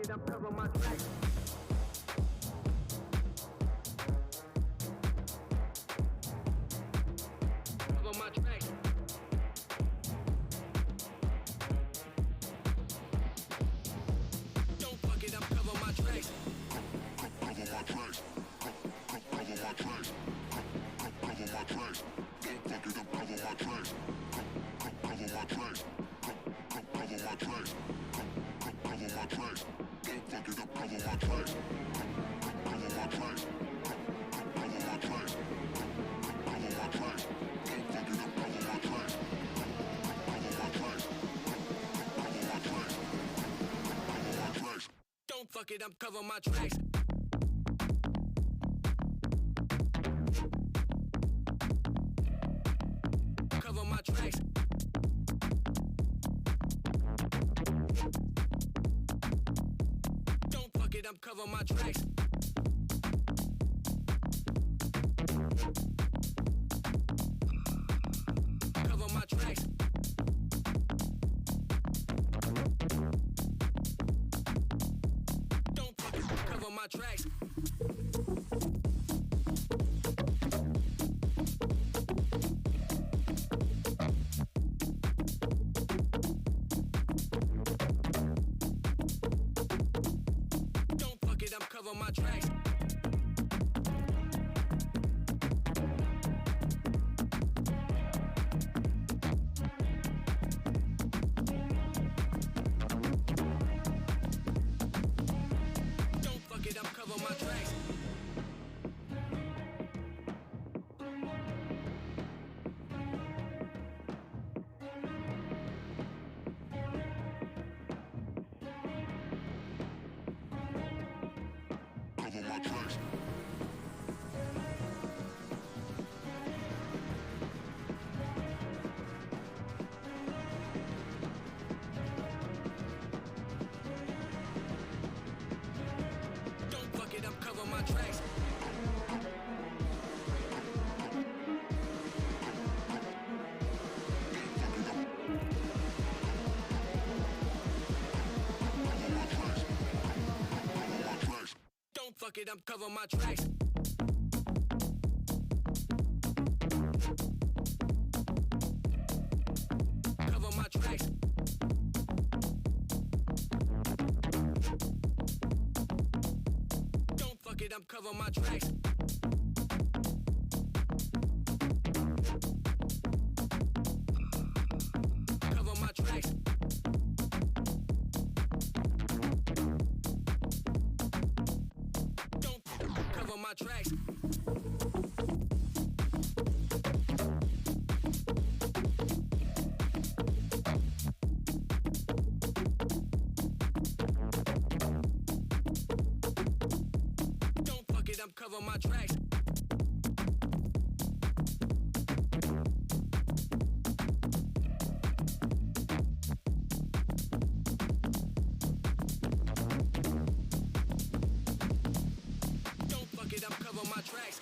it, I'm covering my tracks. Cover my tracks. Don't fuck it, I'm covering my tracks. Cover my tracks. Cover my tracks. Cover my tracks. Don't fuck it up. Cover my tracks. Cover my tracks. Cover my tracks. Cover my tracks. Don't fuck it up. Cover my tracks. Cover my tracks. Cover my tracks. Cover my tracks. Don't fuck it up. Cover my tracks. Cover my tracks. Cover my tracks. Cover my tracks. Don't fuck it, I'm covering my tracks. Cover my tracks. Don't fuck it, I'm covering my tracks. Cover my tracks. Don't fuck it, cover my tracks. Cover my tracks. Don't fuck it, I'm cover my tracks. Cover my tracks. Don't fuck it, I'm cover my tracks. Don't fuck it, I'm cover my tracks. Cover my tracks. Don't fuck it, I'm cover my tracks. Cover my tracks. Don't cover my tracks. Don't fuck it, I'm cover my tracks. Don't fuck it, I'm cover my tracks.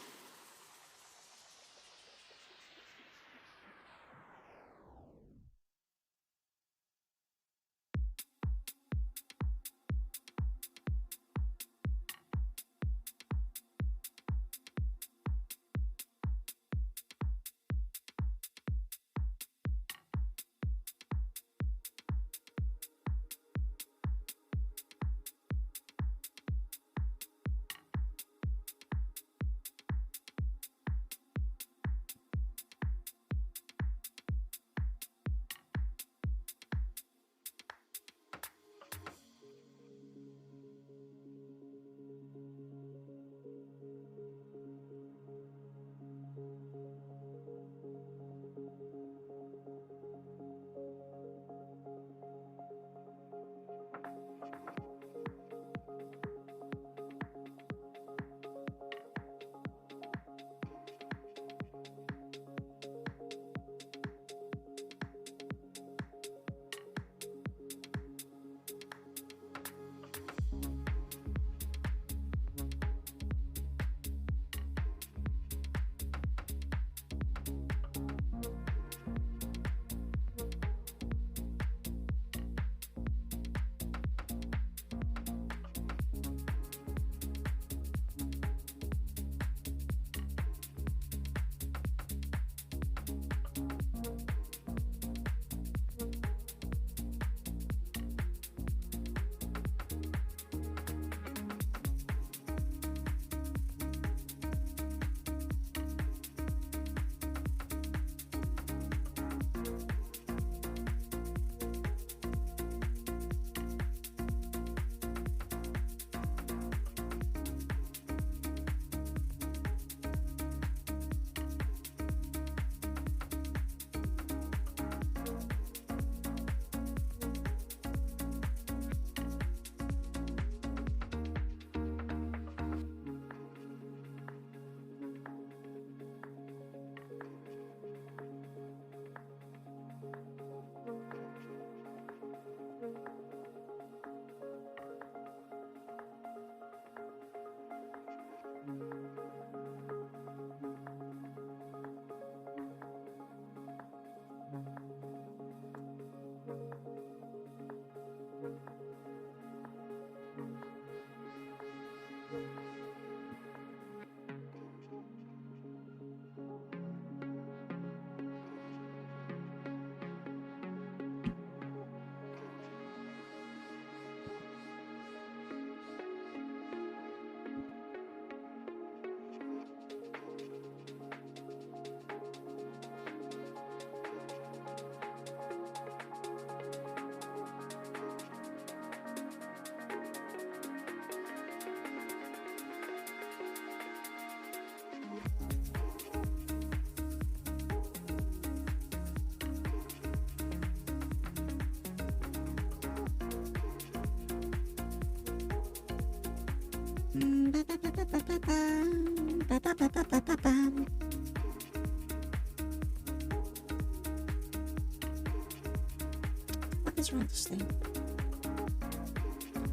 is wrong with this thing?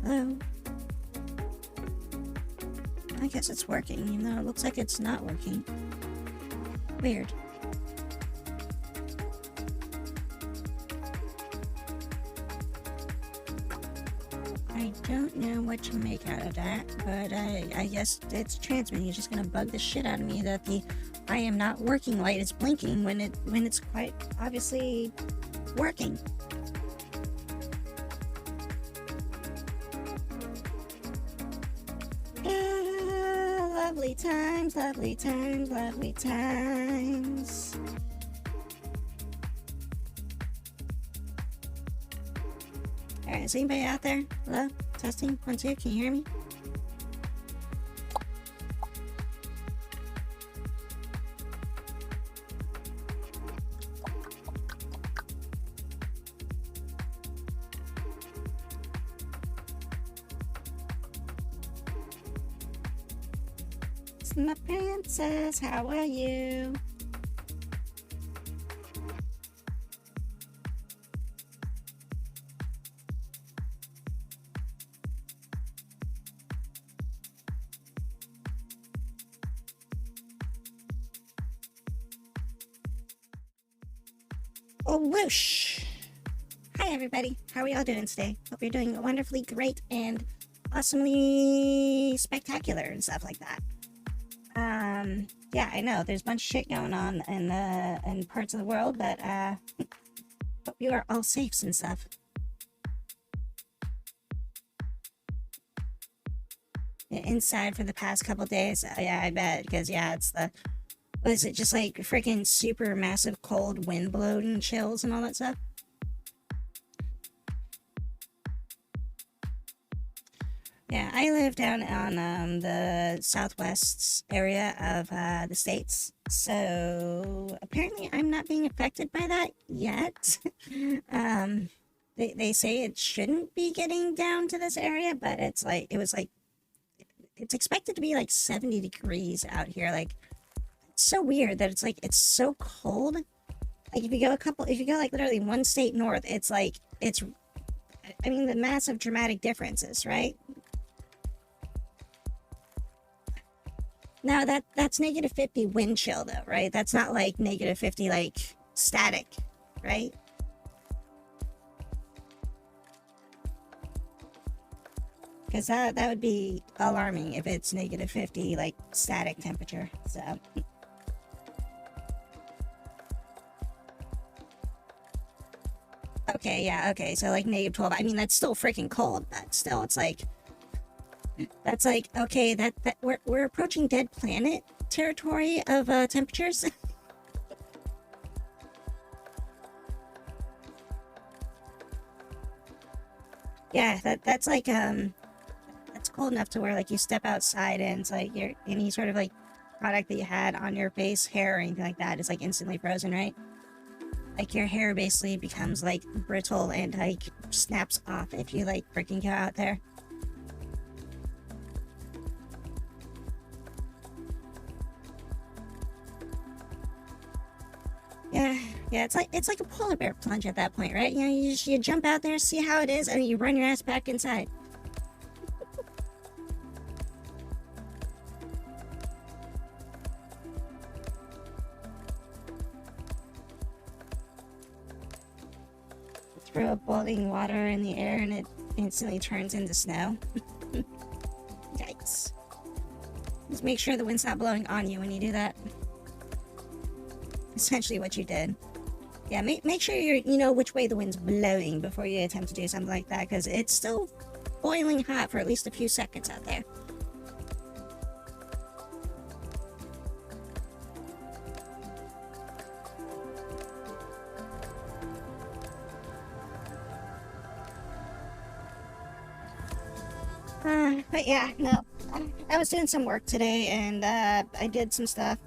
Hello? I guess it's working, even though it looks like it's not working. Weird. I don't know what to make out of that, but I guess it's transmitting. It's just gonna bug the shit out of me that the I am not working light is blinking when it's quite obviously working. Lovely times, lovely times, lovely times. Alright, is anybody out there? Hello? Testing? 1, 2, can you hear me? My princess, how are you? Oh, whoosh! Hi, everybody. How are y'all doing today? Hope you're doing wonderfully great and awesomely spectacular and stuff like that. Yeah, I know there's a bunch of shit going on in parts of the world, but hope you are all safe and stuff. Inside for the past couple days, yeah, I bet, because yeah, it's the, what is it, just like freaking super massive cold wind blowing and chills and all that stuff. Yeah, I live down on the southwest area of the States, so apparently I'm not being affected by that yet. They say it shouldn't be getting down to this area, but it's expected to be like 70 degrees out here. Like, it's so weird that it's so cold. Like, if you go like literally one state north, I mean, the massive dramatic differences, right? Now that's negative 50 wind chill though, right? That's not like negative 50 like static, right? Because that would be alarming if it's negative 50 like static temperature. So okay, yeah, okay, so like negative 12. I mean, that's still freaking cold, but still, it's like, that's like, okay, that we're approaching dead planet territory of temperatures. Yeah, that's like that's cold enough to where like you step outside and it's like any sort of like product that you had on your face, hair or anything like that is like instantly frozen, right? Like your hair basically becomes like brittle and like snaps off if you like freaking go out there. Yeah, it's like a polar bear plunge at that point, right? You know, you jump out there, see how it is, and you run your ass back inside. Throw boiling water in the air and it instantly turns into snow. Yikes. Just make sure the wind's not blowing on you when you do that. Essentially what you did. Yeah, make sure you know which way the wind's blowing before you attempt to do something like that, because it's still boiling hot for at least a few seconds out there. But yeah, no, I was doing some work today and I did some stuff.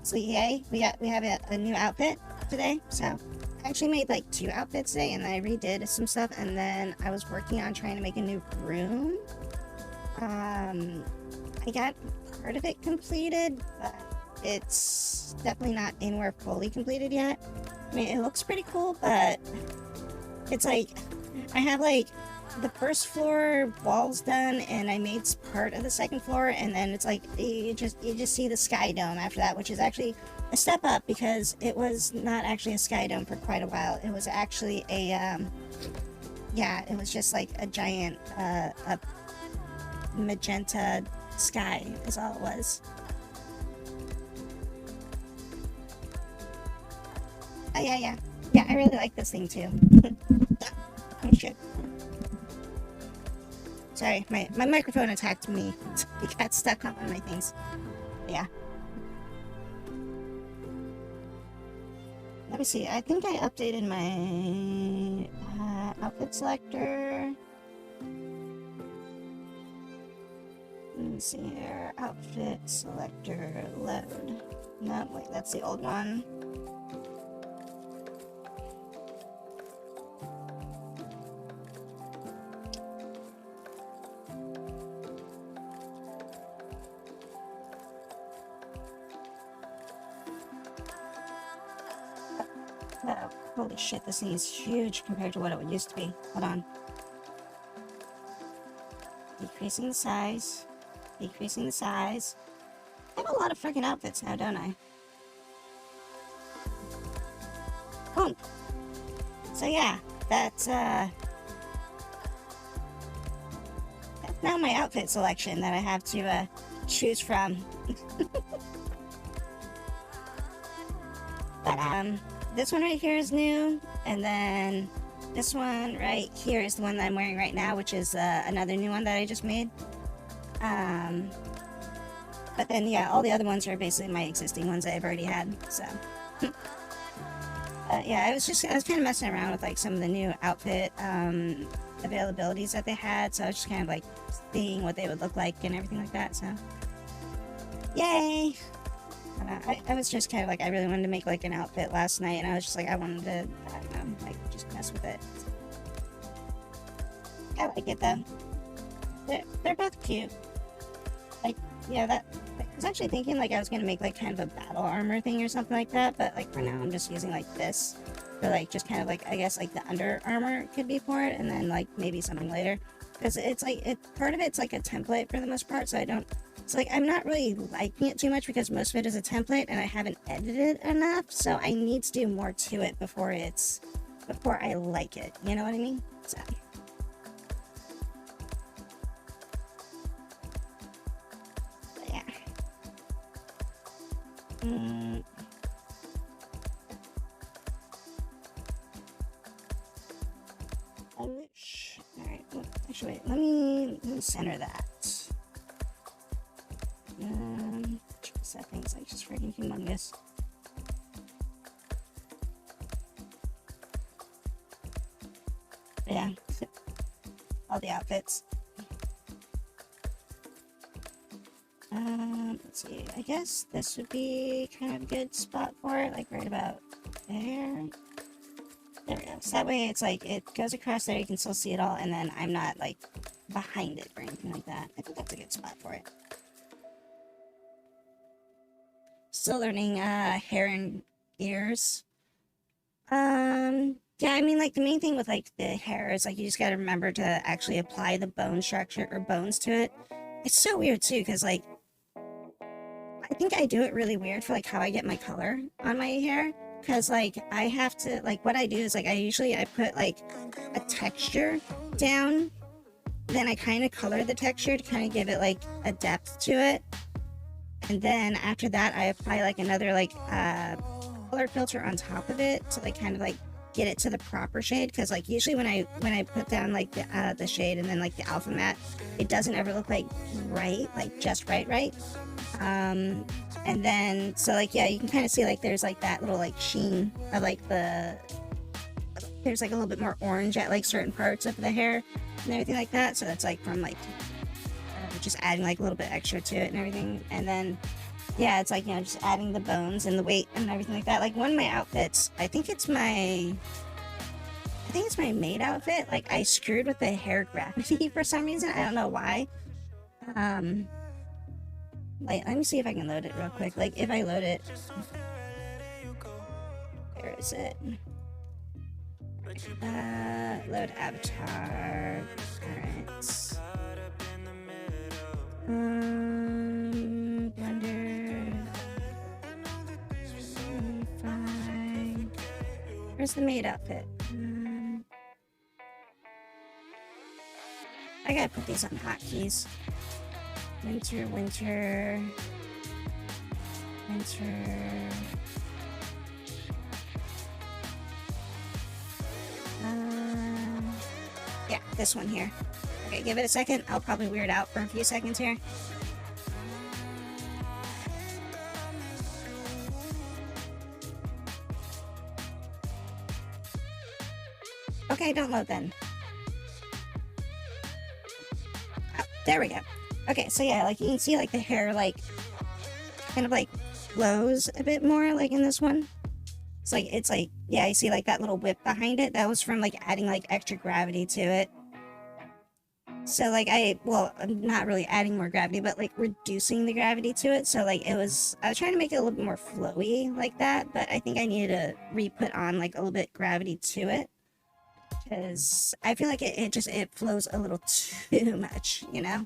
So yay, we have a new outfit today. So I actually made like 2 outfits today and I redid some stuff, and then I was working on trying to make a new room. I got part of it completed, but it's definitely not anywhere fully completed yet. I mean, it looks pretty cool, but It's like I have like the first floor walls done, and I made part of the second floor, and then it's like you just see the sky dome after that, which is actually a step up because it was not actually a sky dome for quite a while. It was actually a yeah, it was just like a giant a magenta sky is all it was. Oh yeah, I really like this thing too. Oh shit. Sorry, my microphone attacked me. It got stuck on one of my things. Yeah. Let me see. I think I updated my outfit selector. Let me see here. Outfit selector load. No, wait, that's the old one. Oh, holy shit, this thing is huge compared to what it used to be. Hold on. Decreasing the size. Decreasing the size. I have a lot of freaking outfits now, don't I? Boom. So yeah, that's now my outfit selection that I have to choose from. But this one right here is new, and then this one right here is the one that I'm wearing right now, which is another new one that I just made. But then yeah, all the other ones are basically my existing ones that I've already had. So yeah, I was kind of messing around with like some of the new outfit availabilities that they had. So I was just kind of like seeing what they would look like and everything like that. So yay! I was just kind of like, I really wanted to make like an outfit last night, and I was just like, I wanted to, I don't know, like just mess with it. I like it though. They're both cute. Like, yeah, I was actually thinking like I was gonna make like kind of a battle armor thing or something like that, but like for now I'm just using like this for like just kind of like, I guess like the under armor could be for it, and then like maybe something later, because it's like part of it's like a template for the most part, so I don't. It's like I'm not really liking it too much because most of it is a template and I haven't edited enough, so I need to do more to it before I like it. You know what I mean? So. But yeah. Alright, actually wait, let me center that. That thing's like just freaking humongous. Yeah, all the outfits. Let's see, I guess this would be kind of a good spot for it, like right about there. There we go. So that way it's like, it goes across there, you can still see it all, and then I'm not like behind it or anything like that. I think that's a good spot for it. Still learning hair and ears. Yeah, I mean, like the main thing with like the hair is like you just got to remember to actually apply the bone structure or bones to it. It's so weird too, because like I think I do it really weird for like how I get my color on my hair, because like I have to, like what I do is like I put like a texture down, then I kind of color the texture to kind of give it like a depth to it. And then after that, I apply like another like color filter on top of it to like kind of like get it to the proper shade. Because like usually when I put down like the shade and then like the alpha matte, it doesn't ever look like right, like just right. And then so like yeah, you can kind of see like there's like that little like sheen of like there's like a little bit more orange at like certain parts of the hair and everything like that. So that's like from like just adding like a little bit extra to it and everything. And then yeah, it's like, you know, just adding the bones and the weight and everything like that. Like one of my outfits, I think it's my maid outfit, like I screwed with the hair gravity for some reason. I don't know why. Like let me see if I can load it real quick. Like if I load it, where is it? Load avatar. Alright. Blender. Fine. Where's the maid outfit? I gotta put these on hotkeys. Winter, winter. Winter. Yeah, this one here. Okay, give it a second. I'll probably weird out for a few seconds here. Okay, don't load then. Oh, there we go. Okay, so yeah, like you can see like the hair like kind of like flows a bit more like in this one. It's like, yeah, you see like that little whip behind it? That was from like adding like extra gravity to it. So like I'm not really adding more gravity, but like reducing the gravity to it. So like I was trying to make it a little bit more flowy like that, but I think I needed to re-put on like a little bit gravity to it. Because I feel like it flows a little too much, you know?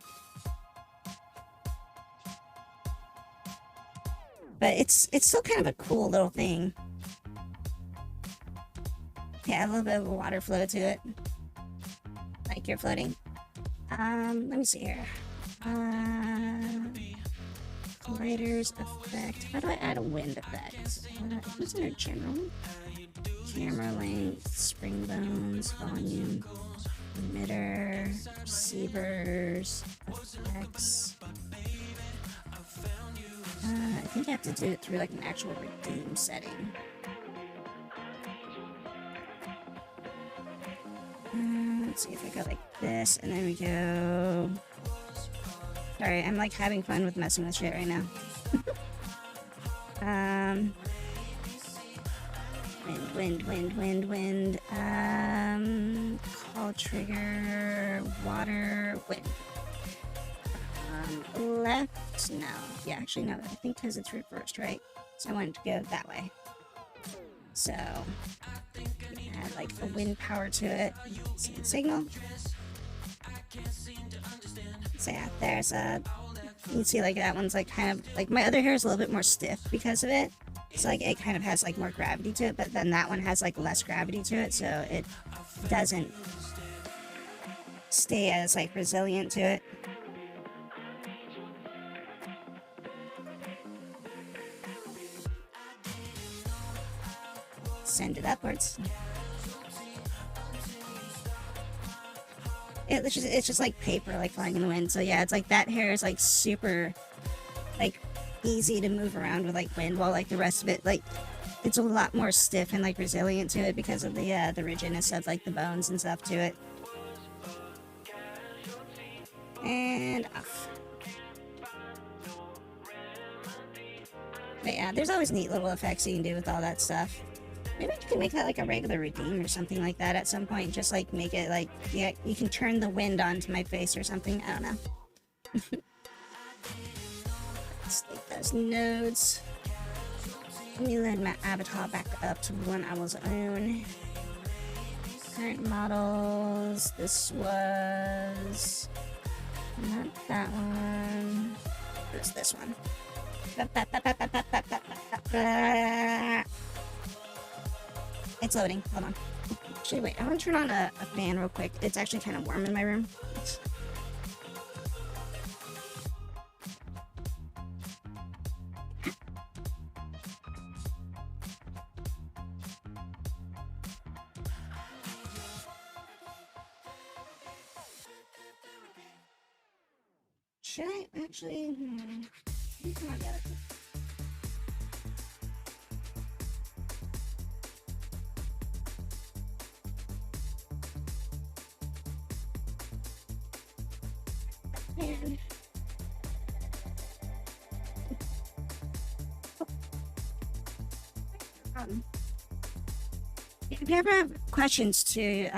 But it's still kind of a cool little thing. Yeah, a little bit of a water flow to it. Like you're floating. Let me see here. Gliders effect. How do I add a wind effect? What's in our general? Camera length, spring bones, volume, emitter, receivers, effects. I think I have to do it through like an actual redeem setting. Let's see if I go like this, and then we go... Sorry, I'm like having fun with messing with shit right now. Wind. Call trigger, water, wind. Left? No. Yeah, actually, no. I think because it's reversed, right? So I wanted to go that way. So, add like a wind power to it. Signal. So yeah, there's a... You can see like that one's like kind of... Like my other hair is a little bit more stiff because of it. So like it kind of has like more gravity to it, but then that one has like less gravity to it, so it doesn't stay as like resilient to it. Send it upwards. It's just like paper like flying in the wind. So yeah, it's like that hair is like super like easy to move around with like wind, while like the rest of it like it's a lot more stiff and like resilient to it because of the rigidness of like the bones and stuff to it. And off. But yeah, there's always neat little effects you can do with all that stuff. Maybe you can make that like a regular redeem or something like that at some point. Just like make it like, yeah, you can turn the wind onto my face or something. I don't know. Let's take those nodes. Let me load my avatar back up to the one I was on. Current models. This was not that one. It was this one. It's loading. Hold on. Actually, wait. I want to turn on a fan real quick. It's actually kind of warm in my room. Should I actually? Come on, get it. Man. If you ever have questions too,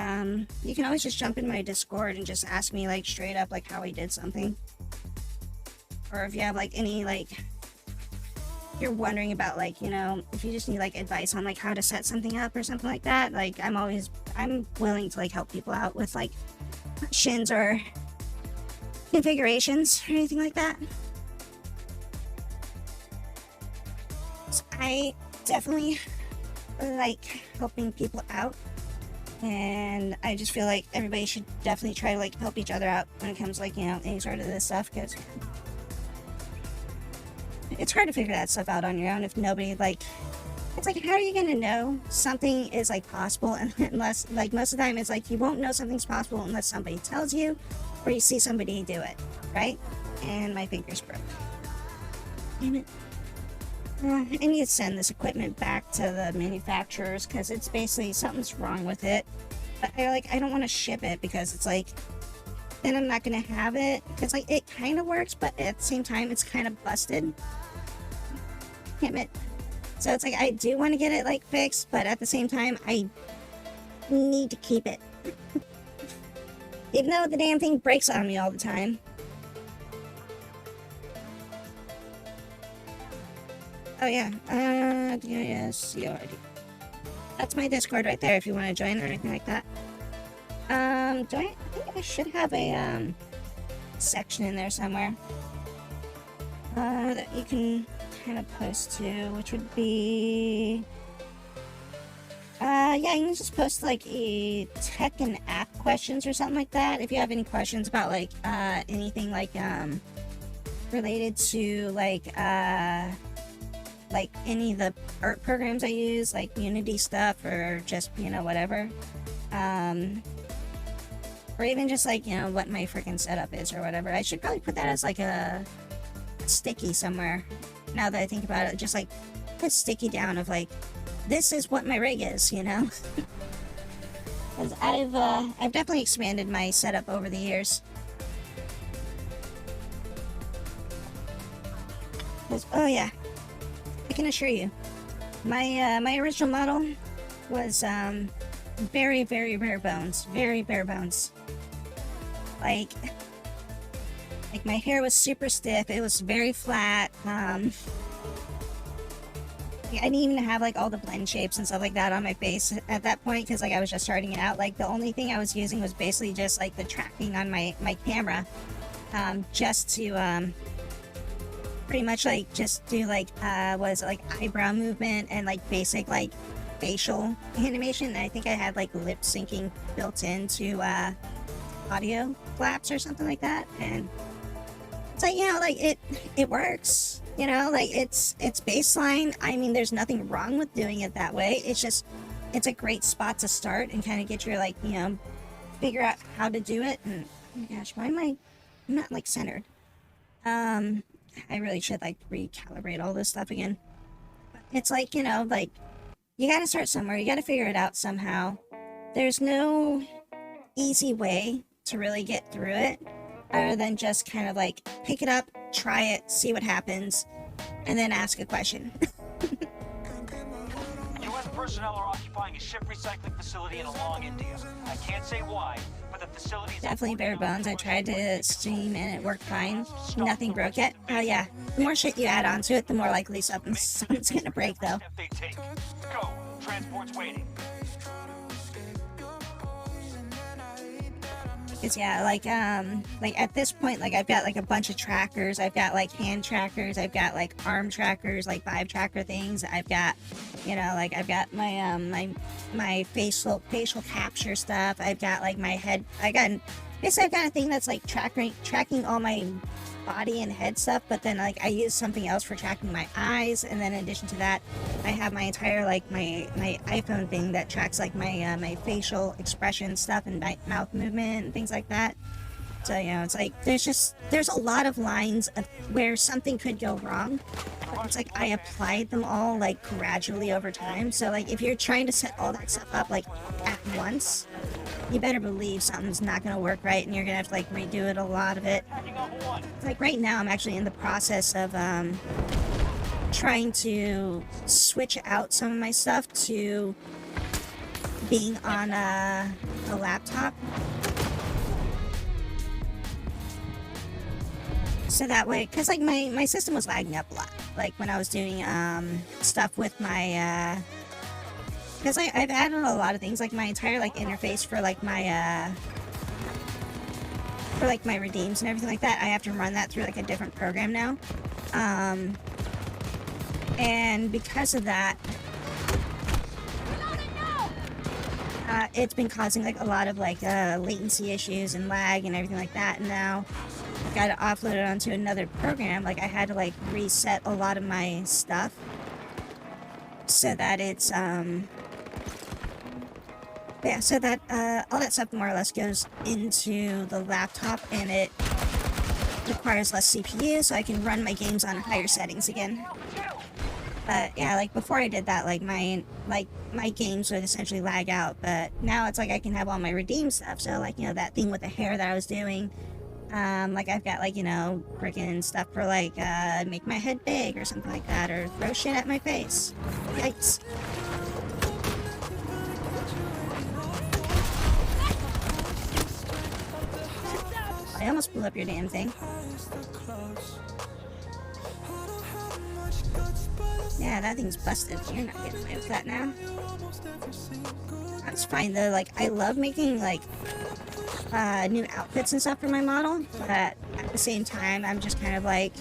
you can always just jump in my Discord and just ask me like straight up like how I did something. Or if you have like any like, if you're wondering about, like, you know, if you just need like advice on like how to set something up or something like that, like I'm willing to like help people out with like questions or configurations or anything like that. So I definitely like helping people out, and I just feel like everybody should definitely try to like help each other out when it comes like, you know, any sort of this stuff, because it's hard to figure that stuff out on your own if nobody like, it's like, how are you gonna know something is like possible unless, like, most of the time it's like you won't know something's possible unless somebody tells you or you see somebody do it, right? And my fingers broke. Damn it. I need to send this equipment back to the manufacturers because it's basically something's wrong with it. But I don't want to ship it because it's like, then I'm not gonna have it, because like it kind of works, but at the same time it's kind of busted. Damn it. So it's like I do want to get it like fixed, but at the same time I need to keep it. Even though the damn thing breaks on me all the time. Oh yeah, yes, COID. That's my Discord right there if you want to join or anything like that. I think I should have a section in there somewhere that you can kind of post to, which would be yeah, you can just post like a tech and app questions or something like that if you have any questions about like anything like related to like any of the art programs I use, like Unity stuff, or just, you know, whatever. Or even just like, you know, what my freaking setup is or whatever. I should probably put that as like a sticky somewhere. Now that I think about it, just like put sticky down of like, this is what my rig is, you know? Because I've definitely expanded my setup over the years. Oh yeah, I can assure you, my original model was very, very bare bones, very bare bones. Like my hair was super stiff. It was very flat. I didn't even have like all the blend shapes and stuff like that on my face at that point, because like I was just starting it out. Like the only thing I was using was basically just like the tracking on my camera, just to pretty much like just do like was like eyebrow movement and like basic like facial animation. And I think I had like lip syncing built into audio flaps or something like that, and it's like, you know, like it works, you know, like it's baseline. I mean, there's nothing wrong with doing it that way. It's just, it's a great spot to start and kind of get your like, you know, figure out how to do it. And oh my gosh, why am I'm not like centered? I really should like recalibrate all this stuff again. It's like, you know, like you got to start somewhere. You got to figure it out somehow. There's no easy way to really get through it other than just kind of like pick it up, try it, see what happens, and then ask a question. U.S. personnel are occupying a ship recycling facility in Along, India. I can't say why, but the facility is Definitely bare bones. I tried to stream and it worked fine. Nothing broke yet. Oh yeah, the more shit you add onto it, the more likely something's gonna break though. Step they take. Go. Transport's waiting. Cause yeah, like at this point, like I've got like a bunch of trackers. I've got like hand trackers. I've got like arm trackers, like vibe tracker things. I've got, you know, like I've got my my facial capture stuff. I've got like my head. I've got a thing that's like tracking all my body and head stuff, but then like I use something else for tracking my eyes, and then in addition to that I have my entire like my iPhone thing that tracks like my my facial expression stuff and my mouth movement and things like that. So, you know, it's like there's a lot of lines of where something could go wrong, but it's like I applied them all like gradually over time. So like if you're trying to set all that stuff up like at once, you better believe something's not going to work right, and you're going to have to like redo it, a lot of it. Like right now I'm actually in the process of trying to switch out some of my stuff to being on a laptop. So that way, because like my system was lagging up a lot. like when I was doing stuff with my because I've added a lot of things, like my entire like interface for like my redeems and everything like that. I have to run that through like a different program now, and because of that, it's been causing like a lot of like latency issues and lag and everything like that. And now I've got to offload it onto another program. Like I had to like reset a lot of my stuff so that it's yeah, so that all that stuff more or less goes into the laptop, and it requires less CPU, so I can run my games on higher settings again. But yeah, like before I did that, like my games would essentially lag out. But now it's like I can have all my redeem stuff. So like, you know, that thing with the hair that I was doing, like I've got like, you know, freaking stuff for like make my head big or something like that, or throw shit at my face. Yikes. I almost blew up your damn thing. Yeah, that thing's busted. You're not getting away with that now. That's fine though. Like, I love making like new outfits and stuff for my model, but at the same time, I'm just kind of like,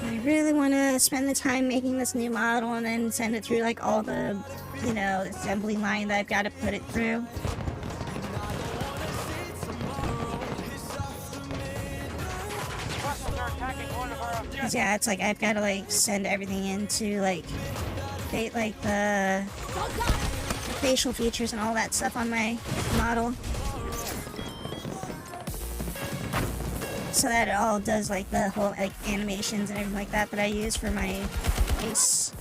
I really want to spend the time making this new model and then send it through like all the, you know, assembly line that I've got to put it through. Yeah, it's like I've got to like send everything into like the facial features and all that stuff on my model, so that it all does like the whole like animations and everything like that I use for my face.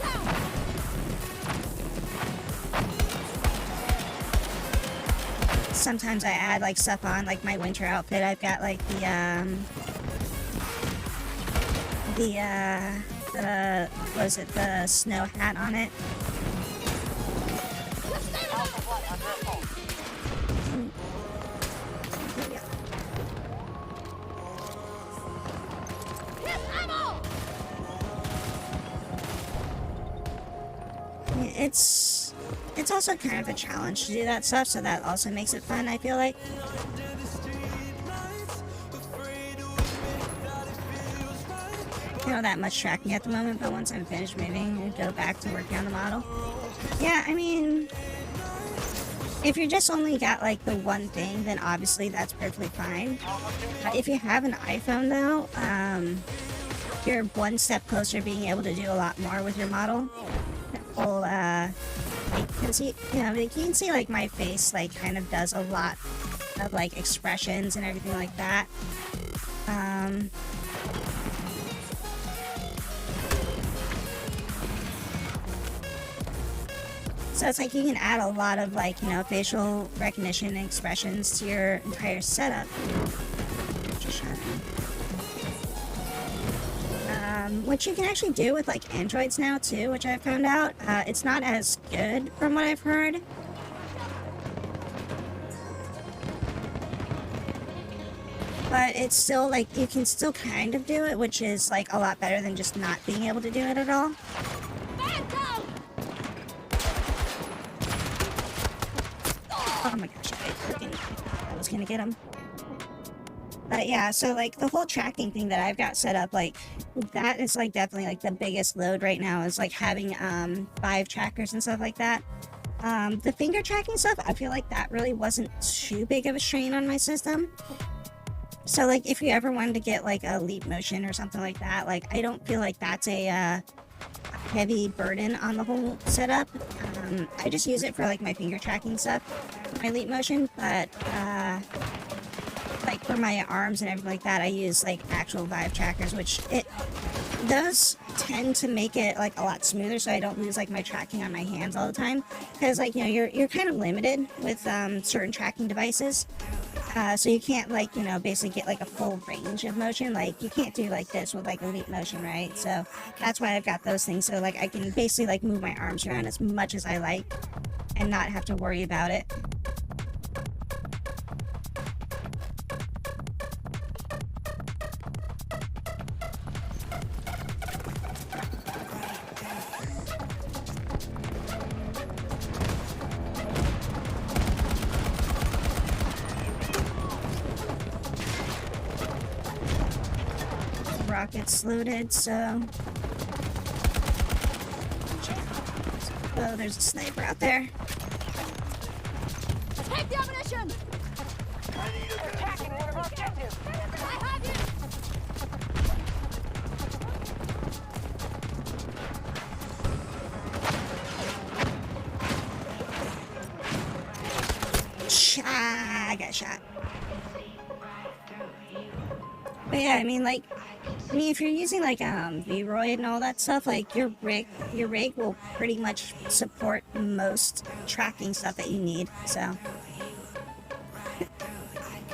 Sometimes I add like stuff on like my winter outfit. I've got like the was it the snow hat on it. It's also kind of a challenge to do that stuff, so that also makes it fun, I feel like. Not that much tracking at the moment, but once I'm finished moving, I'll go back to working on the model. Yeah, I mean, if you're just only got like the one thing, then obviously that's perfectly fine. If you have an iPhone though, you're one step closer to being able to do a lot more with your model. Well, you can see, you know, you can see like my face like kind of does a lot of like expressions and everything like that. So it's like you can add a lot of like, you know, facial recognition and expressions to your entire setup. Which you can actually do with like Androids now too, which I found out. It's not as good from what I've heard. But it's still like, you can still kind of do it, which is like a lot better than just not being able to do it at all. Oh my gosh, I was gonna get him. But yeah, so like the whole tracking thing that I've got set up, like that is like definitely like the biggest load right now, is like having Vive trackers and stuff like that. The finger tracking stuff, I feel like that really wasn't too big of a strain on my system. So like if you ever wanted to get like a Leap Motion or something like that, like I don't feel like that's a heavy burden on the whole setup. I just use it for like my finger tracking stuff, my Leap Motion, but like for my arms and everything like that, I use like actual Vive trackers, which it does tend to make it like a lot smoother, so I don't lose like my tracking on my hands all the time, because like, you know, you're kind of limited with certain tracking devices. So you can't like, you know, basically get like a full range of motion. Like you can't do like this with like a Leap Motion, right? So that's why I've got those things, so like I can basically like move my arms around as much as I like and not have to worry about it. rockets loaded, so... Oh, there's a sniper out there. Take the ammunition! They're attacking one of our objectives. I have you! I got shot. But yeah, I mean, like, if you're using like Vroid and all that stuff, like your rig will pretty much support most tracking stuff that you need. So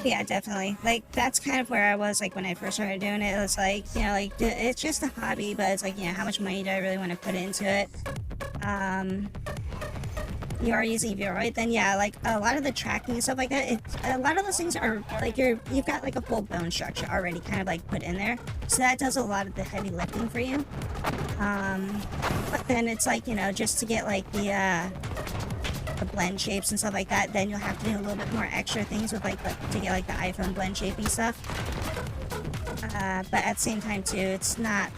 yeah, definitely. Like that's kind of where I was like when I first started doing it. It was like, you know, like it's just a hobby, but it's like, you know, how much money do I really want to put into it? You are using Vroid, then yeah, like a lot of the tracking and stuff like that, a lot of those things are like you've got like a full bone structure already kind of like put in there, so that does a lot of the heavy lifting for you. But then it's like, you know, just to get like the blend shapes and stuff like that, then you'll have to do a little bit more extra things with like to get like the iPhone blend shaping stuff. But at the same time too, it's not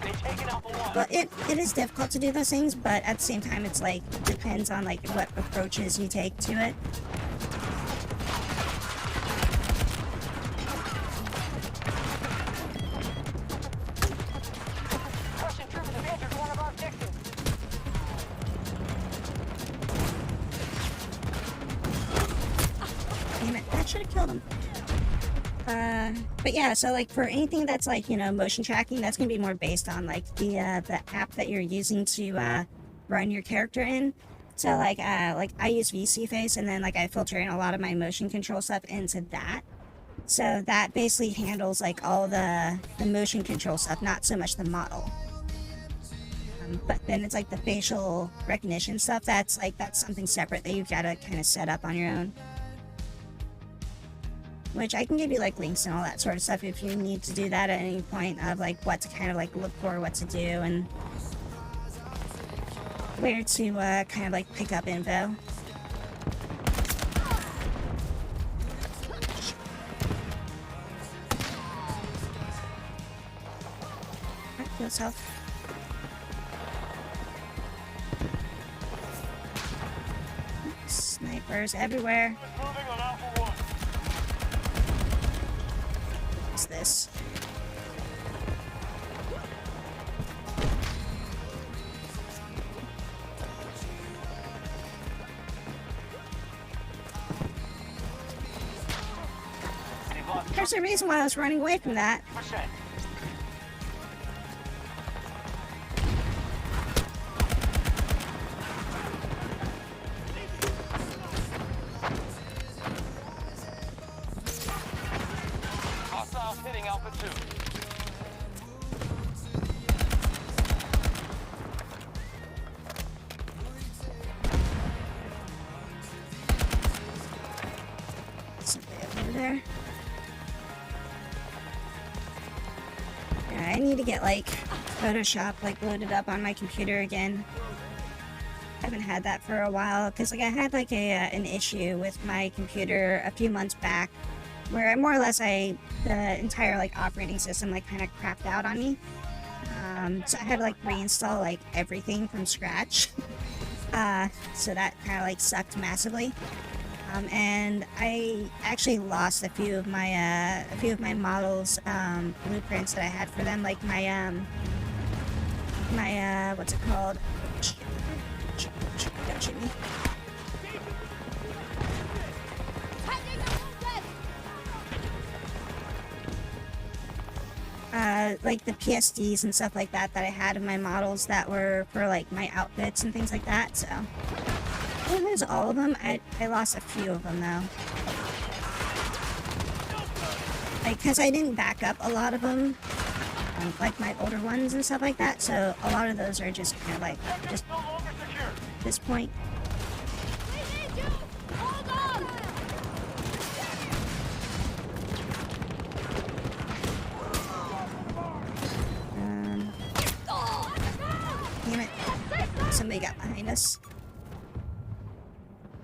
They've taken out the one. well, it is difficult to do those things, but at the same time, it's like depends on like what approaches you take to it. Russian troopers have entered one of our objectives. Damn it, that should have killed him. But yeah, so like for anything that's like, you know, motion tracking, that's gonna be more based on like the app that you're using to run your character in. So like I use VC Face, and then like I filter in a lot of my motion control stuff into that. So that basically handles like all the motion control stuff, not so much the model. But then it's like the facial recognition stuff, that's something separate that you've got to kind of set up on your own. Which I can give you like links and all that sort of stuff if you need to do that at any point, of like what to kind of like look for, what to do, and where to kind of like pick up info. Alright, kill yourself. Snipers everywhere. Moving on Alpha 1. What's this? They've lost There's a reason why I was running away from that. 50%. Hostiles hitting Alpha 2. Somebody over there. Yeah, I need to get like Photoshop like loaded up on my computer again. I haven't had that for a while because like I had like an issue with my computer a few months back where more or less the entire like operating system like kind of crapped out on me. So I had to like reinstall like everything from scratch. So that kind of like sucked massively. And I actually lost a few of my models blueprints that I had for them, like my what's it called? Don't shoot me. Like the PSDs and stuff like that I had in my models that were for like my outfits and things like that. So I didn't lose all of them. I lost a few of them though. Like, because I didn't back up a lot of them, like my older ones and stuff like that. So a lot of those are just kind of like just No longer secure. at this point. We need you! Hold on! Damn it. Somebody got behind us.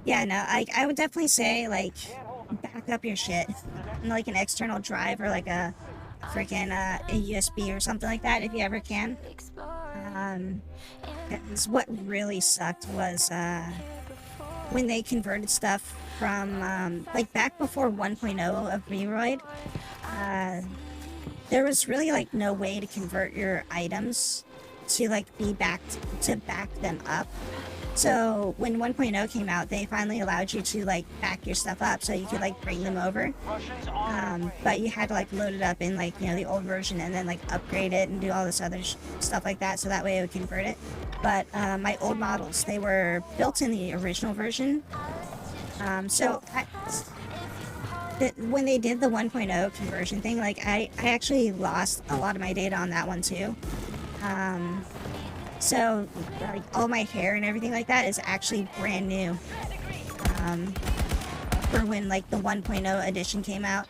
Yeah, no, I would definitely say, like, back up your shit. And, like, an external drive or, like, a freaking a USB or something like that if you ever can. 'Cause what really sucked was when they converted stuff from like back before 1.0 of Vroid. There was really like no way to convert your items to like be backed to back them up. So when 1.0 came out, they finally allowed you to like back your stuff up so you could like bring them over. Russians on But you had to like load it up in like, you know, the old version and then like upgrade it and do all this other stuff like that so that way it would convert it. But my old models, they were built in the original version. When they did the 1.0 conversion thing, like I actually lost a lot of my data on that one too. So like all my hair and everything like that is actually brand new. For when like the 1.0 edition came out,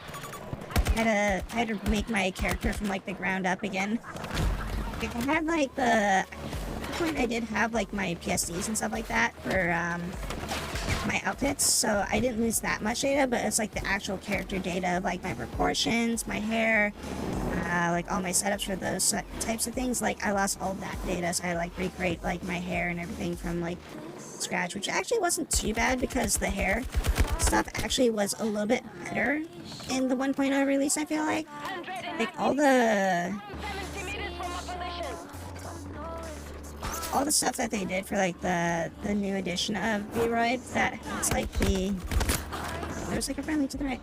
I had to make my character from like the ground up again. Like, I had like I did have like my PSDs and stuff like that for my outfits, so I didn't lose that much data, but it's like the actual character data of like my proportions, my hair, like all my setups for those types of things. Like I lost all that data, so I like recreate like my hair and everything from like scratch, which actually wasn't too bad because the hair stuff actually was a little bit better in the 1.0 release. I feel like all the stuff that they did for like the new edition of Vroid, that has like there's like a friendly to the right,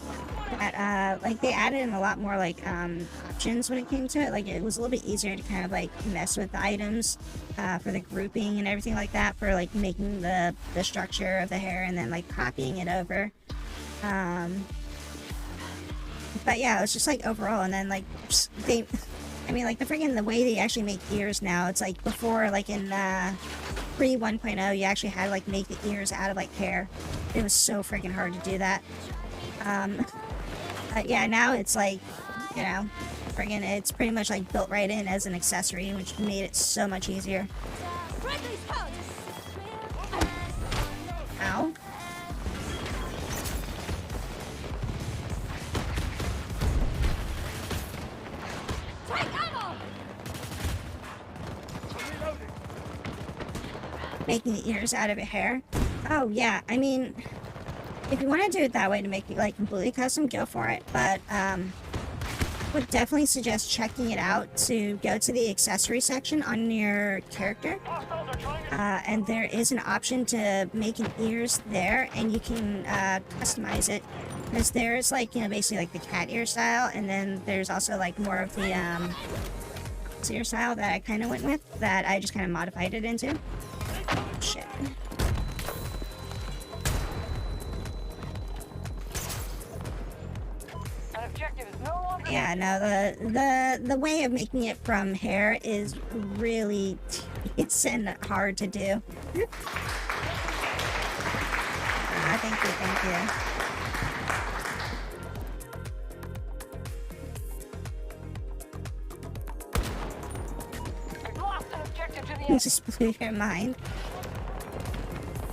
that like they added in a lot more like options when it came to it. Like it was a little bit easier to kind of like mess with the items for the grouping and everything like that, for like making the structure of the hair and then like copying it over. But yeah, it was just like overall, and then like like the way they actually make ears now, it's like before, like in pre 1.0, you actually had to like make the ears out of like hair. It was so freaking hard to do that. But yeah, now it's like, you know, it's pretty much like built right in as an accessory, which made it so much easier. Ow. Making the ears out of a hair. Oh yeah, I mean, if you want to do it that way to make it like completely custom, go for it. But would definitely suggest checking it out to go to the accessory section on your character, and there is an option to make an ears there, and you can customize it. Because there's like, you know, basically like the cat ear style, and then there's also like more of the ear style that I kind of went with, that I just kind of modified it into. Shit. Yeah, no, the way of making it from hair is really and hard to do. Thank you. Just blew your mind.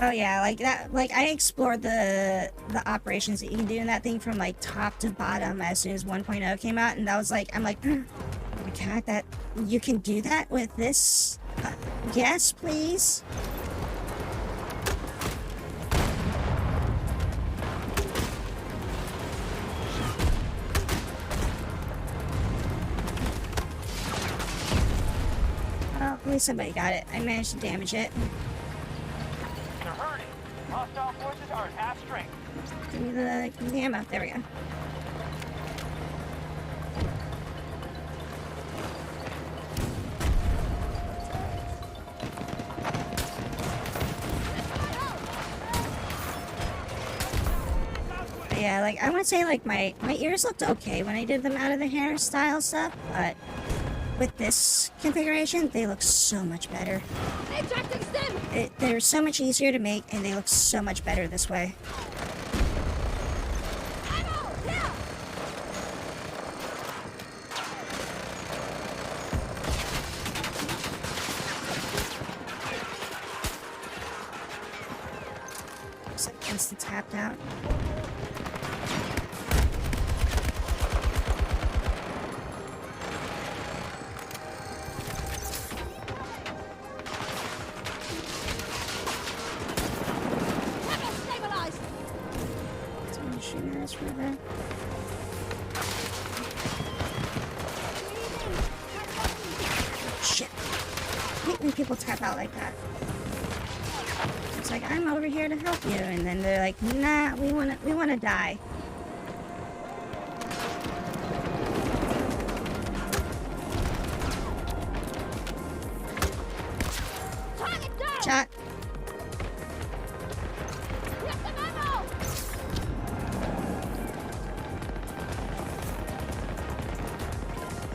Oh yeah, like that. Like I explored the operations that you can do in that thing from like top to bottom as soon as 1.0 came out, and that was like, I'm like, oh my god, that you can do that with this? Yes, please. Well, at least somebody got it. I managed to damage it. They're hurting. Hostile forces are at half strength. Give me the ammo. There we go. But yeah, like I want to say like my ears looked okay when I did them out of the hairstyle stuff, but with this configuration, they look so much better. They're so much easier to make, and they look so much better this way. Looks like instant tapped out. this forever. Shit. I hate when people tap out like that. It's like, I'm over here to help you, and then they're like, nah, we wanna die. Target down! Shot. Get the ammo!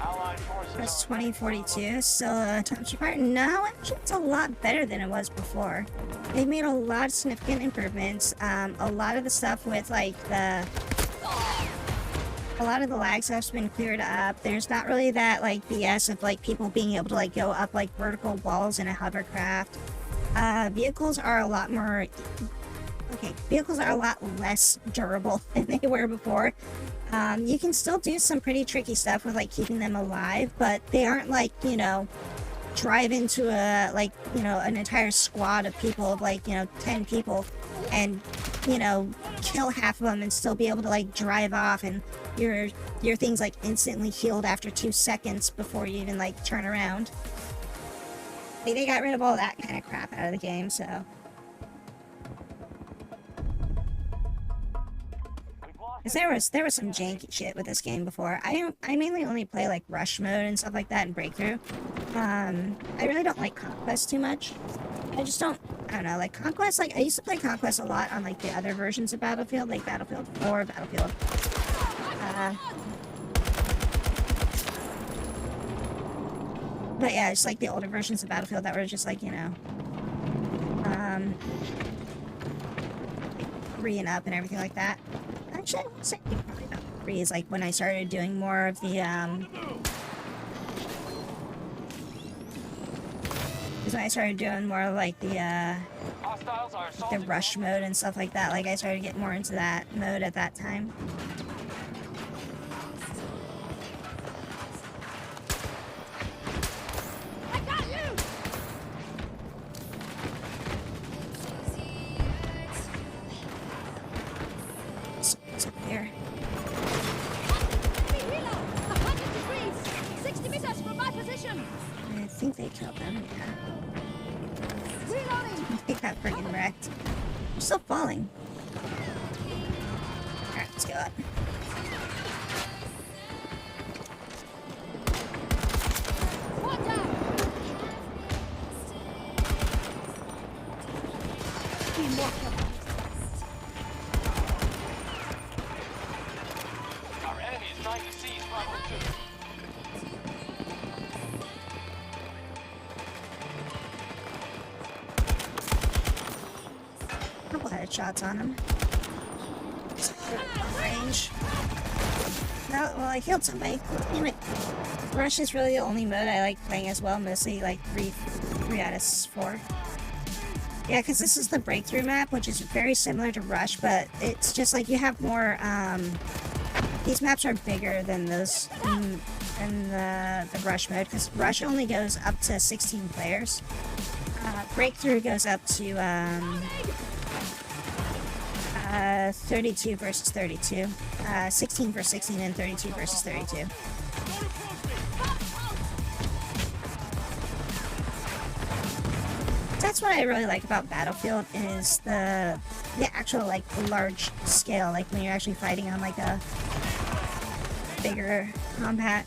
Allied forces That's are 2042. Still a touch apart. No, actually, it's a lot better than it was before. They've made a lot of significant improvements. A lot of the stuff with like a lot of the lag stuff's been cleared up. There's not really that like BS of like people being able to like go up like vertical walls in a hovercraft. Vehicles are a lot more. Okay, vehicles are a lot less durable than they were before. You can still do some pretty tricky stuff with like keeping them alive, but they aren't like, you know, drive into a like, you know, an entire squad of people of like, you know, 10 people and, you know, kill half of them and still be able to like drive off, and your thing's like instantly healed after 2 seconds before you even like turn around. Like, they got rid of all that kind of crap out of the game, so. Because there was some janky shit with this game before. I mainly only play like rush mode and stuff like that and breakthrough. I really don't like Conquest too much. I don't know, like Conquest, like I used to play Conquest a lot on like the other versions of Battlefield, like Battlefield 4, Battlefield. But yeah, it's like the older versions of Battlefield that were just like, you know, 3 and up and everything like that. Actually, I would say probably about 3 is like when I started doing more of the, is when I started doing more of like the hostiles are the assaulting rush mode and stuff like that. Like I started getting more into that mode at that time. I got you! It's up there. Enemy reload! 100 degrees! 60 meters from my position! I think they killed them. Yeah. Reloading! They got friggin' wrecked. They're still falling. Alright, let's go up. One down! Need more cover. Our enemy is trying to seize Bravo 2. Couple headshots on him. Range. No, well, I killed somebody. Damn it. Rush is really the only mode I like playing as well. Mostly like 3 out of 4. Yeah, because this is the breakthrough map, which is very similar to Rush, but it's just like you have more. These maps are bigger than those in the Rush mode, because Rush only goes up to 16 players. Breakthrough goes up to 32 versus 32, 16 versus 16, and 32 versus 32. That's what I really like about Battlefield, is the actual like large scale, like when you're actually fighting on like a bigger combat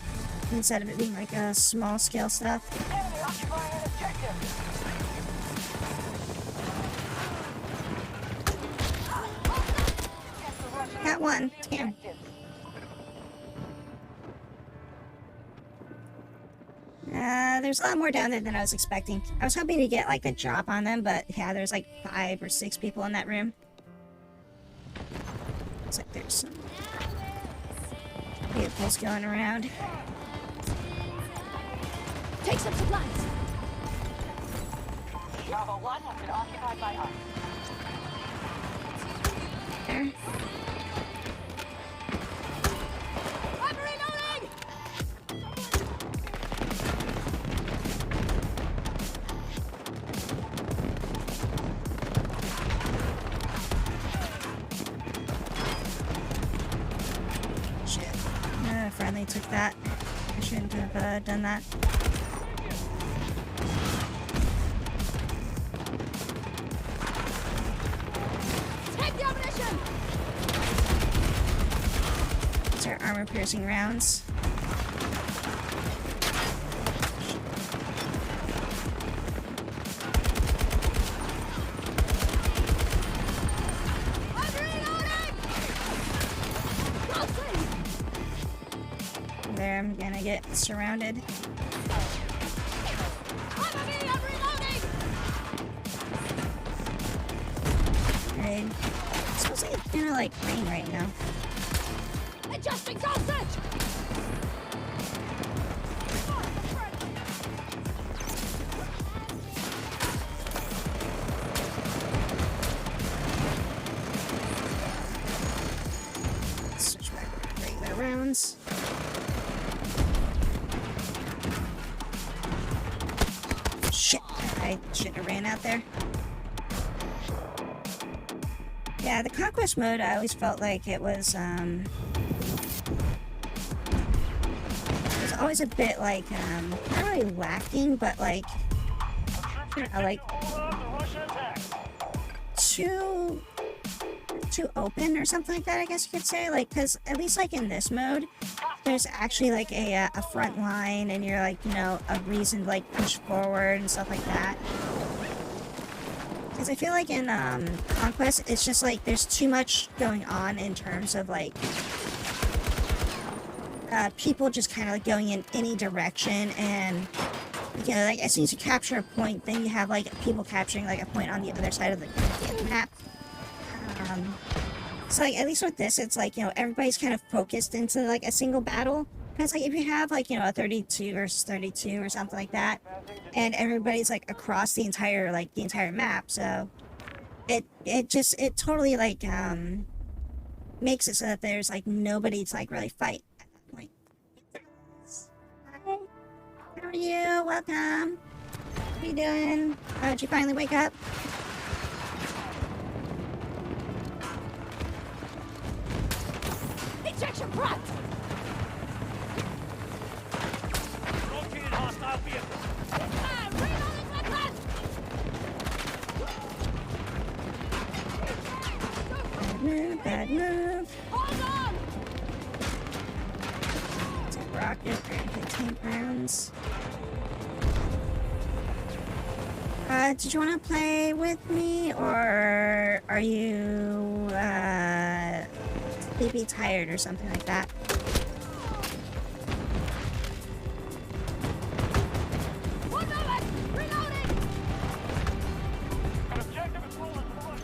instead of it being like a small scale stuff. Enemy occupying an objective. Got one. Damn. There's a lot more down there than I was expecting. I was hoping to get like a drop on them, but yeah, there's like 5 or 6 people in that room. Looks like there's some vehicles going around. Take some supplies! Bravo 1 has been occupied by us. There. I'm reloading! took that. I shouldn't have done that. Take the ammunition! These are armor-piercing rounds. I'm reloading! Closely! There, I'm gonna get surrounded. Cover me! I'm reloading! Right. It's supposed to kind of like rain right now. Adjusting dosage! Switch back to regular rounds. Shit, I shouldn't have ran out there. Yeah, the conquest mode, I always felt like it was always a bit like, not really lacking, but like, I don't know, like, too open or something like that, I guess you could say. Like, because at least like in this mode, there's actually like a front line, and you're like, you know, a reason to like push forward and stuff like that. Because I feel like in Conquest, it's just like there's too much going on in terms of like people just kind of like going in any direction, and you know, like as soon as you capture a point, then you have like people capturing like a point on the other side of the map. So like at least with this, it's like, you know, everybody's kind of focused into like a single battle. Because like if you have like, you know, a 32 versus 32 or something like that, and everybody's like across the entire map, so it totally like makes it so that there's like nobody to like really fight at that point. Hi, how are you? Welcome. What are you doing? Oh, did you finally wake up? Ejection front! Located hostile vehicle. I'm reloading weapon! Bad move. Hold on! It's a rocket, 15 rounds. Did you want to play with me, or are you, maybe tired or something like that? One moment! Reloading! An objective is rolling forward.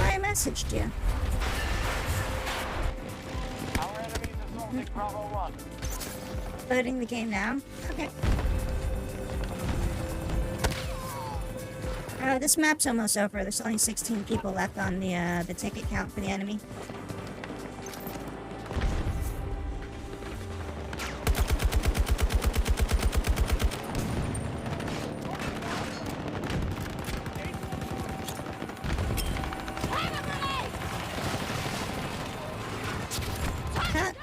I messaged you. Our enemies assaulting Bravo 1. Loading the game now. Okay. This map's almost over. There's only 16 people left on the ticket count for the enemy.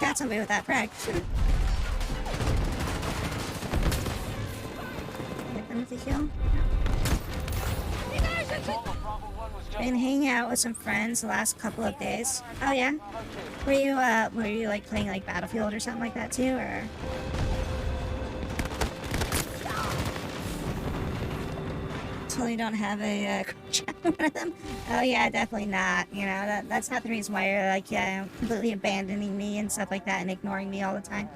Got somebody with that frag. Get them with the kill. Bravo 1 was just Been hanging out with some friends the last couple of days. Oh yeah? Were you like playing like Battlefield or something like that too, or? Totally don't have a chat with one of them. Oh yeah, definitely not. You know, that's not the reason why you're like, yeah, completely abandoning me and stuff like that and ignoring me all the time.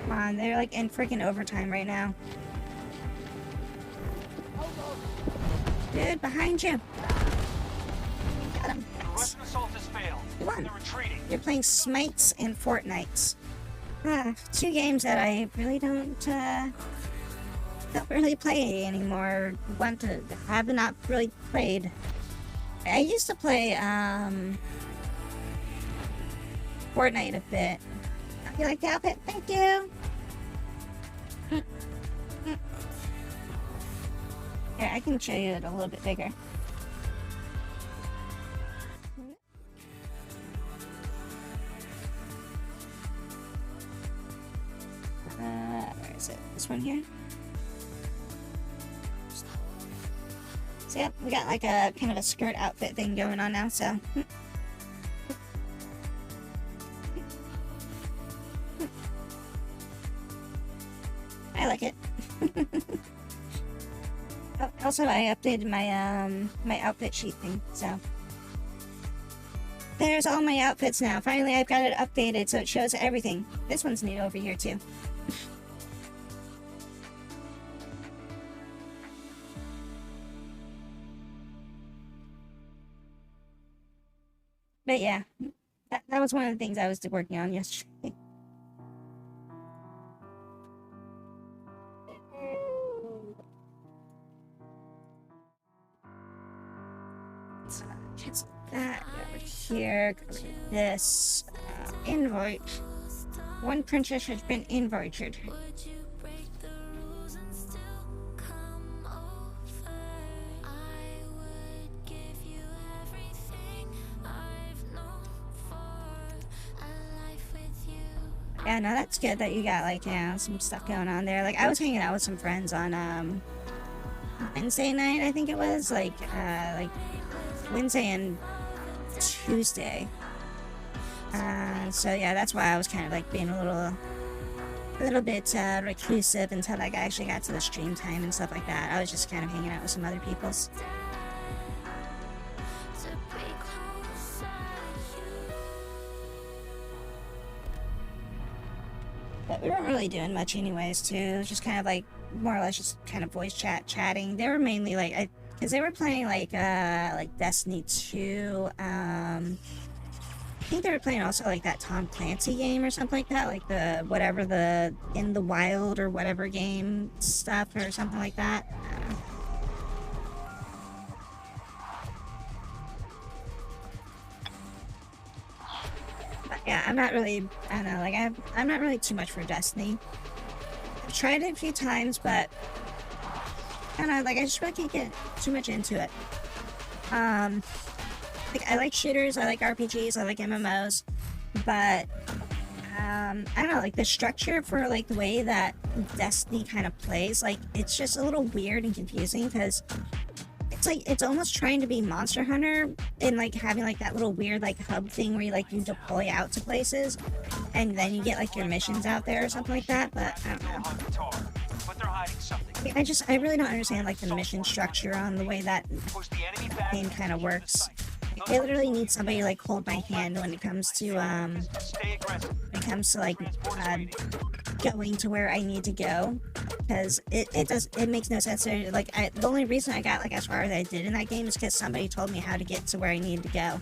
Come on, they're like in freaking overtime right now. Dude, behind you. Got him. Russian assault has failed. Come on. They're retreating. You're playing Smites and Fortnite. Two games that I really don't don't really play anymore. Want to have not really played. I used to play Fortnite a bit. You like the outfit? Thank you. Here, I can show you it a little bit bigger. Where is it? This one here? So yep, we got like a kind of a skirt outfit thing going on now, so. I like it. Oh, also, I updated my my outfit sheet thing, so. There's all my outfits now. Finally, I've got it updated so it shows everything. This one's new over here too. But yeah, that was one of the things I was working on yesterday. So, cancel that, go over here, go to this, invite. One princess has been invited. Yeah, no, that's good that you got, like, some stuff going on there. Like, I was hanging out with some friends on, Wednesday night, I think it was. Like Wednesday and Tuesday. So, yeah, that's why I was kind of, like, being a little bit, reclusive until, like, I actually got to the stream time and stuff like that. I was just kind of hanging out with some other people's. But we weren't really doing much anyways, too. It was just kind of like, more or less just kind of voice chatting. They were mainly like, because they were playing like Destiny 2. I think they were playing also like that Tom Clancy game or something like that. Like the, whatever, the In the Wild or whatever game stuff or something like that. Yeah, I'm not really, I don't know, like, I'm not really too much for Destiny. I've tried it a few times, but, I don't know, like, I just really can't get too much into it. Like, I like shooters, I like RPGs, I like MMOs, but, I don't know, like, the structure for, like, the way that Destiny kind of plays, like, it's just a little weird and confusing, because it's like, it's almost trying to be Monster Hunter and like having like that little weird like hub thing where you like you deploy out to places and then you get like your missions out there or something like that, but I don't know. But they're hiding something. I really don't understand like the mission structure on the way that Push the enemy back. game kind of works. I literally need somebody to like hold my hand when it comes to Stay aggressive. like going to where I need to go, because it makes no sense. Like the only reason I got like as far as I did in that game is because somebody told me how to get to where I needed to go.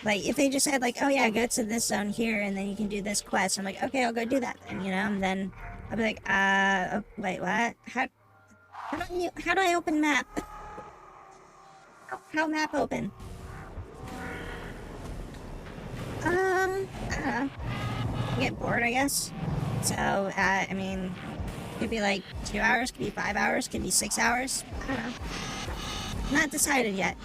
Like if they just said like, oh yeah, go to this zone here and then you can do this quest, I'm like, okay, I'll go do that then, you know. And then I'll be like, oh, wait, what? How do I open map? How map open? I don't know. I get bored, I guess. So, I mean, could be like 2 hours, could be 5 hours, could be 6 hours. I don't know. Not decided yet.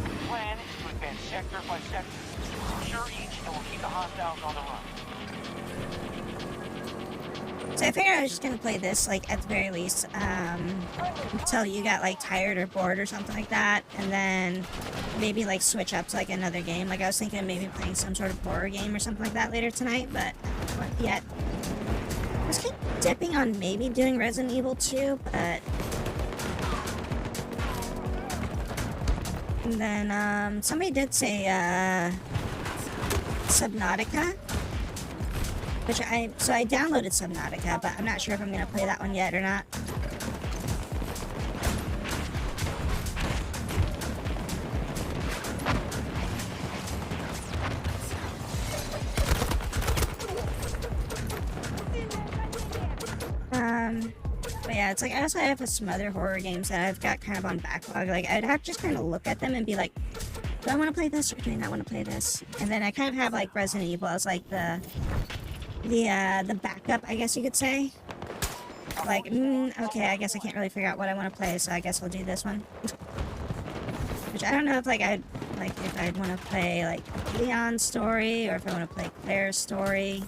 The plan is to advance sector by sector. Secure each and we'll keep the hostiles on the run. So I figured I was just gonna play this, like, at the very least, until you got, like, tired or bored or something like that, and then maybe, like, switch up to, like, another game. Like, I was thinking of maybe playing some sort of horror game or something like that later tonight, but not yet. I was kind of dipping on maybe doing Resident Evil 2, but... And then, somebody did say, Subnautica. So I downloaded Subnautica, but I'm not sure if I'm gonna play that one yet or not. it's like I also have some other horror games that I've got kind of on backlog. Like I'd have to just kind of look at them and be like, do I want to play this or do I not want to play this? And then I kind of have like Resident Evil as like the backup, I guess you could say. Like, okay, I guess I can't really figure out what I want to play, so I guess I'll do this one. Which I don't know if if I'd want to play like Leon's story or if I want to play Claire's story.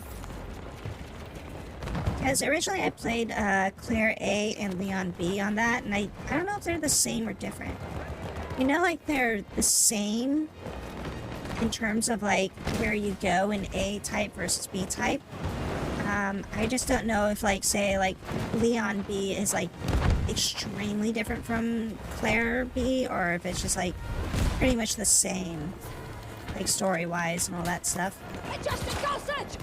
Because originally I played Claire A and Leon B on that, and I don't know if they're the same or different. You know, like they're the same in terms of like where you go in A type versus B type. I just don't know if like say like Leon B is like extremely different from Claire B, or if it's just like pretty much the same, like story wise and all that stuff. Adjusting dosage!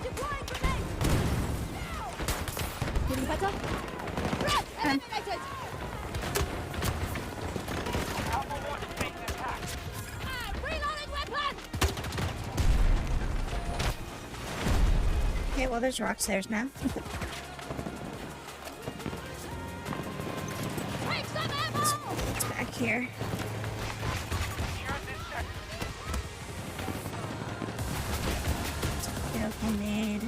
Deploying grenade! Getting better? Threat eliminated! Alpha 1 is being attacked. Reloading weapon! Okay, well there's rocks there now. Take some ammo! It's back here. Secure this sector. Go grenade.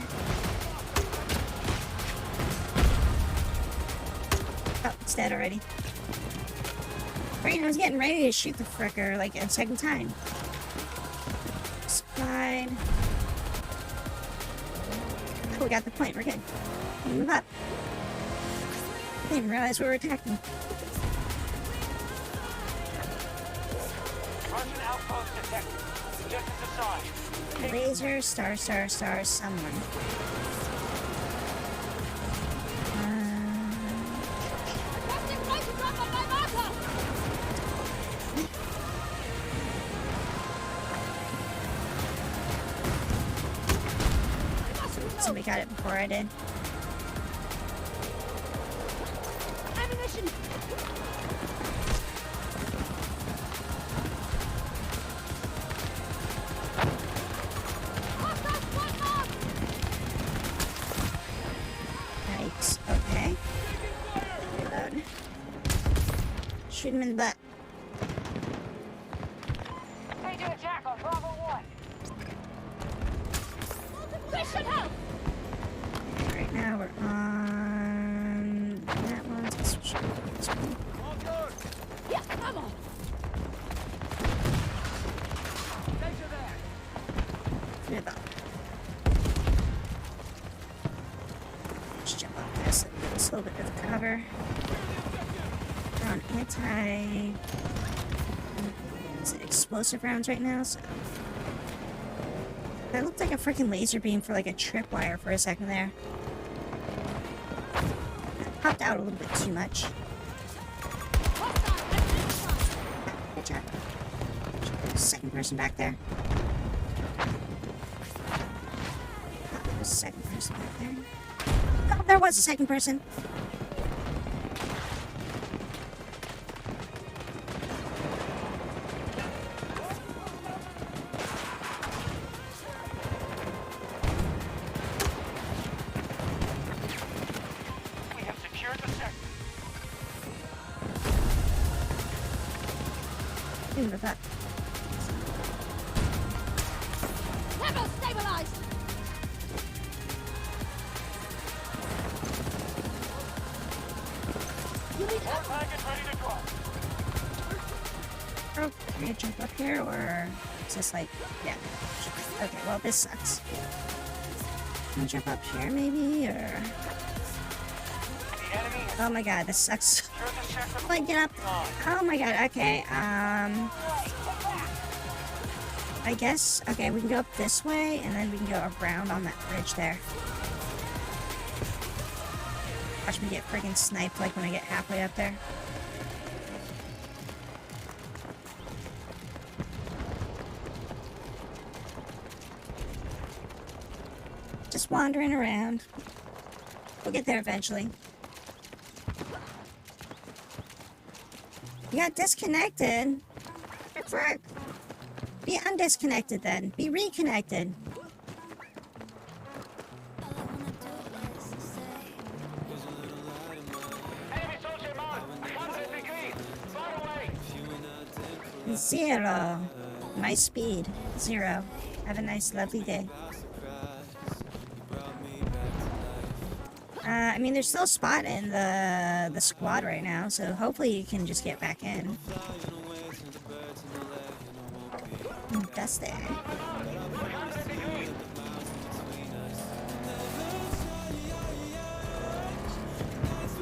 Oh, it's dead already. Right, I was getting ready to shoot the fricker like a second time. Slide. Oh, we got the point. We're good. Move up. I didn't realize we were attacking. Russian outpost detected. Just as a sign. Laser, star, someone. Requesting right drop on my marker! Somebody got it before I did. Ammunition! Hostile squad mark! Yikes. Okay. Reload. Shoot him in the butt. Taking attack on Bravo 1. This should help! Right now we're on that one. Let's switch to this one. Yeah, come on! Through the. Let's jump off this and get this little bit of cover. We're on anti. Is it explosive rounds right now? So. That looked like a freaking laser beam for like a tripwire for a second there. That popped out a little bit too much. Hostile ammunition! Good job. Second person back there. There was a second person back there. Oh, there was a second person. We have secured the sector. Ooh, look at that. Level stabilized! You need help? Target ready to drop. Oh, can I jump up here, or is this like, yeah. Okay, well, this sucks. Can I jump up here, maybe, or... The enemy has Oh my god, this sucks. secured the sector. How do I get up? Oh my god, okay, I guess, okay, we can go up this way, and then we can go around on that bridge there. Watch me get friggin' sniped, like, when I get halfway up there. Just wandering around. We'll get there eventually. You got disconnected. frick? Be undisconnected then. Be reconnected. Enemy soldier marked. Contact degree. Far away. 0. My speed. 0. Have a nice, lovely day. I mean, there's still a spot in the squad right now, so hopefully you can just get back in. Dusty.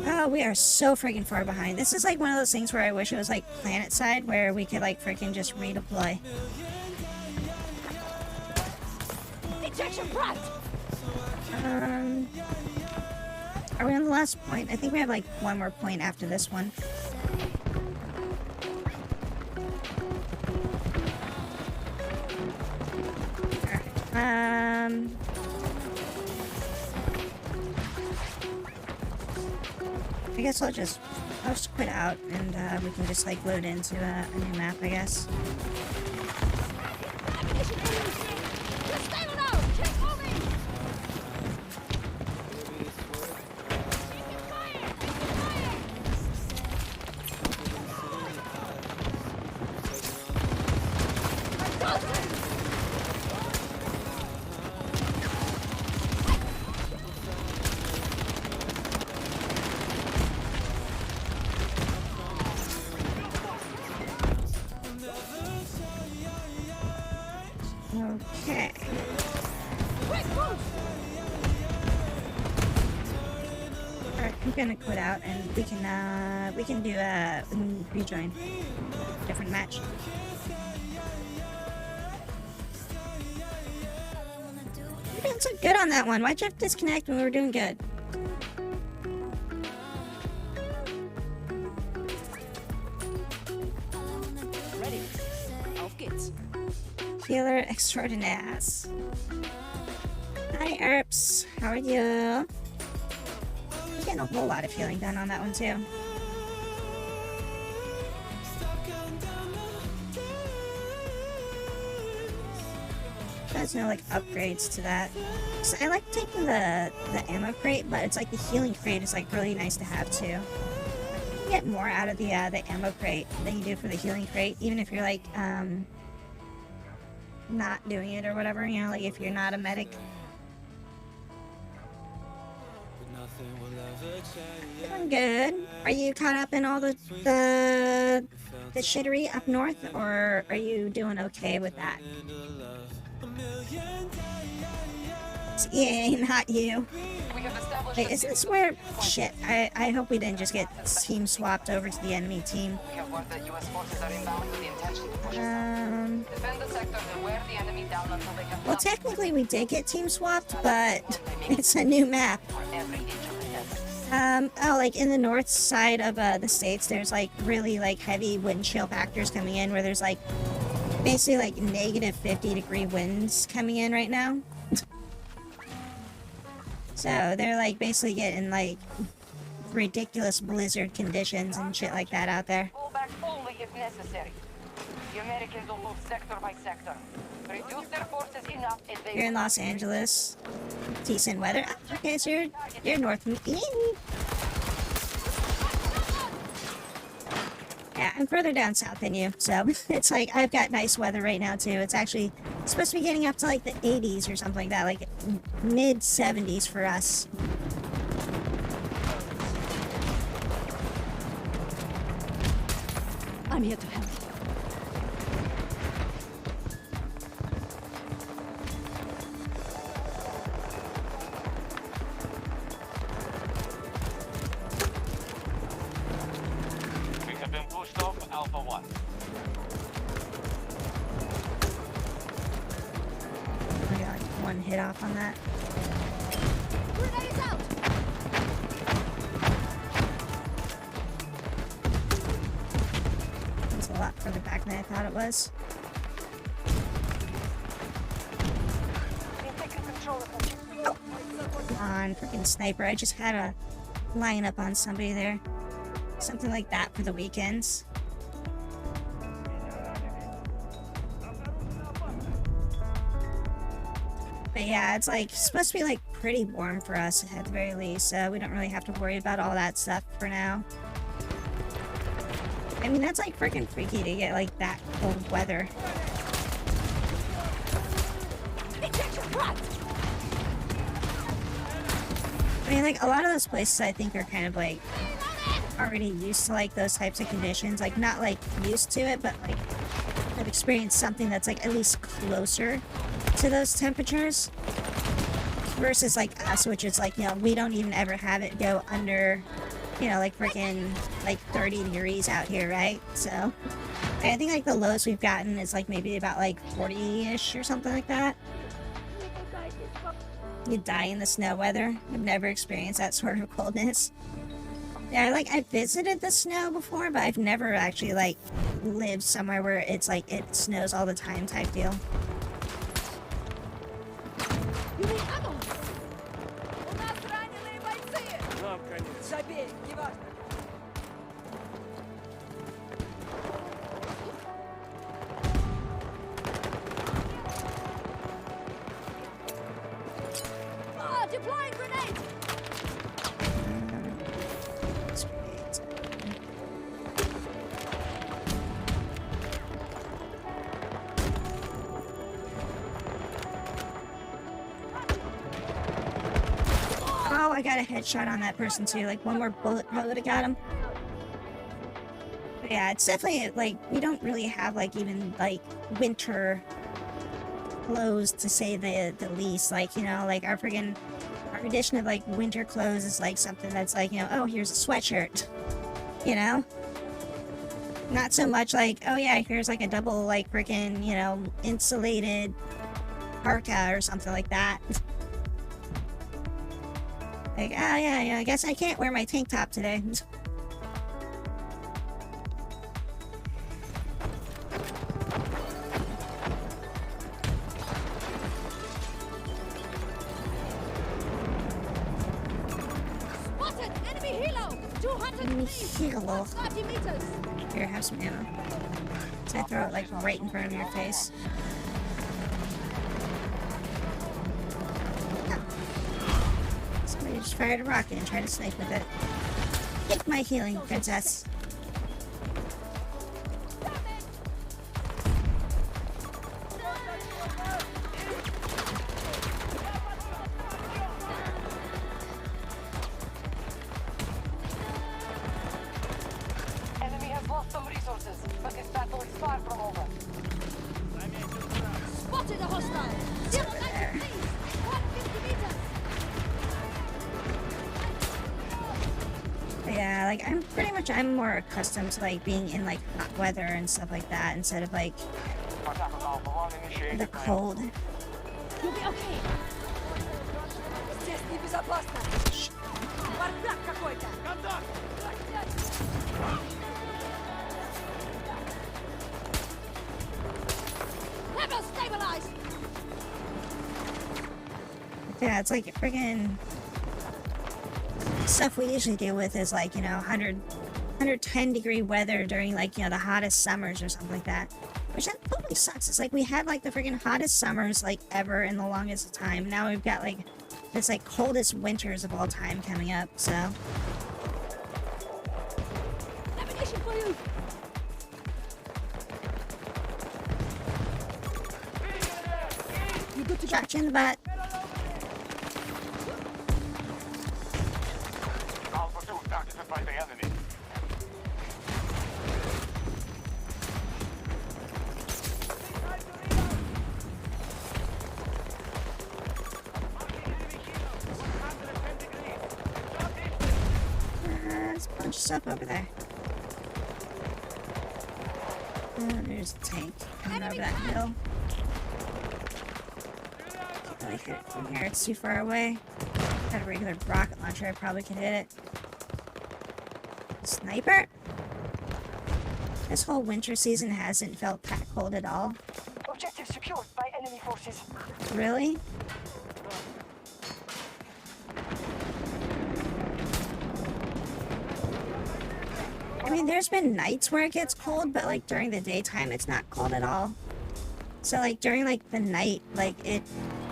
Oh, we are so freaking far behind. This is like one of those things where I wish it was like planet side, where we could like freaking just redeploy. Ejection prompt! Are we on the last point? I think we have like one more point after this one. Alright, I guess I'll just quit out and we can just like load into a new map, I guess. Ammunition enemy! Just stay on out! Keep moving! Taking fire! Fire! Okay. Quick move! Alright, I'm gonna quit out and we can do a rejoin. Different match. We're doing so good on that one. Why'd you have to disconnect when we were doing good? Ready. Auf geht's. Healer extraordinaires. Hi, Erps. How are you? I'm getting a whole lot of healing done on that one, too. There's no, like, upgrades to that. So I like taking the ammo crate, but it's like the healing crate is, like, really nice to have, too. You get more out of the ammo crate than you do for the healing crate, even if you're, like, not doing it or whatever, you know, like if you're not a medic. Doing good. Are you caught up in all the shittery up north, or are you doing okay with that? It's EA, not you. Wait, is this where... Shit, I hope we didn't just get team swapped over to the enemy team. We have word that US forces are inbound with the intention to push us. Defend the sector and wear the enemy down until they can Well, technically we did get team swapped, but it's a new map. for every inch of the desert. Oh, like in the north side of the states, there's like really like heavy wind chill factors coming in, where there's like basically like negative 50-degree winds coming in right now. So they're like basically getting like ridiculous blizzard conditions and shit like that out there. Pull back only if necessary. The Americans will move sector by sector. Reduce their forces enough if they... You're in Los Angeles. Decent weather. Okay, so you're north. Yeah, I'm further down south than you, so it's like I've got nice weather right now too. It's actually supposed to be getting up to like the 80s or something like that, like mid 70s for us. I'm here to help. We have been pushed off Alpha 1. I got like one hit off on that. Grenade is out! It's a lot further back than I thought it was. We're taking control of the... Come on, freaking sniper. I just had a line up on somebody there. Something like that for the weekends. But yeah, it's like supposed to be like pretty warm for us at the very least, so we don't really have to worry about all that stuff for now. I mean, that's like freaking freaky to get like that cold weather. I mean, like a lot of those places I think are kind of like already used to like those types of conditions. Like not like used to it, but like have experienced something that's like at least closer to those temperatures. Versus like us, which is like, you know, we don't even ever have it go under, you know, like freaking like 30 degrees out here, right? So I think like the lowest we've gotten is like maybe about like 40-ish or something like that. You die in the snow weather. I've never experienced that sort of coldness. Yeah, like I visited the snow before, but I've never actually like lived somewhere where it's like it snows all the time type deal. You need ammo? У нас раненые бойцы! Нам конец. Забей, неважно. Deploying grenade! Oh, I got a headshot on that person too. Like one more bullet probably would have got him. But yeah, it's definitely like we don't really have like even like winter clothes to say the least. Like, you know, like our tradition of like winter clothes is like something that's like, you know, oh, here's a sweatshirt, you know, not so much like, oh yeah, here's like a double like freaking, you know, insulated parka or something like that. Like, oh yeah, I guess I can't wear my tank top today. Spotted! Enemy helo! 200 Enemy meters! helo. 30 meters! Here, have some ammo. So I throw it like right in front of your face. Somebody just fired a rocket and tried to snipe with it. Get my healing, princess. Enemy has lost some resources, but this battle is far from over. Spotted a hostile! 0 there. please! 150 meters! But yeah, like I'm more accustomed to like being in like hot weather and stuff like that instead of like the cold. You'll be okay! Здесь небезопасно! Бардак какой-то! Level stabilized! Yeah, it's like friggin' stuff we usually deal with is like, you know, 110 degree weather during like, you know, the hottest summers or something like that. Which that totally sucks. It's like we had like the friggin' hottest summers like ever in the longest time. Now we've got like this like coldest winters of all time coming up, so. Ammunition for you! You good to go? Shot you in the butt. Alpha 2 targeted by the enemy. There's a bunch of stuff over there. Oh, there's a tank coming over that hill. Can't really hit it from here, it's too far away. Got a regular rocket launcher, I probably could hit it. Sniper? This whole winter season hasn't felt that cold at all. Objective secured by enemy forces. Really? I mean, there's been nights where it gets cold, but like during the daytime, it's not cold at all. So like during like the night, like it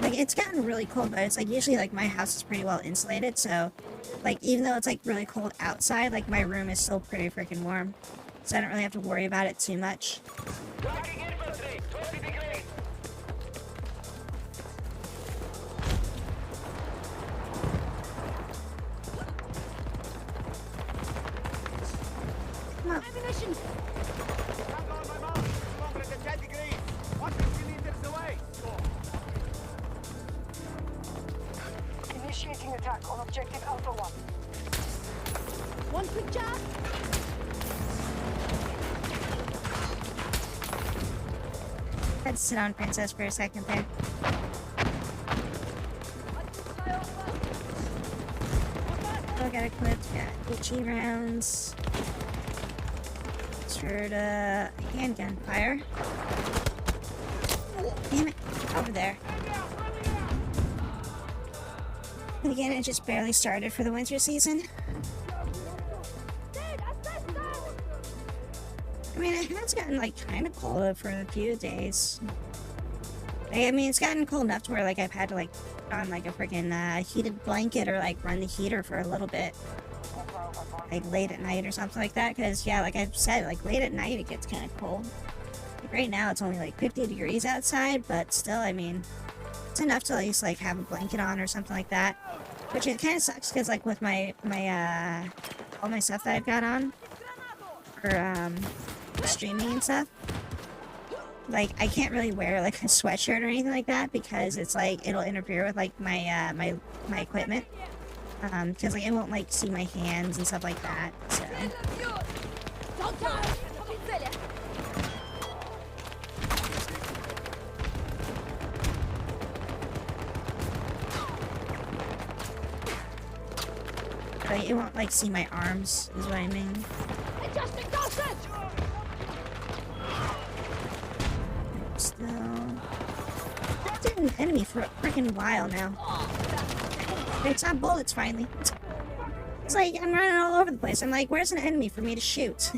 Like, it's gotten really cold, but it's like usually like my house is pretty well insulated, so like even though it's like really cold outside, like my room is still pretty freaking warm. So I don't really have to worry about it too much. Tracking infantry, 20 degrees. Come on. Ammunition! I'm on my mark. Longer than 10 degrees. 150 meters away. Initiating attack on objective Alpha 1. One quick jab! Let's sit on Princess for a second there. Oh, I got equipped. Got HE rounds. Heard a handgun fire. Damn it. Over there. And again, it just barely started for the winter season. I mean, it has gotten like kind of cold for a few days. I mean, it's gotten cold enough to where like I've had to like put on like a freaking heated blanket or like run the heater for a little bit, like late at night or something like that. Because yeah, like I've said, like late at night it gets kind of cold. Like, right now it's only like 50 degrees outside, but still, I mean, it's enough to at least like have a blanket on or something like that. Which it kind of sucks because like with my all my stuff that I've got on for streaming and stuff, like I can't really wear like a sweatshirt or anything like that because it's like it'll interfere with like my my equipment, because like it won't like see my hands and stuff like that. So like, it won't like see my arms is what I mean. Still been an enemy for a freaking while now. It's not bullets finally. It's like I'm running all over the place. I'm like, where's an enemy for me to shoot?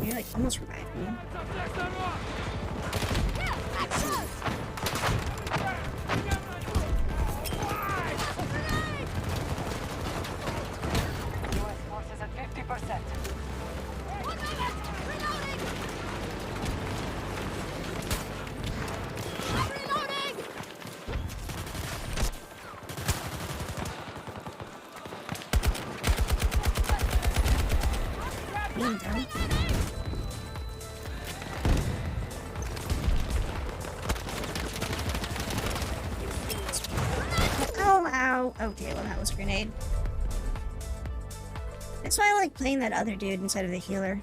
You're like almost revived me. US forces at 50%. Being done. Oh wow. Okay, well that was a grenade. That's why I like playing that other dude instead of the healer.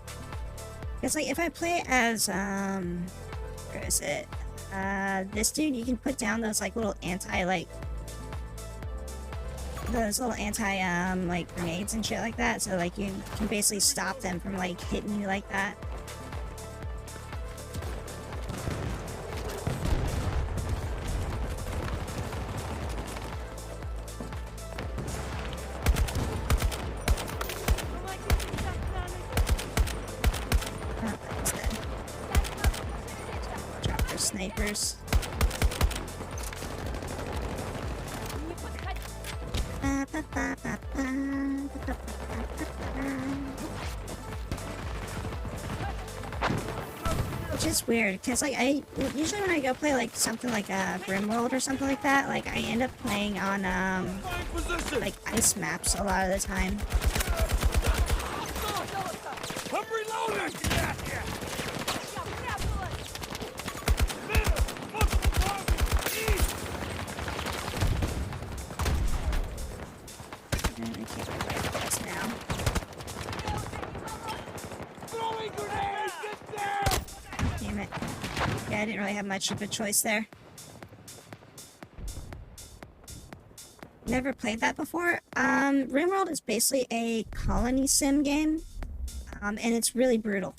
Because like if I play as where is it? This dude, you can put down those like little like grenades and shit like that, so like you can basically stop them from like hitting you like that. Oh, that's dead. Drop their snipers. Which is weird, because like I usually when I go play like something like a Grimworld or something like that, like I end up playing on like ice maps a lot of the time. I'm reloading! And I can't remember where it is now. Throwing grenades! Get down! Damn it. Yeah, I didn't really have much of a choice there. Never played that before. RimWorld is basically a colony sim game, and it's really brutal.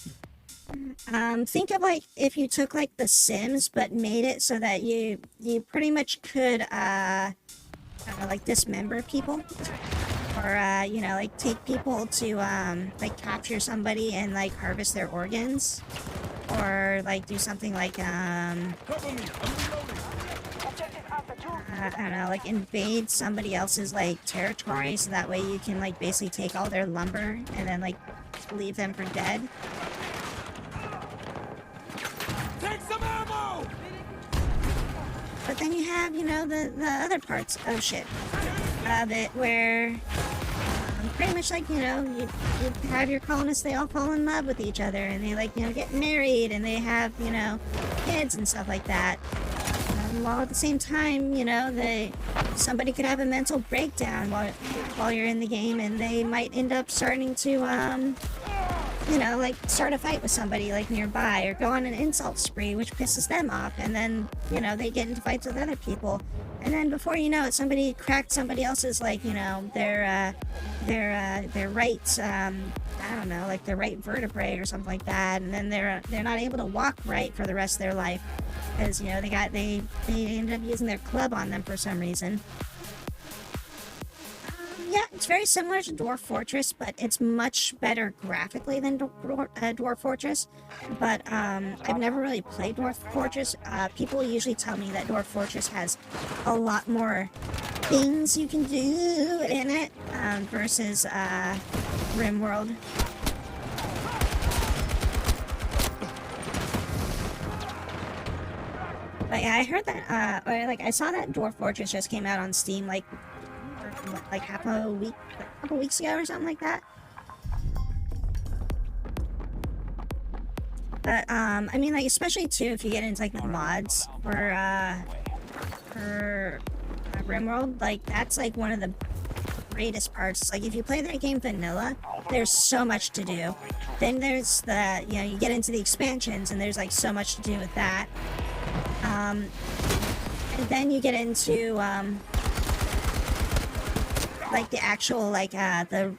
Think of like if you took like The Sims but made it so that you pretty much could I don't know, like dismember people, or you know, like take people to like capture somebody and like harvest their organs, or like do something like Cover me! I'm reloading! Objective Alpha 2 I don't know, like invade somebody else's like territory, so that way you can like basically take all their lumber and then like leave them for dead. Take some ammo! But then you have, you know, the other parts of shit of it where pretty much like, you know, you have your colonists, they all fall in love with each other and they like, you know, get married and they have, you know, kids and stuff like that. While at the same time, you know, somebody could have a mental breakdown while you're in the game and they might end up starting to, you know, like start a fight with somebody like nearby or go on an insult spree, which pisses them off. And then, you know, they get into fights with other people. And then before you know it, somebody cracked somebody else's, like, you know, their right, I don't know, like their right vertebrae or something like that. And then they're not able to walk right for the rest of their life because, you know, they ended up using their club on them for some reason. Yeah, it's very similar to Dwarf Fortress, but it's much better graphically than Dwarf Fortress. But I've never really played Dwarf Fortress. People usually tell me that Dwarf Fortress has a lot more things you can do in it versus RimWorld. But yeah, I heard that, or like I saw that Dwarf Fortress just came out on Steam like a couple weeks ago or something like that. But I mean, like especially too if you get into like the mods for RimWorld, like that's like one of the greatest parts. Like if you play that game vanilla, there's so much to do. Then there's the, you know, you get into the expansions and there's like so much to do with that. And then you get into like the actual like the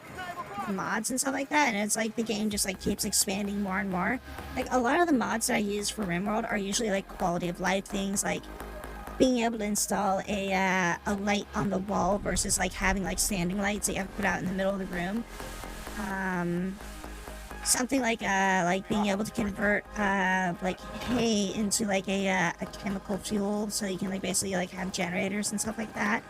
mods and stuff like that, and it's like the game just like keeps expanding more and more. Like a lot of the mods that I use for RimWorld are usually like quality of life things, like being able to install a light on the wall versus like having like standing lights that you have to put out in the middle of the room. Something like being able to convert like hay into like a chemical fuel, so you can like basically like have generators and stuff like that.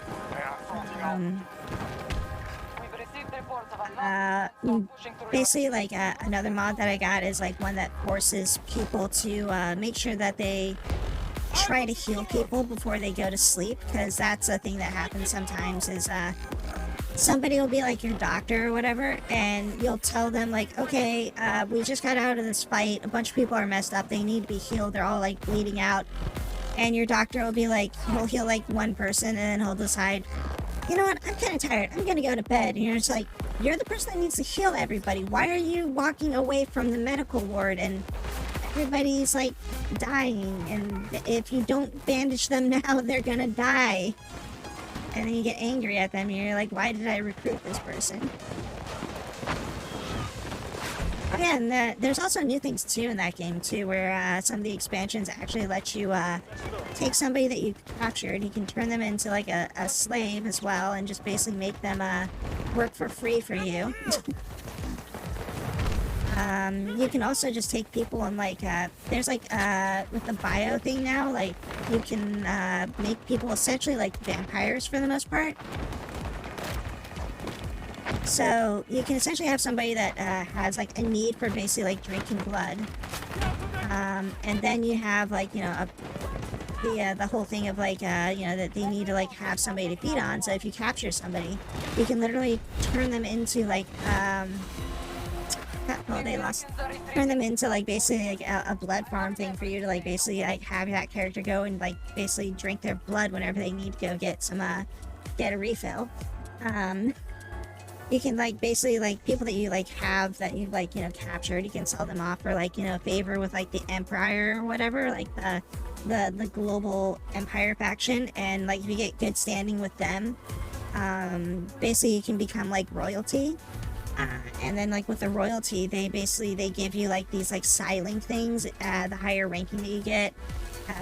Basically like another mod that I got is like one that forces people to make sure that they try to heal people before they go to sleep, because that's a thing that happens sometimes is somebody will be like your doctor or whatever, and you'll tell them like, okay, we just got out of this fight, a bunch of people are messed up, they need to be healed, they're all like bleeding out, and your doctor will be like, he'll heal like one person and then he'll decide, you know what, I'm kind of tired, I'm gonna go to bed. And you're just like, you're the person that needs to heal everybody, why are you walking away from the medical ward and everybody's like dying, and if you don't bandage them now they're gonna die. And then you get angry at them and you're like, why did I recruit this person? Yeah, and there's also new things too in that game too, where some of the expansions actually let you take somebody that you captured, you can turn them into like a slave as well, and just basically make them work for free for you. You can also just take people and like, there's like, with the bio thing now, like, you can make people essentially like vampires for the most part. So you can essentially have somebody that has like a need for basically like drinking blood. And then you have like, you know, the whole thing of like, you know, that they need to like have somebody to feed on. So if you capture somebody, you can literally turn them into like, well, they lost. Turn them into like basically like a blood farm thing for you to like basically like have that character go and like basically drink their blood whenever they need to go get some get a refill. You can like basically like people that you like have that you like, you know, captured, you can sell them off for like, you know, favor with like the Empire or whatever, like the global Empire faction, and like if you get good standing with them, basically you can become like royalty. And then like with the royalty, they give you like these like Psylink things, the higher ranking that you get.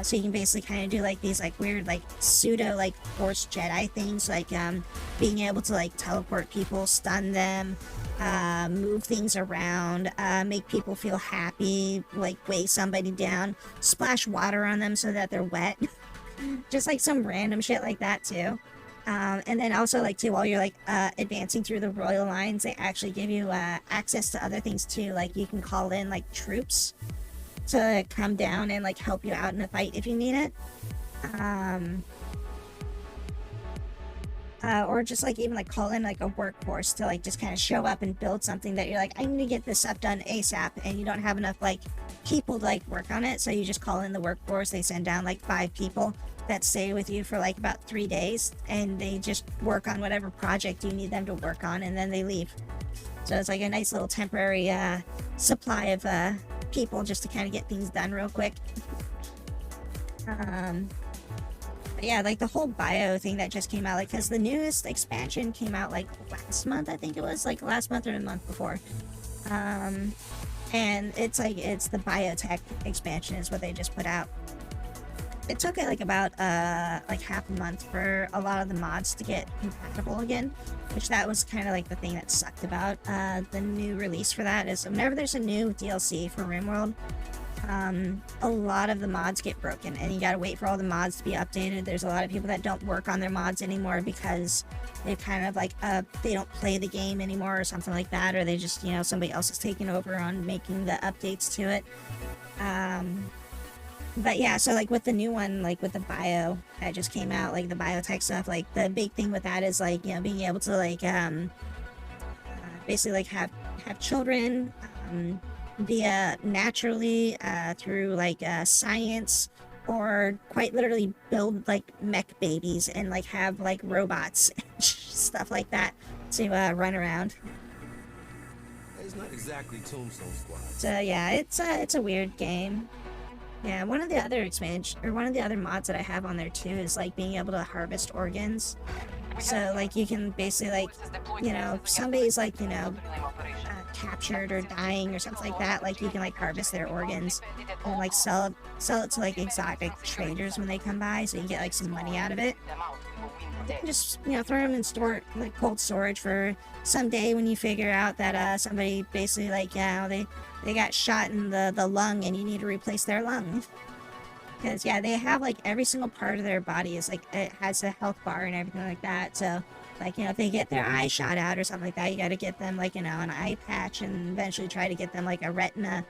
So you can basically kind of do like these like weird like pseudo like Force Jedi things, like being able to like teleport people, stun them, move things around, make people feel happy, like weigh somebody down, splash water on them so that they're wet. just like some random shit like that too. And then also like too, while you're like advancing through the royal lines, they actually give you access to other things too. Like you can call in like troops to come down and like help you out in a fight if you need it. Or just like even like call in like a workforce to like just kind of show up and build something that you're like, I need to get this stuff done ASAP, and you don't have enough like people to like work on it, so you just call in the workforce. They send down like 5 people that stay with you for like about 3 days, and they just work on whatever project you need them to work on, and then they leave. So it's like a nice little temporary supply of people just to kind of get things done real quick. But yeah, like the whole bio thing that just came out, like, because the newest expansion came out like last month, I think it was, like last month or the month before. And it's like, it's the biotech expansion is what they just put out. It took it like about like half a month for a lot of the mods to get compatible again, which that was kind of like the thing that sucked about the new release for that, is whenever there's a new DLC for RimWorld, a lot of the mods get broken, and you gotta wait for all the mods to be updated. There's a lot of people that don't work on their mods anymore because they've kind of like they don't play the game anymore or something like that, or they just, you know, somebody else is taking over on making the updates to it. But yeah, so like with the new one, like with the bio that just came out, like the biotech stuff, like the big thing with that is like, you know, being able to like basically like have children via naturally through like science, or quite literally build like mech babies and like have like robots and stuff like that to run around. It's not exactly Tombstone Squad. So yeah, it's a weird game. Yeah, one of the other mods that I have on there too is like being able to harvest organs. So like you can basically like, you know, if somebody's like, you know, captured or dying or something like that, like you can like harvest their organs and like sell it to like exotic traders when they come by, so you can get like some money out of it. Just, you know, throw them in like cold storage for someday when you figure out that somebody basically like, you know, they got shot in the lung and you need to replace their lung. Because yeah, they have like every single part of their body is like, it has a health bar and everything like that. So like, you know, if they get their eye shot out or something like that, you got to get them like, you know, an eye patch, and eventually try to get them like a retina,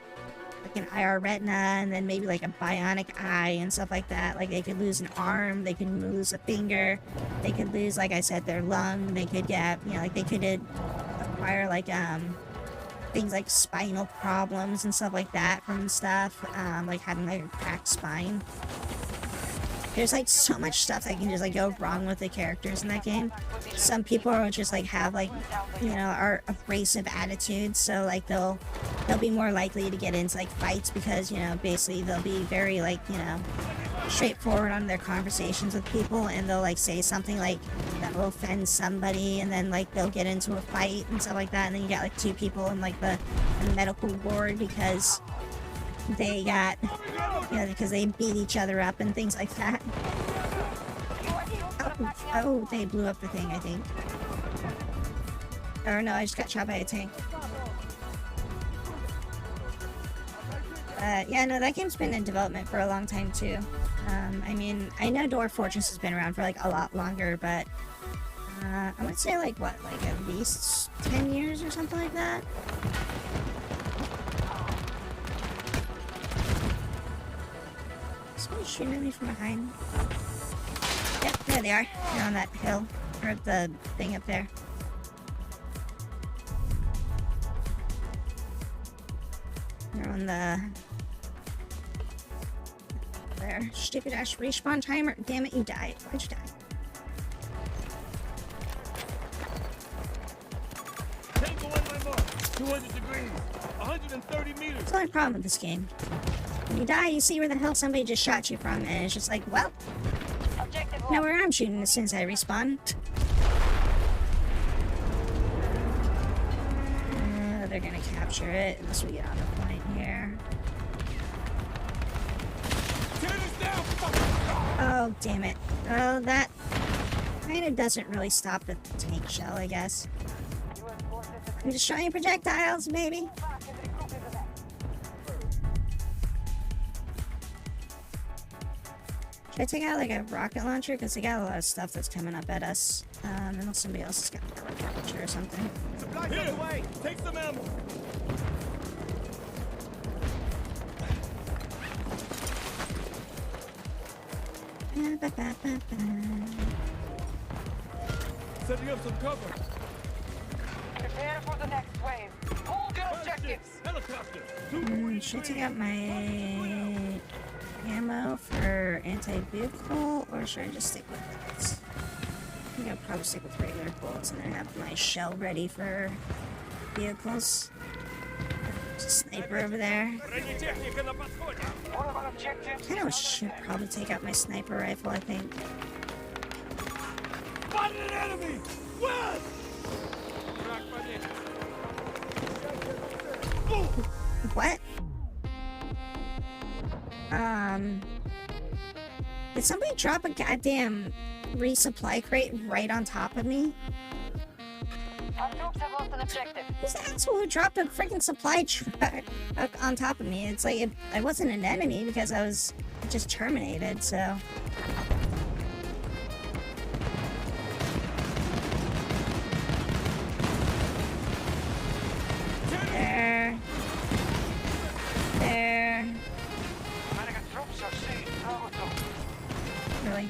like an IR retina, and then maybe like a bionic eye and stuff like that. Like they could lose an arm, they could lose a finger, they could lose, like I said, their lung, they could get, you know, like they could acquire like things like spinal problems and stuff like that from stuff, like having like a cracked spine. There's like so much stuff that can just like go wrong with the characters in that game. Some people are just like have like, you know, are abrasive attitudes, so like they'll be more likely to get into like fights because, you know, basically they'll be very like, you know, straightforward on their conversations with people, and they'll like say something like that will offend somebody, and then like they'll get into a fight and stuff like that, and then you got like 2 people in like the medical ward because they got, you know, because they beat each other up and things like that. Oh, they blew up the thing, I think. Or no, I just got shot by a tank. Yeah, no, that game's been in development for a long time too. I mean, I know Dwarf Fortress has been around for like a lot longer, but I would say like what, like at least 10 years or something like that. Somebody's shooting at me from behind. Yep, there they are. They're on that hill, or the thing up there. They're on the... there. Stupid ass respawn timer. Damn it, you died. Why'd you die? Tango on my mark. 200 degrees. 130 meters. That's the only problem with this game. When you die, you see where the hell somebody just shot you from, and it's just like, well, know where I'm shooting as soon as I respawn. They're gonna capture it unless we get on the point here. Oh, damn it. Oh, that kind of doesn't really stop the tank shell, I guess. I'm just trying projectiles, maybe. Should I take out like a rocket launcher? Because they got a lot of stuff that's coming up at us. Unless somebody else has got a rocket launcher or something. Supplies on the way. Take some ammo. Setting up some cover. Prepare for the next wave. Hold your objectives. Helicopter. Should I take out my ammo for anti-vehicle, or should I just stick with bullets? I think I'll probably stick with regular bullets and then have my shell ready for vehicles. There's a sniper over there. Бронетехника на подходе. What about objectives? I should probably take out my sniper rifle, I think. Spotted an enemy. West. What? Did somebody drop a goddamn resupply crate right on top of me? Our troops have lost an objective. Who's the asshole who dropped a freaking supply truck on top of me? It's like I wasn't an enemy because I was just terminated, so. There. There. American troops are seeing Bravo 2. Really?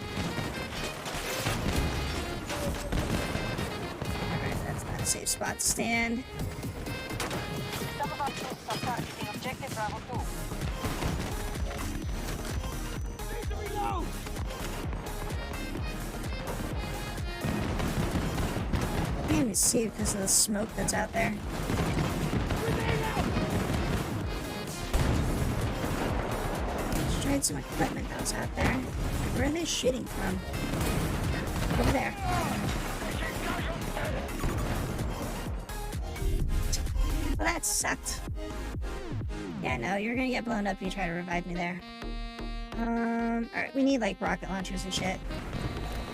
Alright, that's not a safe spot to stand. Some of our troops are targeting objective Bravo 2. Need to reload. I can't even see it because of the smoke that's out there. Destroyed some equipment that was out there. Where are they shooting from? Over there. Well, that sucked. Yeah, no, you're gonna get blown up if you try to revive me there. Alright, we need like rocket launchers and shit.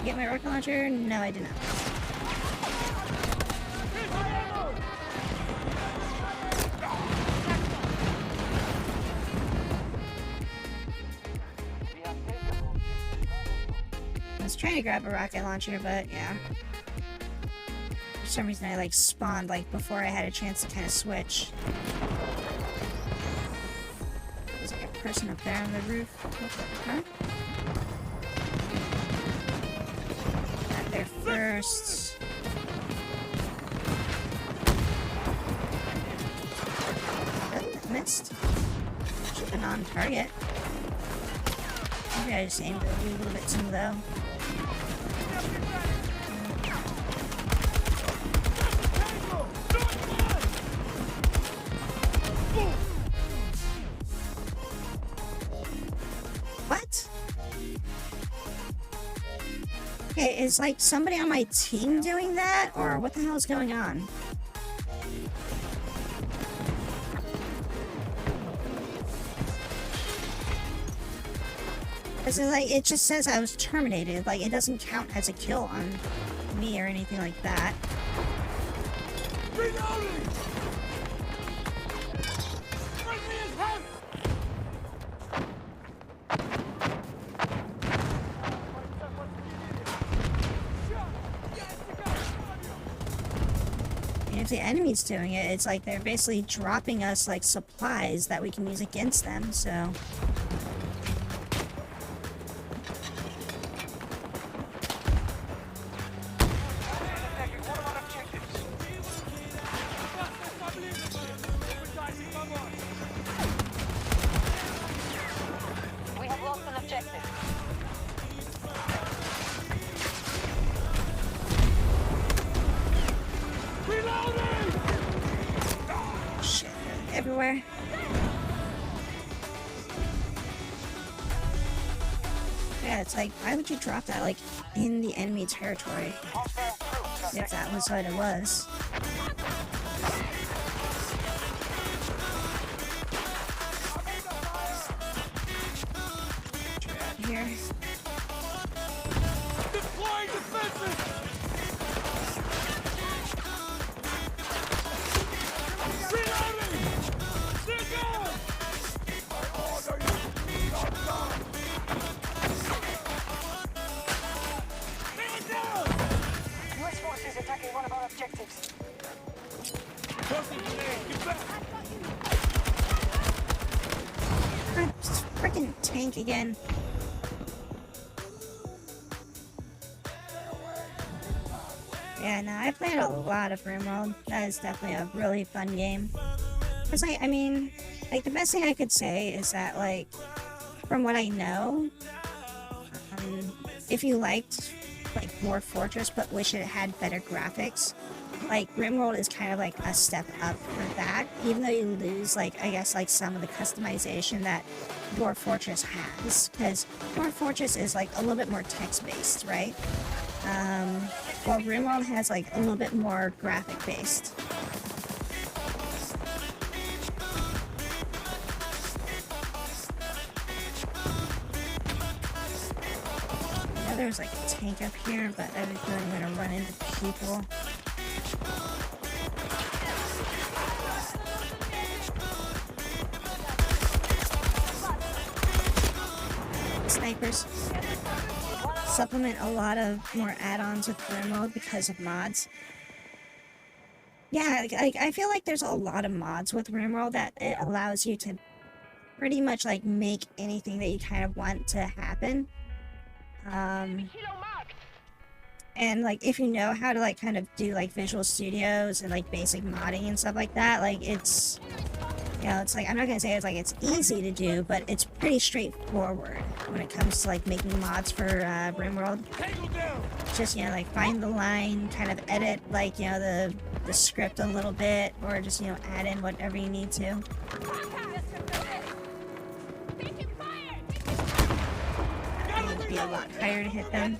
Get my rocket launcher? No, I did not. We have taken objective Bravo 2. I was trying to grab a rocket launcher, but yeah. For some reason I like spawned like before I had a chance to kind of switch. There's like a person up there on the roof. Huh? Got there first. Oh, that missed. Should've been on target. Maybe I just aimed a little bit too low. What? Okay, is like somebody on my team doing that, or what the hell is going on? Because like it just says I was terminated, like it doesn't count as a kill on me or anything like that. Reloading. Friendly is hurt. And if the enemy's doing it, it's like they're basically dropping us like supplies that we can use against them, so. What about objectives? We have lost an objective. Shit, everywhere. Yeah, it's like, why would you drop that, like, in the enemy territory? Hostile troops are If that was what it was. Here. Deploying defenses. Reloading. They're gone. fucking tank again. Yeah, no, I played a lot of RimWorld. That is definitely a really fun game. Cause I mean, like the best thing I could say is that like, from what I know, if you liked like Dwarf Fortress but wish it had better graphics, like RimWorld is kind of like a step up for that, even though you lose like I guess like some of the customization that Dwarf Fortress has, because Dwarf Fortress is like a little bit more text based, right? While RimWorld has like a little bit more graphic based. There's like a tank up here, but I have a feeling I'm gonna run into people. Snipers supplement a lot of more add-ons with RimWorld because of mods. Yeah, I feel like there's a lot of mods with RimWorld that it allows you to pretty much like make anything that you kind of want to happen. And like if you know how to like kind of do like Visual Studios and like basic modding and stuff like that, like it's, you know, it's like, I'm not gonna say it's like it's easy to do, but it's pretty straightforward when it comes to like making mods for RimWorld. Just, you know, like find the line, kind of edit like, you know, the script a little bit, or just, you know, add in whatever you need to. Be a lot higher to hit them.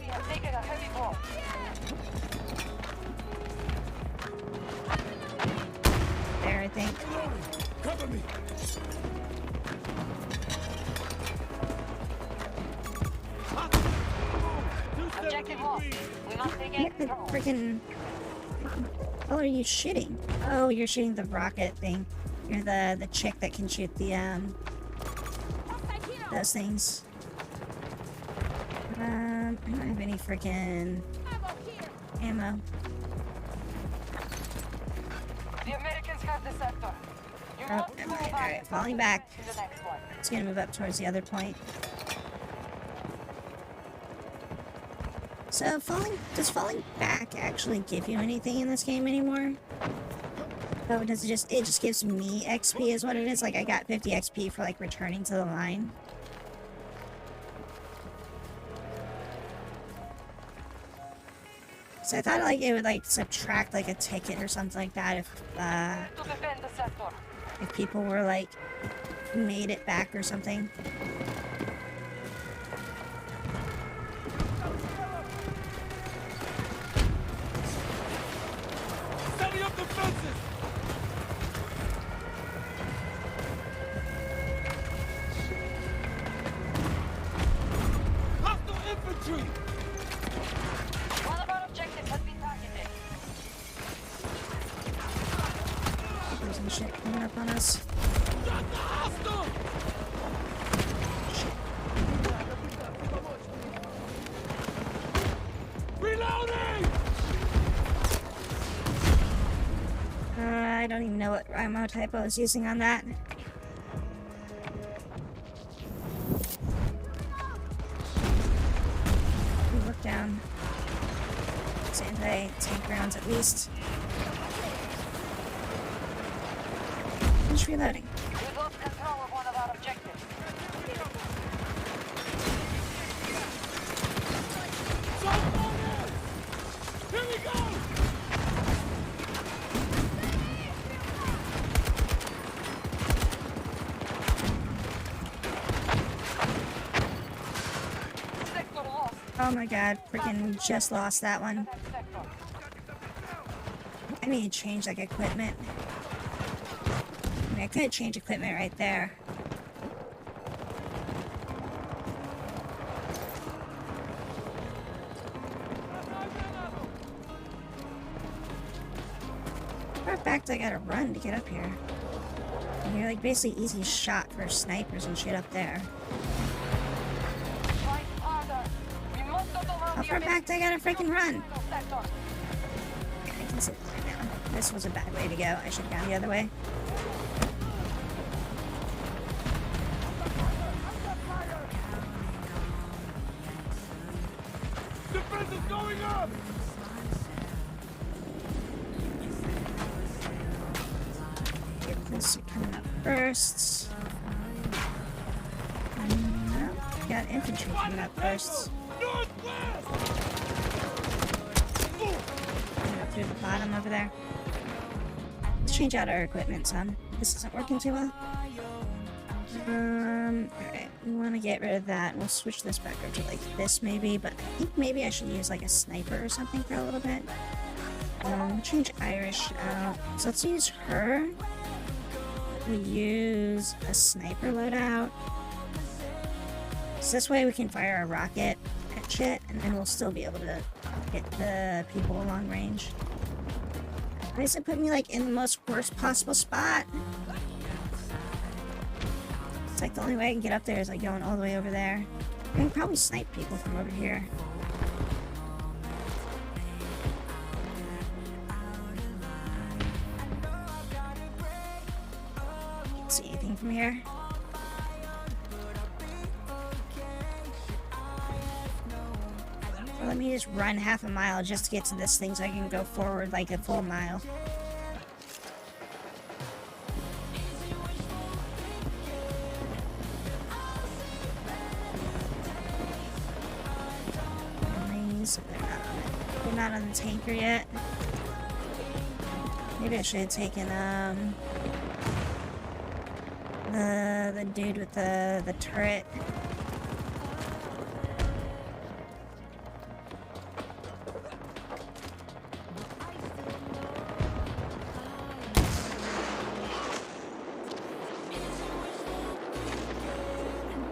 There, I think. Cover me. Objective lost. We must take Yeah, it. the freaking. Oh, are you shooting? Oh, you're shooting the rocket thing. You're the chick that can shoot the those things. I don't have any freaking ammo. The Americans have the sector. You Oh, must move out alright, falling back. to the next one. It's gonna move up towards the other point. So does falling back actually give you anything in this game anymore? Oh, does it just gives me XP is what it is? Like I got 50 XP for like returning to the line. So I thought like it would like subtract like a ticket or something like that To defend the sector. if people were like made it back or something. Setting up the fences. Hostile infantry. One of our objectives has been targeted. There's some shit coming up on us. Got the hostile. Reloading. I don't even know what ammo type I was using on that. Look down. It's anti-tank rounds at least. Just reloading. We've lost control of one of our objectives. Here we go. Sector lost. Oh my god, freaking just lost that one. That sector. I need to change like equipment. I mean, I could change equipment right there. How far back do I gotta run to get up here? And you're like basically easy shot for snipers and shit up there. Fight harder. We must not allow How the far back do I gotta freaking run? sector. I can sit there now. This was a bad way to go. I should have gone the other way. Get this coming up first. Got infantry coming up first. Up through the bottom over there. Let's change out our equipment some. This isn't working too well. Alright, we want to get rid of that. We'll switch this back over to like this maybe, but I think maybe I should use like a sniper or something for a little bit. Change Irish out. So let's use her. We use a sniper loadout. So this way we can fire a rocket at shit, and then we'll still be able to get the people along range. Why does it put me like in the most worst possible spot? It's like the only way I can get up there is like going all the way over there. I can probably snipe people from over here. Can't see anything from here. Let me just run half a mile just to get to this thing so I can go forward like a full mile. They're not on the tanker yet. Maybe I should have taken the dude with the turret.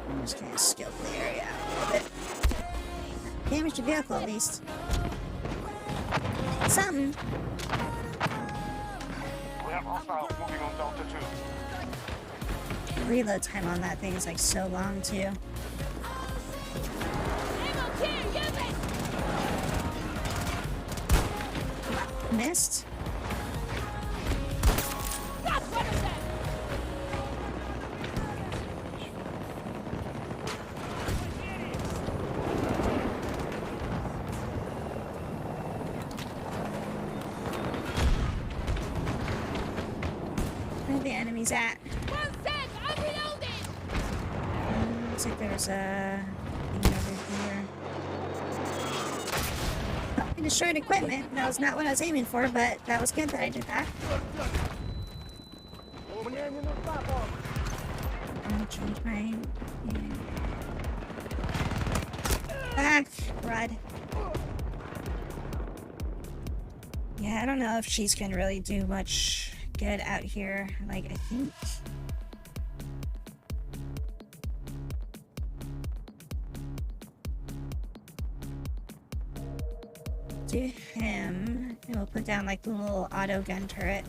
I'm just gonna scope the area out a little bit. Damage the vehicle at least. Something. We have hostiles moving on Delta 2. Reload time on that thing is like so long too. Ammo here, use it! Missed. That's what I said! Where are the enemies at? 1 sec, I'm reloading! Looks like there's a thing over here. Oh, I destroyed equipment. That was not what I was aiming for, but that was good that I did that. I'm gonna change my... Back, Rud. Yeah, I don't know if she's gonna really do much good out here. Like, I think... to him, and we'll put down like the little auto gun turret.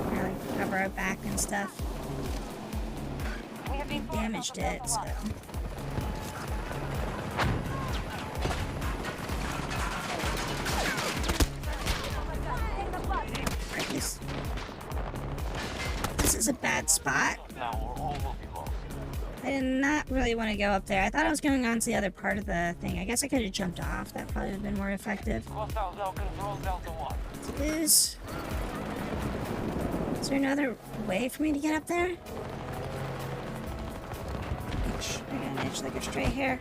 Or like cover our back and stuff. We have been Damaged it, so. Christ. This is a bad spot. Now or all will be lost. I did not really want to go up there. I thought I was going on to the other part of the thing. I guess I could have jumped off. That probably would have been more effective. Hostiles now control Delta 1. Is there another way for me to get up there? I got an itch like a stray hair.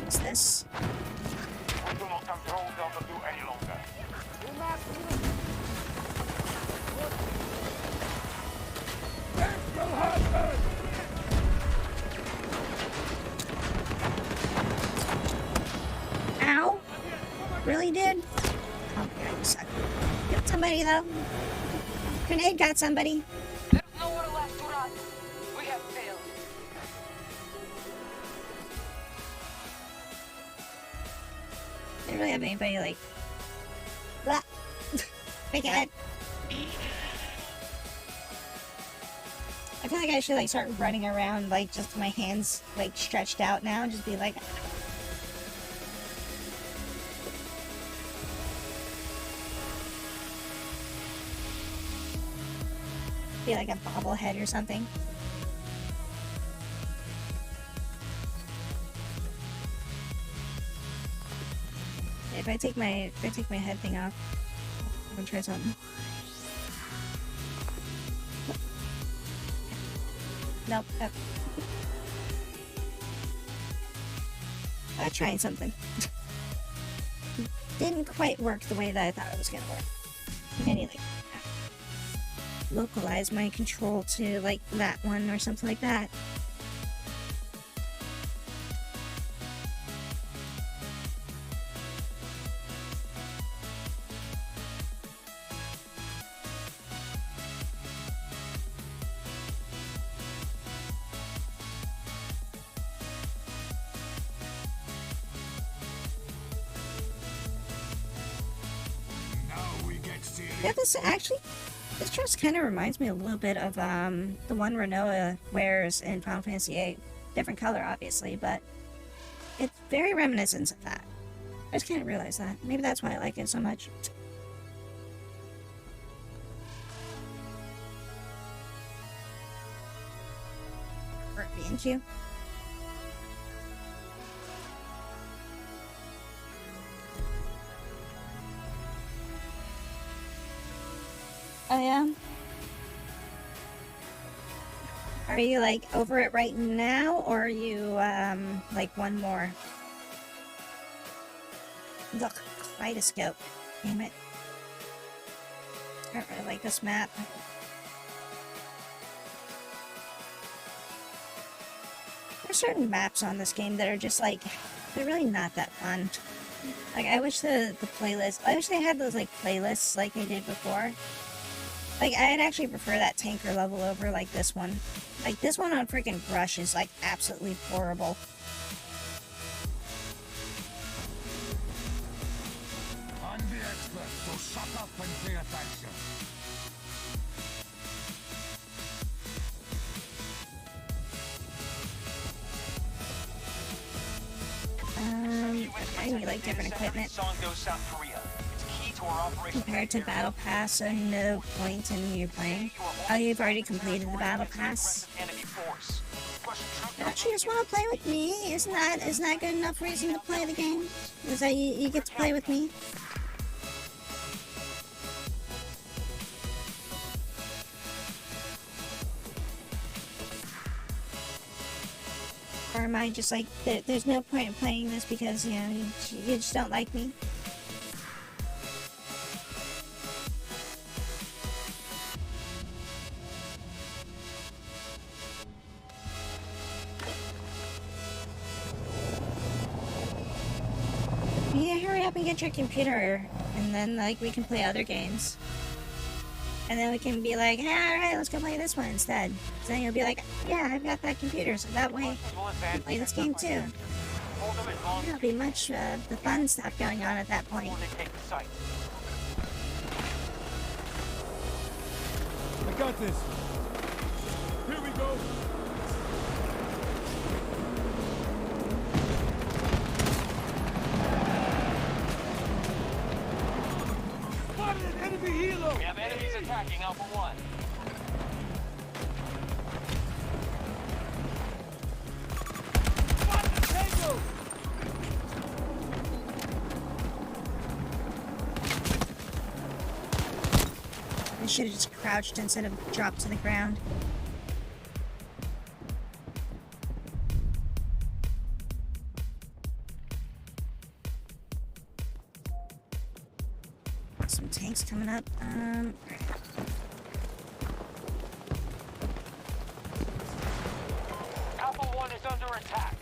What's this? We do not control Delta 2 any longer. Ow! Really, dude? Oh, God, you suck. Got somebody, though. Grenade got somebody. There's nowhere left to run. We have failed. They really have anybody, like... Blah. My God. I feel like I should, like, start running around, like, just my hands, like, stretched out now, and just be like... Be like a bobblehead or something. if I take my head thing off, I'm gonna try something. Nope. I'm trying something. Didn't quite work the way that I thought it was gonna work. Anyway, localize my control to like that one or something like that. Yeah, this dress kind of reminds me a little bit of the one Renoa wears in Final Fantasy VIII. Different color, obviously, but it's very reminiscent of that. I just kind of realized that. Maybe that's why I like it so much. Didn't you? Oh yeah? Are you like over it right now, or are you like one more? Look, kaleidoscope. Damn it. I don't really like this map. There's certain maps on this game that are just like, they're really not that fun. Like, I wish I wish they had those like playlists like they did before. Like, I'd actually prefer that tanker level over, like, this one. Like, this one on freaking Brush is, like, absolutely horrible. I'm the expert, so shut up and pay attention. I need, like, different equipment. Songdo, South Korea. It's key to our operation. Compared to Battle Pass, so no point in you playing. Oh, you've already completed the Battle Pass. Don't you just want to play with me? Isn't that good enough reason to play the game? Is that you get to play with me? Or am I just like, there's no point in playing this because, you know, you just don't like me? Yeah, hurry up and get your computer, and then, like, we can play other games. And then we can be like, hey, alright, let's go play this one instead. So then you'll be like, yeah, I've got that computer, so that way I can play this game too. There'll be much the fun stuff going on at that point. I got this. Here we go. Spotted an enemy helo. We have enemies attacking Alpha 1. Spotted a tango. I should have just crouched instead of dropped to the ground. Some tanks coming up. Alpha 1 is under attack.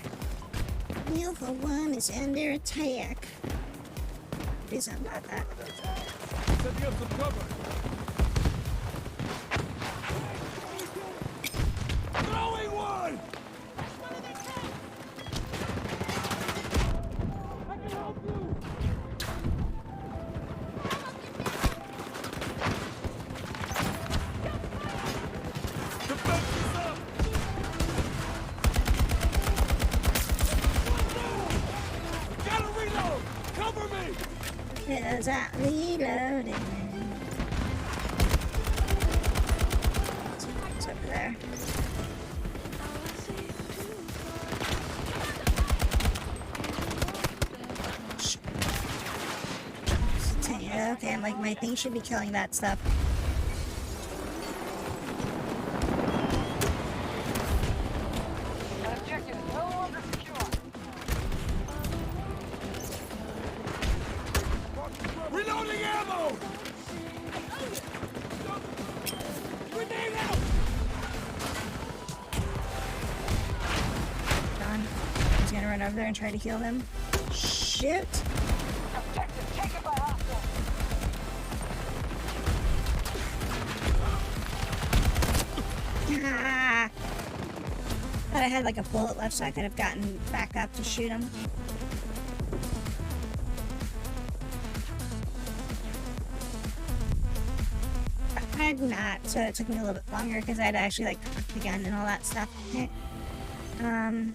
Alpha 1 is under attack. Do something about that. Setting up some cover. Throwing one. I can help you. Defense is up. Gotta reload. Cover me. Cause I reloaded. It's over there. time. Like, my thing should be killing that stuff. An objective is no longer secure. Reloading ammo! Grenade out! Done. He's gonna run over there and try to heal them. Shoot! Objective taken by hostiles. Ah! Thought I had like a bullet left so I could have gotten back up to shoot him. I did not, so it took me a little bit longer because I had to actually like cock the gun and all that stuff. Um.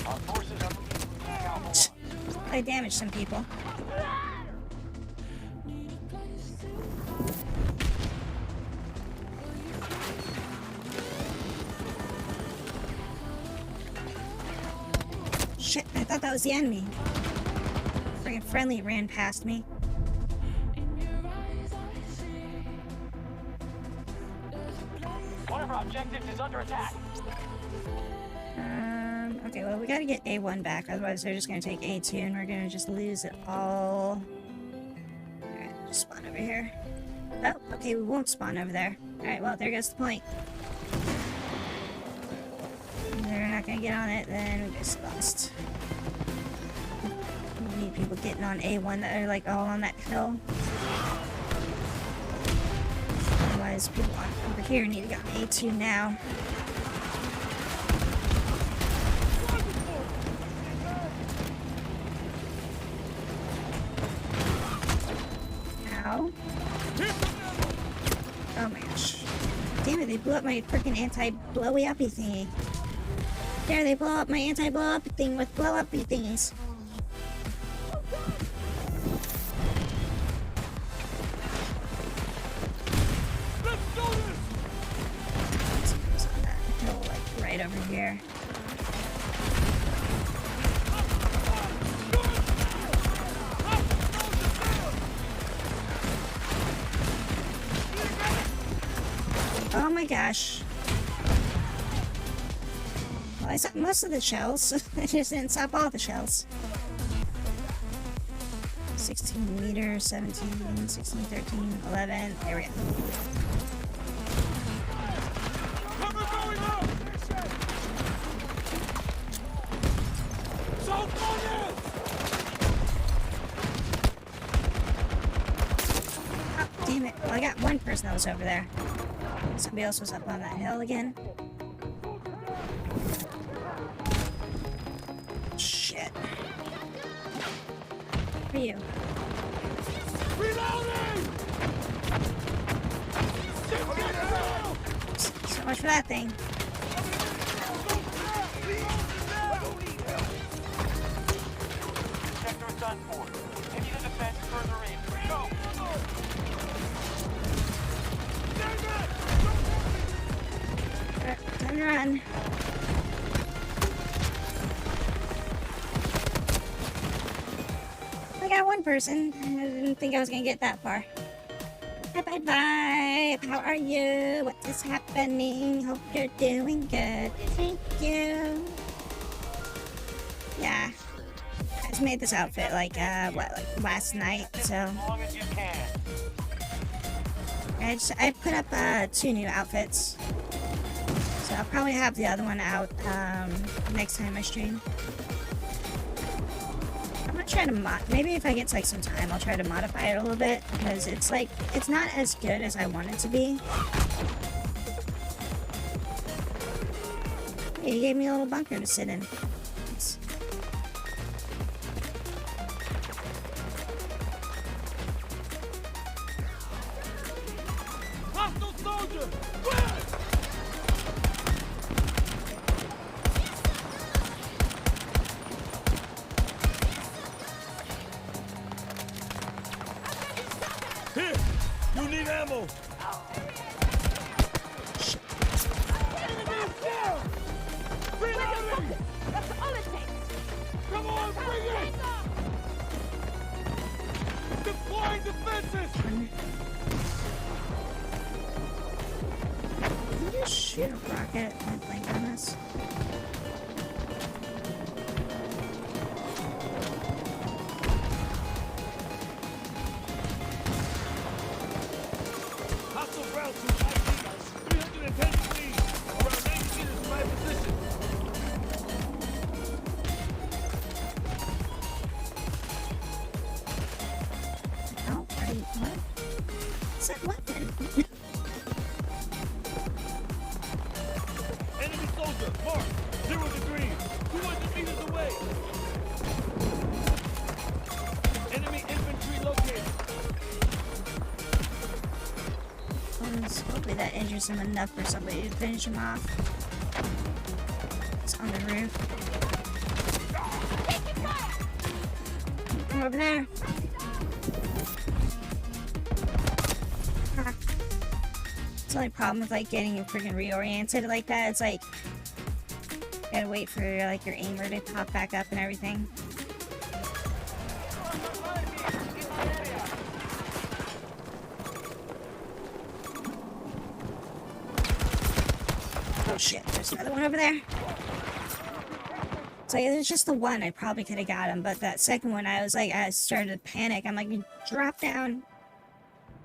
Our forces are moving to attack Alpha 1. I damaged some people. Shit, I thought that was the enemy. Friggin' friendly ran past me. One of our objectives is under attack. Okay, well, we gotta get A1 back, otherwise they're just gonna take A2 and we're gonna just lose it all. Alright, just spawn over here. Oh, okay, we won't spawn over there. Alright, well, there goes the point. If they're not gonna get on it, then we just lost. We need people getting on A1 that are like all on that hill. Otherwise, people on over here need to get on A2 now. Ow. Oh my gosh. Damn it, they blew up my freaking anti-blowy uppy thingy. There, they blow up my anti-blow up thing with blow uppy thingies. Let's do this! Something's on that hill, like right over here. Oh my gosh. Well, I stopped most of the shells. I just didn't stop all the shells. 16 meters, 17, 16, 13, 11. There we go. Cover going up! South corner! Oh, damn it. Well, I got one person that was over there. Somebody else was up on that hill again. Shit. Where are you? Reloading! So much for that thing. Sector is done for. Continue the defense further in. Go! Time to run. I got one person. I didn't think I was gonna get that far. Bye bye bye. How are you? What is happening? Hope you're doing good. Thank you. Yeah. I just made this outfit like last night, so As long as you can. I put up 2 new outfits. So I'll probably have the other one out next time I stream. I'm gonna try to maybe if I get like some time, I'll try to modify it a little bit because it's like it's not as good as I want it to be. Hey, you gave me a little bunker to sit in. Thanks. Hostile soldier! Quick! shoot a rocket and blink on this. Hostile ground to ID. 310 degrees. Around 90 meters from my position. Oh, are you what? It's that weapon. Enemy soldier, mark. 0 degrees. 200 meters away. Enemy infantry located. Hopefully that injures him enough for somebody to finish him off. It's on the roof. Come over there. Ah. It's the only problem with like getting you freaking reoriented like that. It's like you gotta wait for like your aimer to pop back up and everything. Oh shit, there's another one over there. So yeah, there's just the one. I probably could have got him, but that second one, I started to panic. I'm like, drop down.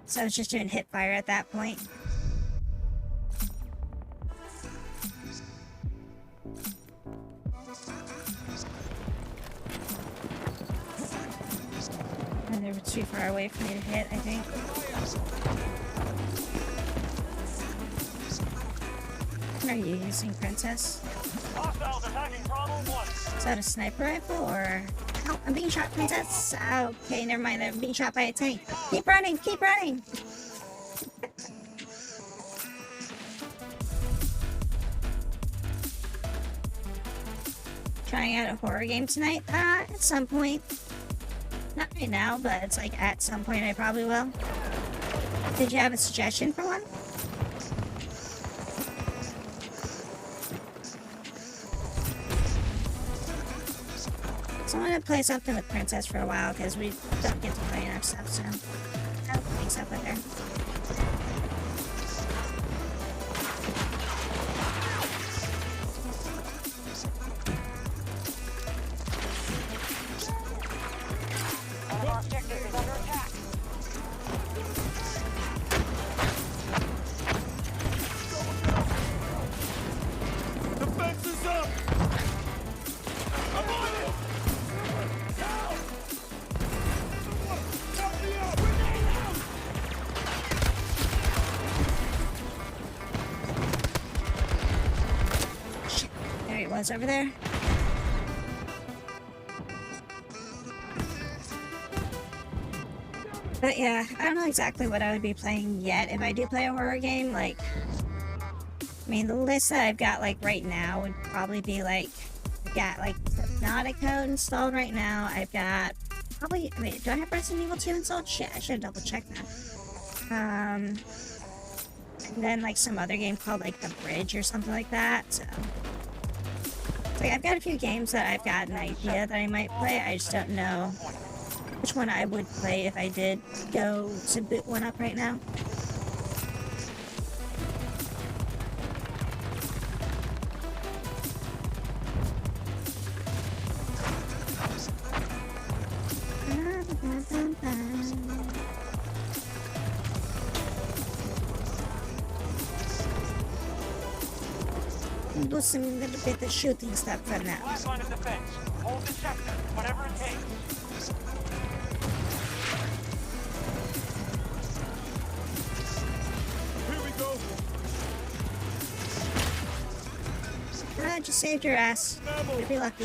So I was just doing hip fire at that point. And they were too far away for me to hit, I think. What are you using, Princess? Hostiles attacking Bravo 1. Is that a sniper rifle or... Oh, I'm being shot, Princess. Okay, never mind. I'm being shot by a tank. Keep running, keep running. Trying out a horror game tonight? At some point. Not right now, but it's like at some point I probably will. Did you have a suggestion for one? So I'm gonna play something with Princess for a while because we don't get to play enough stuff, so I'll play stuff with her. Our objective is under attack. The fence is up. I'm on it. Help! Help me out! Grenade out! Shit, there he was over there. But yeah, I don't know exactly what I would be playing yet. If I do play a horror game, like, I mean, the list that I've got, like, right now would probably be, like, I've got, like, Subnautica installed right now. I've got, probably, wait, do I have Resident Evil 2 installed? Shit, I should double check that. And then, like, some other game called, like, The Bridge or something like that, so. Like, I've got a few games that I've got an idea that I might play. I just don't know which one I would play if I did go to boot one up right now. Do some little bit of shooting stuff for now. Last line of defense. Hold the sector, whatever it takes. Here we go. Just saved your ass. You'll be lucky.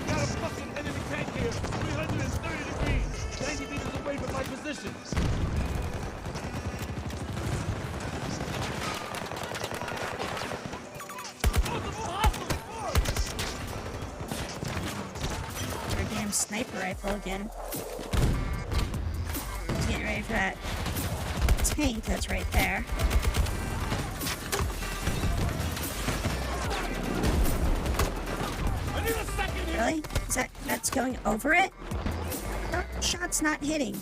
Got a fucking enemy tank here. 330 degrees. 90 meters away from my position. Our damn sniper rifle again. Just getting ready for that tank that's right there. I need a second here. Really? Is that's going over it? No, shot's not hitting.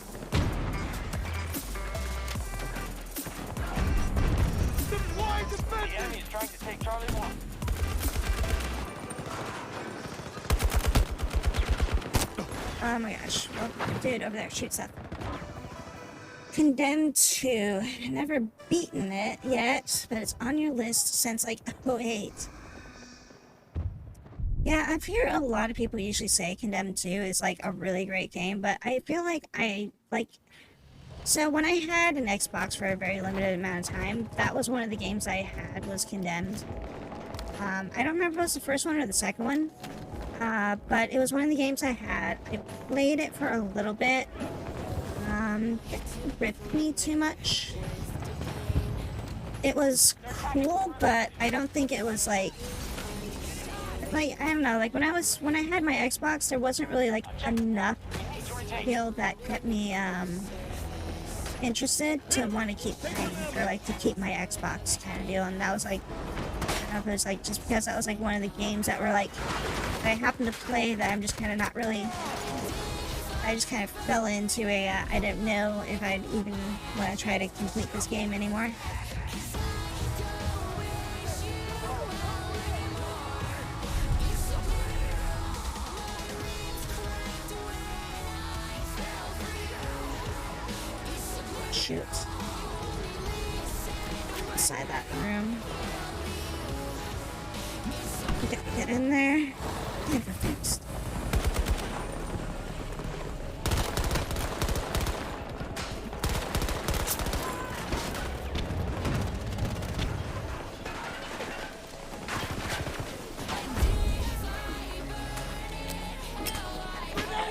enemy is trying to take Charlie 1. Oh my gosh. Well, dude over there, shoot stuff. Condemned 2. Never beaten it yet, but it's on your list since like '08. Yeah, I've heard a lot of people usually say Condemned 2 is like a really great game, but I feel like so when I had an Xbox for a very limited amount of time, that was one of the games I had was Condemned. I don't remember if it was the first one or the second one, but it was one of the games I had. I played it for a little bit. It didn't rip me too much. It was cool, but I don't think it was like I don't know, like when I had my Xbox, there wasn't really like enough skill that kept me interested to want to keep playing, or like to keep my Xbox kind of deal. And that was like, I don't know if it was like just because that was like one of the games that were like that I happened to play that I'm just kind of not really, I just kind of fell into I didn't know if I'd even want to try to complete this game anymore. Shoot. Inside that room. Get in there. Never fixed.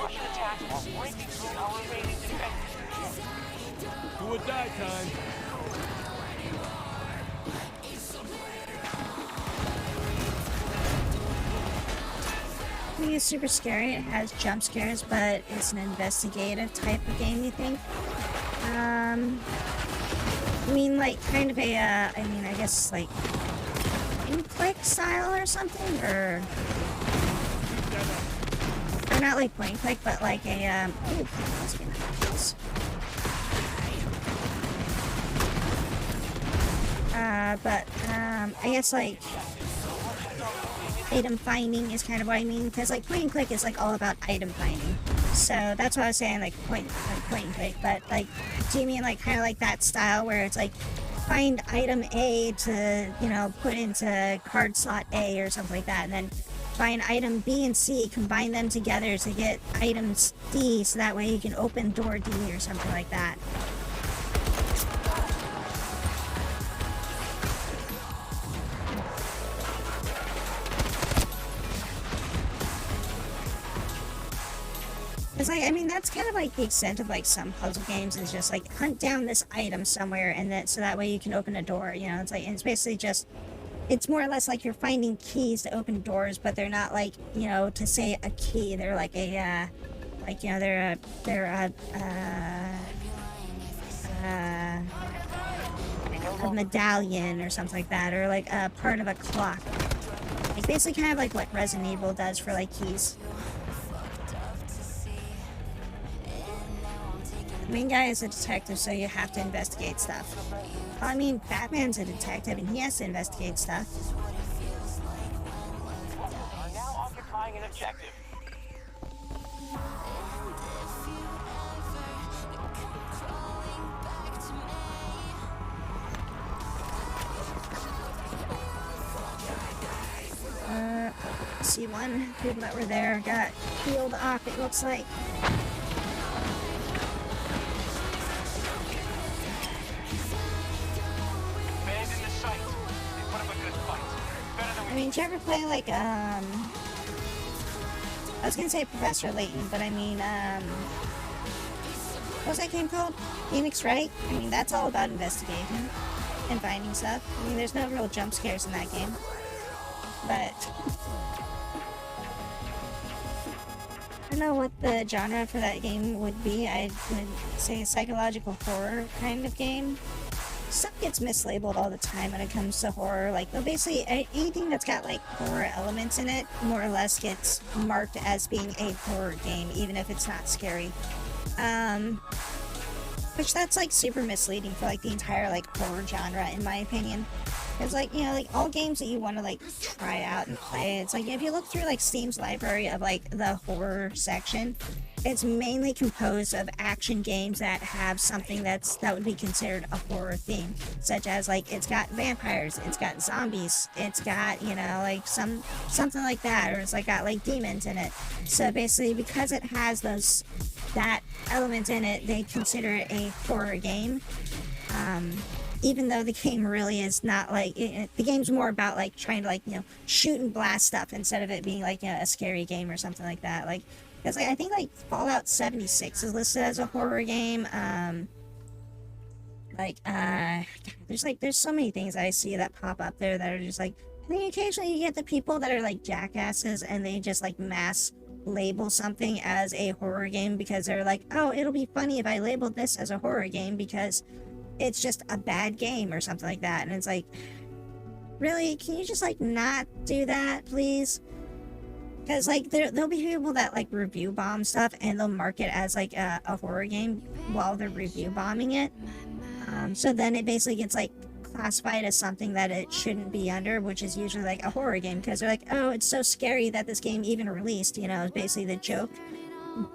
Russian attacks are breaking through our remaining defenses. Do or die time. I think it's super scary. It has jump scares, but it's an investigative type of game, you think? I mean, like, kind of a, I guess, like, point-and-click style or something? Or not like point-and-click, but like a, ooh, let's get this. I guess, like, item finding is kind of what I mean, because like point and click is like all about item finding, so that's what I was saying, like point and click. But like, do you mean like kind of like that style where it's like find item A to, you know, put into card slot A or something like that, and then find item B and C, combine them together to get items D, so that way you can open door D or something like that. It's like, I mean, that's kind of like the extent of like some puzzle games, is just like hunt down this item somewhere, and then so that way you can open a door, you know. It's like, it's basically just, it's more or less like you're finding keys to open doors, but they're not like, you know, to say a key. They're like a, like, you know, they're a medallion or something like that, or like a part of a clock. Like basically kind of like what Resident Evil does for like keys. The main guy is a detective, so you have to investigate stuff. Well, I mean, Batman's a detective, and he has to investigate stuff. Are now occupying an objective. C1, people that were there got peeled off, it looks like. Abandon the site. They put up a good fight. Better than I mean, did you ever play, like, I was gonna say Professor Layton, but I mean, what was that game called? Phoenix Wright? I mean, that's all about investigating and finding stuff. I mean, there's no real jump scares in that game. But I don't know what the genre for that game would be. I would say a psychological horror kind of game. Stuff gets mislabeled all the time when it comes to horror. Like, well, basically anything that's got like horror elements in it more or less gets marked as being a horror game, even if it's not scary. Which that's like super misleading for like the entire like horror genre, in my opinion. It's like, you know, like all games that you want to like try out and play. It's like if you look through like Steam's library of like the horror section, it's mainly composed of action games that have something that would be considered a horror theme, such as like it's got vampires, it's got zombies, it's got, you know, like something like that, or it's like got like demons in it. So basically, because it has that element in it, they consider it a horror game. Even though the game really is not like the game's more about like trying to like, you know, shoot and blast stuff instead of it being like, you know, a scary game or something like that. Like, because like, I think like Fallout 76 is listed as a horror game. There's so many things I see that pop up there that are just like, I think occasionally you get the people that are like jackasses and they just like mass label something as a horror game because they're like, oh, it'll be funny if I labeled this as a horror game because it's just a bad game or something like that. And it's like, really, can you just like not do that, please? Because like there'll be people that like review bomb stuff and they'll mark it as like a horror game while they're review bombing it. So then it basically gets like classified as something that it shouldn't be under, which is usually like a horror game, because they're like, oh, it's so scary that this game even released, you know, is basically the joke.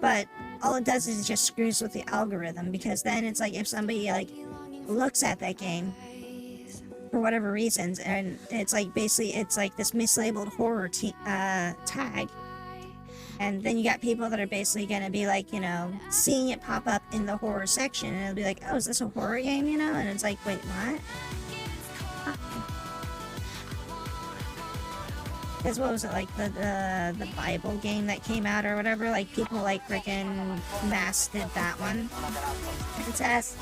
But all it does is it just screws with the algorithm, because then it's like if somebody like looks at that game for whatever reasons and it's like basically it's like this mislabeled horror tag, and then you got people that are basically gonna be like, you know, seeing it pop up in the horror section and it'll be like, oh, is this a horror game, you know? And it's like, wait, what? Because what was it, like the Bible game that came out or whatever? Like people like freaking mass did that one. Princess.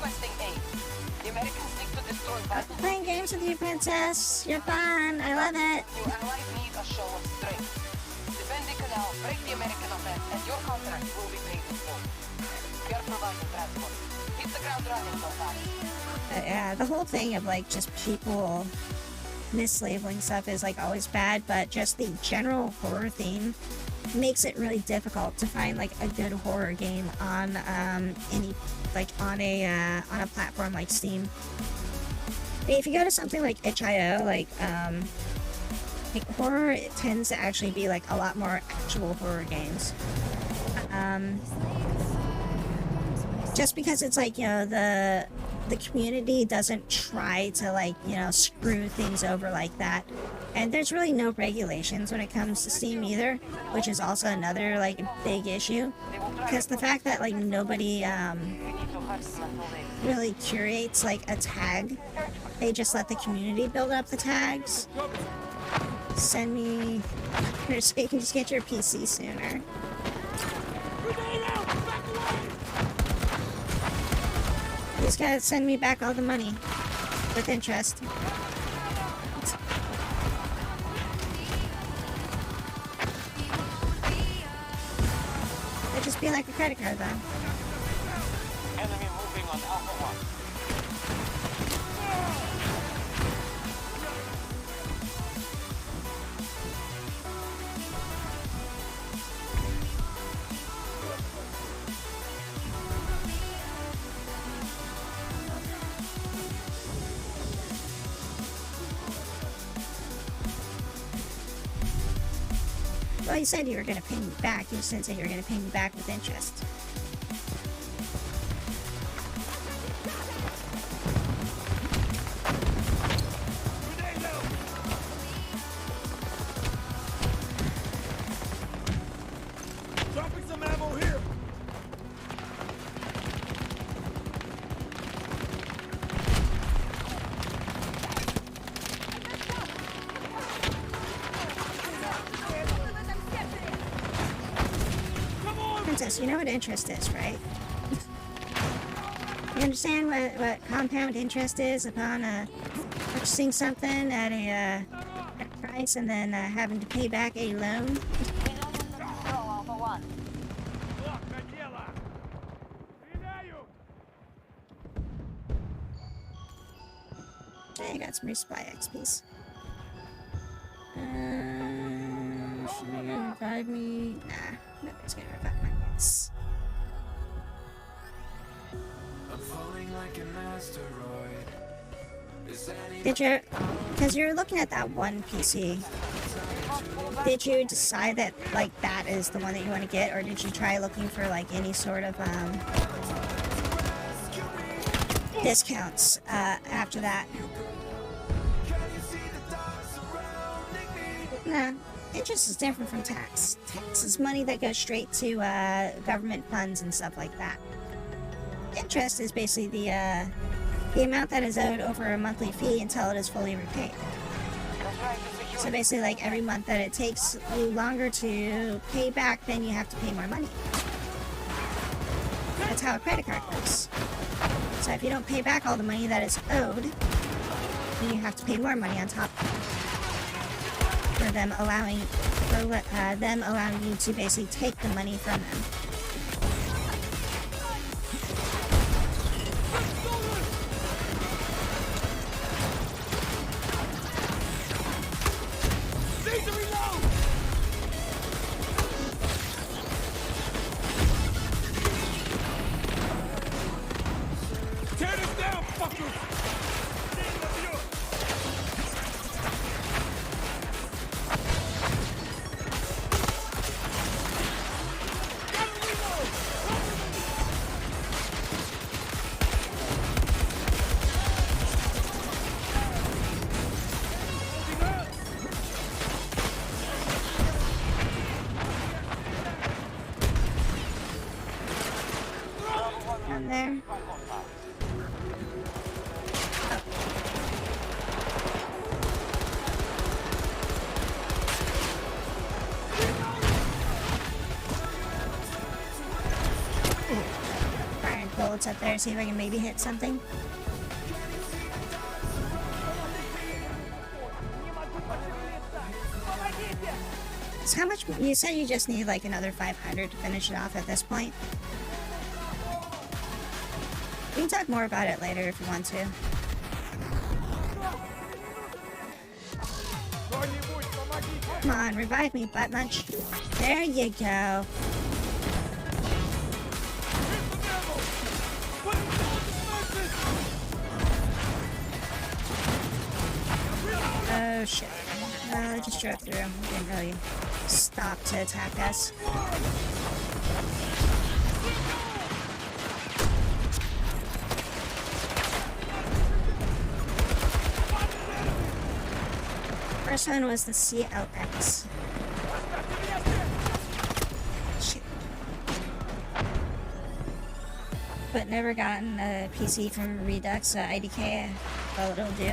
The Americans seek to destroy vital. Playing games with you, Princess. You're fun. I love it. Your allies need a show of strength. Defend the canal, break the American offense, and your contract will be paid in full. We are providing transport. Hit the ground running, so fast. Yeah, the whole thing of like just people mislabeling stuff is like always bad, but just the general horror theme makes it really difficult to find like a good horror game on any like on a platform like Steam. If you go to something like itch.io, like horror, it tends to actually be like a lot more actual horror games. Just because it's like, you know, the community doesn't try to like, you know, screw things over like that. And there's really no regulations when it comes to Steam either, which is also another like big issue. Because the fact that like nobody really curates like a tag, they just let the community build up the tags. Send me here so you can just get your PC sooner. You just gotta send me back all the money with interest. It'd just be like a credit card then. Enemy moving on Alpha 1. Well, you said you were going to pay me back. You just didn't say you were going to pay me back with interest. Dropping some ammo here. Princess, you know what interest is, right? You understand what compound interest is upon purchasing something at a price and then having to pay back a loan? Alpha 1. Okay, I got some resupply XPs. Should we revive me? Nah, nobody's gonna revive my ass. I'm falling like an asteroid. Did you, because you're looking at that one PC, did you decide that, like, that is the one that you want to get, or did you try looking for, like, any sort of, discounts, after that? Nah, interest is different from tax. Tax is money that goes straight to, government funds and stuff like that. Interest is basically the amount that is owed over a monthly fee until it is fully repaid. So basically, like, every month that it takes you longer to pay back, then you have to pay more money. That's how a credit card works. So if you don't pay back all the money that is owed, then you have to pay more money on top for them allowing you to basically take the money from them. Need to reload! Tear this down, fuckers! Down there. Firing bullets up there, see if I can maybe hit something. So how much, you said you just need like another 500 to finish it off at this point? We can talk more about it later if you want to. Come on, revive me, butt munch. There you go. Oh shit. I just drove through. Didn't really stop to attack us. First one was the CLX. Shit. But never gotten a PC from Redux, IDK, well, it'll do.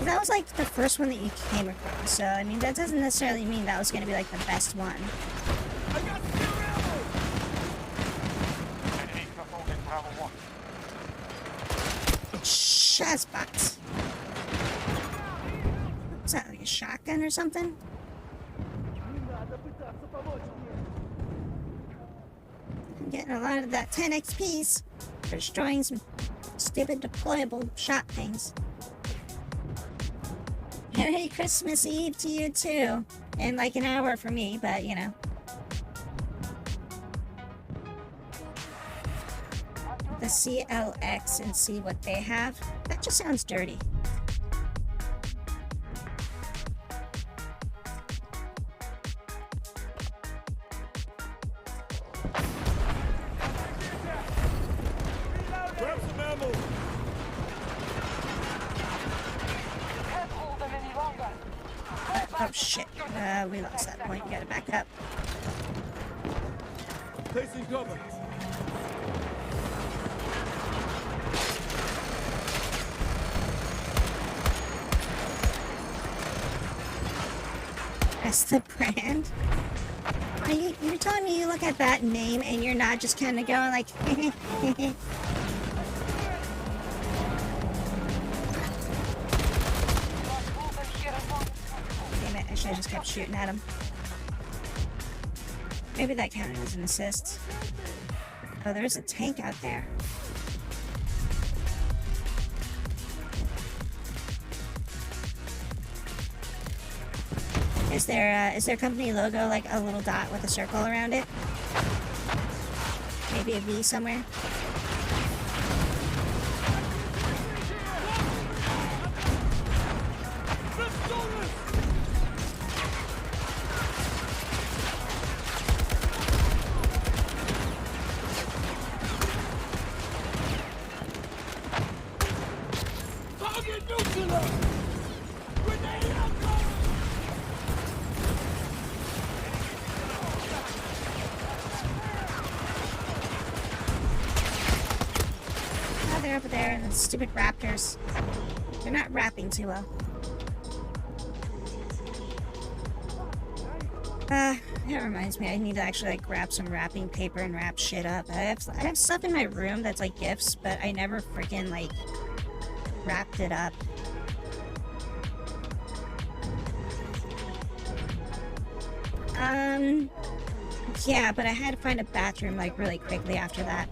That was like the first one that you came across, so I mean that doesn't necessarily mean that was going to be like the best one. Shazbots. Is that like a shotgun or something? I'm getting a lot of that 10 XPs for destroying some stupid deployable shot things. Merry Christmas Eve to you too. In like an hour for me, but you know. The CLX and see what they have. That just sounds dirty. Grab some ammo! Can't hold them any longer. Oh shit. We lost that point. Gotta back up. Placing cover. That's the brand. You're telling me you look at that name and you're not just kind of going like, damn it, I should have just kept shooting at him. Maybe that counted as an assist. Oh, there's a tank out there. Is their company logo like a little dot with a circle around it? Maybe a V somewhere? they're over there, the stupid raptors. They're not rapping too well. That reminds me, I need to actually like grab some wrapping paper and wrap shit up. I have stuff in my room that's like gifts, but I never freaking like wrapped it up. Yeah, but I had to find a bathroom like really quickly after that.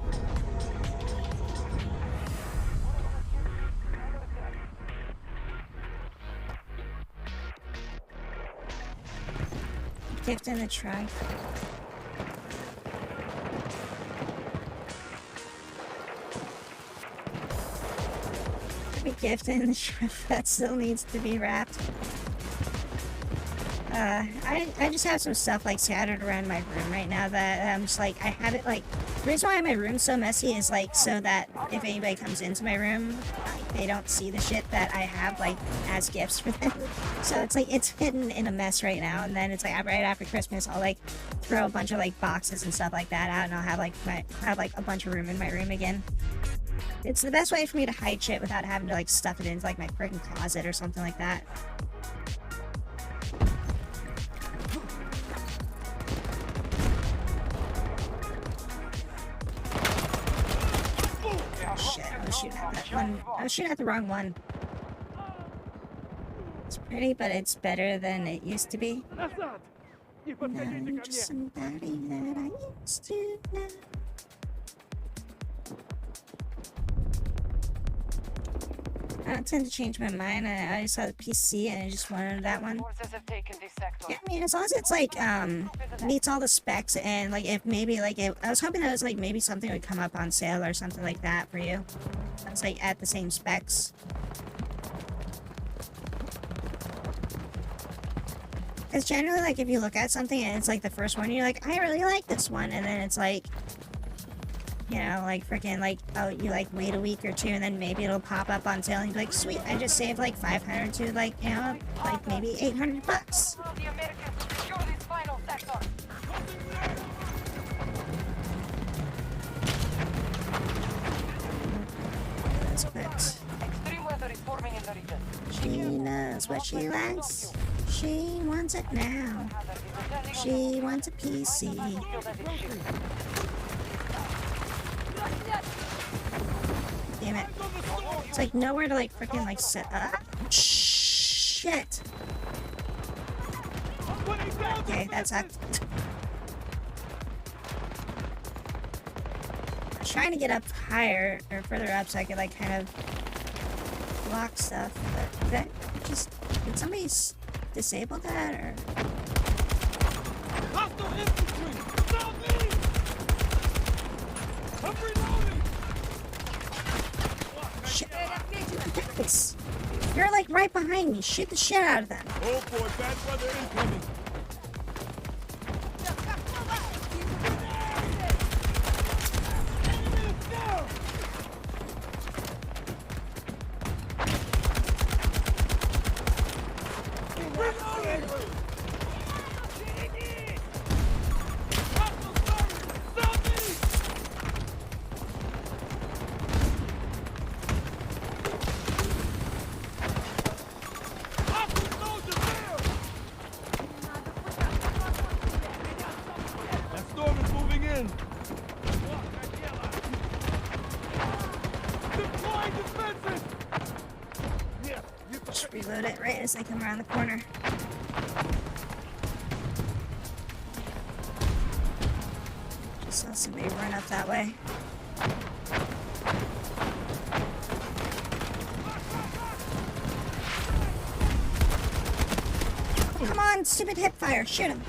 Gift in the trunk. A gift in the trunk that still needs to be wrapped. I just have some stuff like scattered around my room right now that I'm just like, I have it like, the reason why my room's so messy is like so that if anybody comes into my room, like, they don't see the shit that I have like as gifts for them. So it's like, it's hidden in a mess right now. And then it's like right after Christmas, I'll like throw a bunch of like boxes and stuff like that out, and I'll have like a bunch of room in my room again. It's the best way for me to hide shit without having to like stuff it into like my freaking closet or something like that. I was shooting at the wrong one. It's pretty, but it's better than it used to be. I'm just somebody that I used to know. I don't tend to change my mind. I saw the PC and I just wanted that one. Forces have taken this sector. Yeah, I mean, as long as it's like meets all the specs, and like if maybe like I was hoping that it was like maybe something would come up on sale or something like that for you. It's like at the same specs. Because generally, like if you look at something and it's like the first one, you're like, I really like this one, and then it's like, you know, like freaking like, oh, you like wait a week or two and then maybe it'll pop up on sale and you're like, sweet, I just saved like 500 to like, you know, like maybe 800 bucks. The Americans secure this final sector. Let's put, Extreme weather is forming in the region. she knows what she likes. She wants it now. She wants a PC. Damn it. It's like nowhere to like freaking like set up. Shit. Okay, that sucked. I was trying to get up higher or further up so I could like kind of block stuff, but that just, did somebody disable that or? Hostile infantry! Southeast! I'm reloading! Shit. Thanks. You're like right behind me. Shoot the shit out of them. Oh boy, bad weather incoming! Just reload it right as I come around the corner. Just saw somebody run up that way. Come on, stupid hip fire, shoot him.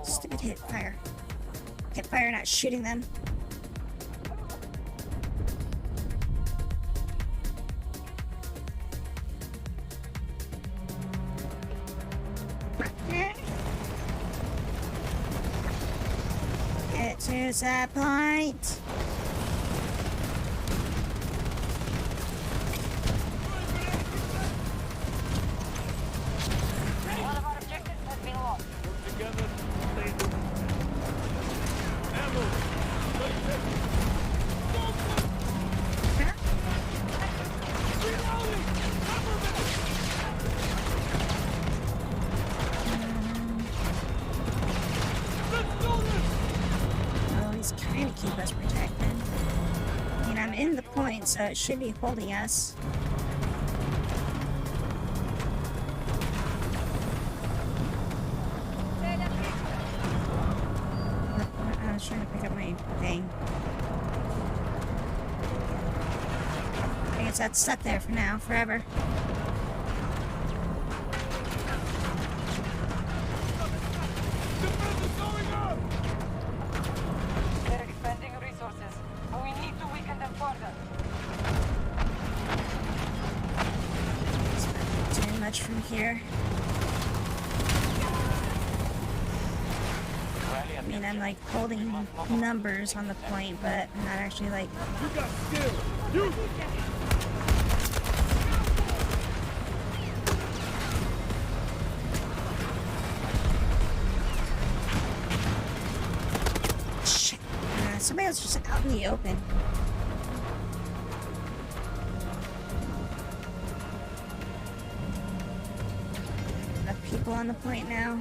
Stupid hip fire. Hip fire, not shooting them. Get to the point. One of our objectives has been lost. Work together, stay ammo! keep us protected. I mean, I'm in the point, so it should be holding us. I was trying to pick up my thing. I guess that's stuck there for now, forever. Defense is going up! They're expending resources, but we need to weaken them further. It's not doing much from here. I mean, I'm like holding numbers on the point, but I'm not actually like. You got skill! You! Shit. Somebody else just out in the open. Enough people on the point now.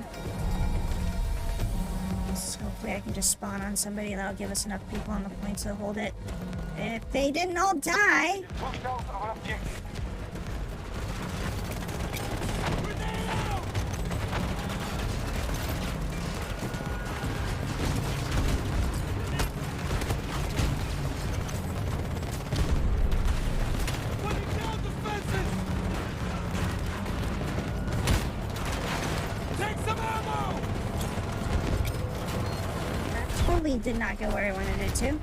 So hopefully I can just spawn on somebody that'll give us enough people on the point to hold it. If they didn't all die. Pushed out our objective. Putting down defenses! Take some ammo! That totally did not go where I wanted it to.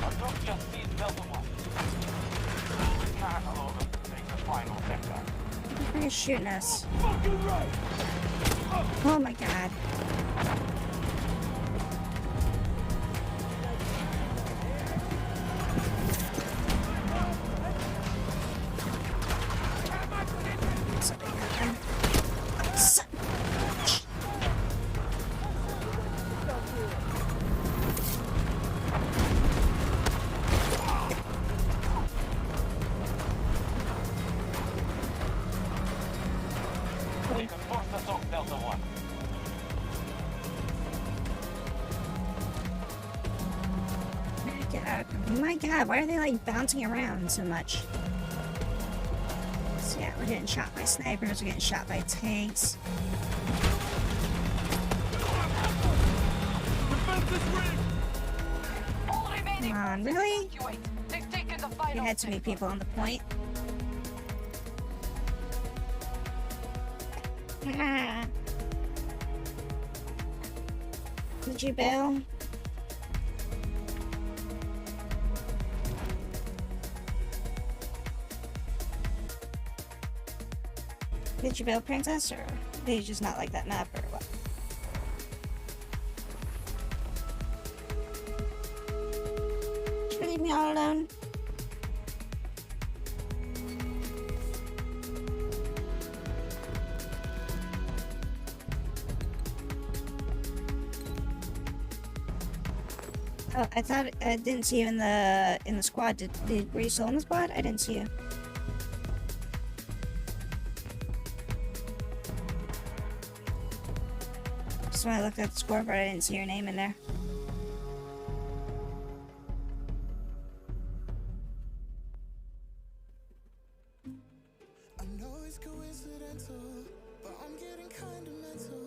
Our troops just seized Delta 1. Not alone to take the final sector. Who's shooting us? Fucking right! Oh my god. Something happened. Son- They can force us off Delta 1. Get out. Oh my god, why are they like bouncing around so much? So yeah, we're getting shot by snipers, we're getting shot by tanks. Defense is rigged! All remaining Come on, forces really? evacuate. They've taken the We final had too many sector. people on the point. Ah. Did you bail? Did you bail, Princess, or did you just not like that map, or what? Did you leave me all alone? Oh, I thought I didn't see you in the squad. Were you still in the squad? I didn't see you. Just when I looked at the scoreboard, I didn't see your name in there. I know it's coincidental, but I'm getting kinda mental.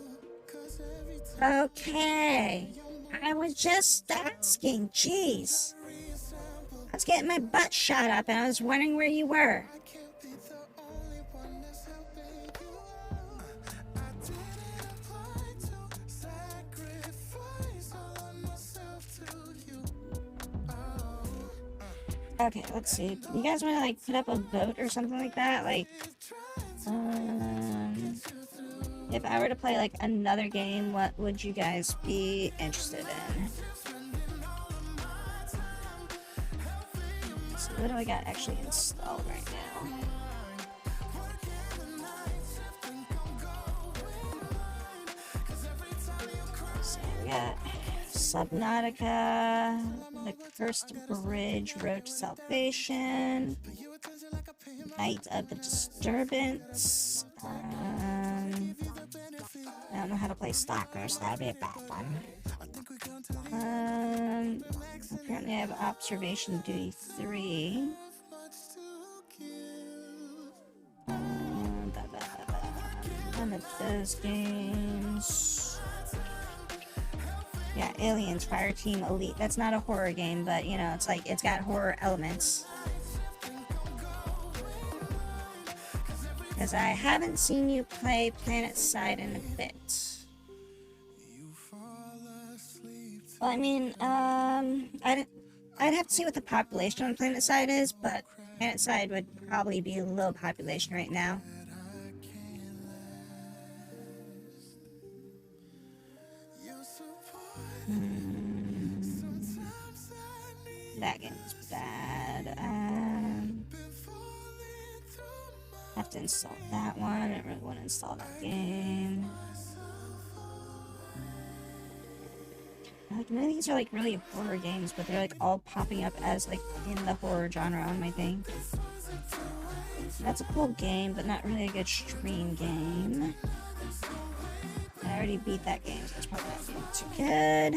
'Cause every time Okay. I was just asking. Jeez. I was getting my butt shot up and I was wondering where you were. I can't be the only one that's helping you. I didn't apply to sacrifice all of myself to you. Oh, Okay, let's see. You guys want to like put up a vote or something like that? Like, if I were to play like another game, what would you guys be interested in? So what do I got actually installed right now? So we got Subnautica, The Cursed Bridge, Road to Salvation, Night of the Disturbance, know how to play Stalker, so that would be a bad one. Apparently I have Observation Duty 3. One of those games. Yeah, Aliens Fireteam Elite. That's not a horror game, but you know, it's like it's got horror elements. Because I haven't seen you play PlanetSide in a bit. Well, I mean, I'd have to see what the population on PlanetSide is, but PlanetSide would probably be a low population right now. That game's bad. Have to install that one. I don't really want to install that game. Like, none of these are like really horror games, but they're like all popping up as like in the horror genre on my thing. That's a cool game, but not really a good stream game. I already beat that game, so it's probably not being too good.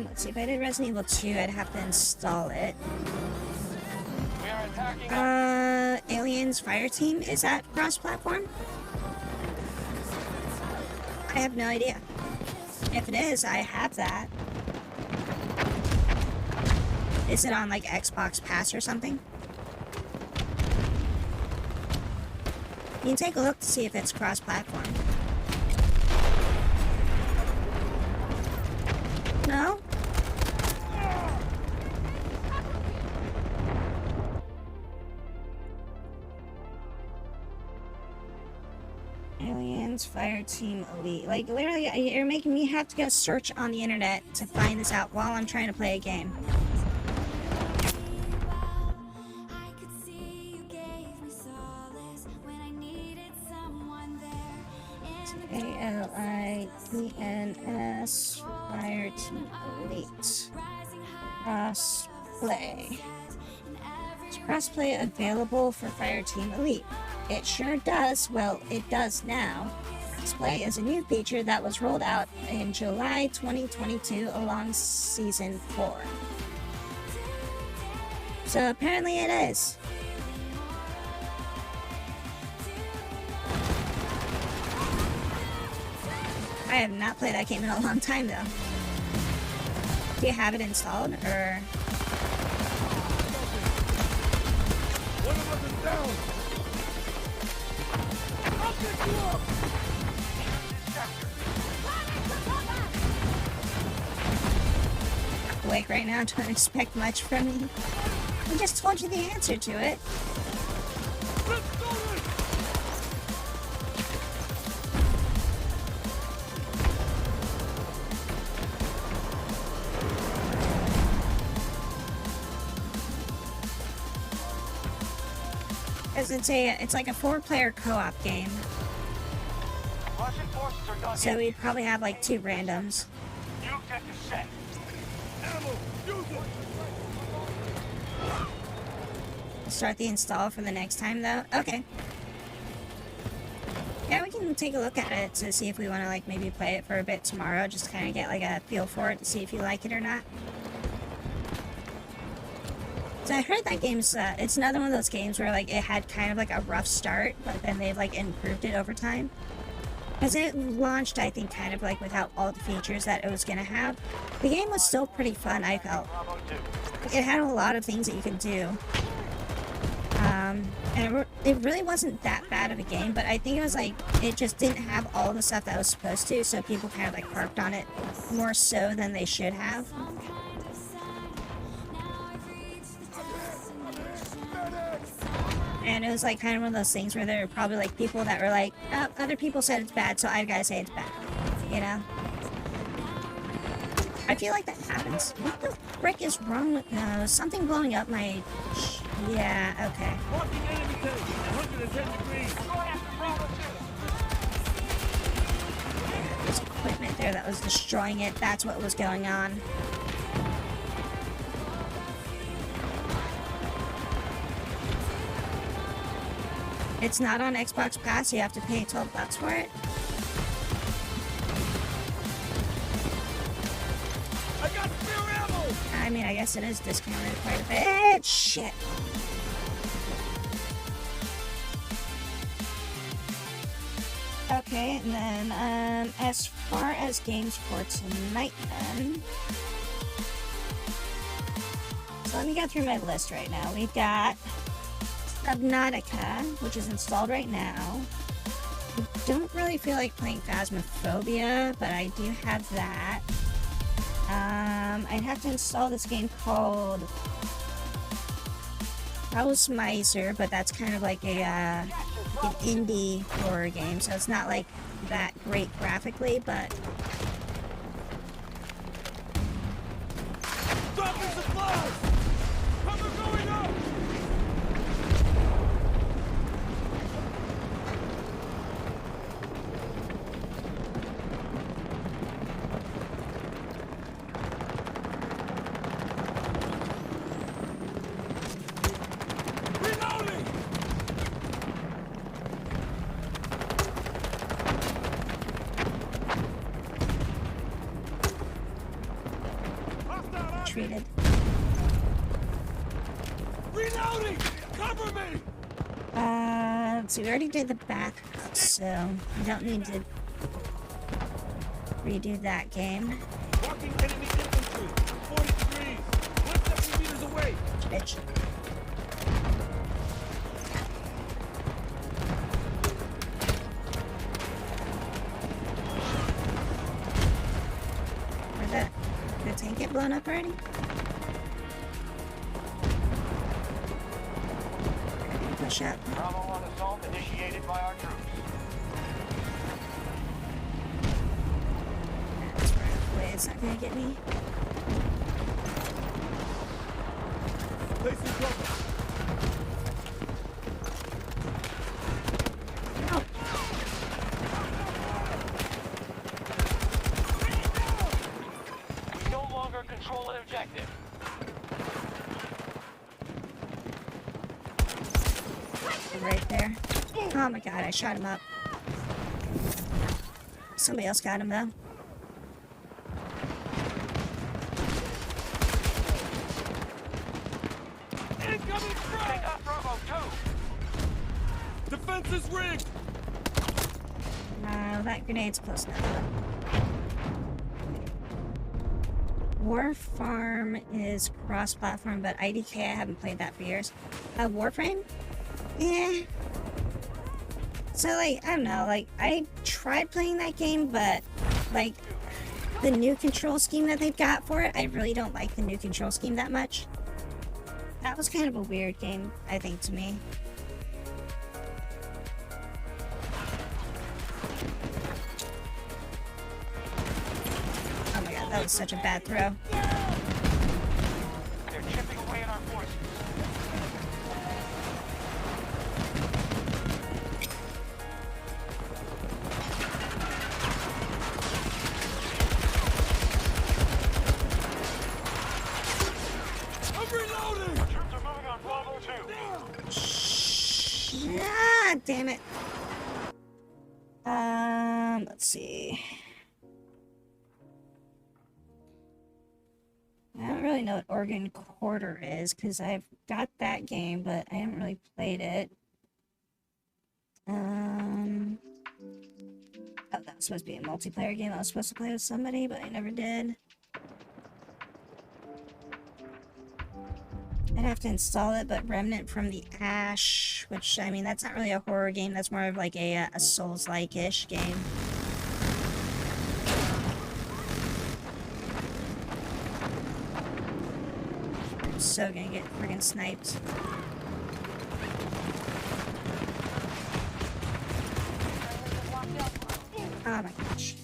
Let's see, if I did Resident Evil 2, I'd have to install it. We are attacking. Aliens Fireteam, is that cross-platform? I have no idea. If it is, I have that. Is it on like Xbox Pass or something? You can take a look to see if it's cross-platform. No? Aliens Fireteam Elite. Like, literally, you're making me have to go search on the internet to find this out while I'm trying to play a game. ALIENS Fireteam Elite. Crossplay. Is crossplay available for Fireteam Elite? It sure does. Well, it does now. Crossplay is a new feature that was rolled out in July 2022 along Season 4. So apparently it is. I have not played that game in a long time, though. Do you have it installed, or...? One of us is down. I'll pick you up. Awake right now, don't expect much from me. I just told you the answer to it. Let's go then. Because it's like a 4-player co-op game. Russian forces are done. So we'd probably have like 2 randoms. You get the set. Ammo, use it. Start the install for the next time, though. Okay. Yeah, we can take a look at it to see if we want to like maybe play it for a bit tomorrow, just to kind of get like a feel for it to see if you like it or not. So I heard that game's, it's another one of those games where like it had kind of like a rough start, but then they've like improved it over time. Because it launched, I think, kind of like without all the features that it was going to have. The game was still pretty fun, I felt. Bravo 2. It had a lot of things that you could do. And it really wasn't that bad of a game, but I think it was like, it just didn't have all the stuff that it was supposed to, so people kind of like harped on it more so than they should have. And it was like kind of one of those things where there were probably like people that were like, oh, other people said it's bad, so I gotta say it's bad, you know? I feel like that happens. What the frick is wrong with... No, something blowing up my... Yeah, okay. Marking enemy tank, 110 degrees. Go after Bravo 2. There's equipment there that was destroying it. That's what was going on. It's not on Xbox Pass. You have to pay $12 for it. I got spare ammo! I mean, I guess it is discounted quite a bit. Shit. Okay, and then as far as games for tonight, then. So let me go through my list right now. We've got Subnautica, which is installed right now. I don't really feel like playing Phasmophobia, but I do have that. I'd have to install this game called Hausmeister, but that's kind of like an indie horror game, so it's not like that great graphically, but Dropping supplies! Cover going up! Reloading! Hostile treated. Reloading! Cover me! So we already did the back, so we don't need to redo that game. Walking enemy infantry! 40 degrees! 170 meters away! Bitch. Where'd the tank get blown up already? Push up. Bravo 1 assault initiated by our troops. That's right. Wait, it's not gonna get me. Placing cover! Oh, We no longer control an objective. right there. Oh my god, I shot him up. Somebody else got him though. Incoming Take frag! out Bravo 2. Defense is rigged! No, that grenade's close enough. War Farm is cross-platform, but IDK, I haven't played that for years. Warframe? Yeah. So, like, I don't know, like, I tried playing that game, but, like, the new control scheme that they've got for it, I really don't like the new control scheme that much. That was kind of a weird game, I think, to me. Oh my god, that was such a bad throw. They're chipping away at our forces. I'm reloading! Troops are moving on Bravo 2. Ah, damn it. Let's see. I don't really know what Oregon Quarter is because I've got that game, but I haven't really played it. Oh, that was supposed to be a multiplayer game. I was supposed to play with somebody, but I never did. I'd have to install it, but Remnant from the Ash, which, I mean, that's not really a horror game. That's more of like a Souls-like-ish game. I'm so gonna get friggin' sniped. Oh my gosh.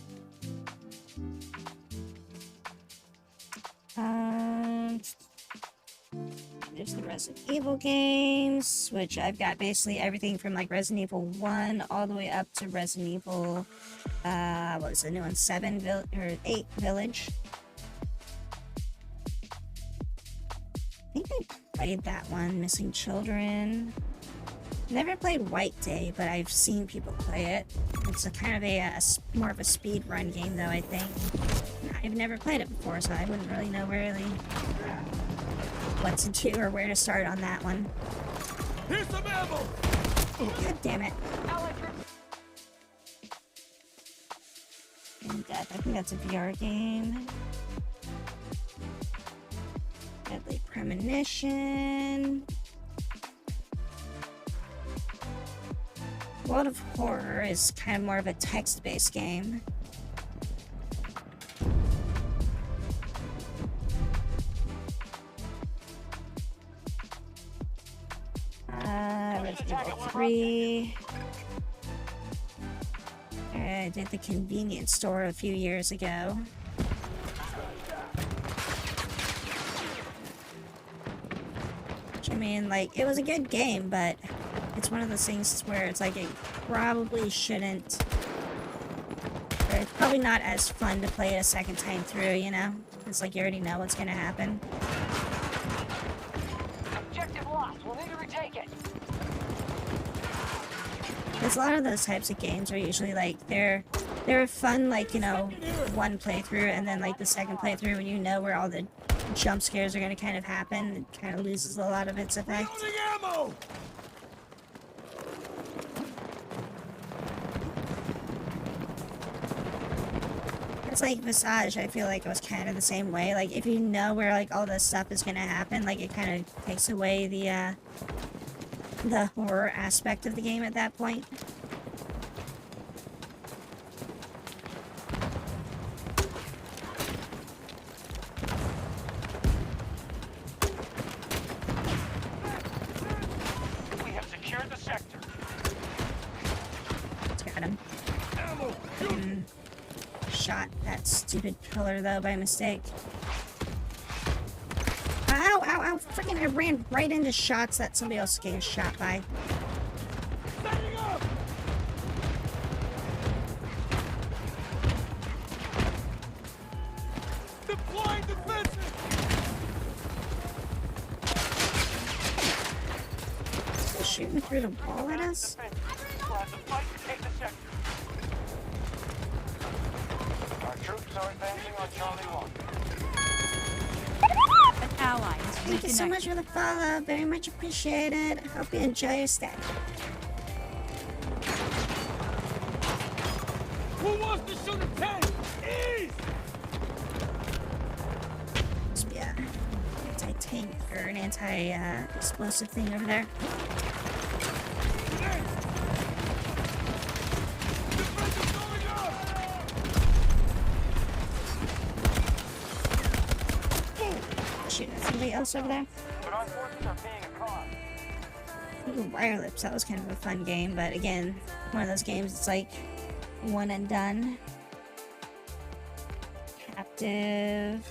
There's the Resident Evil games, which I've got basically everything from like Resident Evil 1 all the way up to Resident Evil, what was the new one? 8 Village. I think I played that one, Missing Children. Never played White Day, but I've seen people play it. It's a kind of more of a speed run game, though, I think. I've never played it before, so I wouldn't really know what to do or where to start on that one. Here's some ammo! God damn it. And Death, I think that's a VR game. Deadly Premonition. World of Horror is kind of more of a text-based game. Resident Evil 3. I did the convenience store a few years ago. Which, I mean, like, it was a good game, but it's one of those things where it's like it probably shouldn't, or it's probably not as fun to play it a second time through, you know? It's like you already know what's gonna happen. Objective lost. We'll need to retake it. Because a lot of those types of games are usually like, they're fun, like, you know, one playthrough, and then like the second playthrough when you know where all the jump scares are gonna kind of happen, it kind of loses a lot of its effect. Loading ammo! It's like Visage, I feel like it was kind of the same way. Like, if you know where, like, all this stuff is gonna happen, like, it kind of takes away the horror aspect of the game at that point. We have secured the sector. Got him. Ammo! Shot that stupid pillar, though, by mistake. Ow, ow, ow! Freaking, I ran right into shots that somebody else getting shot by. Setting up! Deploying defenses! They're shooting through the wall at us? We'll have to fight to take the sector. Our troops are advancing on Charlie 1. An ally is Thank you so much for the follow. Very much appreciated. Hope you enjoy your stay. Who wants to shoot a tank? Ease! Must be a anti-tank or an anti-explosive thing over there. Defenses going up! Shooting at somebody else over there. But our forces are paying a cost. Ooh, Wirelips, that was kind of a fun game, but again, one of those games, it's like one and done. Captive.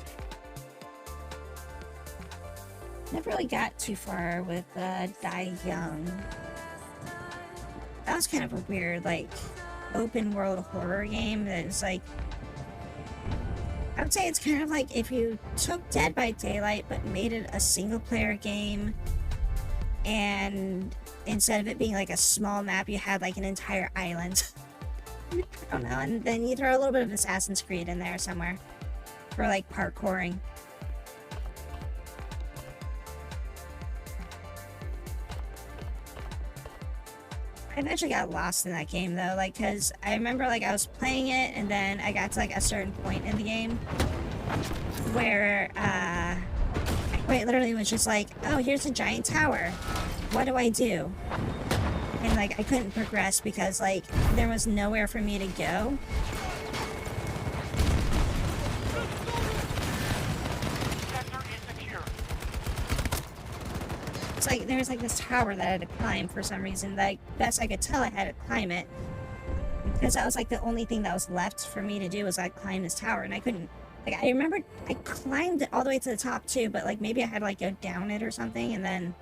Never really got too far with Die Young. That was kind of a weird, like, open world horror game that is like, I would say it's kind of like if you took Dead by Daylight but made it a single player game, and instead of it being like a small map, you had like an entire island. I don't know, and then you throw a little bit of Assassin's Creed in there somewhere for like parkouring. I eventually got lost in that game though, like, cause I remember like I was playing it and then I got to like a certain point in the game where it literally was just like, oh, here's a giant tower. What do I do? And like I couldn't progress because like there was nowhere for me to go. Sector is secure. It's like there was like this tower that I had to climb for some reason. Like best I could tell, I had to climb it because that was like the only thing that was left for me to do was like climb this tower, and I couldn't. Like I remember I climbed it all the way to the top too, but like maybe I had to like go down it or something, and then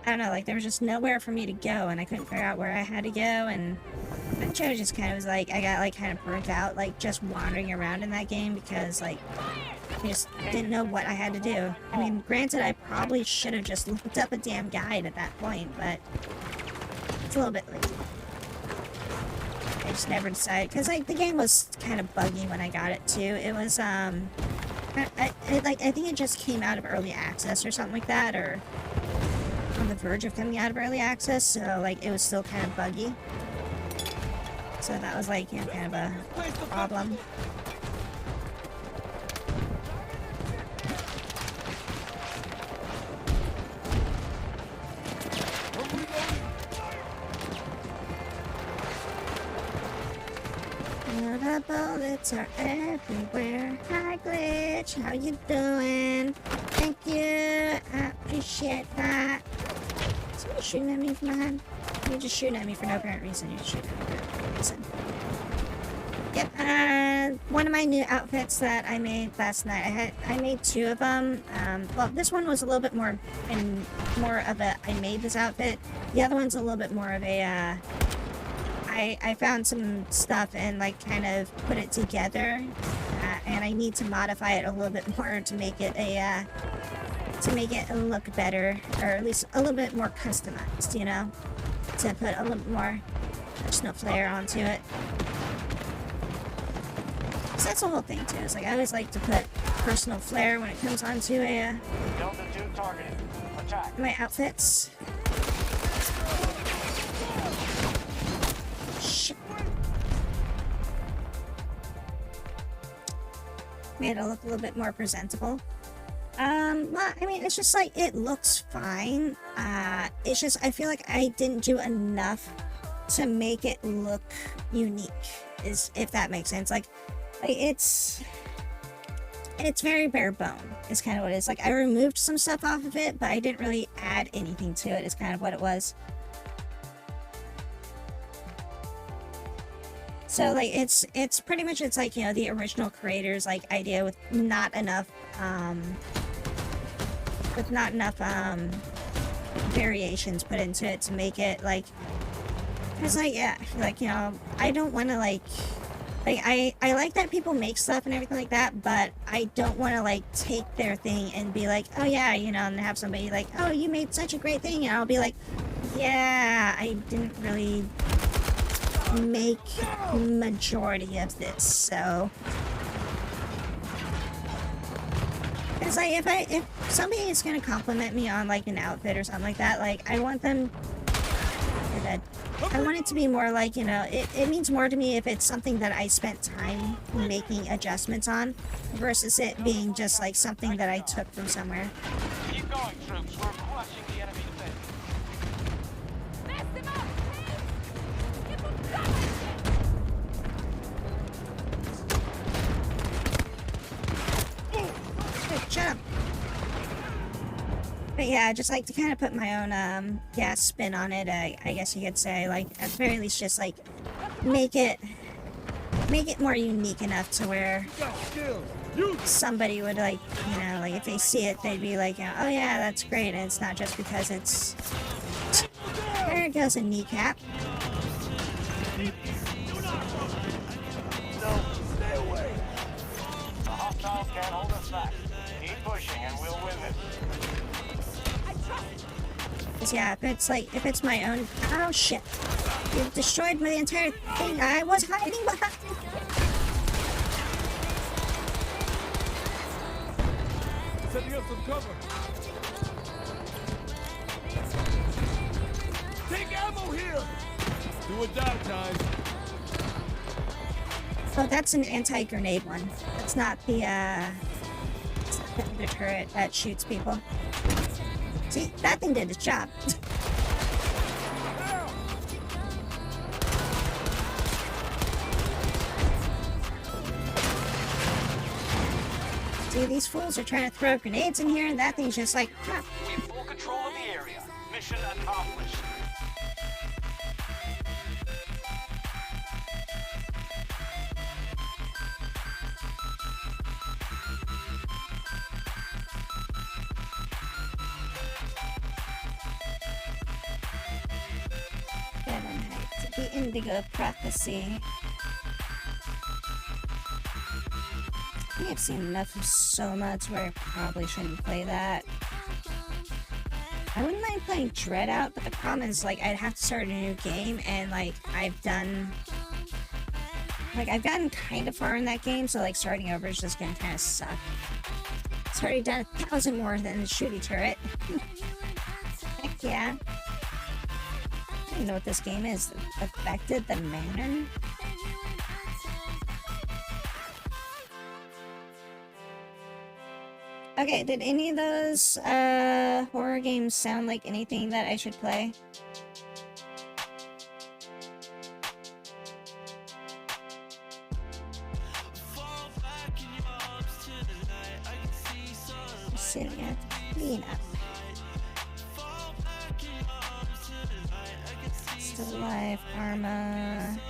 I don't know, like there was just nowhere for me to go, and I couldn't figure out where I had to go, and eventually I just kind of was like, I got like kind of burnt out, like just wandering around in that game because like I just didn't know what I had to do. I mean, granted, I probably should have just looked up a damn guide at that point, but It's a little bit late. I just never decided, because like the game was kind of buggy when I got it too. It was I think it just came out of early access or something like that, or on the verge of coming out of early access, so like it was still kind of buggy. So that was like, you know, kind of a problem. The bullets are everywhere. Hi Glitch, how you doing? Thank you, I appreciate that. Somebody shooting at me from behind? You're just shooting at me for no apparent reason. You're just shooting at me for no reason. Yep, one of my new outfits that I made last night. I made two of them. Well, this one was a little bit more of a I made this outfit. The other one's a little bit more of a I found some stuff and like kind of put it together, and I need to modify it a little bit more to make it look better, or at least a little bit more customized, you know, to put a little bit more personal flair onto it. So that's the whole thing too. It's like I always like to put personal flair when it comes onto a Delta 2 targeted. Attack. my outfits. Shit. Made it look a little bit more presentable. Well, I mean, it's just like, it looks fine. It's just, I feel like I didn't do enough to make it look unique, if that makes sense. Like it's very bare bone, is kind of what it is. Like, I removed some stuff off of it, but I didn't really add anything to it, is kind of what it was. So like it's pretty much, it's like, you know, the original creator's like idea with not enough variations put into it to make it like, it's like, yeah, like, you know, I don't want to like I like that people make stuff and everything like that, but I don't want to like take their thing and be like, oh yeah, you know, and have somebody like, oh, you made such a great thing, and I'll be like, yeah, I didn't really make majority of this. So it's like, if somebody is gonna compliment me on like an outfit or something like that, like I want them, I want it to be more like, you know, it means more to me if it's something that I spent time making adjustments on, versus it being just like something that I took from somewhere. Keep going, troops. We're crushing the enemy defense. Mess them up, please! Get them done! Hey, shut up. But yeah, I just like to kind of put my own yeah, spin on it, I guess you could say. Like, at the very least, just like make it more unique enough to where somebody would, like, you know, like if they see it, they'd be like, oh yeah, that's great. And it's not just because it's, there goes a kneecap. No, stay away. The hostiles can't hold us back. Keep pushing and we'll win this. Yeah, if it's my own, oh shit, you've destroyed the entire thing I was hiding behind. Setting up some cover. Take ammo here. Do or die time. Oh, that's an anti-grenade one. That's not the turret that shoots people. See, that thing did its job. See, these fools are trying to throw grenades in here, and that thing's just like, huh. We have full control of the area. Mission accomplished. The Indigo Prophecy. I think I've seen enough of Soma to where I probably shouldn't play that. I wouldn't mind playing Dread Out, but the problem is, like, I'd have to start a new game, and, like, I've gotten kind of far in that game, so, like, starting over is just gonna kind of suck. It's already done 1,000 more than the Shooty Turret. Heck yeah. I don't know what this game is. Affected the Manor? Okay, did any of those horror games sound like anything that I should play? Sitting at clean up. Still alive, Arma.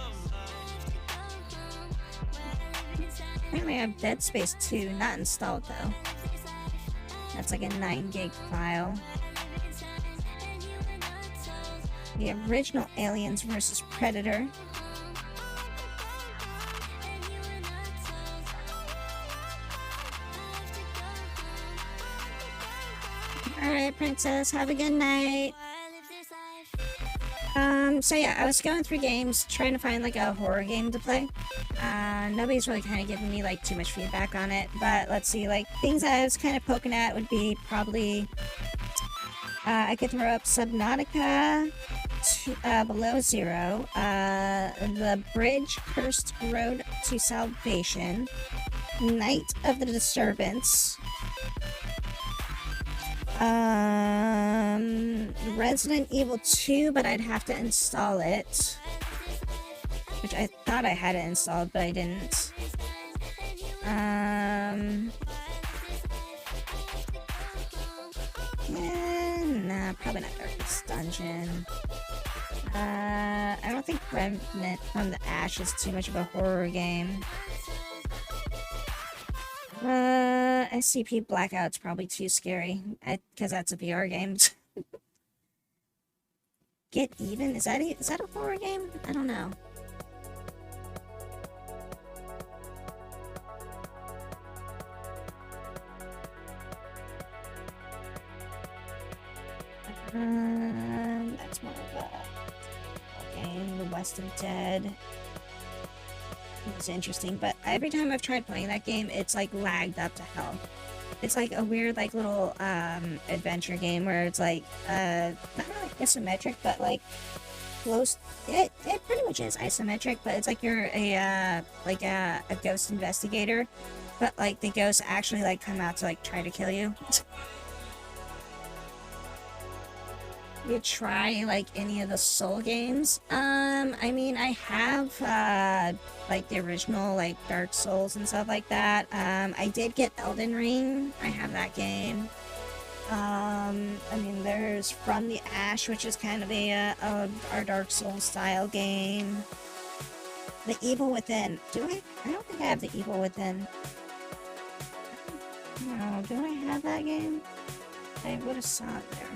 Apparently I have Dead Space 2, not installed though. That's like a 9 gig file. The original Aliens vs. Predator. Alright, princess, have a good night. So yeah, I was going through games, trying to find like a horror game to play. Nobody's really kind of giving me like too much feedback on it, but let's see, like things I was kind of poking at would be probably, I could throw up Subnautica, Below Zero, The Bridge, Cursed Road to Salvation, Night of the Disturbance, Resident Evil 2, but I'd have to install it. Which I thought I had it installed, but I didn't. Nah, probably not Darkest Dungeon. I don't think Remnant from the Ashes is too much of a horror game. SCP Blackout's probably too scary, because that's a VR game. Get Even? Is that a horror game? I don't know. That's more of a game. The West of Dead. It was interesting, but every time I've tried playing that game, it's like lagged up to hell. It's like a weird, like little adventure game where it's like not really isometric, but like close. It pretty much is isometric, but it's like you're a ghost investigator, but like the ghosts actually like come out to like try to kill you. You try like any of the Soul games? I mean, I have like the original like Dark Souls and stuff like that. I did get Elden Ring. I have that game. I mean, there's From the Ash, which is kind of our Dark Souls style game. The Evil Within. I don't think I have The Evil Within. No, do I have that game? I would have saw it there.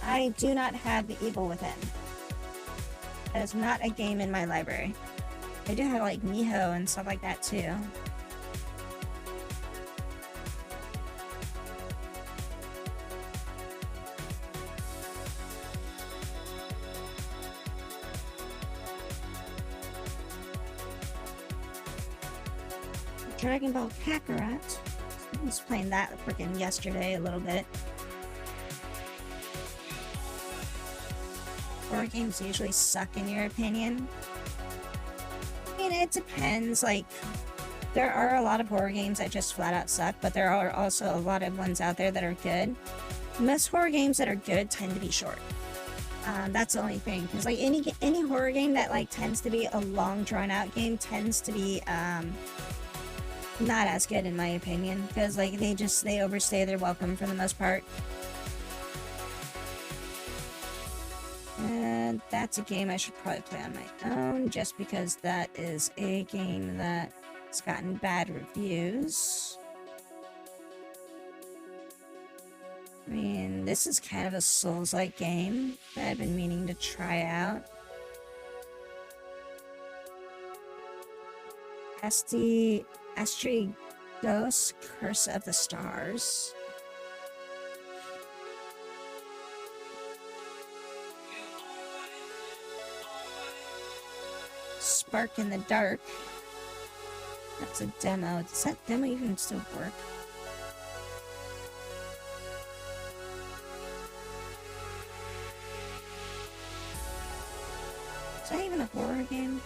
I do not have The Evil Within. That is not a game in my library. I do have like Miho and stuff like that too. Dragon Ball Kakarot. I was playing that freaking yesterday a little bit. Horror games usually suck in your opinion. I mean, it depends. Like, there are a lot of horror games that just flat out suck, but there are also a lot of ones out there that are good. Most horror games that are good tend to be short. That's the only thing. Because like any horror game that like tends to be a long drawn out game tends to be not as good in my opinion. Because like they overstay their welcome for the most part. And that's a game I should probably play on my own, just because that is a game that's gotten bad reviews. I mean, this is kind of a Souls-like game that I've been meaning to try out. Astri Ghost, Curse of the Stars. Spark in the Dark. That's a demo. Does that demo even still work? Is that even a horror game?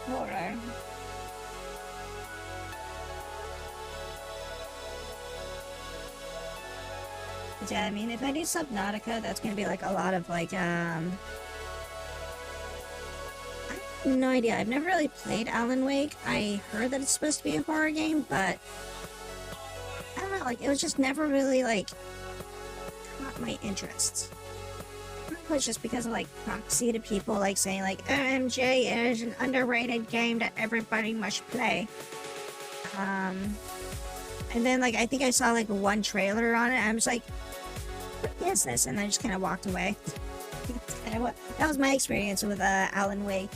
Horror. Yeah, I mean, if I do Subnautica, that's gonna be like a lot of like, I have no idea. I've never really played Alan Wake. I heard that it's supposed to be a horror game, but I don't know, like, it was just never really, like, caught my interest. It was just because of, like, proxy to people, like, saying, like, MJ is an underrated game that everybody must play. And then, like, I think I saw, like, one trailer on it, and I was like, what is this? And I just kind of walked away. That was my experience with Alan Wake.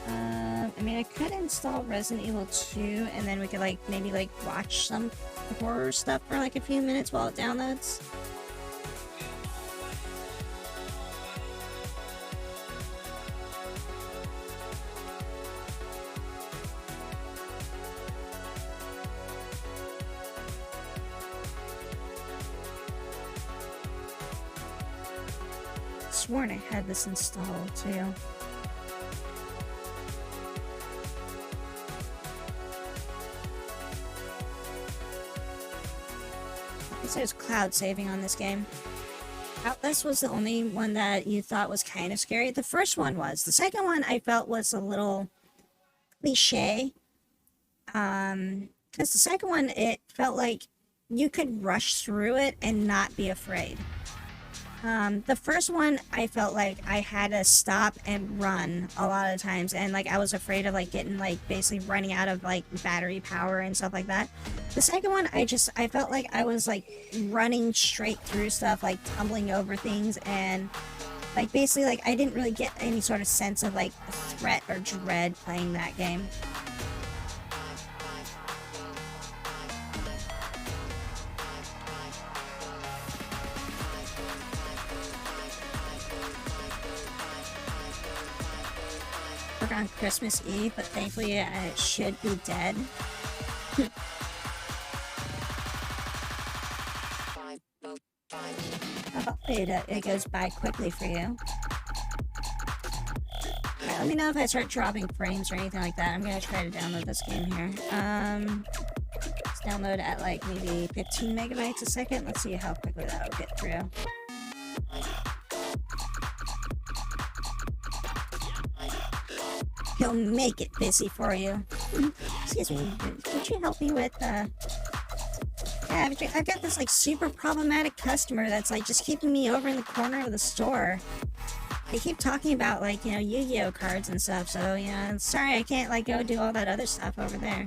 I mean, I could install Resident Evil 2, and then we could, like, maybe, like, watch some horror stuff for, like, a few minutes while it downloads. Sworn I had this installed too. It says cloud saving on this game. Outlast was the only one that you thought was kind of scary. The first one was. The second one I felt was a little cliche. Because the second one, it felt like you could rush through it and not be afraid. The first one, I felt like I had to stop and run a lot of times, and like I was afraid of like getting like basically running out of like battery power and stuff like that. The second one, I felt like I was like running straight through stuff, like tumbling over things, and like basically like I didn't really get any sort of sense of like threat or dread playing that game. On Christmas Eve, but thankfully it should be dead. Hopefully it goes by quickly for you. Right, let me know if I start dropping frames or anything like that. I'm gonna try to download this game here. Let's download at like maybe 15 megabytes a second. Let's see how quickly that'll get through. He'll make it busy for you. Excuse me, could you help me with, yeah, I've got this, like, super problematic customer that's, like, just keeping me over in the corner of the store. They keep talking about, like, you know, Yu-Gi-Oh cards and stuff, so, you know, sorry I can't, like, go do all that other stuff over there.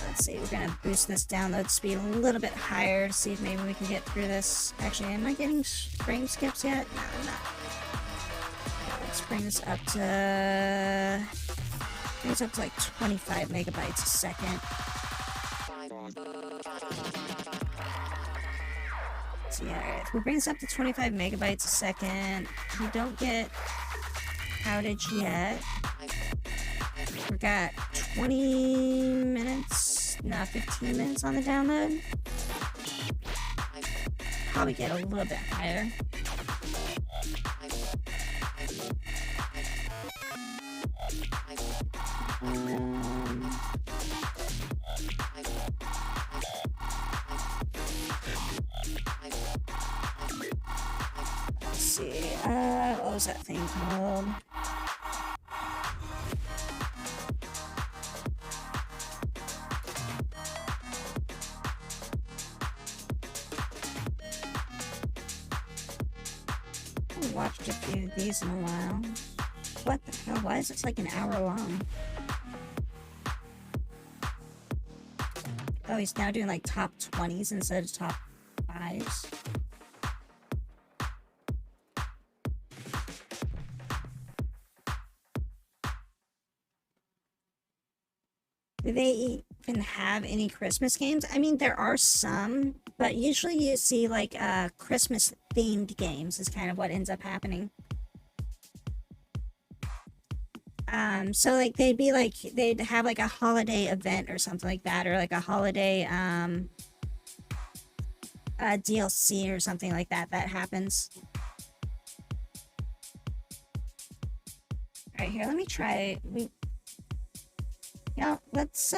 Let's see, we're gonna boost this download speed a little bit higher to see if maybe we can get through this. Actually, am I getting frame skips yet? No, I'm not. Let's bring this up to... like 25 megabytes a second. So yeah, if we bring this up to 25 megabytes a second, we don't get outage yet. We got 20 minutes, not 15 minutes on the download. Probably get a little bit higher. Let's see, what was that thing called? watched a few of these in a while. What the hell? Why is this like an hour long? Oh, he's now doing like top 20s instead of top 5s. Do they even have any Christmas games? I mean, there are some, but usually you see like Christmas themed games is kind of what ends up happening. So like they'd have like a holiday event or something like that, or like a holiday DLC or something like that that happens. All right, here, let me try. Yeah, let's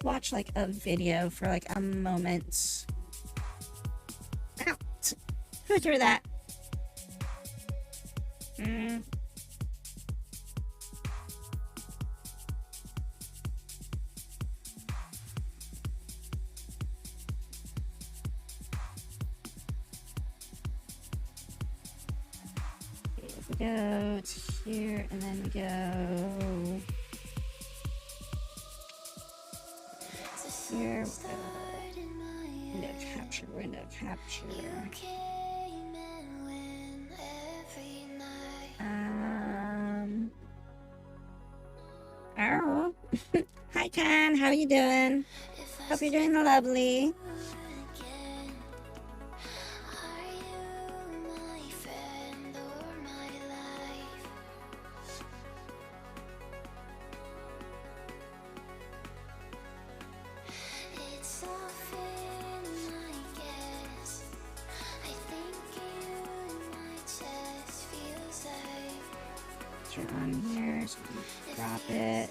watch like a video for like a moment. Ow! Who threw that? We go to here, and then we go here. Window capture. Oh. Hi, Con. How are you doing? Hope you're doing lovely. Turn on here, so we can drop it.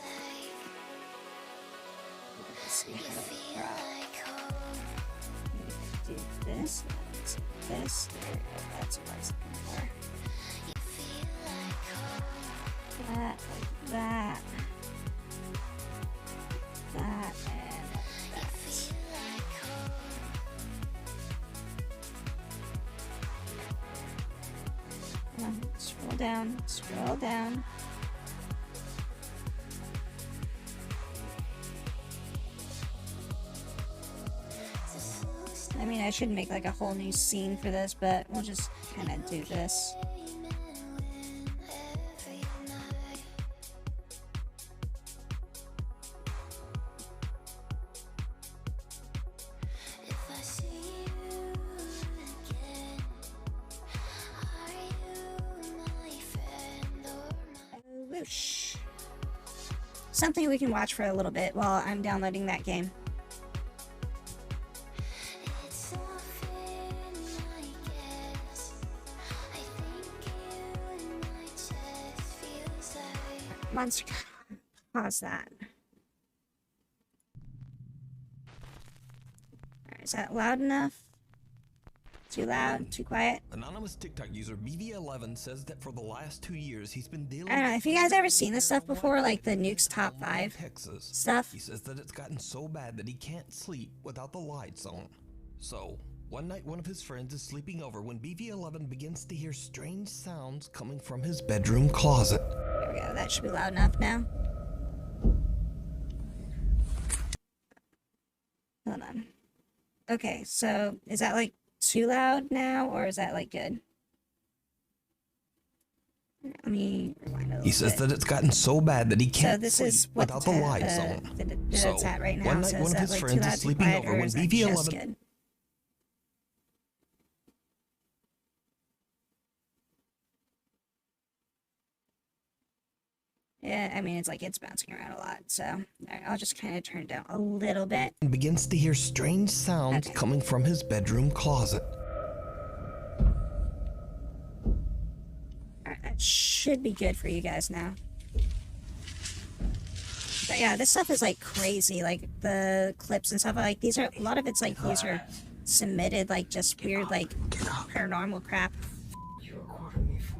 Let's see how to drop. Do this, this. There we go. That's what I was looking for. That, like that. That, and that. Scroll down, scroll down. I mean, I should make like a whole new scene for this, but we'll just kind of do this. Whoosh. Something we can watch for a little bit while I'm downloading that game. Monster. Pause that. Alright, is that loud enough? Too loud? Too quiet? Anonymous TikTok user BV11 says that for the last 2 years he's been dealing I don't know, if you guys ever seen this stuff before, like the Nukes Top 5 Texas stuff. He says that it's gotten so bad that he can't sleep without the lights on. So, one night one of his friends is sleeping over when BV11 begins to hear strange sounds coming from his bedroom closet. There we go, that should be loud enough now. Hold on. Okay, so is that like too loud now, or is that like good? Let me rewind a little He says bit. that it's gotten so bad that he So can't this sleep is what without the lights on. So, it's at right now. one night So one is of that his like too friends loud, is too sleeping quiet, over or when is that just BV11 good? Yeah, I mean, it's like it's bouncing around a lot, so alright, I'll just kind of turn it down a little bit. begins to hear strange sounds Okay. coming from his bedroom closet. Alright, that should be good for you guys now. But yeah, this stuff is like crazy, like the clips and stuff, like these are, a lot of it's like these are submitted, like just weird, like paranormal crap. You recorded me for.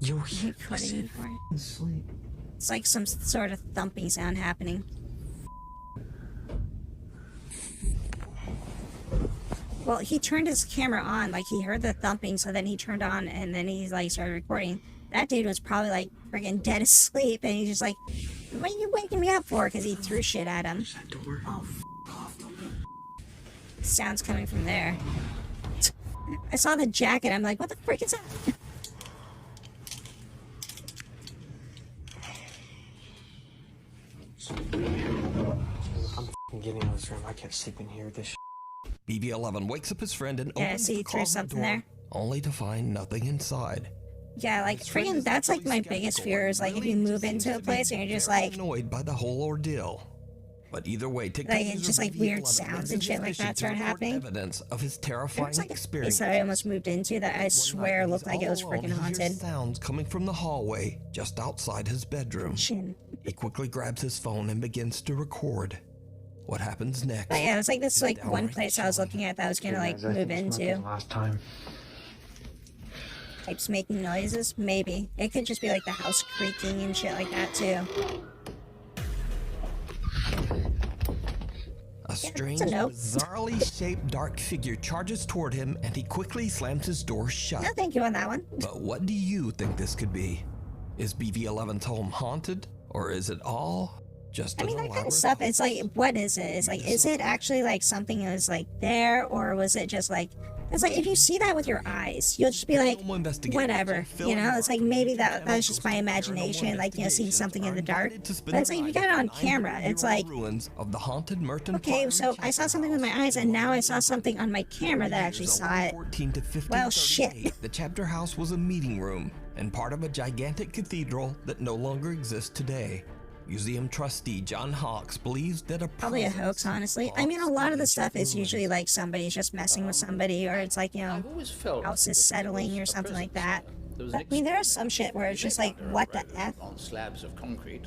You Recording me for. sleep. It's like some sort of thumping sound happening. Well, he turned his camera on, like he heard the thumping, so then he turned on and then he like started recording. That dude was probably like friggin' dead asleep, and he's just like, "What are you waking me up for?" Because he threw shit at him. That door. Oh, off. Sounds coming from there. I saw the jacket. I'm like, what the frick is that? I'm f***ing getting out of this room. I can't sleep in here. This BB-11 wakes up his friend and Yeah, opens so the you threw closet something door, there? only to find nothing inside. Yeah, like His friend friggin' is that's like my naturally biggest skeptical fear and is like if really you move seems into a to be place and you're just very like, annoyed by the whole ordeal. But either way, TikTok Like, it's user just, like, weird BB-11 sounds makes and it shit like his that mission to start record happening. Evidence of his there terrifying was like a experience. place that I almost moved into that I swear looked like it was freaking haunted. Sounds coming from the hallway just outside his bedroom. Shin. He quickly grabs his phone and begins to record. What happens next? But yeah, it was like this like one downright place I was looking at that I was gonna like Guys, I move think this might be into. the last time. Types making noises, maybe. It could just be like the house creaking and shit like that too. A strange, a note. bizarrely shaped dark figure charges toward him and he quickly slams his door shut. No, thank you on that one. But what do you think this could be? Is BB-11's home haunted? Or is it all just I an mean, that kind elaborate of stuff. It's like, what is it? It's like, is it actually like something that was like there, or was it just like? It's like if you see that with your eyes, you'll just be like, Paranormal investigators whatever, on Phil you know. It's like Martin maybe YouTube that channel was just my Ghost imagination, Paranormal like, you know, seeing Investigations something in are the dark. invited to spend But it's the like if you night got it on at camera, 900 it's like, ruins of the haunted Merton okay, Priory so I saw Chapel something with my House. eyes, and now I saw something on my camera that actually Years saw it. 14 to 1538, Well, shit. The chapter house was a meeting room and part of a gigantic cathedral that no longer exists today. Museum trustee John Hawks believes that Probably a hoax, honestly. I mean, a lot of the stuff is usually like somebody's just messing with somebody, or it's like, you know, I've always felt house is settling or something like that. There was But, I mean, there is some shit where it's just like, what the F? on slabs of concrete.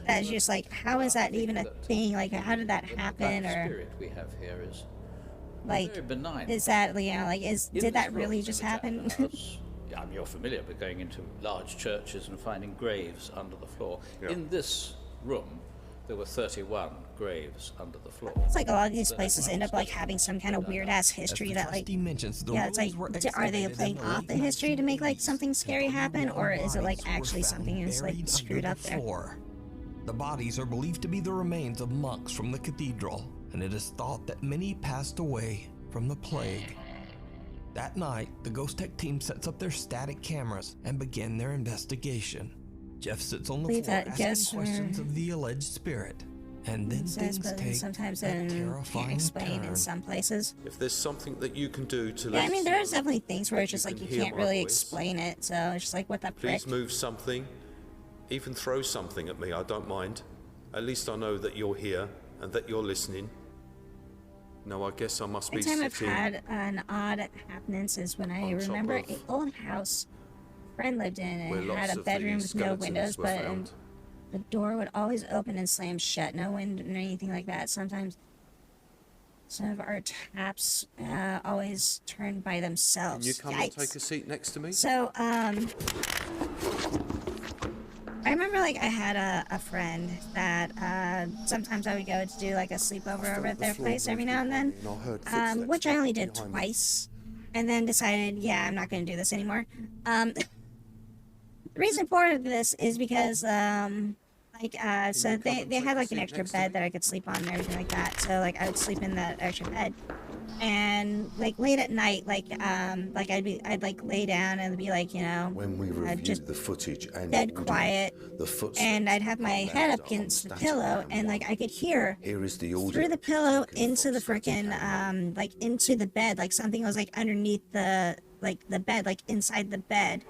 That's just like, how is that even a thing? Like, how did that happen? That Or spirit we have here is like, very benign. is that, you know, like, In did this that room, really in just the chapel happen? house, I mean, you're familiar with going into large churches and finding graves under the floor. Yeah. In this room, there were 31 graves under the floor. It's like a lot of these places end up like having some kind of weird ass history that like, trustee mentions, the yeah, it's like, ruins were are they excavated playing in the off late the history to make like 1980s. something scary happen, or is it like Bodies were actually found something is like buried screwed under up the there? floor. The bodies are believed to be the remains of monks from the cathedral, and it is thought that many passed away from the plague. That night, the Ghost Tech team sets up their static cameras and begin their investigation. Jeff sits on the Believe floor that asking guests questions were- of the alleged spirit, and then It says, things but take sometimes a it can't terrifying explain turn. in some places. If there's something that you can do to Yeah, I mean, let there's definitely things where it's just you like you can hear can't my really voice. explain it, so it's just like, what the frick? please move something, even throw something at me, I don't mind. At least I know that you're here and that you're listening. No, I guess I must be Anytime I've sitting. had an odd happenings is when I on top remember of an old house a friend lived in, where and it lots had a of bedroom these with no skeletons windows, were but found. the door would always open and slam shut, no wind or anything like that. Sometimes some of our taps always turned by themselves. Can you come and Yikes. take a seat next to me? So, I remember like I had a friend that sometimes I would go to do like a sleepover over at their place every now and then, which I only did twice, and then decided, yeah, I'm not going to do this anymore. The reason for this is because so they had like an extra bed that I could sleep on and everything like that. So like I would sleep in that extra bed. And like late at night, I'd like lay down and be like, you know, When we I'd reviewed just the footage and dead audio, quiet, the footsteps and I'd have my were head up mounted on against the static pillow, and and like I could hear Here is the audio. through the pillow into the freaking like into the bed, like something was like underneath the bed, like inside the bed,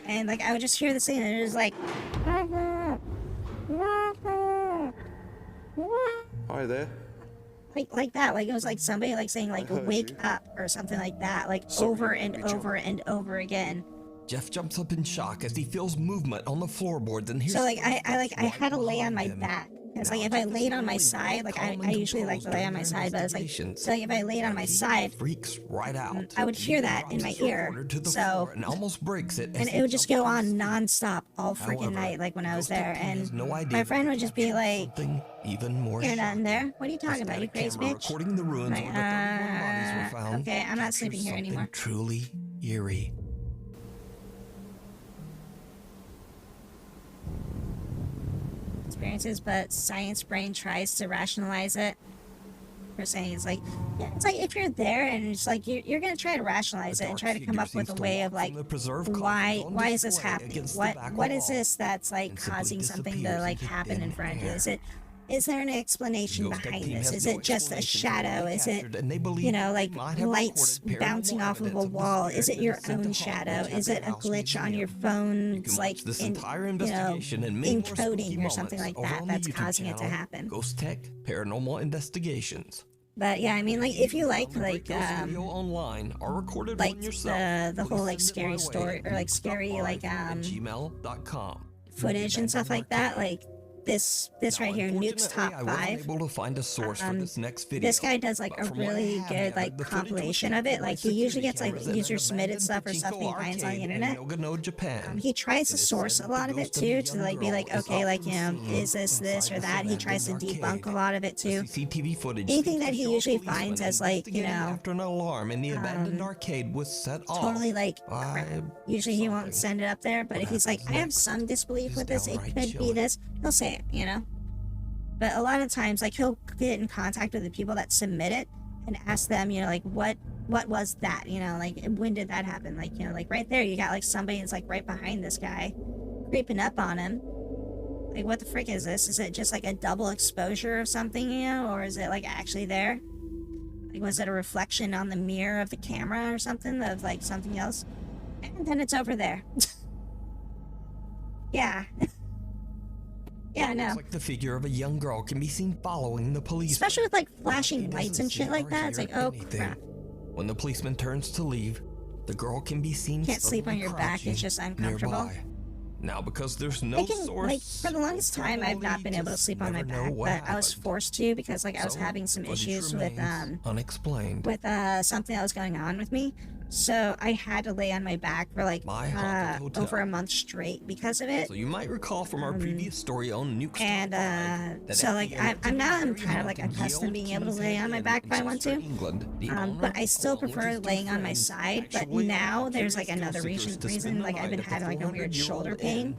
and like I would just hear the thing, and it was like, Hi there. like that, like it was like somebody like saying like heard wake you. up or something like that, like Sorry, over and Mary Jo. over and over again. Jeff jumps up in shock as he feels movement on the floorboards and hears So like I footsteps had to right lay on my behind him. back Because like if I laid on my side, like I usually like to lay on my side, but it's like, so like if I laid on my side, freaks right out. I would hear that in my ear. So and almost breaks it. and it would just go on nonstop all freaking night, like when I was there. And my friend would just be like, even more "You're not in there? What are you talking about? You crazy bitch?" Recording the ruins Like, where the 31 bodies were found. okay, I'm not sleeping here Something anymore. Truly eerie. Experiences, but science brain tries to rationalize it. We're saying it's like, yeah, it's like if you're there and it's like you're gonna try to rationalize it and try to come up with a way of like, why is this happening? What is this that's like causing something to like happen in front of you? Is there an explanation behind this? Is it just a shadow? Is it, you know, like lights bouncing off of a wall? Is it your own shadow? Is it a glitch on your phone's like encoding or something like that that's causing it to happen? Ghost Tech Paranormal Investigations. But yeah, I mean, like if you like online or recorded like the whole like scary story or like scary like gmail.com footage and stuff like that, like this right here, Nuke's Top 5. Able to find a source for this next video. This guy does like a really good like compilation of it. Like he usually gets like user submitted stuff or stuff he finds on the internet. He tries to source a lot of it too, to like be like, okay, like, you know, is this or that. He tries to debunk a lot of it too. Anything that he usually finds as like, you know, after an alarm in the abandoned arcade was set off. Totally like usually he won't send it up there, but if he's like, I have some disbelief with this, it could be this, he'll say it, you know. But a lot of times, like, he'll get in contact with the people that submit it and ask them, you know, like, what was that, you know, like, when did that happen? Like, you know, like right there you got like somebody that's like right behind this guy creeping up on him. Like, what the frick is this? Is it just like a double exposure of something, you know, or is it like actually there? Like, was it a reflection on the mirror of the camera or something of like something else? And then it's over there. Yeah. Yeah, no. Looks like the figure of a young girl can be seen following the police. Especially with like flashing lights and shit like that. It's like, oh crap. When the policeman turns to leave, the girl can be seen. Can't sleep on your back, it's just uncomfortable. Nearby. Now, because there's no source. Like, for the longest time, I've not been able to sleep on my back, but I was forced to because like I was having some issues with unexplained with something that was going on with me. So I had to lay on my back for like over a month straight because of it. So you might recall from our previous story on Nuke. And so like I'm kind of like accustomed to being able to lay on my back if I want to. But I still prefer laying on my side. But now there's like another reason. Like I've been having like a weird shoulder pain,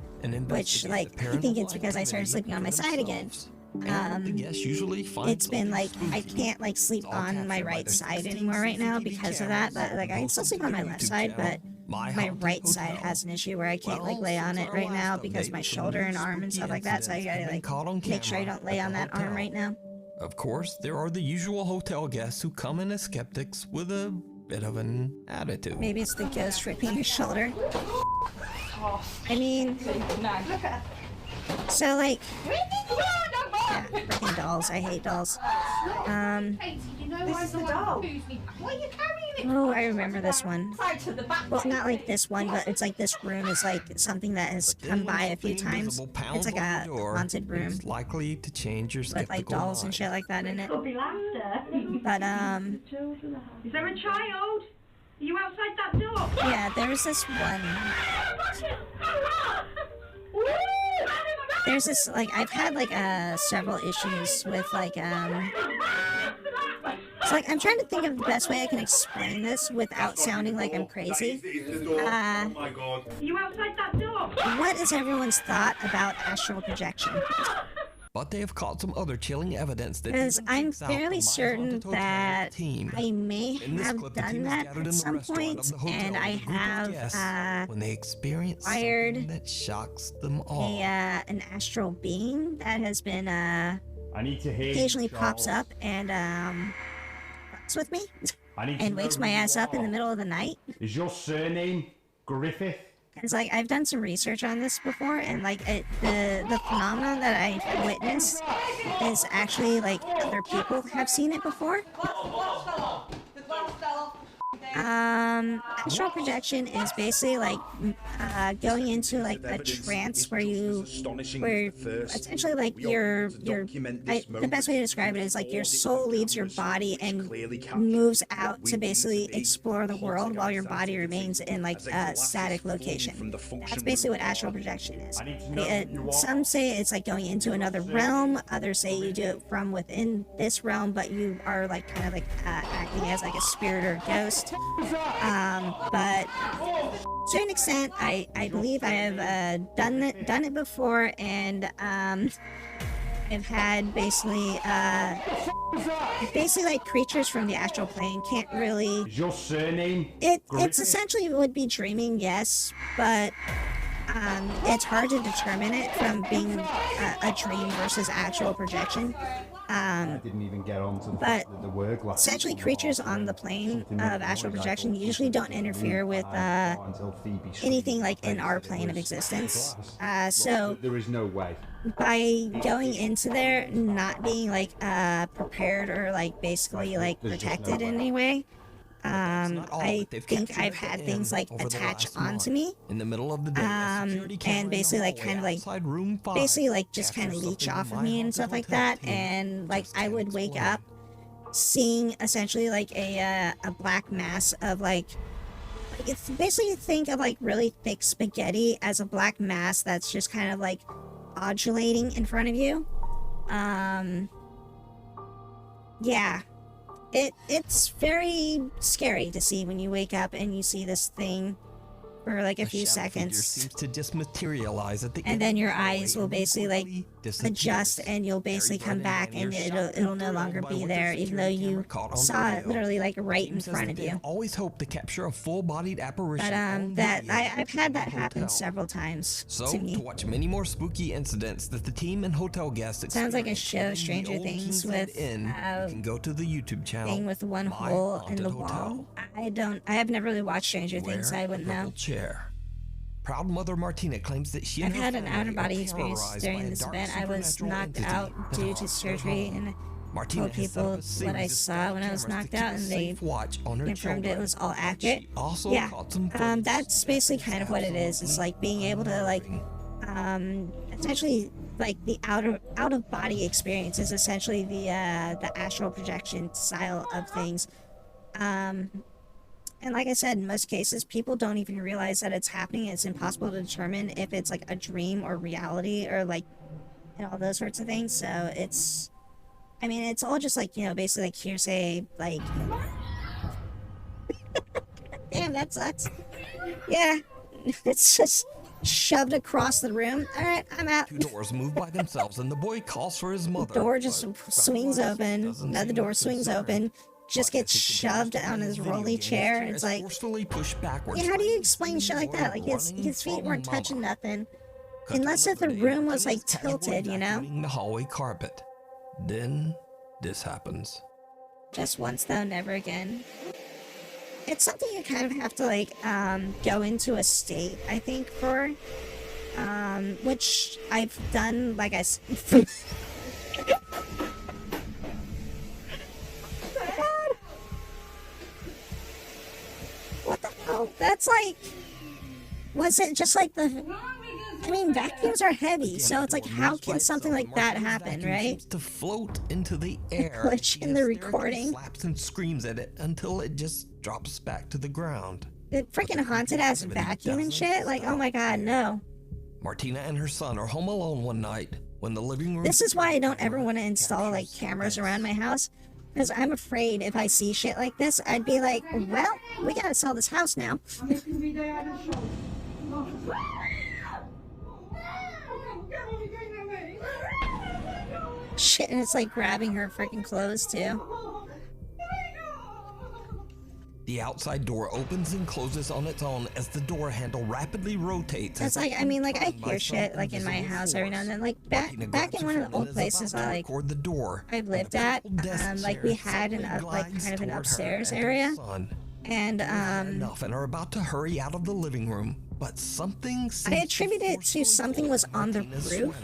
which like I think it's because I started sleeping on my side again. It's been like I can't like sleep on my right side anymore right now because of that, but like I can still sleep on my left side, but my right side has an issue where I can't like lay on it right now because my shoulder and arm and stuff like that, so I gotta like make sure I don't lay on that arm right now. Of course, there are the usual hotel guests who come in as skeptics with a bit of an attitude. Maybe it's the ghost ripping your shoulder. I mean, so like, yeah, freaking dolls. I hate dolls. This is the doll. Why are you carrying it? Oh, I remember this one. Well, not like this one, but it's like this room is like something that has come by a few times. It's like a haunted room. It's likely to change your with like dolls and shit like that in it. But is there a child? Are you outside that door? Yeah, there's this one. There's this, like, I've had, like, several issues with, like, it's like, I'm trying to think of the best way I can explain this without sounding like I'm crazy. Oh my god. You outside that door? What is everyone's thought about astral projection? But they have caught some other chilling evidence that because I'm fairly certain that I may have done that at some point, and I have when they experience wired that shocks them all. An astral being that has been occasionally pops up and fucks with me and wakes my ass up in the middle of the night. Is your surname Griffith? It's like I've done some research on this before, and like the phenomenon that I witnessed is actually like other people have seen it before. Astral projection is basically like going into like a trance where essentially like the best way to describe it is like your soul leaves your body and moves out to basically explore the world while your body remains in like a static location. That's basically what astral projection is. Some say it's like going into another realm, others say you do it from within this realm, but you are like kind of like acting as like a spirit or ghost. But to an extent, I believe I have done it before, and I've had basically like creatures from the astral plane can't really. Is your surname? It's essentially would be dreaming, yes, but it's hard to determine it from being a dream versus actual projection. I didn't even get on to the word glass. Essentially, creatures on the plane of astral projection usually don't interfere with anything like in our plane of existence. So there is no way. By going into there, not being like prepared or like basically like protected in any way, I think I've had things like attach onto me, in the middle of the day, and basically like kind of like basically like just kind of leech off of me and stuff like that, and like I would wake up seeing essentially like a black mass of like it's basically think of like really thick spaghetti as a black mass that's just kind of like undulating in front of you. Yeah. It's very scary to see when you wake up and you see this thing for like a few seconds. Seems to just materialize at the and then your eyes will basically like adjust and you'll basically come back and it'll no longer be there, even though you saw it literally like right in front of you. Always hope to capture a full-bodied apparition. But I've had that happen several times to me. To watch many more spooky incidents that the team and hotel guests sounds like a show, Stranger Things, with you can go to the YouTube channel. Thing with one hole in the wall. I have never really watched Stranger Things, so I wouldn't know. Proud mother Martina claims that she I've had an out-of-body experience during this event. I was knocked out due to surgery, and I told people what I saw when I was knocked out, and they confirmed it was all accurate. Yeah, that's basically kind of what it is. It's like being able to like, essentially like the out-of-body experience is essentially the astral projection style of things. And like I said, in most cases, people don't even realize that it's happening. It's impossible to determine if it's like a dream or reality or like, all those sorts of things. So it's all just like, basically like hearsay, like, damn, that sucks. Yeah, it's just shoved across the room. All right, I'm out. Two doors move by themselves and the boy calls for his mother. The door just swings open. Another door swings open. Just gets shoved on his rolly chair. It's like, yeah, how do you explain shit like that? Like his feet weren't touching nothing, unless if the room was like tilted, The hallway carpet. Then this happens. Just once though, never again. It's something you kind of have to like go into a state, I think, for, which I've done. Like I. What the hell? That's like, was it just like vacuums are heavy, so it's like, how can something like that happen, right? To float into the air. Glitch in the recording. Slaps and screams at it until it just drops back to the ground. It freaking haunted ass vacuum and shit. Like, oh my god, no. Martina and her son are home alone one night when the living room. This is why I don't ever want to install like cameras around my house. Because I'm afraid if I see shit like this, I'd be like, well, we gotta sell this house now. Shit, and it's like grabbing her freaking clothes too. The outside door opens and closes on its own as the door handle rapidly rotates. That's like, I hear shit like in my house every now and then. Like back in one of the old places I've lived at, like we had kind of an upstairs area, and enough and are about to hurry out of the living room, but something. I attribute it to something was on the roof.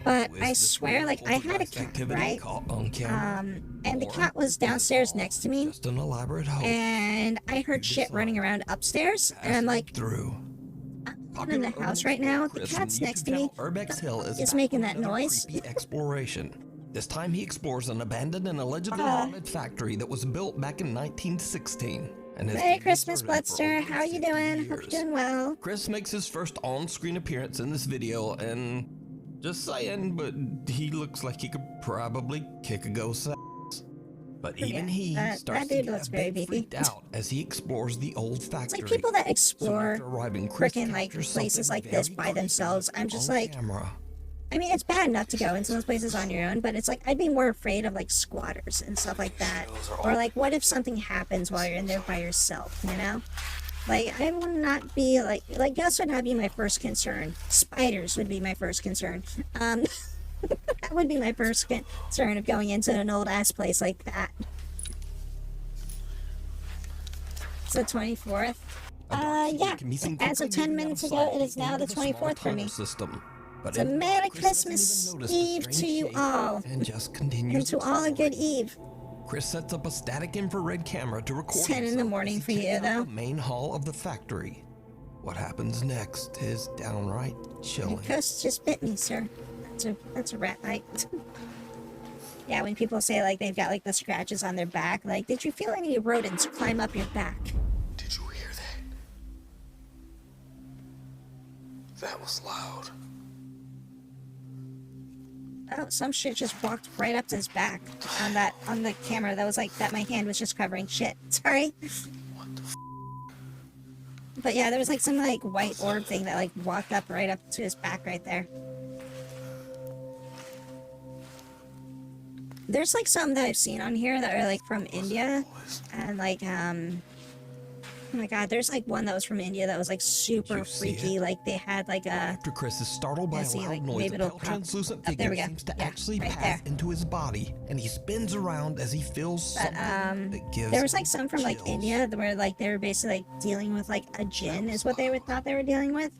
But Who I is this swear, like, I had a poltergeist cat, activity right? caught on camera? And the Or cat was downstairs next to me, just an elaborate hoax? and I heard shit running around upstairs, and I'm like, through. I'm in the house right now, the cat's next to me, Urbex Hill is making that noise. Creepy exploration. This time he explores an abandoned and allegedly haunted factory that was built back in 1916. And has Merry been Christmas, deserted for Bloodster. over How you 50 doing? Hope years. you're doing well. Chris makes his first on-screen appearance in this video, and just saying, but he looks like he could probably kick a ghost ass. But even he starts that to dude get looks a very bit beefy. freaked out as he explores the old factory. It's like people that So explore after arriving, Chris freaking like captures places something like this very by creepy themselves. I'm just on like, camera. I mean, it's bad enough to go into those places on your own, but it's like I'd be more afraid of like squatters and stuff like that. Or like, what if something happens while you're in there by yourself? You know, like I would not be like ghosts would not be my first concern. Spiders would be my first concern. That would be my first concern of going into an old ass place like that. It's the 24th. Yeah. As of 10 minutes ago, it is now the 24th for me. System. But So Merry Chris doesn't Christmas even notice the Eve strange to you shape all. And just continues And to all a good eve. Chris sets up a static infrared camera to record 10 in the himself morning as for he you, checks out though. the main hall of the factory. What happens next is downright chilling. The ghost just bit me, sir. That's a rat bite. Yeah, when people say like they've got like the scratches on their back, like, did you feel any rodents climb up your back? Did you hear that? That was loud. Oh, some shit just walked right up to his back on the camera. That was like that my hand was just covering shit. Sorry. But yeah, there was like some like white orb thing that like walked up right up to his back right there. There's like some that I've seen on here that are like from India, and like oh my god, there's like one that was from India that was like super freaky. Like they had like a After Chris is startled by a Let's see, loud like, noise, maybe a it'll pale pop translucent up. There figure we go. seems to Yeah, actually right pass there. into his body, and he spins around as he feels But something that gives there was like him some from like chills. India where like they were basically like dealing with like a djinn is what they would thought they were dealing with,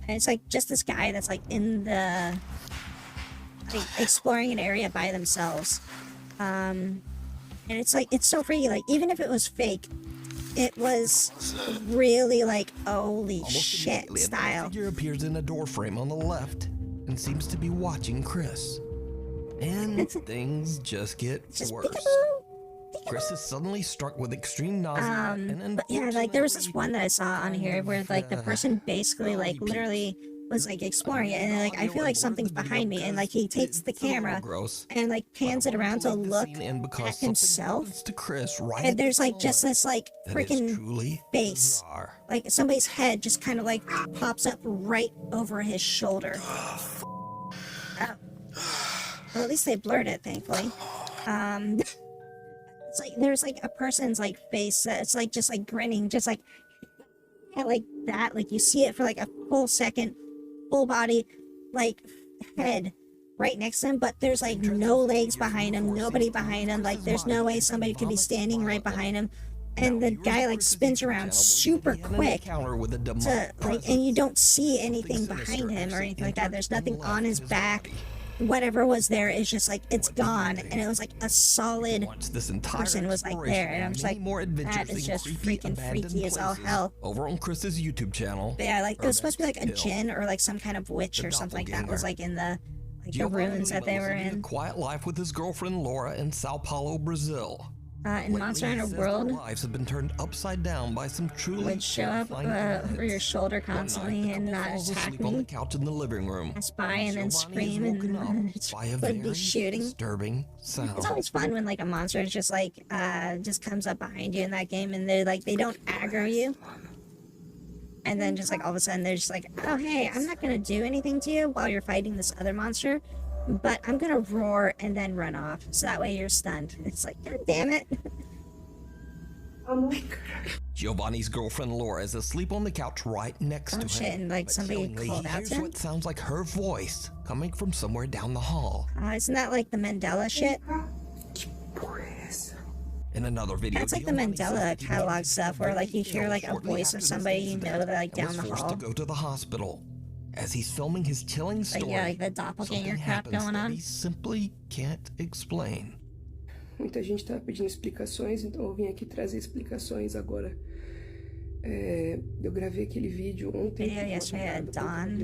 and it's like just this guy that's like in the like exploring an area by themselves, and it's like it's so freaky. Like even if it was fake, it was really like holy Almost shit immediately, a style. figure appears in a doorframe on the left and seems to be watching Chris. And things just get worse. Chris is suddenly struck with extreme nausea. And But yeah, like there was this one that I saw on here where like the person basically like literally was like exploring it, and like I feel like something's behind me, and like he takes the camera and like pans it around to look at himself, to Chris right and there's like just this like that is freaking truly face, bizarre. like somebody's head just kind of like pops up right over his shoulder. Well, at least they blurred it, thankfully. It's like there's like a person's like face that's like just like grinning, just like like that. Like you see it for like a full second, full body, like head right next to him, but there's like no legs behind him, nobody behind him. Like there's no way somebody could be standing right behind him. And the guy like spins around super quick to like, and you don't see anything behind him or anything like that. There's nothing on his back. Whatever was there is just like it's gone, and it was like a solid person was like there, and I'm just like, that is just freaking freaky as all hell. Over on Chris's YouTube channel. But yeah, like it was supposed to be like a djinn or like some kind of witch or something like that was like in the like the ruins that they were in. A quiet life with his girlfriend Laura in Sao Paulo, Brazil. In Monster Hunter Their World, lives have been turned upside down by some truly would show up over your shoulder constantly and not attack asleep on the me. couch in the living room. Pass by and then scream and By a would very be shooting. disturbing sound. It's always fun when like a monster is just like just comes up behind you in that game, and they don't aggro you, and then just like all of a sudden they're just like, oh hey, I'm not gonna do anything to you while you're fighting this other monster, but I'm gonna roar and then run off, so that way you're stunned. It's like, god damn it. Oh my god. Giovanni's girlfriend Laura is asleep on the couch right next to him. Shit, and like but somebody chillingly, called he out hears to him. what sounds like her voice coming from somewhere down the hall. Isn't that like the Mandela shit? In another video, That's like the Giovanni Mandela says he catalog stuff where like you hear like a shortly voice after of this somebody you incident know that like and down was the forced hall. to go to the hospital. As he's filming his chilling Like, story, yeah, like the doppelganger something crap happens going that on. he simply can't explain. Muita gente tá pedindo explicações, então eu vim aqui trazer explicações agora. Eu gravei aquele vídeo ontem. Video yesterday at dawn,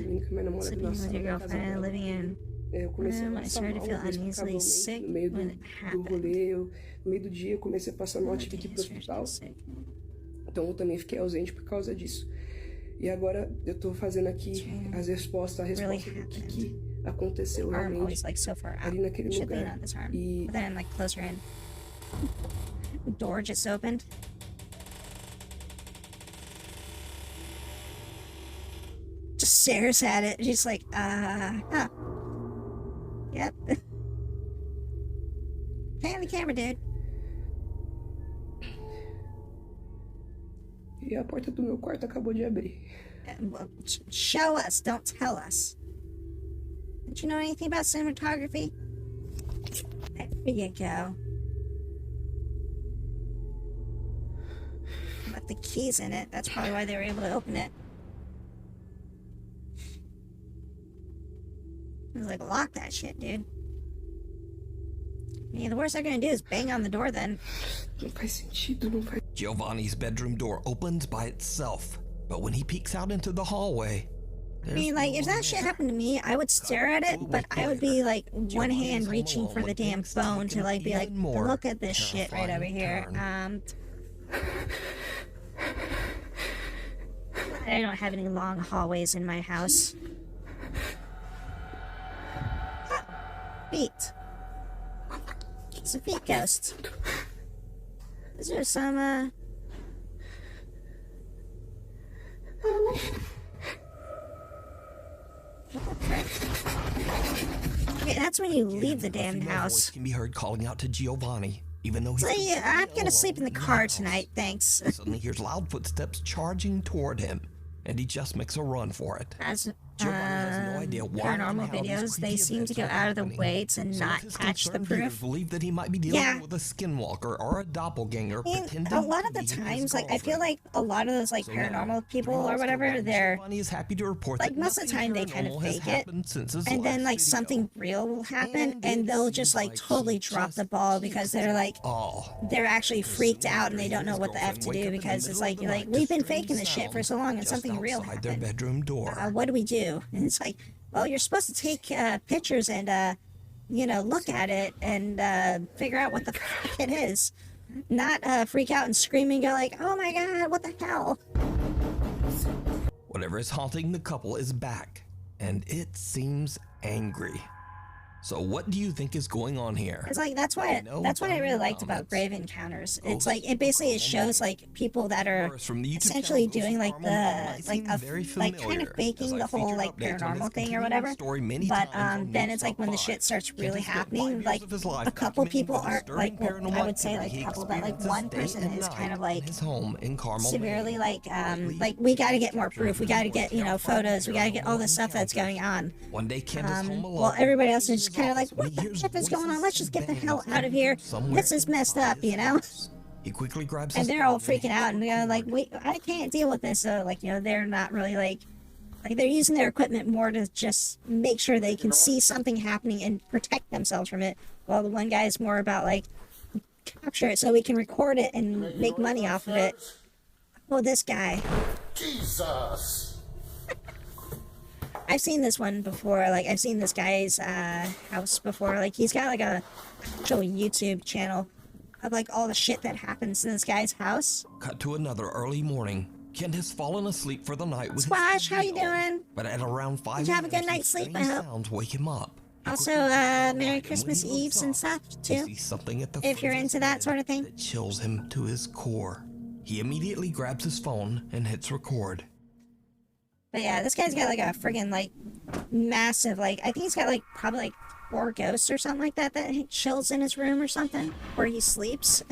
sleeping with your girlfriend, living in Eu comecei a room. I passar started to mal feel uneasily inexplicavelmente sick no meio when it do happened. rolê. No meio do dia eu comecei a passar mal, tive que ir pro hospital. Então eu também fiquei ausente por causa disso. E agora eu tô fazendo aqui a resposta do que aconteceu Arm realmente always like so far out. ali naquele Should lean lugar. on this arm. E But then like closer in. The door just opened. Just stares at it. She's like, huh. Yep. Pan the camera, dude. E a porta do meu quarto acabou de abrir. Well, show us, don't tell us. Don't you know anything about cinematography? There you go. Left the keys in it. That's probably why they were able to open it. I was like, lock that shit, dude. I mean, the worst they're gonna do is bang on the door then. Giovanni's bedroom door opens by itself, but when he peeks out into the hallway, I mean, like, if that shit happened to me, I would stare at it, but I would be, like, one hand reaching for the damn phone to, like, be like, look at this shit right over here. I don't have any long hallways in my house. Oh, feet. It's a feet ghost. Is there some, Okay, that's when you leave the damn house. can be heard calling out to Giovanni, even though he's So yeah, I'm gonna sleep in the car tonight, thanks. suddenly hears loud footsteps charging toward him, and he just makes a run for it. As Giovanni has no idea why paranormal and how these videos, they creepy seem to events go are out of the happening. way to Some of not his catch the concerned readers proof. believe that he might be dealing Yeah. with a skinwalker or a doppelganger. I mean, pretending a lot to of the be his times, like, I feel girlfriend. like a lot of those, like, So now, paranormal people 3 or months whatever, ago, they're, Giovanni is happy to report like, that most of the time they kind of nothing paranormal has fake it, happened since his and then, last like, video. something real will happen, And and it they'll just, seems like, like totally he drop just the ball because they're, like, Oh, they're actually freaked out and they don't know his what the F girlfriend to wake do up in the because it's middle like, of the you're like, night to we've been strange faking this shit for sounds so long and just something real outside their happened. bedroom door. What do we do? And it's like, well, you're supposed to take pictures and, you know, look at it and figure out what the fuck it is. Not freak out and scream and go like, oh my god, what the hell? Whatever is haunting the couple is back, and it seems angry. So what do you think is going on here? It's like that's what I really liked about Grave Encounters. It's like it basically shows like people that are essentially doing like kind of faking the whole like paranormal thing or whatever. But then it's like when the shit starts really happening, like a couple people are like, well, I would say like a couple, but like one person is kind of like severely like we got to get more proof. We got to get, you know, photos. We got to get all this stuff that's going on. One day Kent is home alone. Well, everybody else is just kind of like, what the F is going on? Let's just get the hell out of here. This is messed up, you know? He quickly grabs and his they're all phone freaking out and they're like, wait, I can't deal with this. So, like, you know, they're not really like they're using their equipment more to just make sure they can see something happening and protect themselves from it. While the one guy is more about like, capture it so we can record it and make money off of it. Well, this guy. Jesus! I've seen this one before. Like, I've seen this guy's house before. Like, he's got like a actual YouTube channel of like all the shit that happens in this guy's house. Cut to another early morning. Kent has fallen asleep for the night with Squash, his how you doing? But at around 5 Did you have a good a.m., night's sleep, I strange hope? sounds wake him up. Also, Merry Christmas Eves and stuff too. He sees something at the If you're into that sort of thing. that chills him to his core. He immediately grabs his phone and hits record. But yeah, this guy's got like a friggin' like massive, like, I think he's got like probably like 4 ghosts or something like that he chills in his room or something, where he sleeps.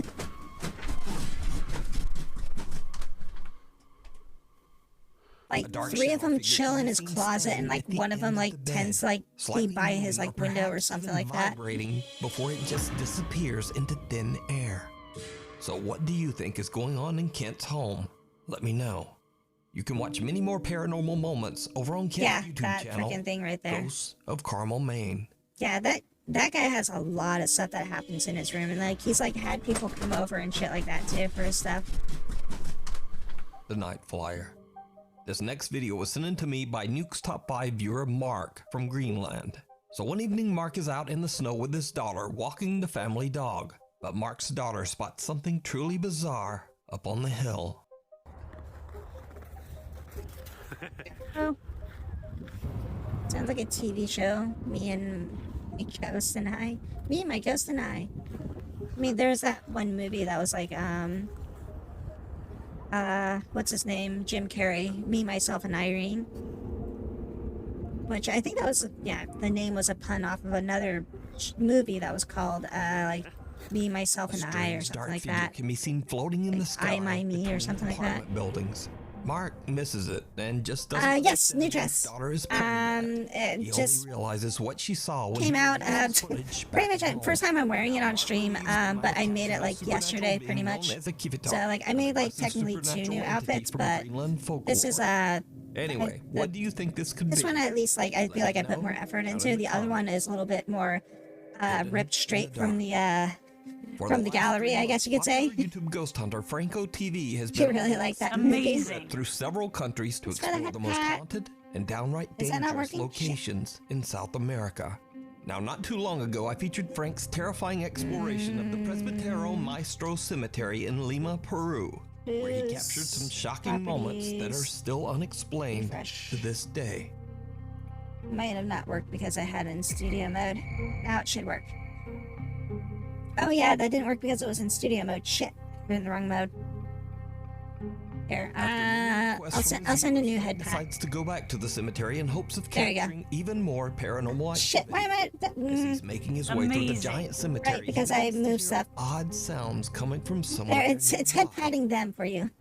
Like 3 of them chill in his closet and like one of them like tends to like be by his like window or something like that. Vibrating before it just disappears into thin air. So what do you think is going on in Kent's home? Let me know. You can watch many more paranormal moments over on Ken's Yeah, YouTube that channel, freaking thing right there. Ghosts of Carmel, Maine. Yeah, that guy has a lot of stuff that happens in his room, and like he's like had people come over and shit like that too for his stuff. The Night Flyer. This next video was sent in to me by Nuke's Top 5 viewer Mark from Greenland. So one evening Mark is out in the snow with his daughter walking the family dog, but Mark's daughter spots something truly bizarre up on the hill. Oh. Sounds like a TV show. Me and my ghost and I. Me and my ghost and I. I mean, there's that one movie that was like, what's his name? Jim Carrey. Me, Myself, and Irene. Which I think that was, yeah, the name was a pun off of another movie that was called, like, Me, Myself, and I, or something like that. Can be seen floating in the sky. I, My, Me, or something like that. Buildings. Mark misses it and just doesn't. Yes, new dress. Daughter is it he just only realizes what she saw when came out. Pretty much home. first time I'm wearing it on stream. But I made it like yesterday, pretty much. So like I made like technically 2 new outfits, but this is Anyway, what do you think this could be? This one at least like I feel like I put more effort into. The other one is a little bit more ripped straight from the gallery, I guess you could say. YouTube ghost hunter Franco TV has You been really like that Amazing. through several countries to It's got a explore the most hat. haunted and downright Is that not dangerous working? locations in South America. Now, not too long ago, I featured Frank's terrifying exploration of the Presbítero Maestro Cemetery in Lima, Peru, where he captured some shocking moments that are still unexplained to this day. Might have not worked because I had it in studio mode. Now it should work. Oh yeah, that didn't work because it was in studio mode. Shit, I'm in the wrong mode. Here, I'll send a new head pack. Decides to go back to the cemetery in hopes of There you go. capturing even more paranormal activity. Shit, why am I? As he's making his way through the Amazing. giant cemetery, Right, because he I begins to moved hear stuff. odd sounds coming from somewhere. There, it's head patting them for you.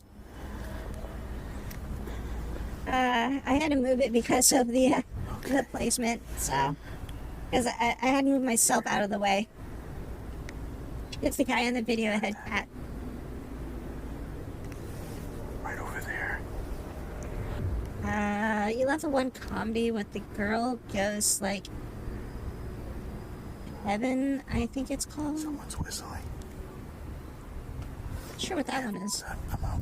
I had to move it because of the placement, so because I had to move myself out of the way. It's the guy in the video head pat. Right over there. You left the one comedy with the girl ghost, like Heaven, I think it's called. Someone's whistling. Not sure what that one is. I'm out.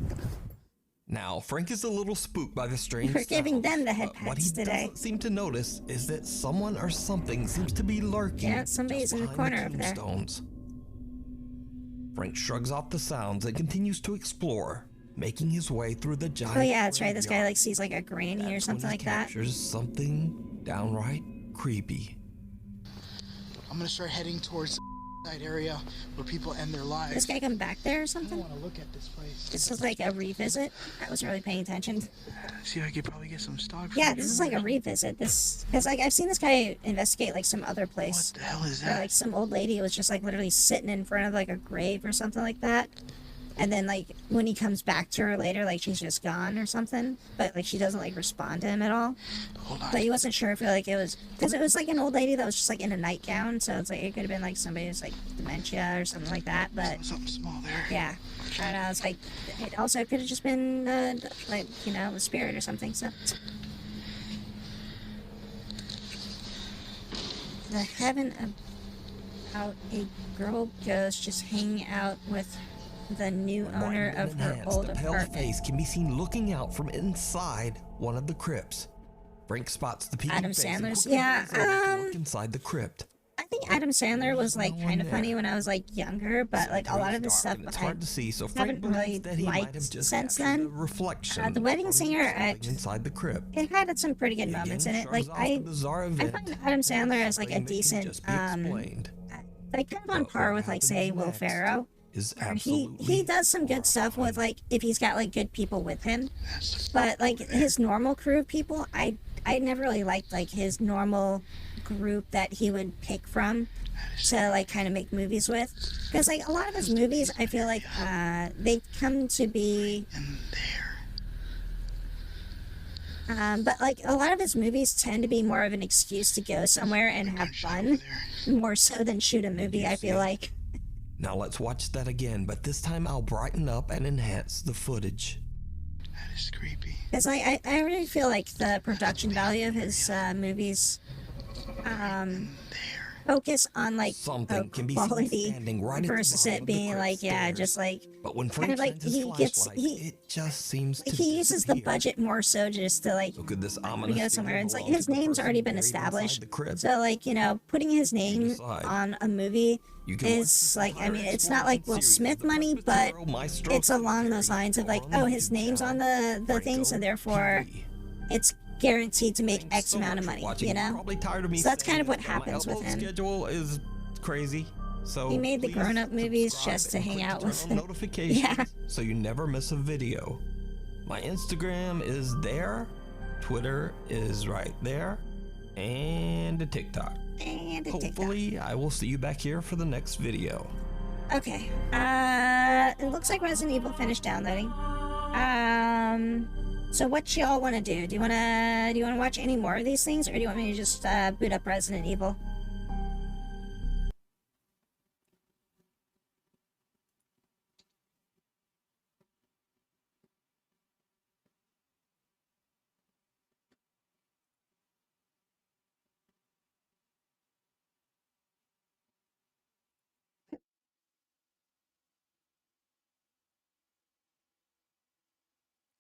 Now, Frank is a little spooked by the strange We're giving sounds, them the head but what he pats today. doesn't seem to notice is that someone or something seems to be lurking. Yeah, somebody's just in the behind corner over there. tombstones. Frank shrugs off the sounds and continues to explore, making his way through the giant. Oh yeah, that's right. This guy graveyard. like sees like a granny or That's something when he like that. captures something downright creepy. I'm gonna start heading towards the area where people end their lives. This guy come back there or I something? want to look at this place. This is like a revisit. I wasn't really paying attention. See, I could probably get some stock. Yeah, this is like a revisit. This because like I've seen this guy investigate like some other place. What the hell is Where, that? like some old lady was just like literally sitting in front of like a grave or something like that. And then like when he comes back to her later, like she's just gone or something. But like she doesn't like respond to him at all. Hold on. But he wasn't sure if like it was because it was like an old lady that was just like in a nightgown. So it's like it could have been like somebody who's like dementia or something like that. But Something small there. yeah, I don't know. It's like it also could have just been like you know a spirit or something. So the heaven about a girl ghost just hanging out with the new owner of her Enhanced, old a pale apartment. face can be seen looking out from inside one of the crypts. Frank spots the peeking Adam face and Sandler's- quickly yeah, runs over to look inside the crypt. I think Adam Sandler was like kind of funny when I was like younger, but like a lot of his stuff It's I hard to see, so Frank haven't believes really that he might liked have just since captured then. a reflection. The Wedding from Singer, something inside the crypt. it had some pretty good He moments again in it. Like shrugs off the bizarre I event find Adam Sandler as like a claiming it can decent just be explained. like kind of on par with like say Will Ferrell. Is He absolutely does some good stuff with like if he's got like good people with him, but like his normal crew of people, I never really liked like his normal group that he would pick from to like kind of make movies with, because like a lot of his movies I feel like they come to be but like a lot of his movies tend to be more of an excuse to go somewhere and have fun more so than shoot a movie, I feel like. Now let's watch that again, but this time I'll brighten up and enhance the footage. That is creepy. Because I really feel like the production value of his movies focus on like Something can be seen quality standing right at the versus bottom it of the being crypt like, yeah, stairs. just like But when kind Frank of like shines his he gets flashlight, it just seems to he uses the disappear. budget more so just to like So could this we ominous go somewhere. figure It's like belong his to the name's person already been buried inside established. the crypt? So like, you know, putting his name decide. on a movie You can watch is this like, I entire mean, it's not like Will exploration series Smith of the money, but Presbyterian Maestro it's along those Cemetery lines of like, over on oh, the his YouTube name's on channel, the thing, so Franco therefore TV. it's guaranteed to make Thanks X so amount of much for money, watching. you You're know? probably tired of me So that's saying kind of this, what but happens my with upload him. schedule is crazy. So He made the please grown-up movies subscribe just to and hang click out turn with on them. notifications Yeah. so you never miss a video. My Instagram is there, Twitter is right there, and a TikTok. And a TikTok. Hopefully, I will see you back here for the next video. Okay. It looks like Resident Evil finished downloading. So what y'all want to do? Do you want to watch any more of these things, or do you want me to just boot up Resident Evil?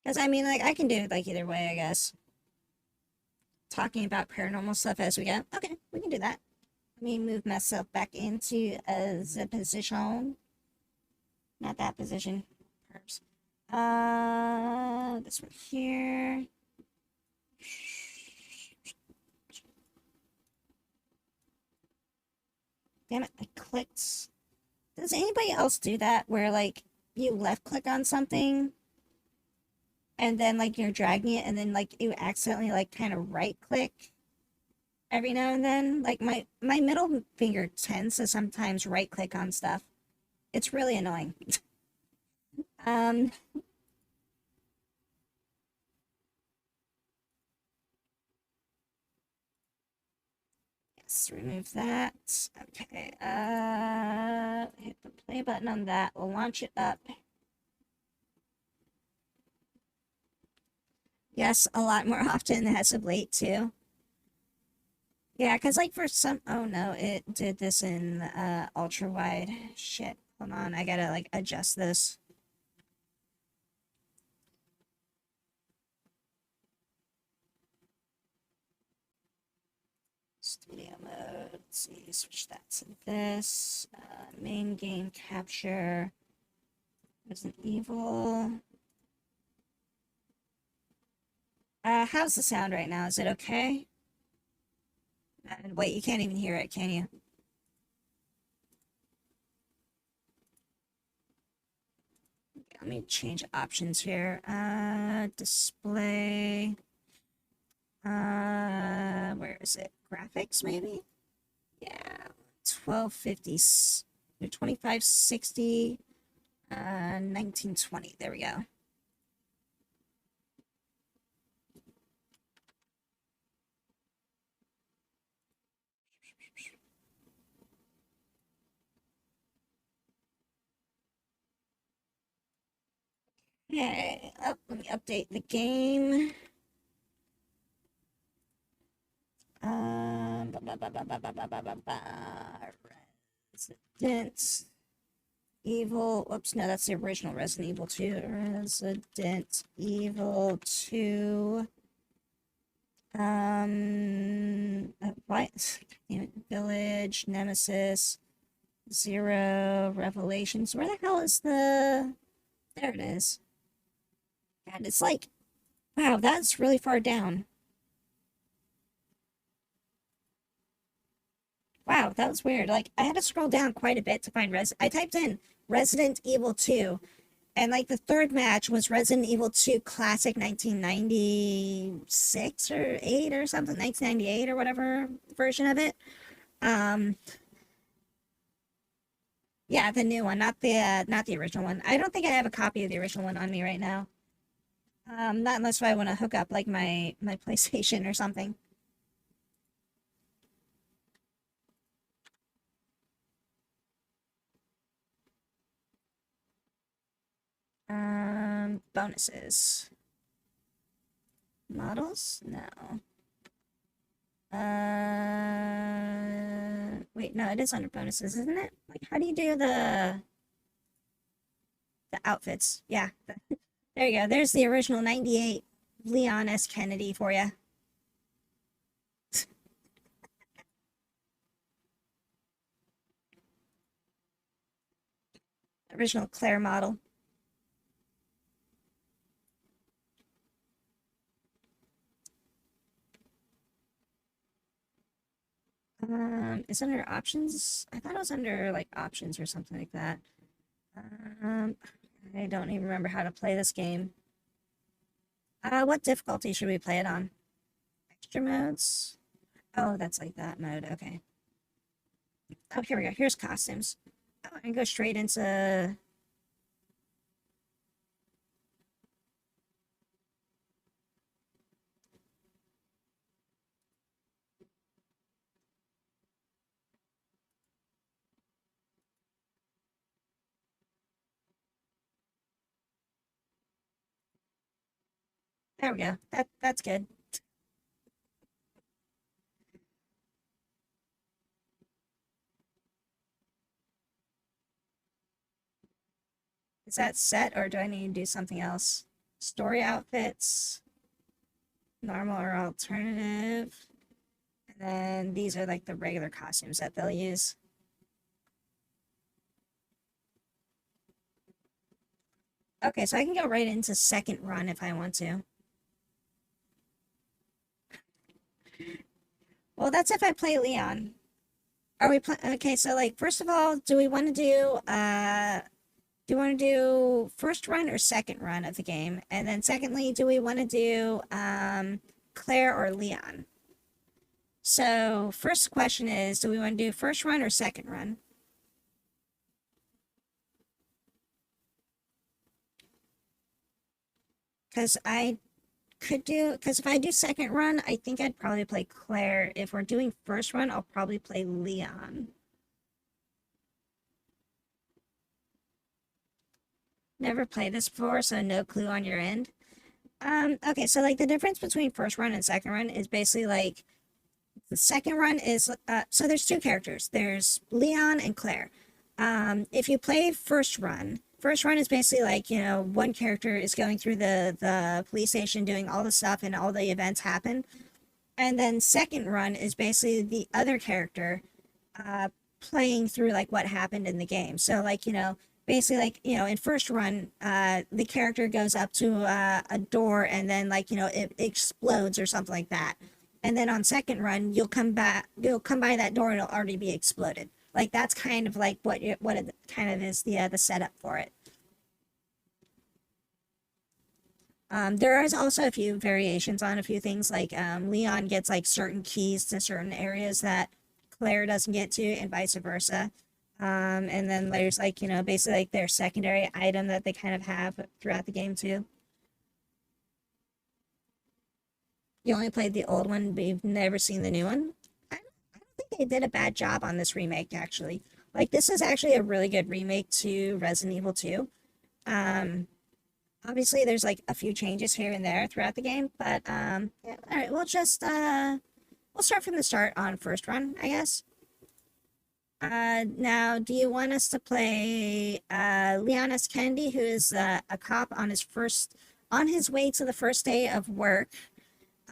Because I mean, like, I can do it like either way, I guess. Talking about paranormal stuff as we go. Okay, we can do that. Let me move myself back into the position. Not that position. Perhaps. This one here. Damn it, I clicked. Does anybody else do that where, like, you left click on something and then, like, you're dragging it and then, like, you accidentally, like, kind of right click every now and then? Like, my middle finger tends to sometimes right click on stuff. It's really annoying. Yes, remove that. Okay, hit the play button on that. We'll launch it up. Yes, a lot more often as of late, too. Yeah, because, like, for some... Oh, no, it did this in ultra-wide. Shit, hold on, I gotta, like, adjust this. Studio mode, let's see, switch that to this. Main game capture. Resident Evil. How's the sound right now? Is it okay? And wait, you can't even hear it, can you? Let me change options here. Display. Where is it? Graphics, maybe? Yeah, 1250, 2560, 1920. There we go. Okay, let me update the game. Resident Evil. Whoops, no, that's the original Resident Evil 2. Resident Evil 2. What? Village, Nemesis, Zero, Revelations. Where the hell is the... There it is. God, it's like... Wow, that's really far down. Wow, that was weird. Like, I had to scroll down quite a bit to find I typed in Resident Evil 2, and, like, the third match was Resident Evil 2 Classic 1996 or 8 or something, 1998 or whatever version of it. Yeah, the new one, not the original one. I don't think I have a copy of the original one on me right now. Not unless I want to hook up, like, my PlayStation or something. Bonuses. Models? No. Wait, no, it is under bonuses, isn't it? Like, how do you do the outfits? Yeah, there you go. There's the original 98 Leon S. Kennedy for you. Original Claire model. It's under options. I thought it was under like options or something like that. I don't even remember how to play this game. What difficulty should we play it on? Extra modes? Oh, that's like that mode. Okay. Oh, here we go. Here's costumes. Oh, I can go straight into... There we go. That's good. Is that set or do I need to do something else? Story outfits, normal or alternative. And then these are like the regular costumes that they'll use. Okay, so I can go right into second run if I want to. Well, that's if I play Leon. Are we okay, so like first of all, do we want to do first run or second run of the game? And then secondly, do we want to do Claire or Leon? So first question is, do we want to do first run or second run? Because if I do second run, I think I'd probably play Claire. If we're doing first run, I'll probably play Leon. Never played this before, so no clue on your end. Okay, so like the difference between first run and second run is basically like the second run is so there's two characters. There's Leon and Claire. If you play first run is basically like, you know, one character is going through the police station doing all the stuff and all the events happen. And then second run is basically the other character playing through like what happened in the game. So like, you know, basically like, you know, in first run, the character goes up to a door and then like, you know, it explodes or something like that. And then on second run, you'll come by that door and it'll already be exploded. Like that's kind of like what it kind of is the setup for it. There is also a few variations on a few things, like Leon gets like certain keys to certain areas that Claire doesn't get to, and vice versa. And then there's like, you know, basically like their secondary item that they kind of have throughout the game too. You only played the old one, but you've never seen the new one? I don't think they did a bad job on this remake, actually. Like, this is actually a really good remake to Resident Evil 2. Obviously, there's, like, a few changes here and there throughout the game, but, yeah, alright, we'll just, we'll start from the start on first run, I guess. Now, do you want us to play, Leon S. Kennedy, who is, a cop on his way to the first day of work,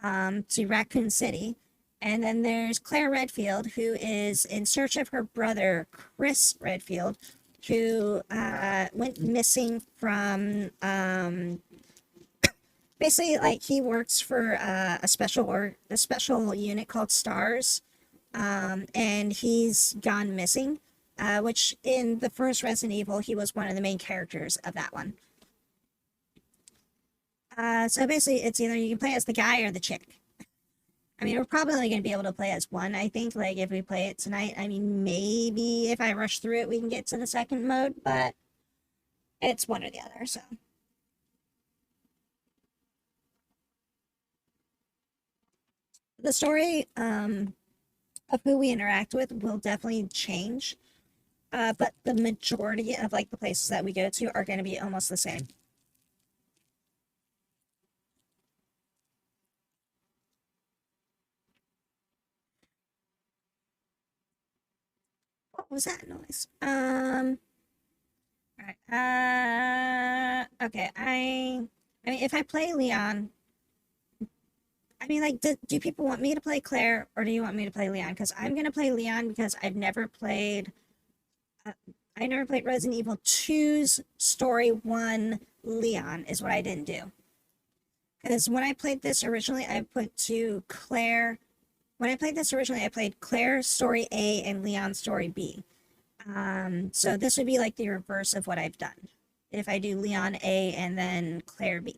to Raccoon City. And then there's Claire Redfield, who is in search of her brother, Chris Redfield, who went missing from, basically, like, he works for a special unit called STARS, and he's gone missing, which in the first Resident Evil, he was one of the main characters of that one. So basically, it's either you can play as the guy or the chick. I mean, we're probably only going to be able to play as one, I think, like, if we play it tonight. I mean, maybe if I rush through it, we can get to the second mode, but it's one or the other, so. The story of who we interact with will definitely change, but the majority of, like, the places that we go to are going to be almost the same. What was that noise? Alright, okay, I mean, if I play Leon, I mean, like, do people want me to play Claire, or do you want me to play Leon? Because I'm gonna play Leon because I never played Resident Evil 2's Story 1 Leon, is what I didn't do. Because when I played this originally, I put to Claire. When I played this originally, I played Claire Story A and Leon Story B. So this would be like the reverse of what I've done. If I do Leon A and then Claire B.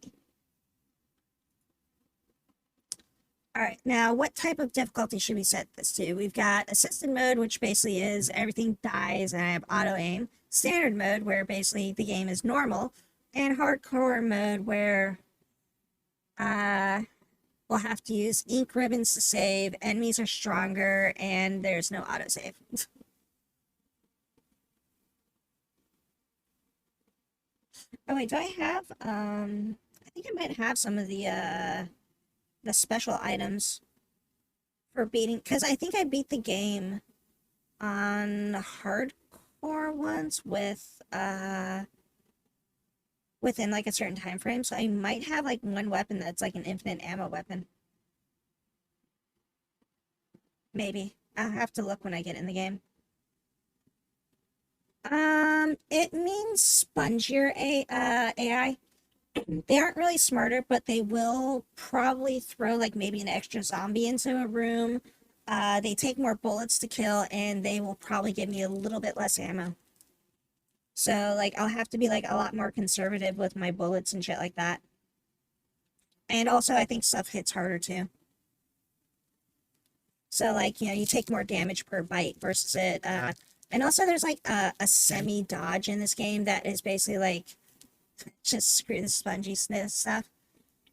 Alright, now what type of difficulty should we set this to? We've got assisted mode, which basically is everything dies and I have auto aim. Standard mode, where basically the game is normal. And hardcore mode, where we'll have to use ink ribbons to save, enemies are stronger, and there's no autosave. Oh wait, do I have, I think I might have some of the special items for beating, because I think I beat the game on hardcore once with, within like a certain time frame, so I might have like one weapon that's like an infinite ammo weapon. Maybe. I'll have to look when I get in the game. It means spongier AI. They aren't really smarter, but they will probably throw like maybe an extra zombie into a room. They take more bullets to kill, and they will probably give me a little bit less ammo. So, like, I'll have to be, like, a lot more conservative with my bullets and shit like that. And also, I think stuff hits harder, too. So, like, you know, you take more damage per bite versus it. And also, there's, like, a semi-dodge in this game that is basically, like, just screw the spongy stuff.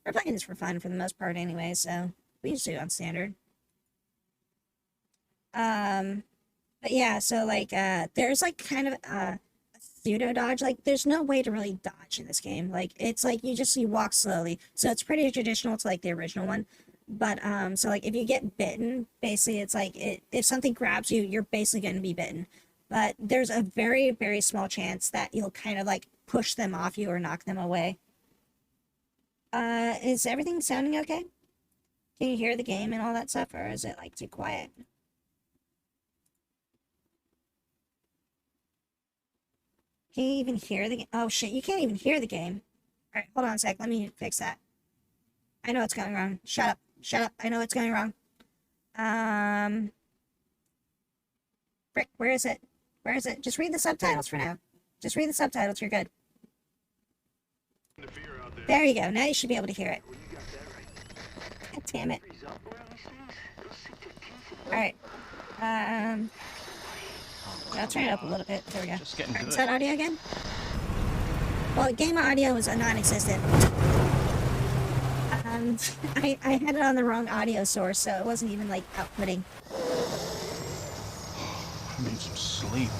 We're playing this for fun for the most part anyway, so we just do it on standard. But yeah, so, like, there's, like, kind of, pseudo dodge. Like, there's no way to really dodge in this game. Like, it's like you walk slowly, so it's pretty traditional to like the original one. But so like if you get bitten, basically it's like if something grabs you, you're basically going to be bitten. But there's a very, very small chance that you'll kind of like push them off you or knock them away. Is everything sounding okay? Can you hear the game and all that stuff, or is it like too quiet? Can you even hear the game? Oh shit, you can't even hear the game. Alright, hold on a sec, let me fix that. I know what's going wrong. Shut up. Shut up. I know what's going wrong. Frick, where is it? Where is it? Just read the subtitles for now. Just read the subtitles, you're good. There you go, now you should be able to hear it. God damn it. Alright. I'll turn it up a little bit. There we go. Right, is that audio again? Well, game audio was non-existent. I had it on the wrong audio source, so it wasn't even, like, outputting. I need some sleep.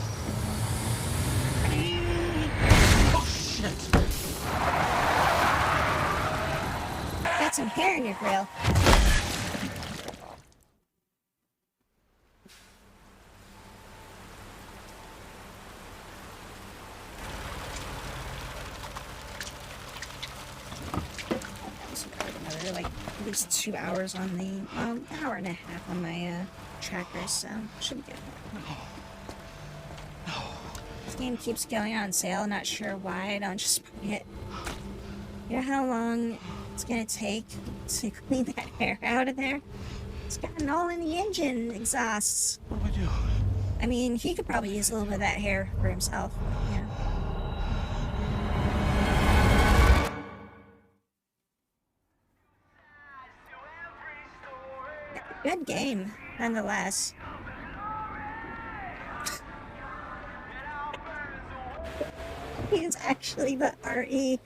Oh, shit. Got some hair in your grill. Like at least 2 hours on the hour and a half on my tracker, so should be good. This game keeps going on sale. Not sure why I don't just buy it. You know how long it's gonna take to clean that hair out of there? It's gotten all in the engine exhausts. What do I do? I mean, he could probably use a little bit of that hair for himself. Yeah. Good game, nonetheless. It's actually the RE,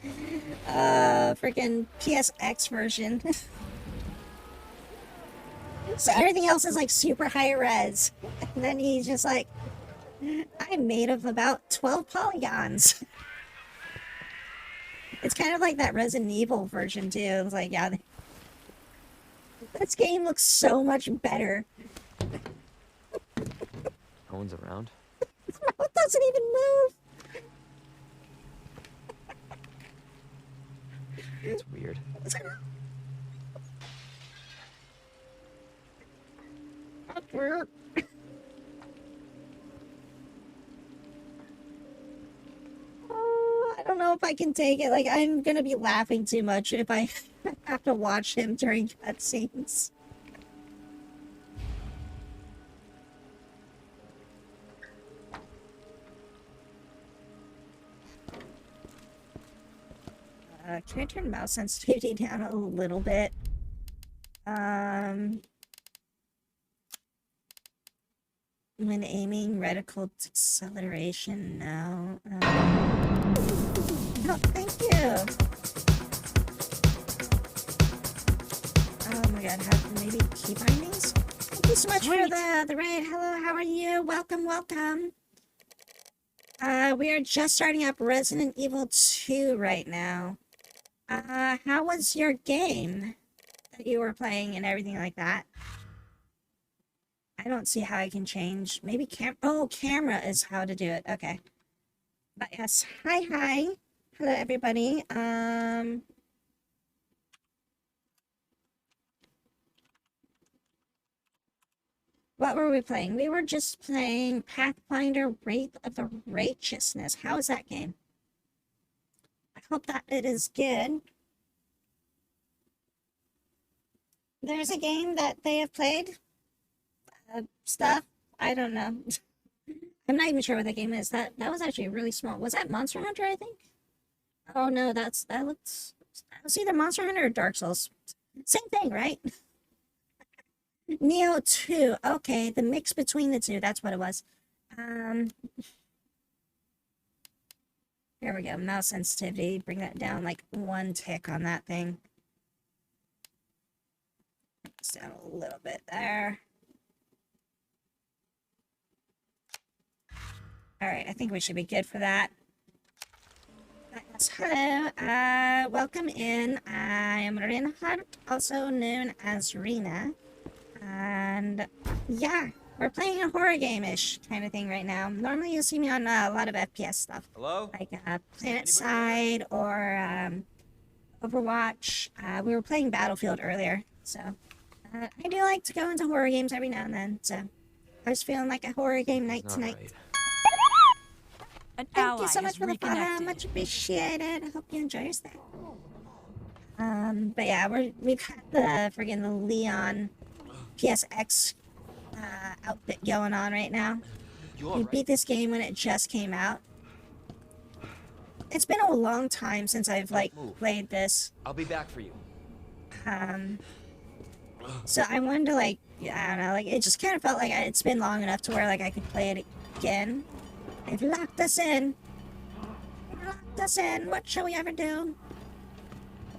freaking PSX version. So everything else is like super high res. And then he's just like, I'm made of about 12 polygons. It's kind of like that Resident Evil version too. It's like, yeah, this game looks so much better. No one's around. It doesn't even move. It's weird. That's weird. I don't know if I can take it. Like, I'm gonna be laughing too much if I have to watch him during cutscenes. Can I turn mouse sensitivity down a little bit? When aiming, reticle acceleration, no. No, thank you. Oh my god, maybe key bindings? Thank you so much for the raid. Hello, how are you? Welcome, welcome. We are just starting up Resident Evil 2 right now. How was your game that you were playing and everything like that? I don't see how I can change. Maybe camera is how to do it. Okay. But yes, hi. Hello, everybody. What were we playing? We were just playing Pathfinder Wraith of the Righteousness. How is that game? I hope that it is good. There's a game that they have played. Stuff. I don't know. I'm not even sure what that game is. That was actually really small. Was that Monster Hunter, I think? Oh no, that looks... It's either Monster Hunter or Dark Souls. Same thing, right? Neo 2. Okay, the mix between the two. That's what it was. Here we go. Mouse sensitivity. Bring that down like 1 tick on that thing. Just down a little bit there. Alright, I think we should be good for that. Yes, hello, welcome in. I am Reinhardt, also known as Rena. And yeah, we're playing a horror game-ish kind of thing right now. Normally you'll see me on a lot of FPS stuff. Hello? Like PlanetSide or Overwatch. We were playing Battlefield earlier, so I do like to go into horror games every now and then. So I was feeling like a horror game night tonight. Right. Thank you so much for the follow, much appreciated. I hope you enjoy your stay. But yeah, we've got the Leon PSX outfit going on right now. We beat this game when it just came out. It's been a long time since I've played this. I'll be back for you. So I wanted to I don't know, it just kind of felt like it's been long enough to where I could play it again. They've locked us in. What shall we ever do?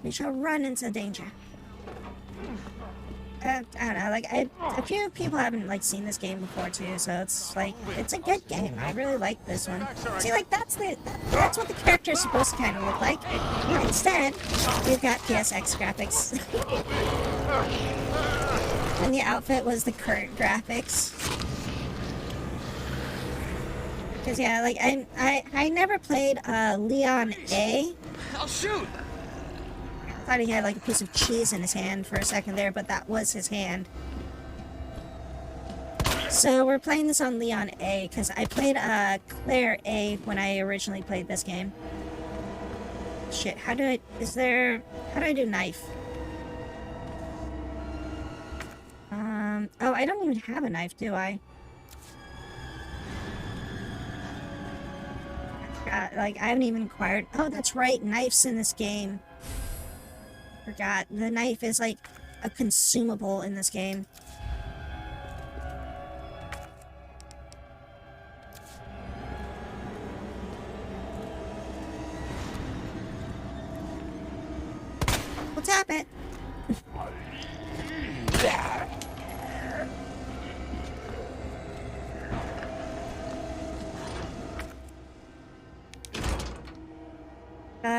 We shall run into danger. I don't know, a few people haven't seen this game before too, so it's it's a good game. I really like this one. See, that's what the character is supposed to kind of look like. Instead, we've got PSX graphics. And the outfit was the current graphics. Because yeah, I never played Leon A. I'll shoot. I thought he had a piece of cheese in his hand for a second there, but that was his hand. So we're playing this on Leon A, because I played Claire A when I originally played this game. Shit, how do I do knife? Oh, I don't even have a knife, do I? I haven't even acquired... Oh, that's right, knives in this game. Forgot. The knife is, a consumable in this game. We'll tap it.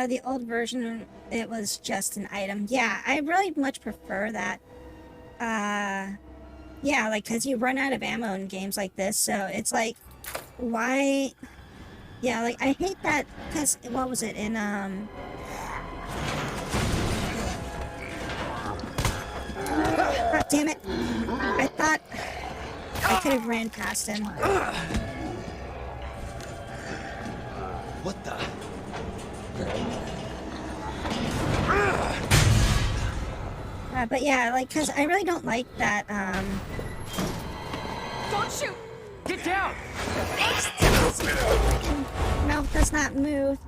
The old version, it was just an item. Yeah, I really much prefer that. Yeah, because you run out of ammo in games like this, so it's why? Yeah, like I hate that because what was it in God damn it! I thought I could have ran past him. What the? But yeah, like, cause I really don't like that. Don't shoot! Get down! Mouth does not move.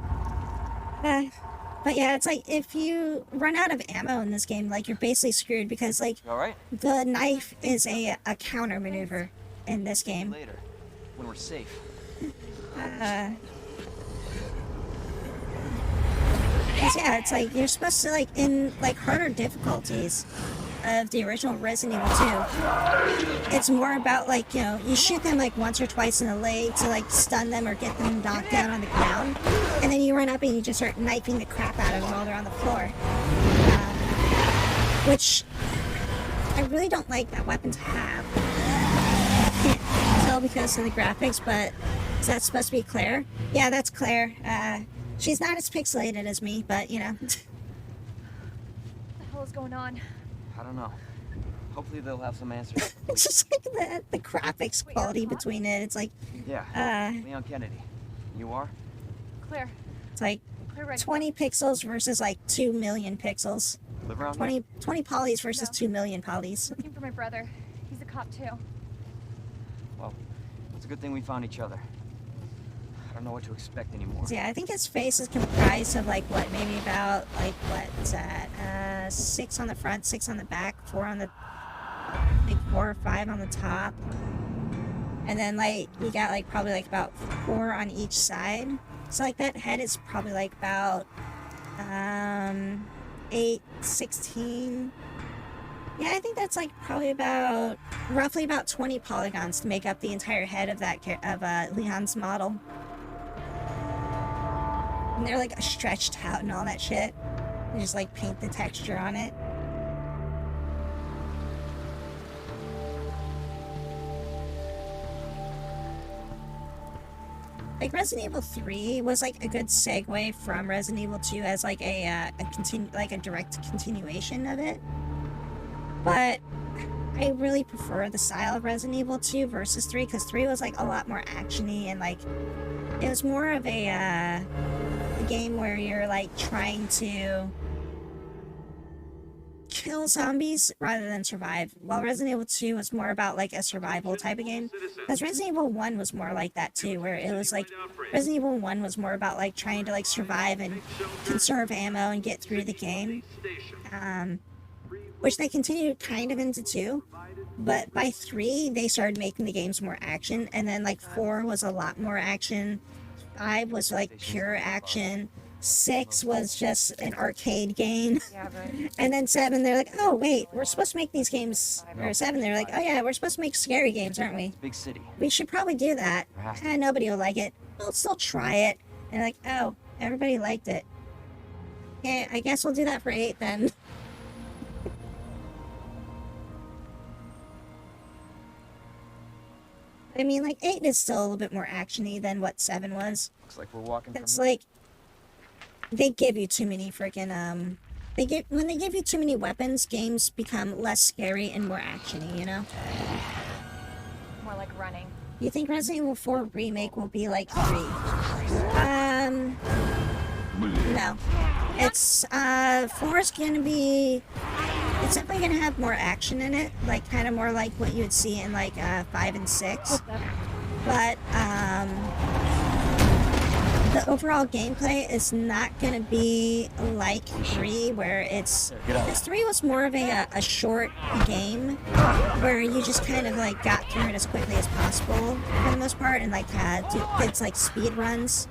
But yeah, it's like if you run out of ammo in this game, like you're basically screwed because like You all right? the knife is a counter maneuver in this game. Later, when we're safe. Cause yeah, it's like you're supposed to like in like harder difficulties of the original Resident Evil 2. It's more about like, you know, you shoot them like once or twice in the leg to like stun them or get them knocked down on the ground, and then you run up and you just start knifing the crap out of them while they're on the floor. Which I really don't like that weapon to have. I can't tell because of the graphics, but is that supposed to be Claire? Yeah, that's Claire. She's not as pixelated as me, but you know. What the hell is going on? I don't know. Hopefully they'll have some answers. It's just like the graphics quality between it. It's like, Yeah. Leon Kennedy. You are? Claire. it's like Claire Red. 20 pixels versus like 2 million pixels. Live around 20 polys versus 2 million polys. Looking for my brother. He's a cop too. Well, it's a good thing we found each other. I don't know what to expect anymore. So yeah, I think his face is comprised of like what, maybe about like what's that? 6 on the front, 6 on the back, 4 on the, like 4 or 5 on the top, and then like you got like probably like about 4 on each side. So like that head is probably like about 8, 16. Yeah, I think that's like probably about roughly about 20 polygons to make up the entire head of that Leon's model. And they're like stretched out and all that shit. They just like paint the texture on it. Like Resident Evil 3 was like a good segue from Resident Evil 2 as like a direct continuation of it. But I really prefer the style of Resident Evil 2 versus 3 because 3 was like a lot more actiony and like it was more of a game where you're like trying to kill zombies rather than survive, while Resident Evil 2 was more about like a survival type of game. Because Resident Evil 1 was more like that too, where it was like Resident Evil 1 was more about like trying to like survive and conserve ammo and get through the game, which they continued kind of into 2. But by 3 they started making the games more action, and then like 4 was a lot more action, 5 was like pure action, 6 was just an arcade game. And then 7, they're like, oh wait, we're supposed to make these games, or 7, they're like, oh yeah, we're supposed to make scary games, aren't we? Big city. We should probably do that. Nobody will like it. We'll still try it. And like, oh, everybody liked it. Okay, I guess we'll do that for 8 then. I mean, like, 8 is still a little bit more actiony than what 7 was. Looks like we're walking It's from... like, they give you too many freaking, when they give you too many weapons, games become less scary and more actiony, you know? More like running. You think Resident Evil 4 Remake will be like 3? No. It's, 4 is gonna be... It's definitely gonna have more action in it, like kind of more like what you would see in like 5 and 6. But the overall gameplay is not gonna be like 3, where it's... Because 3 was more of a short game, where you just kind of like got through it as quickly as possible for the most part, and like it's like speed runs.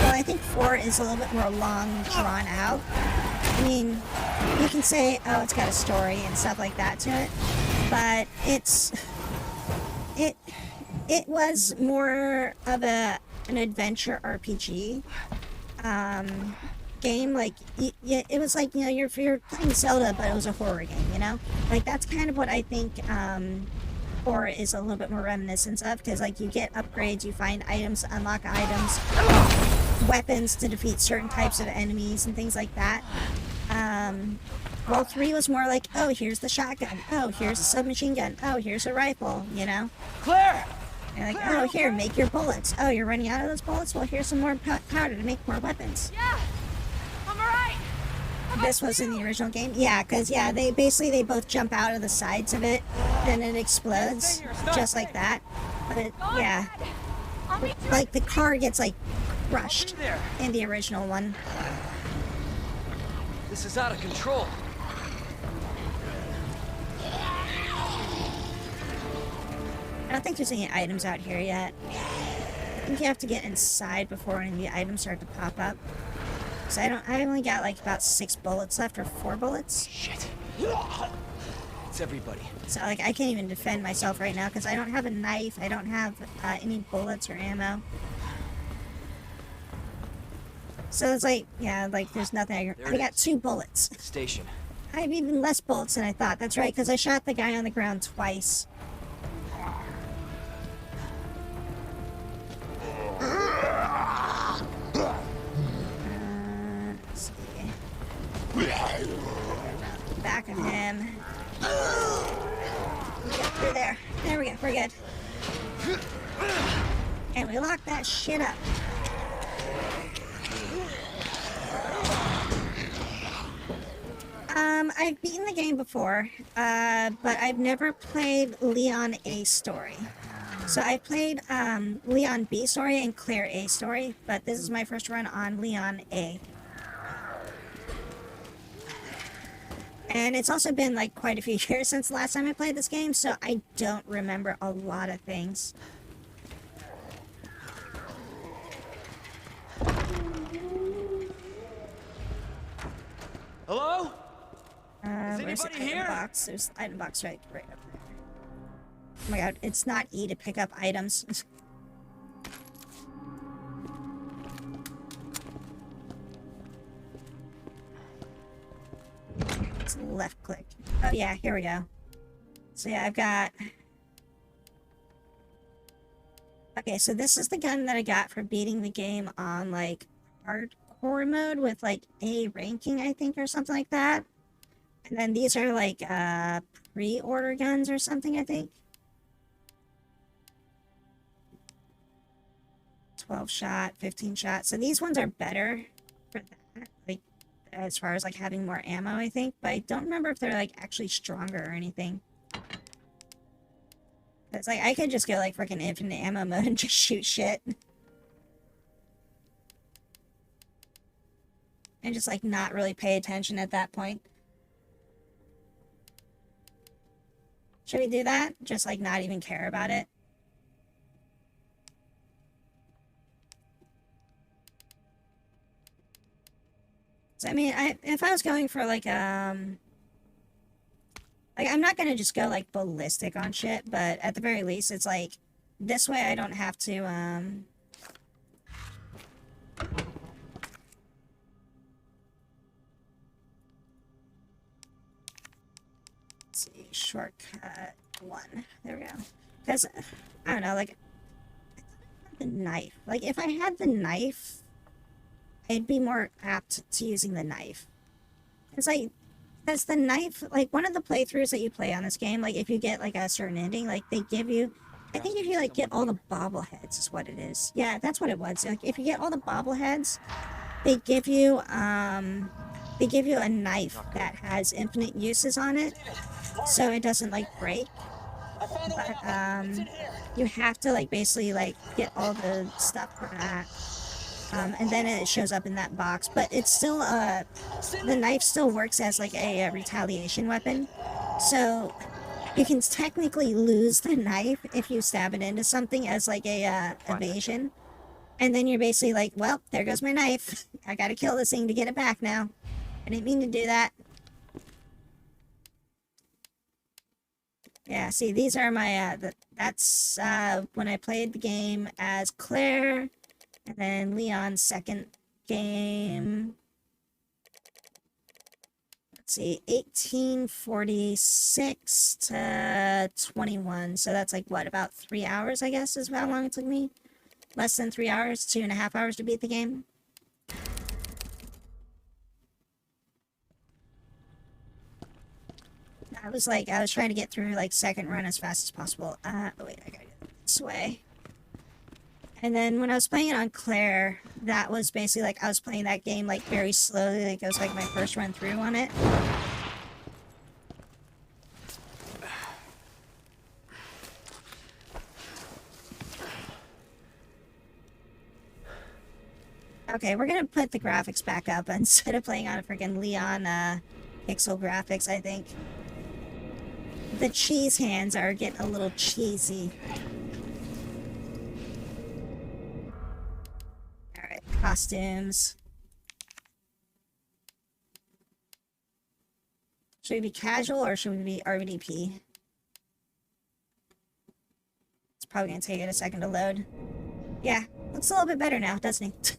Well, I think 4 is a little bit more long, drawn out. I mean, you can say, oh, it's got a story and stuff like that to it, but it was more of an adventure RPG game. Like, it was like, you know, you're playing Zelda, but it was a horror game, you know? Like, that's kind of what I think 4 is a little bit more reminiscent of, because like you get upgrades, you find items, unlock items, weapons to defeat certain types of enemies and things like that. Well, 3 was more like, oh, here's the shotgun, oh, here's a submachine gun, oh, here's a rifle, you know? Claire! And like, oh, here, make your bullets. Oh, you're running out of those bullets? Well, here's some more powder to make more weapons. Yeah, I'm alright. This was in the original game? Yeah, because, yeah, they both jump out of the sides of it, then it explodes, just like that. But, yeah, like, the car gets, like, crushed in the original one. This is out of control. I don't think there's any items out here yet. I think you have to get inside before any of the items start to pop up. So I only got like about 6 bullets left, or 4 bullets. Shit. It's everybody. So like I can't even defend myself right now because I don't have a knife. I don't have any bullets or ammo. So it's like, yeah, like there's nothing. I got 2 bullets. Station. I have even less bullets than I thought. That's right, because I shot the guy on the ground twice. Let's see. Back of him. Get through there. There we go. We're good. And we lock that shit up. I've beaten the game before, but I've never played Leon A story. So I played Leon B story and Claire A story, but this is my first run on Leon A. And it's also been like quite a few years since the last time I played this game, so I don't remember a lot of things. Hello? Is anybody here? Box? There's item box right up there. Oh my god, it's not E to pick up items. It's left click. Oh yeah, here we go. So yeah, I've got... Okay, so this is the gun that I got for beating the game on, like, hardcore mode with, like, A ranking, I think, or something like that. And then these are, like, pre-order guns or something, I think. 12 shot, 15 shot. So these ones are better for that, like, as far as, like, having more ammo, I think. But I don't remember if they're, like, actually stronger or anything. It's like, I could just go, like, freaking infinite ammo mode and just shoot shit. And just, like, not really pay attention at that point. Should we do that? Just, like, not even care about it? So, I mean, if I was going for, like, I'm not gonna just go, like, ballistic on shit, but at the very least, it's like, this way I don't have to, let's see, shortcut 1. There we go. Because, I don't know, like, the knife. Like, if I had the knife, I'd be more apt to using the knife. It's like, because the knife, like, one of the playthroughs that you play on this game, like, if you get, like, a certain ending, like, they give you, I think if you, like, get all the bobbleheads is what it is. Yeah, that's what it was. Like, if you get all the bobbleheads, they give you a knife that has infinite uses on it, so it doesn't, like, break. But, you have to, like, basically, like, get all the stuff for that. And then it shows up in that box, but it's still, the knife still works as, like, a retaliation weapon. So, you can technically lose the knife if you stab it into something as, like, a, evasion. And then you're basically like, well, there goes my knife. I gotta kill this thing to get it back now. I didn't mean to do that. Yeah, see, these are my, that's, when I played the game as Claire. And then Leon's second game. Let's see, 1846 to 21. So that's like what, about 3 hours, I guess, is how long it took me. Less than 3 hours, 2.5 hours to beat the game. I was trying to get through like second run as fast as possible. Oh wait, I gotta go this way. And then when I was playing it on Claire, that was basically like I was playing that game like very slowly, like it was like my first run through on it. Okay, we're gonna put the graphics back up instead of playing on a freaking Leon pixel graphics, I think. The cheese hands are getting a little cheesy. Alright, costumes. Should we be casual or should we be RVDP? It's probably gonna take it a second to load. Yeah, looks a little bit better now, doesn't it?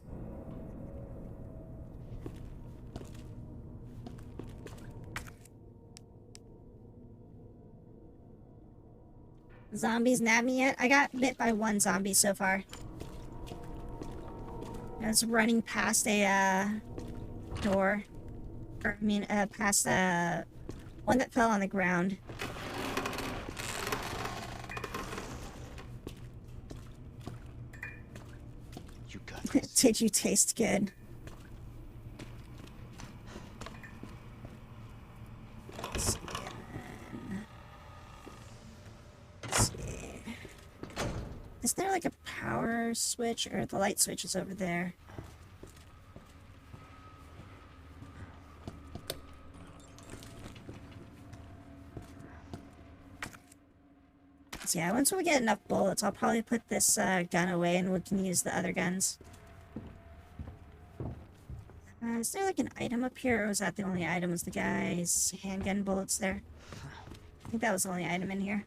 Zombies nab me yet? I got bit by one zombie so far. I was running past a door. Or, I mean, past one that fell on the ground. You got this. Did you taste good? Is there like a power switch or the light switch is over there? So yeah, once we get enough bullets, I'll probably put this gun away and we can use the other guns. Is there like an item up here or was that the only item? Was the guy's handgun bullets there? I think that was the only item in here.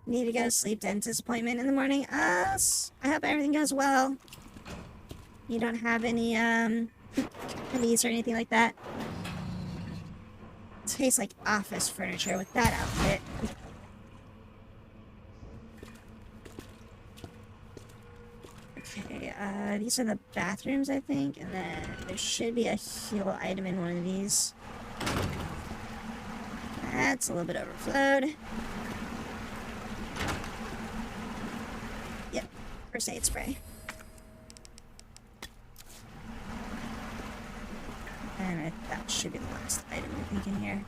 Need to go to sleep, dentist appointment in the morning. I hope everything goes well. You don't have any, cavities or anything like that. Tastes like office furniture with that outfit. Okay, these are the bathrooms, I think. And then there should be a heal item in one of these. That's a little bit overflowed. Yep, first aid spray. And that should be the last item I think in here.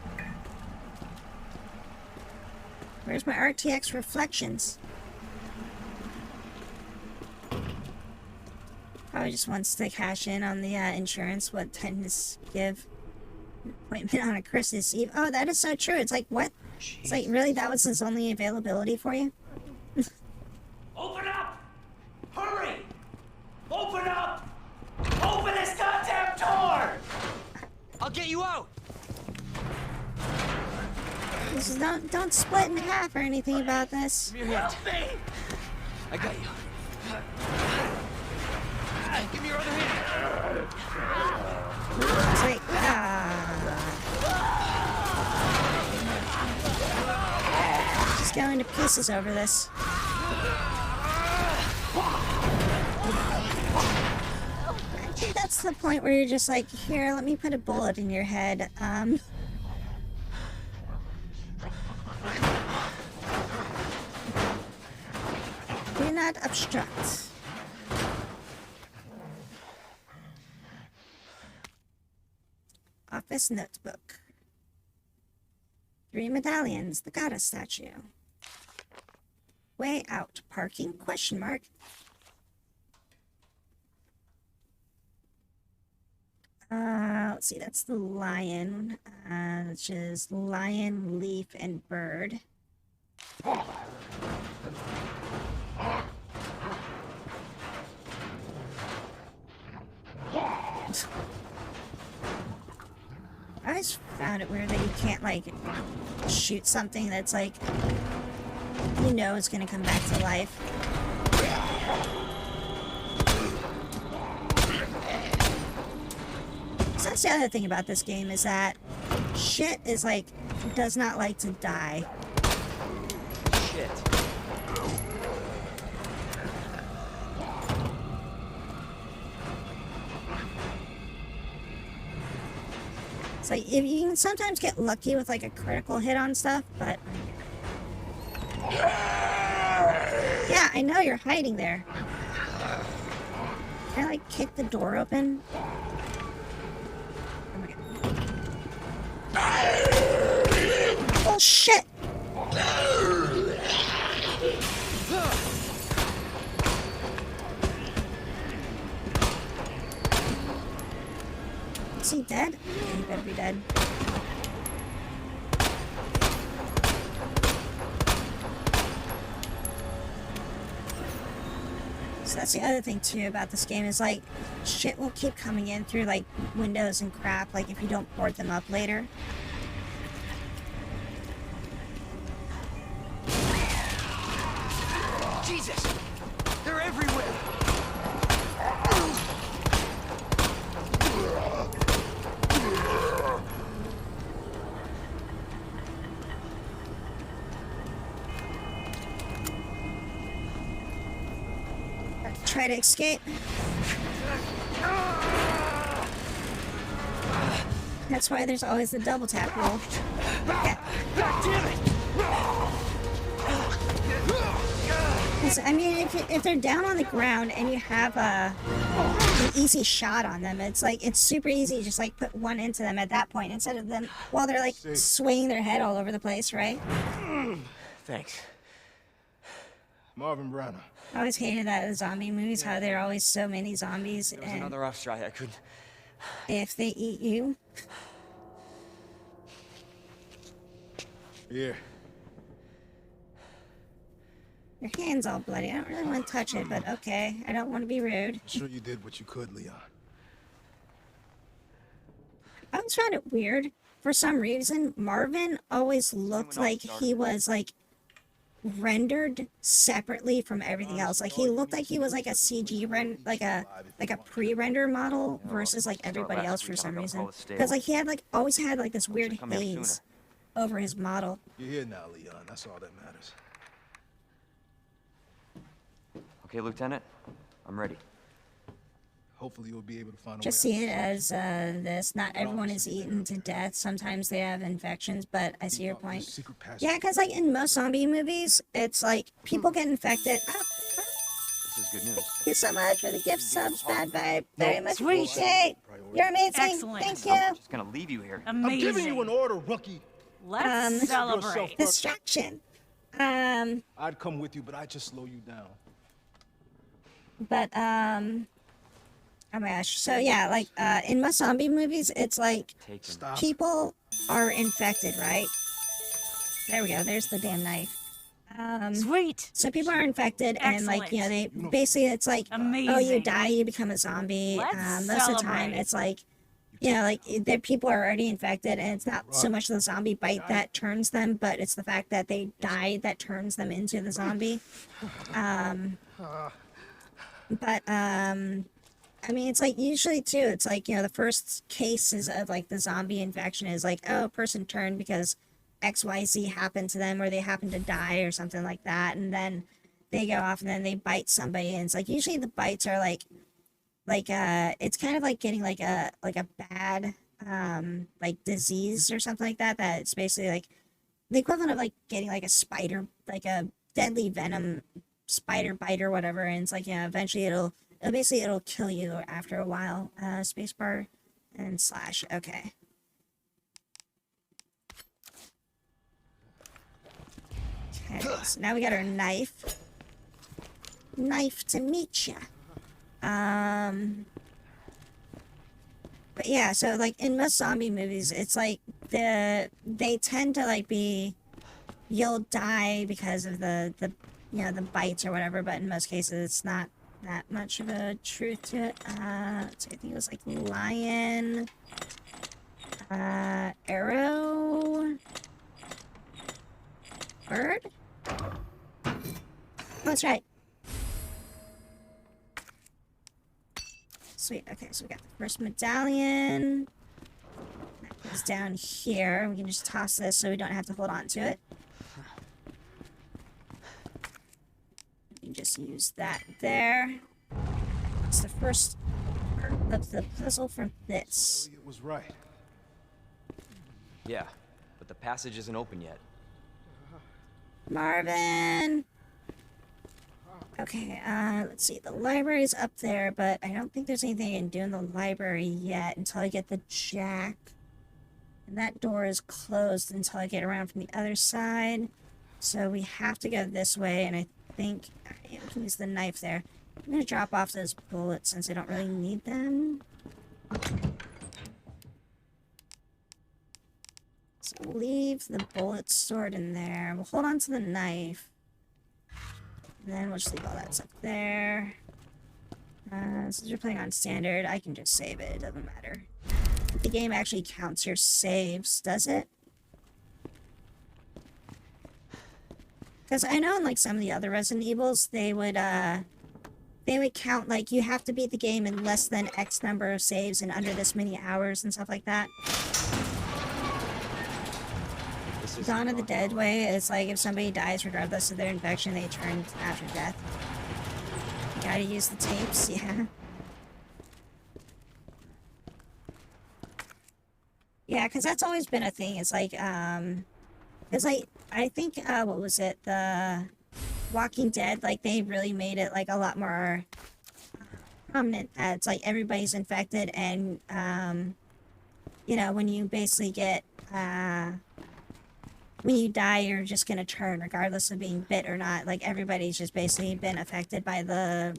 Where's my RTX reflections? Probably just wants to cash in on the insurance. What dentists give? Appointment on a Christmas Eve. Oh, that is so true. It's like, what? Jeez. It's like, really? That was his only availability for you? Open up! Hurry! Open up! Open this goddamn door! I'll get you out! Just don't split in half or anything about this. Give me your hand. Help me! I got you. Give me your other hand. It's like, just going to pieces over this. I think that's the point where you're just like, here, let me put a bullet in your head. Do not obstruct. Office notebook. 3 medallions, the goddess statue. Way out, parking, question mark. Let's see, that's the lion, which is lion, leaf, and bird. I always found it weird that you can't, like, shoot something that's, like, you know it's gonna come back to life. So that's the other thing about this game is that shit is like does not like to die. Shit. It's like if you can sometimes get lucky with like a critical hit on stuff, but yeah, I know you're hiding there. Can I like kick the door open? Oh my god. Oh shit! Is he dead? He better be dead. So that's the other thing too about this game is like shit will keep coming in through like windows and crap like if you don't board them up later. Jesus! They're everywhere! Try to escape. That's why there's always the double tap rule. Yeah. God damn it! I mean, if they're down on the ground and you have an easy shot on them, it's like it's super easy to just like put one into them at that point instead of them while they're like swaying their head all over the place, right? Thanks. Marvin Branagh. I always hated that in zombie movies, how there are always so many zombies, There was and another off strike. I couldn't. if they eat you, Here. your hand's all bloody. I don't really want to touch it, but okay. I don't want to be rude. I'm sure you did what you could, Leon. I always found it weird. For some reason, Marvin always looked like he was like rendered separately from everything else. Like he looked like he was like a CG like a pre-render model versus like everybody else for some reason. Because like he had like always had like this weird haze over his model. You're here now, Leon. That's all that matters. Okay, Lieutenant, I'm ready. Hopefully you'll be able to find a Just way see it as this. Not everyone is eaten to death. Sometimes they have infections, but I see your point. Yeah, because like in most zombie movies, it's like people get infected. Oh, This is good news. thank you so much for the gift subs, Bad Vibe. Very much appreciate. You're amazing. Excellent. Thank I'm you. just gonna leave you here. I'm giving you an order, rookie. Let's celebrate. Distraction. I'd come with you, but I'd just slow you down. But oh my gosh. So yeah, like in most zombie movies, it's like people are infected, right? There we go. There's the damn knife. Sweet. So people are infected, and like you know, they basically it's like, oh, you die, you become a zombie. Most of the time, it's like, you know, like the people are already infected, and it's not so much the zombie bite that turns them, but it's the fact that they die that turns them into the zombie. But I mean, it's like usually too, it's like, you know, the first cases of like the zombie infection is like, oh, a person turned because XYZ happened to them, or they happen to die or something like that. And then they go off and then they bite somebody. And it's like, usually the bites are like, it's kind of like getting like a bad, like disease or something like that. That it's basically like the equivalent of like getting like a spider, like a deadly venom spider bite or whatever. And it's like, you know, eventually it'll kill you after a while. Spacebar and slash. Okay. Okay, so now we got our knife. Knife to meet ya. But yeah, so like in most zombie movies, it's like they tend to like be, you'll die because of the you know, the bites or whatever, but in most cases it's not that much of a truth to it. So I think it was like lion, arrow, bird. Oh, that's right. Sweet. Okay, so we got the first medallion. is down here. We can just toss this so we don't have to hold on to it. We can just use that there. It's the first part of the puzzle for this. It was right. Yeah, but the passage isn't open yet. Marvin! Okay, let's see. The library's up there, but I don't think there's anything I can do in the library yet until I get the jack. And that door is closed until I get around from the other side. So we have to go this way, and I think I can use the knife there. I'm gonna drop off those bullets since I don't really need them. So leave the bullets stored in there. We'll hold on to the knife. And then we'll just leave all that stuff there. Since you're playing on standard, I can just save it. It doesn't matter. The game actually counts your saves, does it? Because I know in like some of the other Resident Evils, they would count like you have to beat the game in less than X number of saves and under this many hours and stuff like that. Dawn of the Dead way is like if somebody dies regardless of their infection, they turn after death. You gotta use the tapes, yeah. Yeah, because that's always been a thing. It's like, I think, what was it? The Walking Dead, like, they really made it, like, a lot more prominent that it's like everybody's infected and, you know, when you basically get, when you die, you're just gonna turn regardless of being bit or not. Like, everybody's just basically been affected by the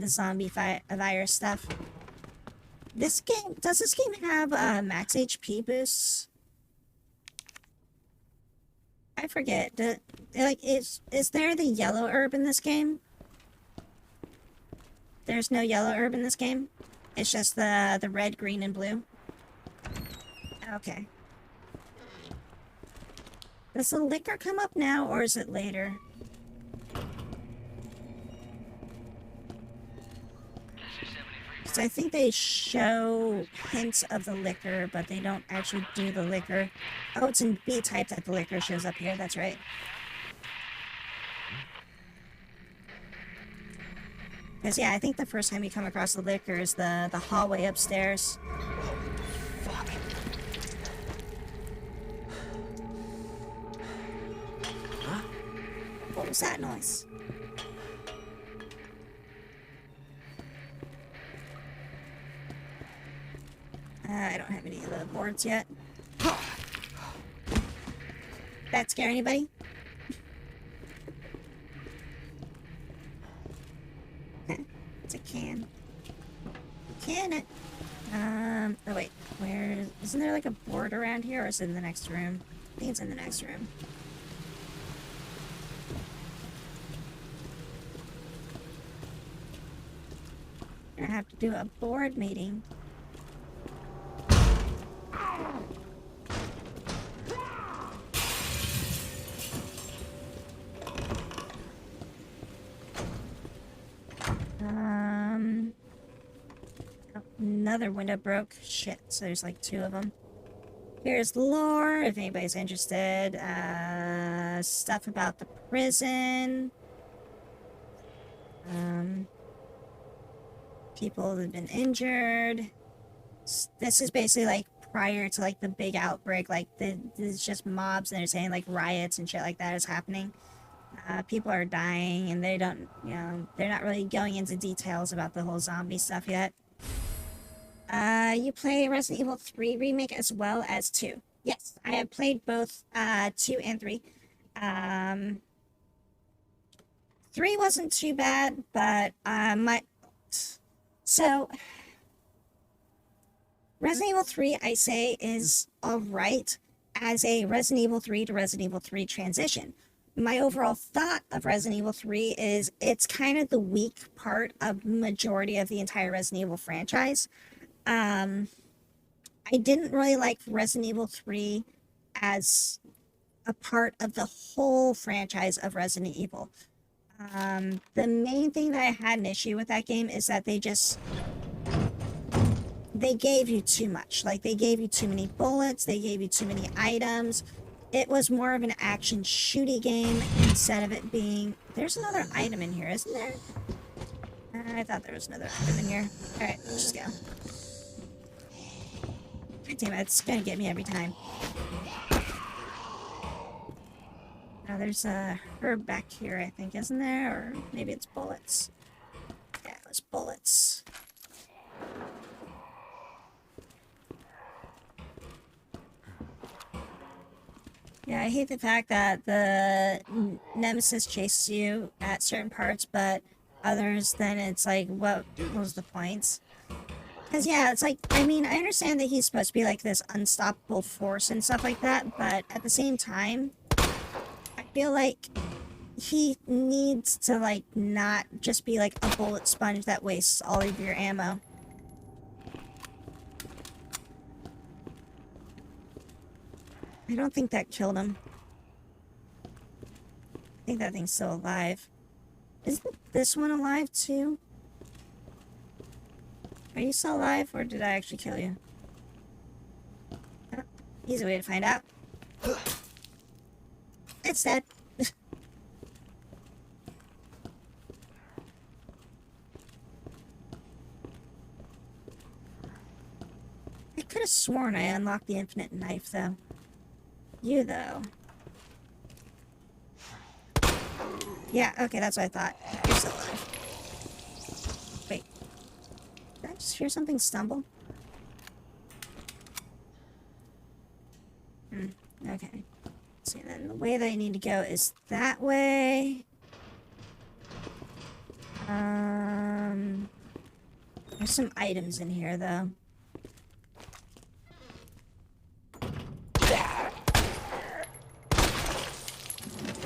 zombie virus stuff. This game, does this game have max HP boosts? I forget. Is there the yellow herb in this game? There's no yellow herb in this game? It's just the red, green, and blue? Okay. Does the liquor come up now, or is it later? So I think they show hints of the liquor, but they don't actually do the liquor. Oh, it's in B-type that the liquor shows up here, that's right. Because, yeah, I think the first time you come across the liquor is the hallway upstairs. Fuck. Huh? What was that noise? I don't have any of the boards yet. That scare anybody? It's a can. Can it? Oh wait, isn't there like a board around here, or is it in the next room? I think it's in the next room. I have to do a board meeting. Another window broke. Shit, so there's like two of them. Here's lore, if anybody's interested. Stuff about the prison. People that have been injured. This is basically like prior to like the big outbreak. Like there's just mobs and they're saying like riots and shit like that is happening. People are dying and they don't, you know, they're not really going into details about the whole zombie stuff yet. You play Resident Evil 3 Remake as well as 2. Yes, I have played both 2 and 3. 3 wasn't too bad, but so Resident Evil 3, I say, is alright as a Resident Evil 3 to Resident Evil 3 transition. My overall thought of Resident Evil 3 is it's kind of the weak part of majority of the entire Resident Evil franchise. I didn't really like Resident Evil 3 as a part of the whole franchise of Resident Evil. The main thing that I had an issue with that game is that they just they gave you too much. Like, they gave you too many bullets, they gave you too many items. It was more of an action shooty game instead of it being... There's another item in here, isn't there? I thought there was another item in here. Alright, let's just go. God damn it, it's gonna get me every time. Now there's a herb back here, I think, isn't there? Or maybe it's bullets. Yeah, it was bullets. Yeah, I hate the fact that the Nemesis chases you at certain parts, but others, then it's like, what was the point? Because, yeah, it's like, I mean, I understand that he's supposed to be like this unstoppable force and stuff like that, but at the same time, I feel like he needs to, like, not just be like a bullet sponge that wastes all of your ammo. I don't think that killed him. I think that thing's still alive. Isn't this one alive too? Are you still alive, or did I actually kill you? Oh, easy way to find out. It's dead. I could have sworn I unlocked the infinite knife, though. You, though. Yeah, okay, that's what I thought. You're still alive. Wait. Did I just hear something stumble? Okay. So then the way that I need to go is that way. There's some items in here, though.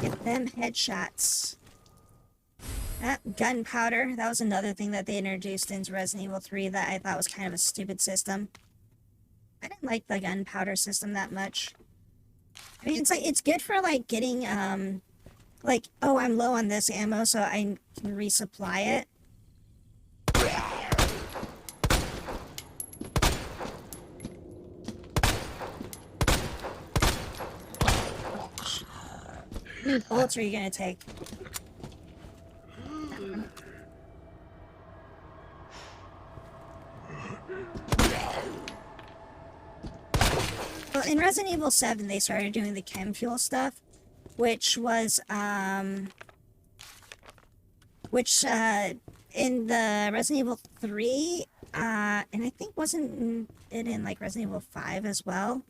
Get them headshots. Gunpowder. That was another thing that they introduced into Resident Evil 3 that I thought was kind of a stupid system. I didn't like the gunpowder system that much. I mean, it's like, it's good for, like, getting, like, oh, I'm low on this ammo, so I can resupply it. How many bullets are you gonna take? Well, in Resident Evil 7, they started doing the chem fuel stuff, which was, in the Resident Evil 3, and I think wasn't it in, like, Resident Evil 5 as well?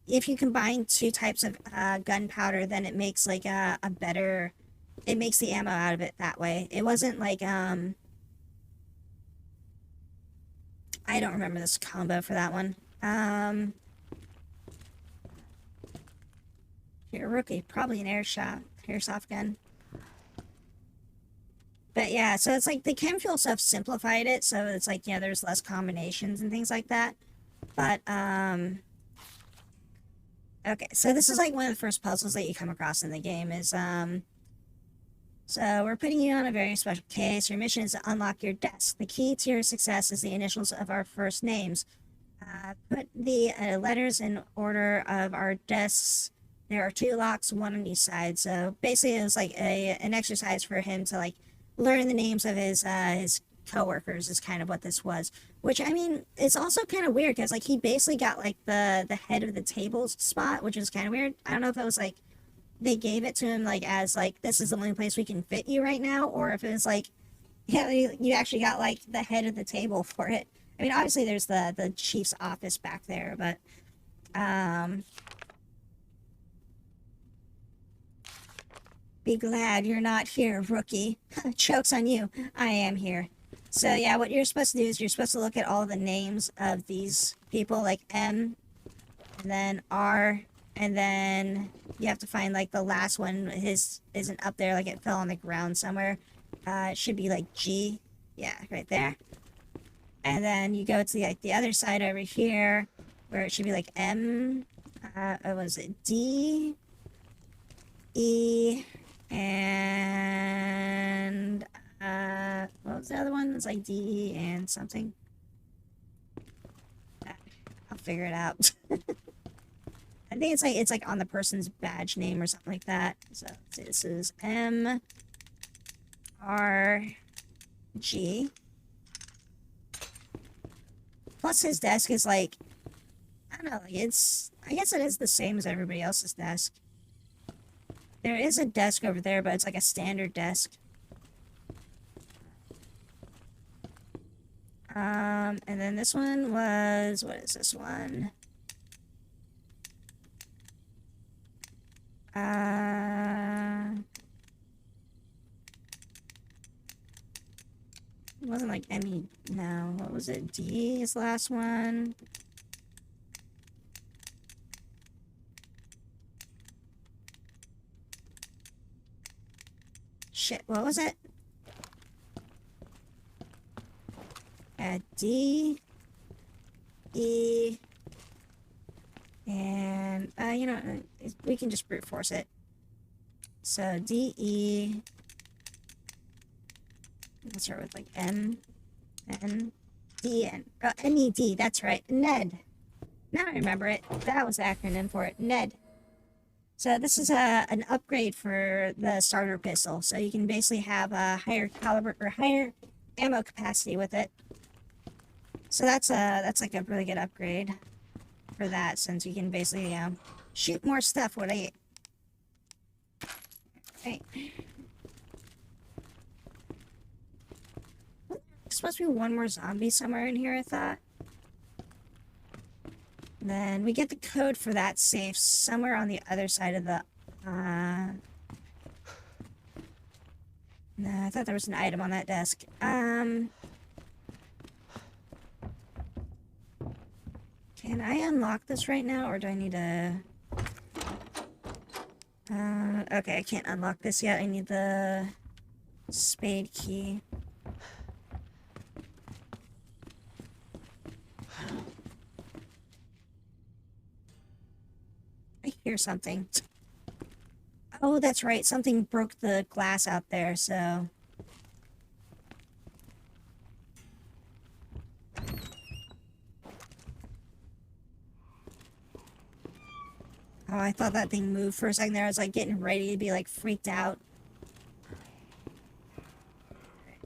If you combine two types of gunpowder, then it makes like a better, it makes the ammo out of it that way. It wasn't like, I don't remember this combo for that one. You're a rookie, probably an airsoft gun. But yeah, so it's like the chem fuel stuff simplified it, so it's like, yeah, there's less combinations and things like that. But, okay, so this is like one of the first puzzles that you come across in the game is, so we're putting you on a very special case. Your mission is to unlock your desk. The key to your success is the initials of our first names. Put the letters in order of our desks. There are 2 locks, one on each side. So basically it was like an exercise for him to like learn the names of his co-workers is kind of what this was, which I mean it's also kind of weird because like he basically got like the head of the table spot, which is kind of weird. I don't know if it was like they gave it to him like as like this is the only place we can fit you right now, or if it was like yeah you actually got like the head of the table for it. I mean obviously there's the chief's office back there, but be glad you're not here, rookie. Joke's on you. I am here. So yeah, what you're supposed to do is you're supposed to look at all the names of these people, like M, and then R, and then you have to find like the last one. His isn't up there, like it fell on the ground somewhere. It should be like G. Yeah, right there. And then you go to like the other side over here, where it should be like M. What was it? D, E, and what was the other one? It's like D and something. figure it out. I think it's like on the person's badge name or something like that. So this is MRG. Plus his desk is like, I don't know, like I guess it is the same as everybody else's desk. There is a desk over there, but it's like a standard desk. And then this one was, what is this one? It wasn't like any, no, what was it? D's last one. Shit, what was it? D, E, and, you know, we can just brute force it. So, D, E, let's start with, like, N, D, N, N-E-D, that's right, NED. Now I remember it. That was the acronym for it, NED. So this is an upgrade for the starter pistol. So you can basically have a higher caliber, or higher ammo capacity with it. So that's like a really good upgrade for that, since you can basically, you know, shoot more stuff with it. Right. There's supposed to be one more zombie somewhere in here, I thought. Then we get the code for that safe somewhere on the other side of the, no, I thought there was an item on that desk. Can I unlock this right now, or do I need to... okay, I can't unlock this yet. I need the spade key. I hear something. Oh, that's right. Something broke the glass out there, so... Oh, I thought that thing moved for a second there. I was like getting ready to be like freaked out.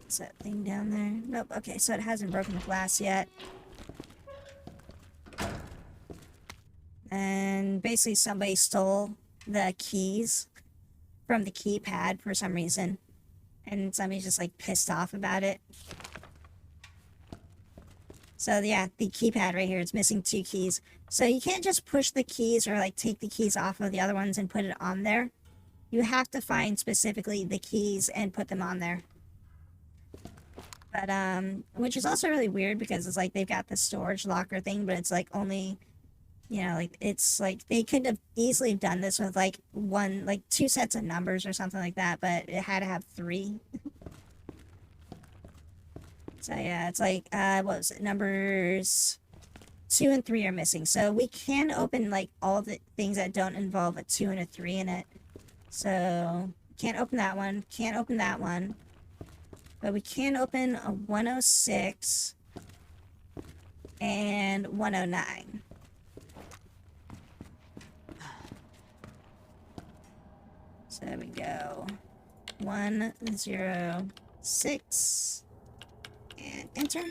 Is that thing down there? Nope. Okay, so it hasn't broken the glass yet. And basically somebody stole the keys from the keypad for some reason. And somebody's just like pissed off about it. So yeah, the keypad right here, it's missing 2 keys. So you can't just push the keys or like take the keys off of the other ones and put it on there. You have to find specifically the keys and put them on there. But, which is also really weird because it's like they've got the storage locker thing, but it's like only, you know, like it's like they could have easily done this with like 2 sets of numbers or something like that, but it had to have 3. So yeah, it's like, what was it? Numbers 2 and 3 are missing. So we can open like all the things that don't involve a 2 and a 3 in it. So can't open that one, can't open that one. But we can open a 106 and 109. So there we go. 106. And enter.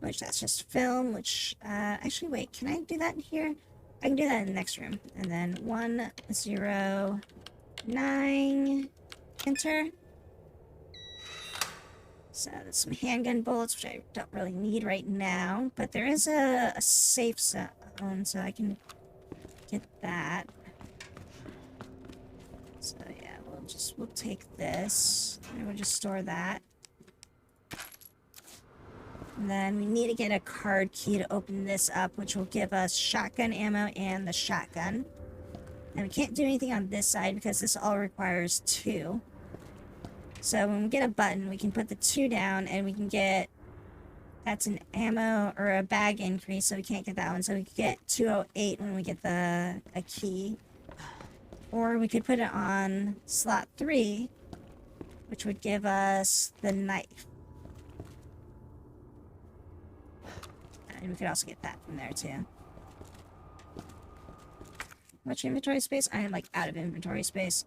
Which that's just film, which, actually, wait, can I do that in here? I can do that in the next room. And then 109, enter. So there's some handgun bullets, which I don't really need right now, but there is a safe zone, so I can get that. So yeah, we'll take this, and we'll just store that. And then we need to get a card key to open this up, which will give us shotgun ammo and the shotgun. And we can't do anything on this side because this all requires 2. So when we get a button, we can put the 2 down and we can get, that's an ammo or a bag increase, so we can't get that one. So we could get 208 when we get a key. Or we could put it on slot 3, which would give us the knife. and we could also get that from there too. Much inventory space? I am like out of inventory space.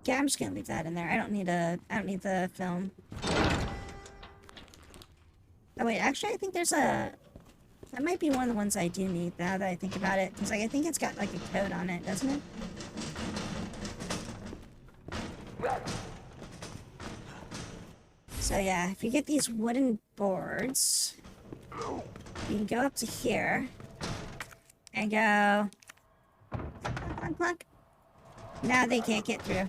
Yeah, I'm just gonna leave that in there. I don't need the film. Oh wait, actually I think there's a... That might be one of the ones I do need now that I think about it. Because like, I think it's got like a code on it, doesn't it? So yeah, if you get these wooden boards, you can go up to here and go... Clunk, clunk. Now they can't get through.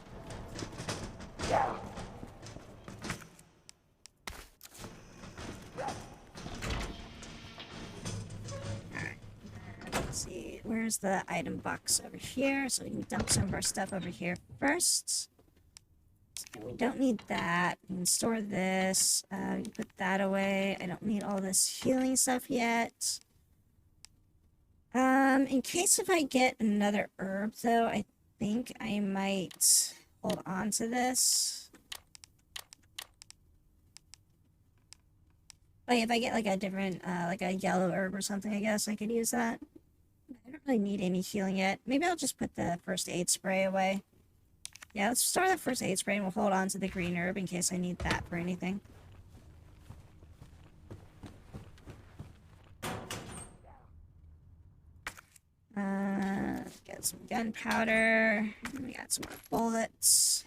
Let's see, where's the item box over here? So we can dump some of our stuff over here first. And we don't need that. We can store this. We can put that away. I don't need all this healing stuff yet. In case if I get another herb, though, I think I might hold on to this. Like, if I get, like, a different, like a yellow herb or something, I guess I could use that. I don't really need any healing yet. Maybe I'll just put the first aid spray away. Yeah, let's store the first aid spray and we'll hold on to the green herb in case I need that for anything. Get some gunpowder. We got some more bullets.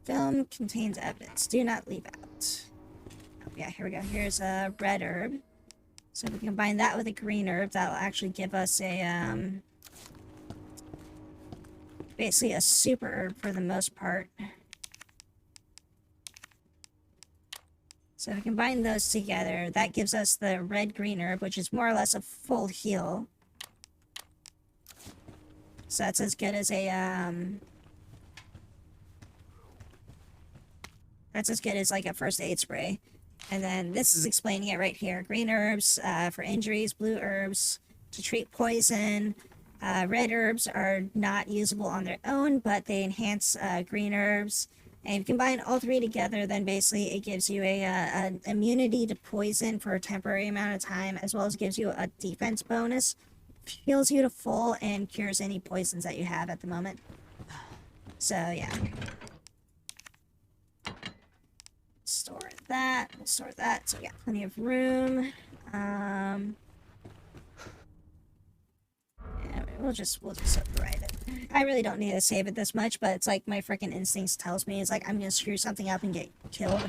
Film contains evidence. Do not leave out. Oh, yeah, here we go. Here's a red herb. So if we combine that with a green herb, that'll actually give us a, basically a super herb for the most part. So if we combine those together, that gives us the red-green herb, which is more or less a full heal. So that's as good as a, that's as good as like a first aid spray. And then this is explaining it right here. Green herbs for injuries, blue herbs to treat poison. Red herbs are not usable on their own, but they enhance green herbs. And if you combine all three together, then basically it gives you an immunity to poison for a temporary amount of time, as well as gives you a defense bonus. Heals you to full and cures any poisons that you have at the moment. So, yeah. Store that. We'll store that. So we got plenty of room. Yeah, we'll just override it. I really don't need to save it this much, but it's like my freaking instincts tells me it's like I'm gonna screw something up and get killed.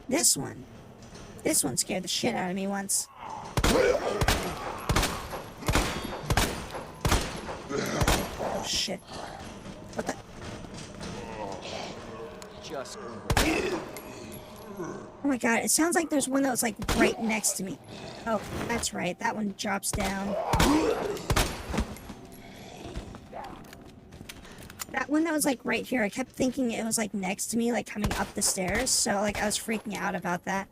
This one scared the shit out of me once. Oh shit. What the? Just. Oh my god, it sounds like there's one that was like right next to me. Oh, that's right, that one drops down. That one that was like right here, I kept thinking it was like next to me, like coming up the stairs, so like I was freaking out about that.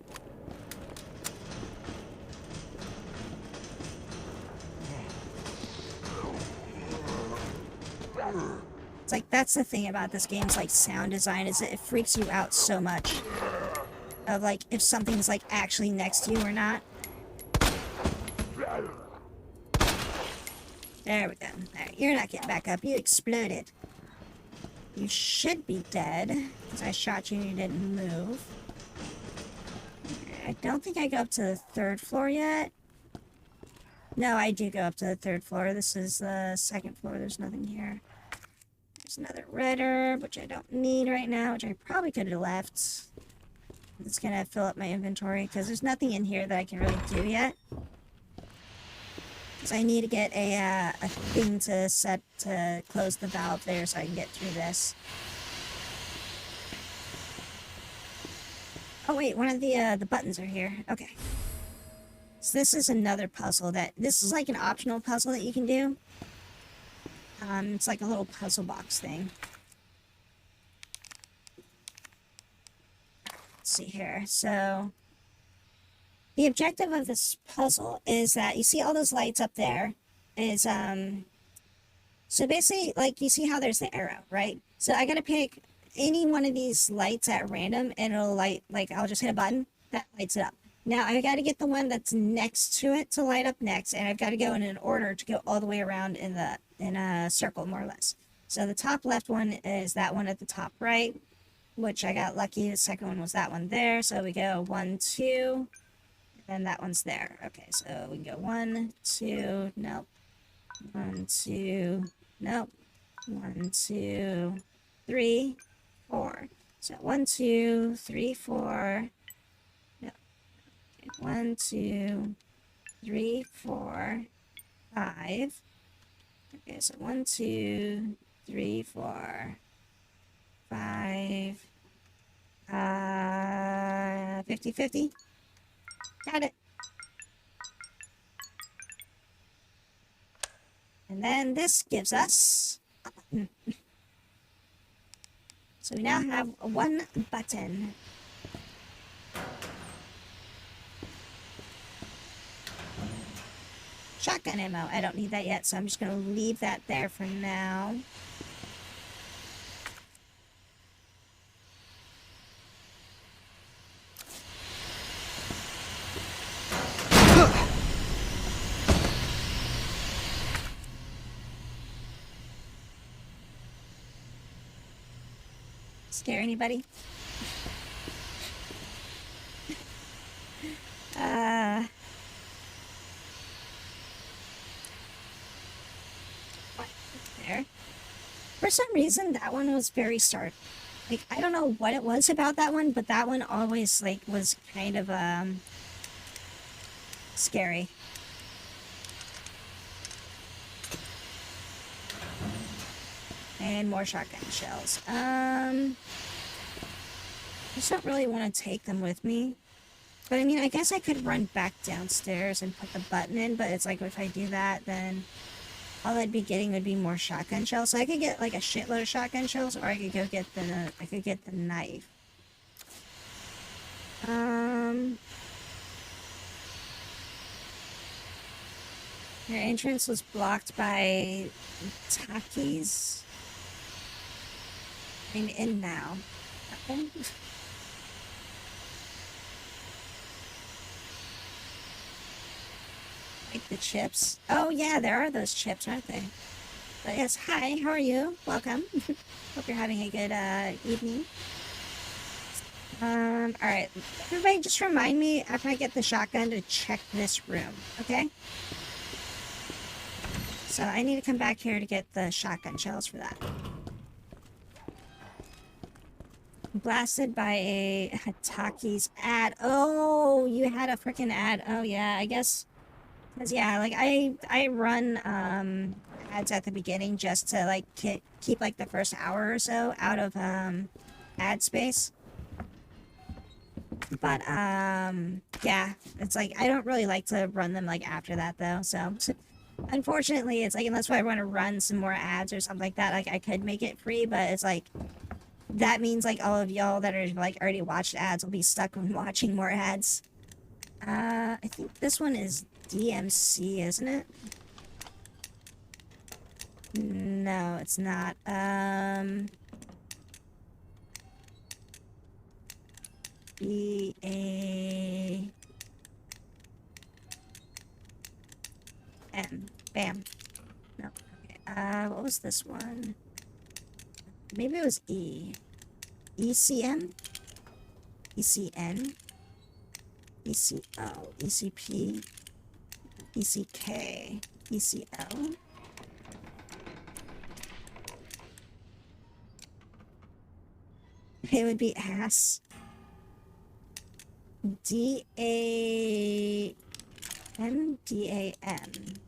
It's like, that's the thing about this game's like sound design, is that it freaks you out so much. Of like, if something's like actually next to you or not. There we go. There, you're not getting back up. You exploded. You should be dead, because I shot you and you didn't move. I don't think I go up to the 3rd floor yet. No, I do go up to the 3rd floor. This is the 2nd floor. There's nothing here. There's another red herb, which I don't need right now, which I probably could have left. It's gonna fill up my inventory, because there's nothing in here that I can really do yet. Because I need to get a thing to set to close the valve there so I can get through this. Oh wait, one of the buttons are here. Okay. So this is another puzzle this is like an optional puzzle that you can do. It's like a little puzzle box thing. Let's see here. So the objective of this puzzle is that you see all those lights up there is, so basically, like, you see how there's the arrow, right? So I gotta pick any one of these lights at random, and it'll light, like, I'll just hit a button that lights it up. Now I gotta get the one that's next to it to light up next, and I've got to go in an order to go all the way around in a circle, more or less. So the top left one is that one at the top right, which I got lucky. The second one was that one there. So we go 1, 2, and then that one's there. Okay, so we can go 1, 2, nope. 1, 2, nope. 1, 2, 3, 4. So 1, 2, 3, 4. No. Okay, 1, 2, 3, 4, 5. Okay, so 1, 2, 3, 4, 5. 50-50. Got it. And then this gives us a button. So we now have one button. Shotgun ammo. I don't need that yet, so I'm just going to leave that there for now. Scare anybody? There. For some reason, that one was very stark. Like, I don't know what it was about that one, but that one always, like, was kind of, scary. And more shotgun shells. I just don't really want to take them with me. But I mean, I guess I could run back downstairs and put the button in, but it's like if I do that, then all I'd be getting would be more shotgun shells. So I could get like a shitload of shotgun shells, or I could go get the knife. Your entrance was blocked by Takis. I'm in now. Okay. Like the chips. Oh yeah, there are those chips, aren't they? But yes, hi, how are you? Welcome. Hope you're having a good evening. Alright. Everybody just remind me after I get the shotgun to check this room, okay? So I need to come back here to get the shotgun shells for that. Blasted by a Takis ad. Oh, you had a freaking ad. Oh yeah, I guess. Cause yeah, like I run ads at the beginning just to like keep like the first hour or so out of ad space. But yeah, it's like I don't really like to run them like after that though. So unfortunately, it's like unless I want to run some more ads or something like that, like I could make it free, but it's like that means like all of y'all that are like already watched ads will be stuck with watching more ads. I think this one is DMC, isn't it? No, it's not. BAM. Bam. No. Okay. What was this one? Maybe it was E. ECM? ECN? ECO? ECP? ECK? ECL? It would be ass. DAM? DAM?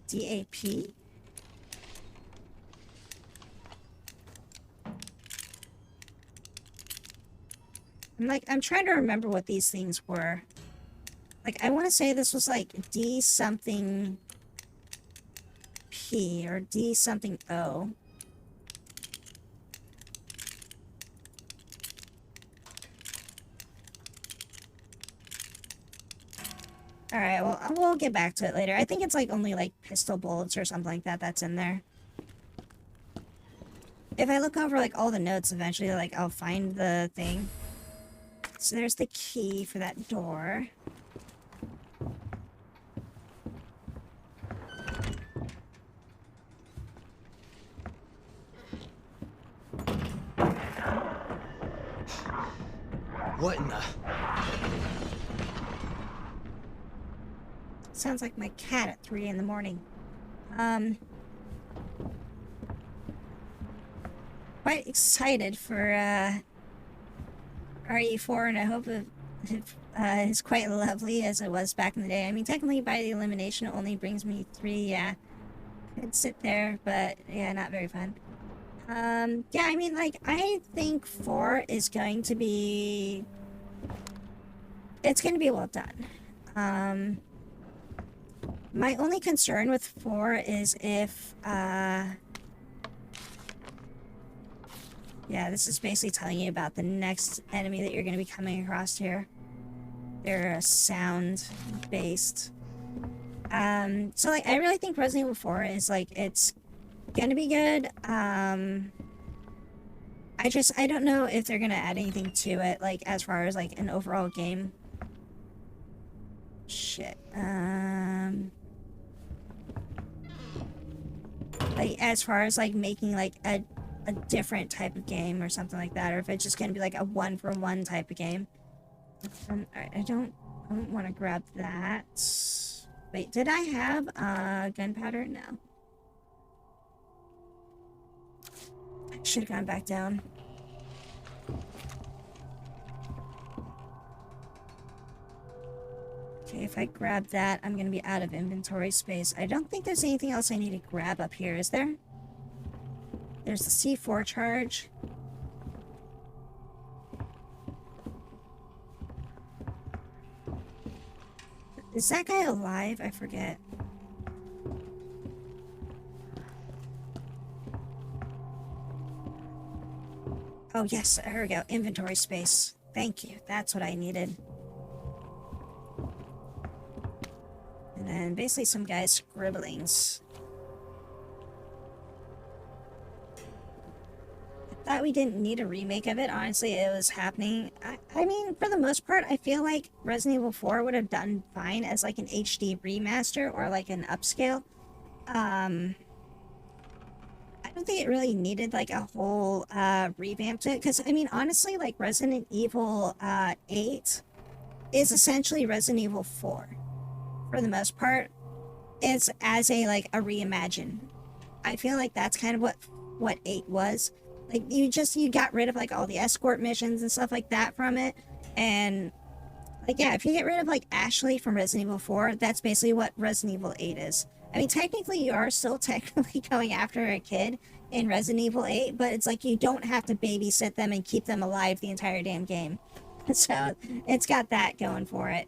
DAP? I'm trying to remember what these things were. Like, I want to say this was like D something P or D something O. Alright, well, we'll get back to it later. I think it's like only like pistol bullets or something like that that's in there. If I look over like all the notes eventually, like I'll find the thing. So there's the key for that door. What in the... Sounds like my cat at 3 in the morning. Quite excited for RE4, and I hope it's quite lovely as it was back in the day. I mean, technically by the elimination it only brings me 3, yeah. Could sit there, but yeah, not very fun. Yeah, I mean, like, I think 4 is going to be... It's going to be well done. My only concern with 4 is if, yeah, this is basically telling you about the next enemy that you're going to be coming across here. They're sound-based. So, like, I really think Resident Evil 4 is, like, it's gonna be good. I don't know if they're gonna add anything to it, like, as far as, like, an overall game. Shit. Like, as far as, like, making, like, a different type of game or something like that, or if it's just gonna be, like, a one-for-one type of game. Alright, I don't want to grab that. Wait, did I have, gunpowder? No. I should have gone back down. Okay, if I grab that, I'm gonna be out of inventory space. I don't think there's anything else I need to grab up here, is there? There's the C4 charge. Is that guy alive? I forget. Oh, yes, here we go. Inventory space. Thank you. That's what I needed. And then basically some guy's scribblings. I thought we didn't need a remake of it. Honestly, it was happening. I mean, for the most part, I feel like Resident Evil 4 would have done fine as like an HD remaster or like an upscale. I don't think it really needed like a whole revamp to it, because I mean, honestly, like Resident Evil 8 is essentially Resident Evil 4 for the most part. It's as a like a reimagine. I feel like that's kind of what 8 was. Like you got rid of like all the escort missions and stuff like that from it, and like yeah, if you get rid of like Ashley from Resident Evil 4, that's basically what Resident Evil 8 is. I mean, technically, you are still technically going after a kid in Resident Evil 8, but it's like you don't have to babysit them and keep them alive the entire damn game. So, it's got that going for it.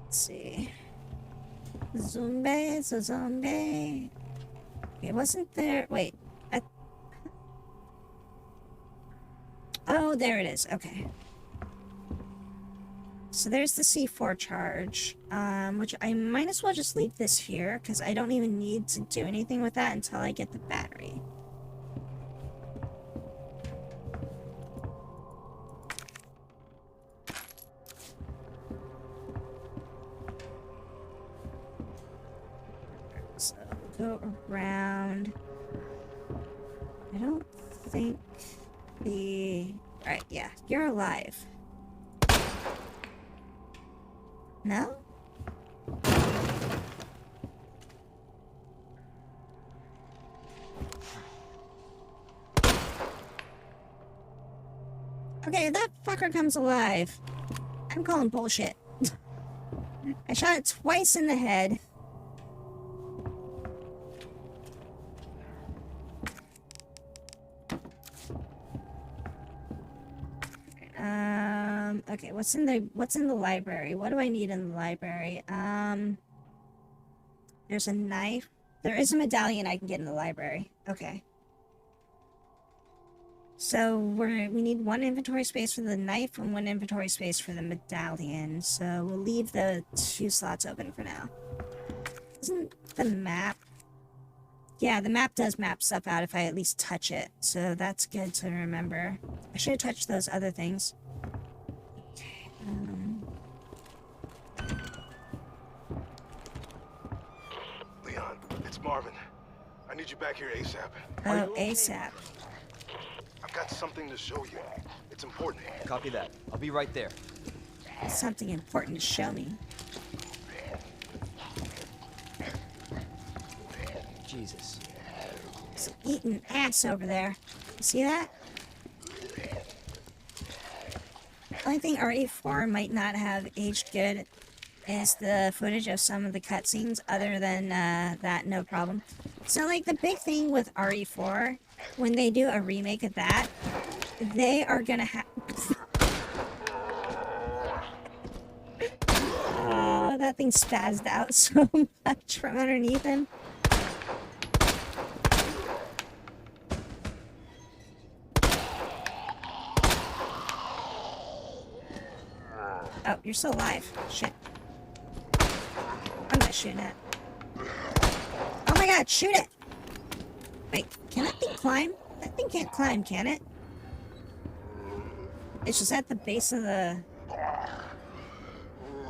Let's see. Zombie. Okay, wasn't there... Wait. Oh, there it is. Okay. So there's the C4 charge, which I might as well just leave this here, because I don't even need to do anything with that until I get the battery. So go around. I don't think Alright, yeah, you're alive. No? Okay, that fucker comes alive. I'm calling bullshit. I shot it twice in the head. Okay, what's in the library? What do I need in the library? There's a knife There is a medallion I can get in the library. Okay. So we need one inventory space for the knife and one inventory space for the medallion. So we'll leave the 2 slots open for now. Isn't the map... Yeah, the map does map stuff out if I at least touch it. So that's good to remember. I should have touched those other things. Okay, Leon, it's Marvin. I need you back here ASAP. Oh, ASAP. I've got something to show you. It's important. Copy that. I'll be right there. Something important to show me. Jesus. He's eating ass over there. You see that? The only thing RE4 might not have aged good is the footage of some of the cutscenes. Other than that, no problem. So, like, the big thing with RE4, when they do a remake of that, they are gonna have... Oh, that thing spazzed out so much from underneath him. Oh, you're still alive. Shit. I'm not shooting it. Oh my god, shoot it! Wait, can that thing climb? That thing can't climb, can it? It's just at the base of the...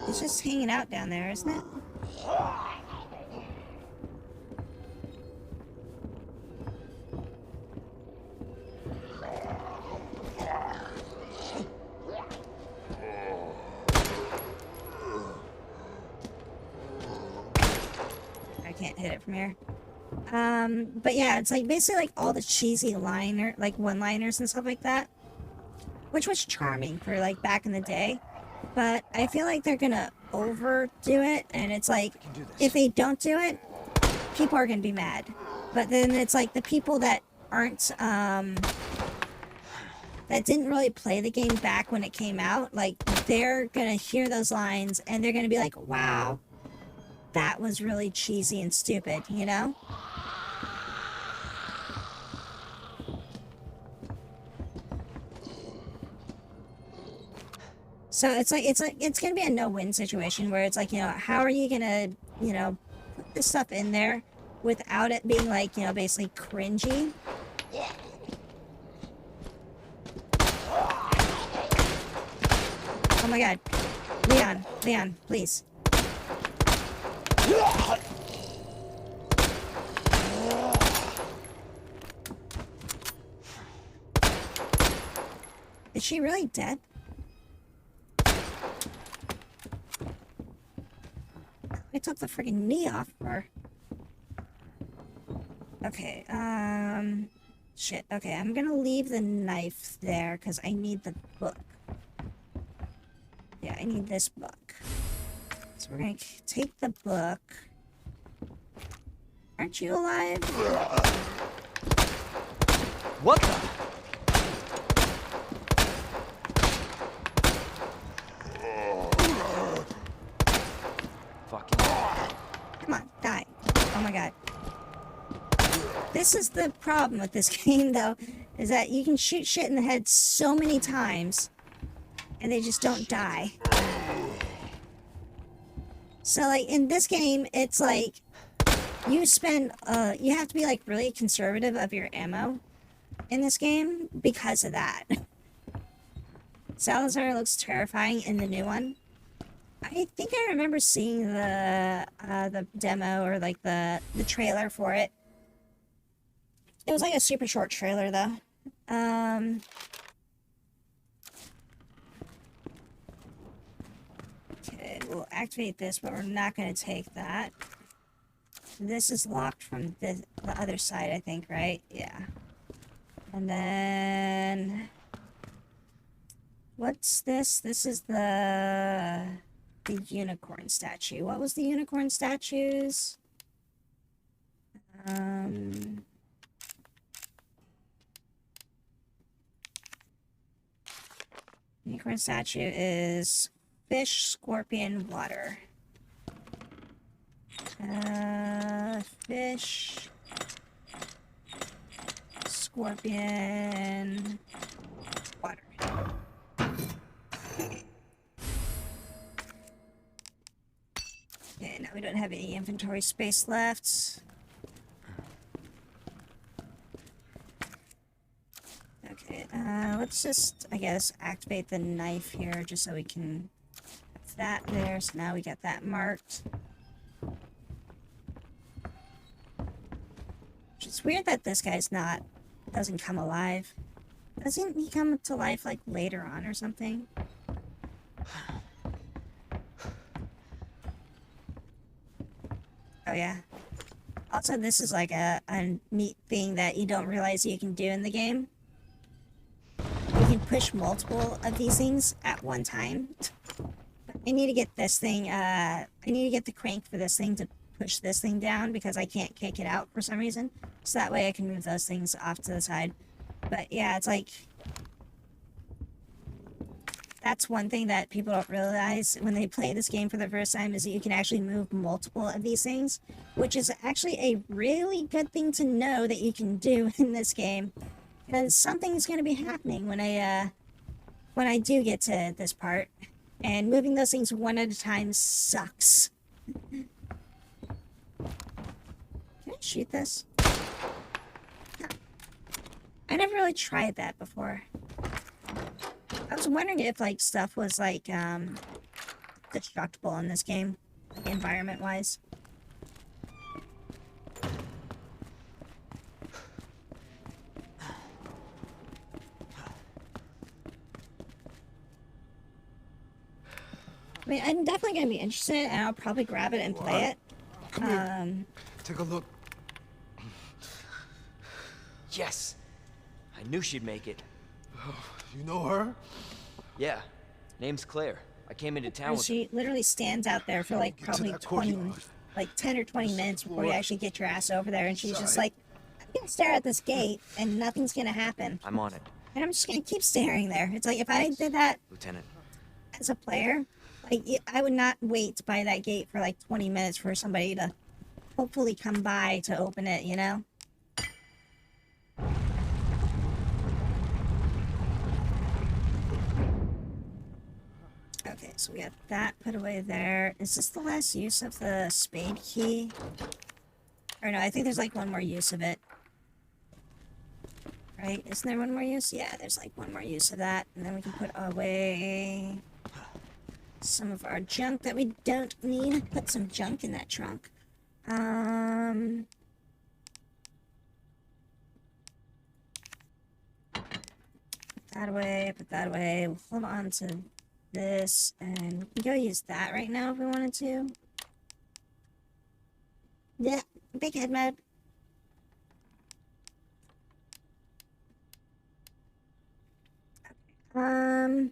It's just hanging out down there, isn't it? I can't hit it from here. But yeah, it's like basically like all the cheesy one-liners and stuff like that, which was charming for like back in the day. But I feel like they're gonna overdo it, and it's like if they don't do it, people are gonna be mad. But then it's like the people that aren't that didn't really play the game back when it came out, like they're gonna hear those lines and they're gonna be like, wow, that was really cheesy and stupid, you know? So it's gonna be a no-win situation where it's like, you know, how are you gonna, you know, put this stuff in there without it being like, you know, basically cringy? Oh my god. Leon, please. Is she really dead? I took the freaking knee off her. Okay, shit. Okay, I'm gonna leave the knife there because I need the book. Yeah, I need this book. So we're gonna take the book. Aren't you alive? What the? Fucking. Come on, die. Oh my god. This is the problem with this game, though, is that you can shoot shit in the head so many times, and they just don't die. So, like, in this game, it's like, you have to be, like, really conservative of your ammo in this game because of that. Salazar looks terrifying in the new one. I think I remember seeing the demo or, like, the trailer for it. It was, like, a super short trailer, though. Okay, we'll activate this, but we're not going to take that. This is locked from the other side, I think, right? Yeah. And then... What's this? This is the unicorn statue. What was the unicorn statues? Unicorn statue is fish, scorpion, water. Fish. Scorpion. Water. Okay, now we don't have any inventory space left. Okay, let's just, I guess, activate the knife here just so we can have that there. So now we got that marked. It's weird that this guy's doesn't come alive. Doesn't he come to life like later on or something? Oh yeah. Also, this is like a neat thing that you don't realize you can do in the game. You can push multiple of these things at one time. I need to get this thing, I need to get the crank for this thing to push this thing down because I can't kick it out for some reason. So that way I can move those things off to the side. But yeah, it's like, that's one thing that people don't realize when they play this game for the first time, is that you can actually move multiple of these things, which is actually a really good thing to know that you can do in this game, because something's going to be happening when I do get to this part, and moving those things one at a time sucks. Can I shoot this? No. I never really tried that before. I was wondering if, like, stuff was, like, destructible in this game, like, environment-wise. I mean, I'm definitely going to be interested, and I'll probably grab it and play it. Come here. Take a look. Yes. I knew she'd make it. You know her? Yeah. Name's Claire. I came into town with... She literally stands out there for, like, probably 10 or 20 minutes before you actually get your ass over there, and she's just like, I'm gonna stare at this gate, and nothing's gonna happen. I'm on it. And I'm just gonna keep staring there. It's like, if I did that Lieutenant. as a player, like, I would not wait by that gate for, like, 20 minutes for somebody to hopefully come by to open it, you know? Okay, so we got that put away there. Is this the last use of the spade key? Or no, I think there's like one more use of it. Right? Isn't there one more use? Yeah, there's like one more use of that. And then we can put away some of our junk that we don't need. Put some junk in that trunk. Put that away, put that away. We'll hold on to this, and we can go use that right now if we wanted to. Yeah, big head mode. Okay.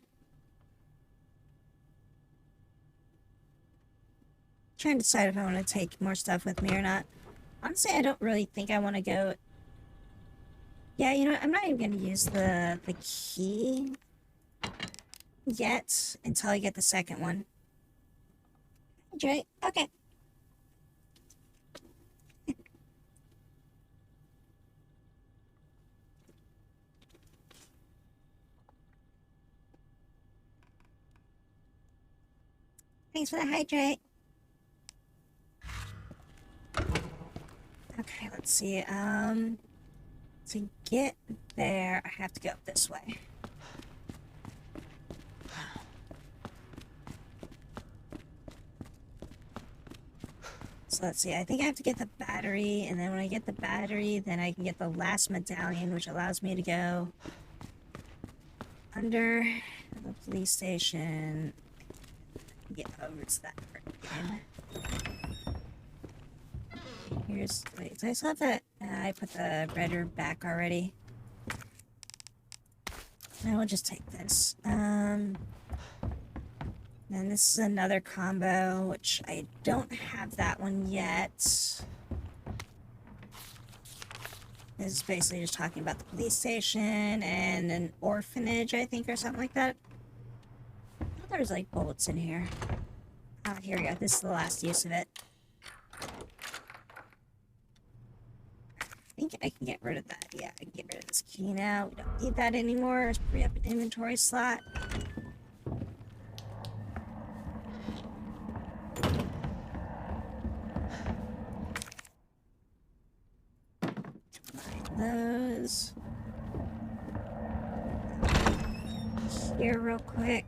Trying to decide if I want to take more stuff with me or not. Honestly, I don't really think I want to go. Yeah, you know, I'm not even going to use the key yet until I get the second one. Right? Okay. Thanks for the hydrate. Okay, let's see. To get there, I have to go this way. So let's see, I think I have to get the battery, and then when I get the battery, then I can get the last medallion, which allows me to go under the police station. Get over to that part again. Here's, wait, so I still have that, I put the redder back already. I will just take this. And this is another combo, which I don't have that one yet. This is basically just talking about the police station and an orphanage, I think, or something like that. I thought there was like bullets in here. Oh, here we go. This is the last use of it. think I can get rid of that. Yeah, I can get rid of this key now. We don't need that anymore. Let's free up an inventory slot. Those here real quick.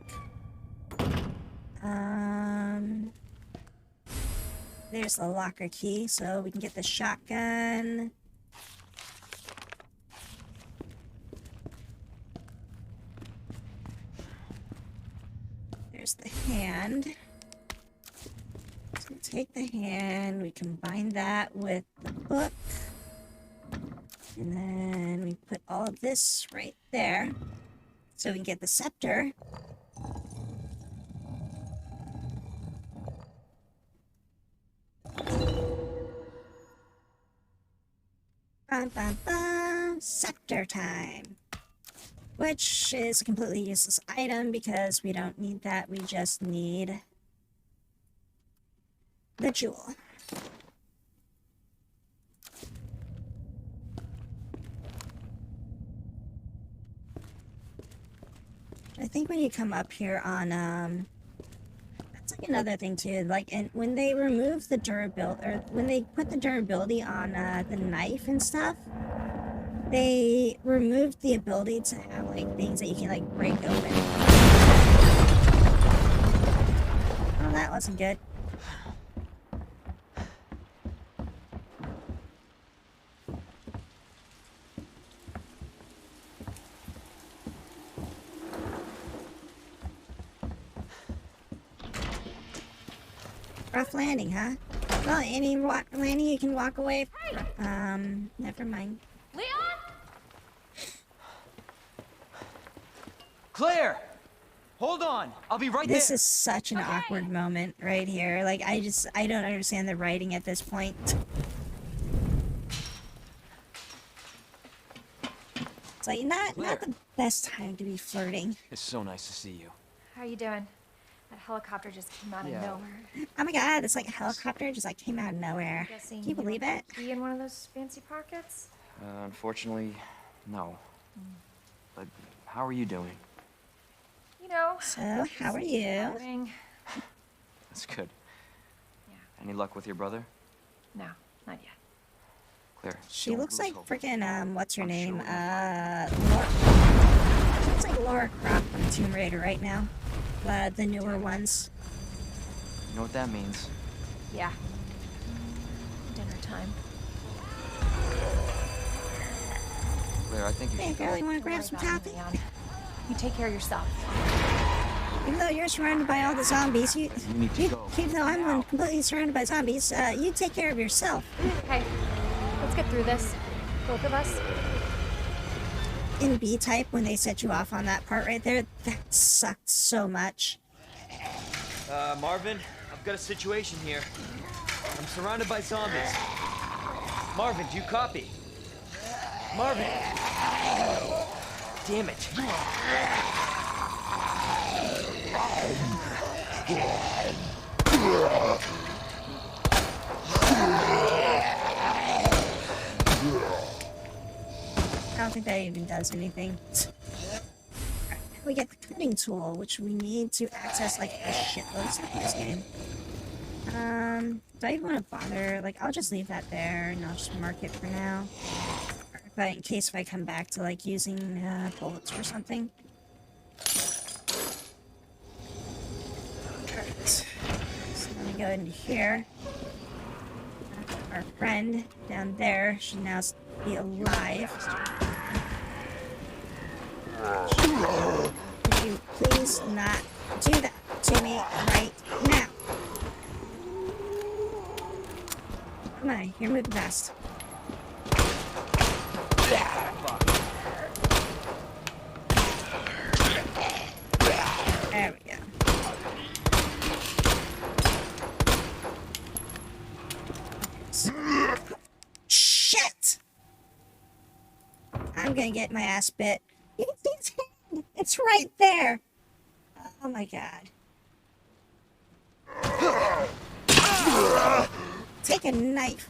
There's the locker key, so we can get the shotgun. There's the hand. So we take the hand, we combine that with the book. And then we put all of this right there. So we can get the scepter. Bum, bum, bum. Scepter time. Which is a completely useless item because we don't need that. We just need the jewel. I think when you come up here on, that's like another thing too, like, and when they remove the durability, or when they put the durability on, the knife and stuff, they removed the ability to have, like, things that you can, like, break open. Oh, that wasn't good. Rough landing, huh? Well, any landing you can walk away from. Never mind. Leon? Claire! Hold on! I'll be right there! This is such an awkward moment right here. Like, I don't understand the writing at this point. It's like, not the best time to be flirting. It's so nice to see you. How are you doing? That helicopter just came out of nowhere. Oh my god, it's like a helicopter just like came out of nowhere. Guessing Can you believe it? Be in one of those fancy pockets? Unfortunately, no. But how are you doing? You know. So, how are you? Surviving. That's good. Yeah. Any luck with your brother? No, not yet. Claire. She don't looks lose like hope. freaking, what's her I'm name? sure Laura. She looks like Laura Croft from Tomb Raider right now. The newer ones. You know what that means? Yeah. Dinner time. Claire, I think you Hey should girl, go. you wanna grab Don't some worry about coffee? me, Leon. You take care of yourself. Even though you're surrounded by all the zombies, You need to go. even though I'm completely surrounded by zombies, you take care of yourself. Hey, let's get through this. Both of us. In B-Type, when they set you off on that part right there, that sucked so much. Marvin, I've got a situation here. I'm surrounded by zombies. Marvin, do you copy? Marvin! Damn it. I don't think that even does anything. Alright, we get the cutting tool, which we need to access like a shitload of stuff in this game. Do I even want to bother? Like, I'll just leave that there and I'll just mark it for now. But in case if I come back to like using bullets or something. Alright. So let me go into here. Our friend down there should now be alive. Could you please not do that to me right now? Come on, you're moving fast. There we go. Shit! I'm gonna get my ass bit. You can see his hand. It's right there. Oh my god. Take a knife.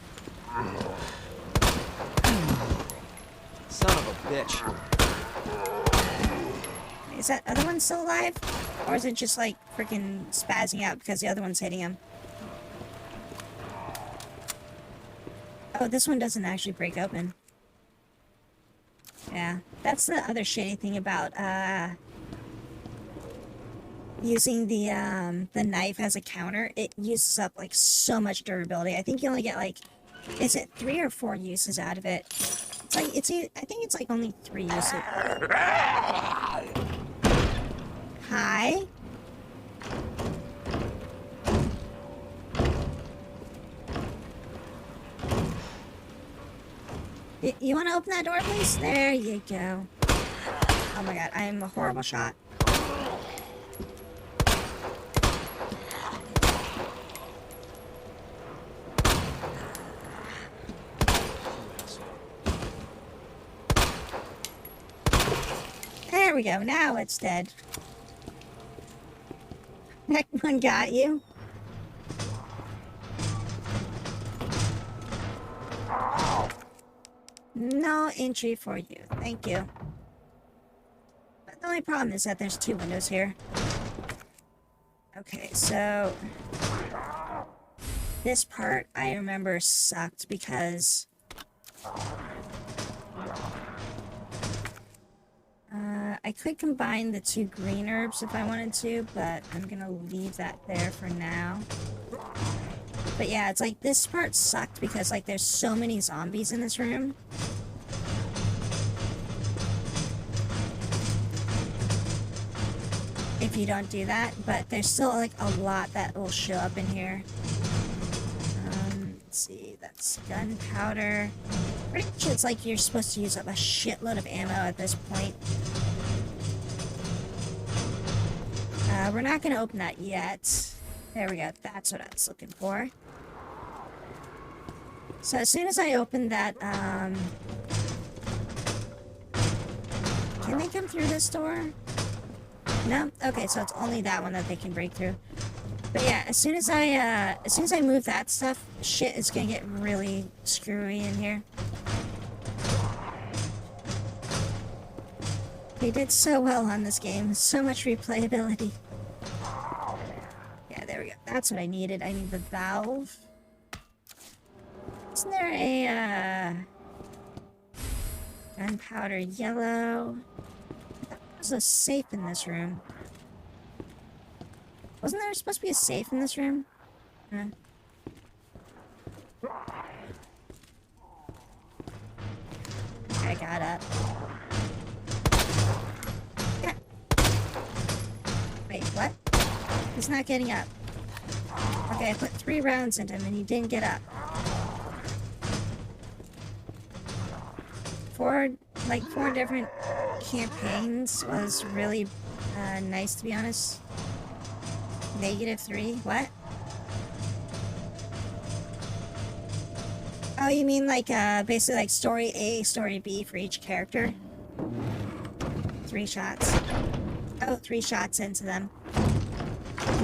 bitch. Is that other one still alive? Or is it just like freaking spazzing out because the other one's hitting him? Oh, this one doesn't actually break open. Yeah, that's the other shitty thing about using the knife as a counter. It uses up like so much durability. I think you only get like, is it 3 or 4 uses out of it? It's like I think it's like only 3 uses. Hi. You want to open that door, please? There you go. Oh my god, I am a horrible shot. There we go, now it's dead. That one got you. No entry for you. Thank you. But the only problem is that there's 2 windows here. Okay, so this part I remember sucked because I could combine the 2 green herbs if I wanted to, but I'm gonna leave that there for now. But yeah, it's like this part sucked because like there's so many zombies in this room. If you don't do that, but there's still like a lot that will show up in here. Let's see, that's gunpowder. Pretty much it's like you're supposed to use up a shitload of ammo at this point. We're not gonna open that yet. There we go, that's what I was looking for. So as soon as I open that, can they come through this door? No? Okay, so it's only that one that they can break through. But yeah, as soon as I move that stuff, shit is gonna get really screwy in here. They did so well on this game. So much replayability. Yeah, there we go. That's what I needed. I need the valve. Isn't there a, gunpowder yellow? There's a safe in this room. Wasn't there supposed to be a safe in this room? I got up. Yeah. Wait, what? He's not getting up. Okay, I put 3 rounds into him and he didn't get up. 4 different campaigns was really nice, to be honest. -3? What? Oh, you mean like basically like story A, story B for each character? 3 shots. Oh, 3 shots into them.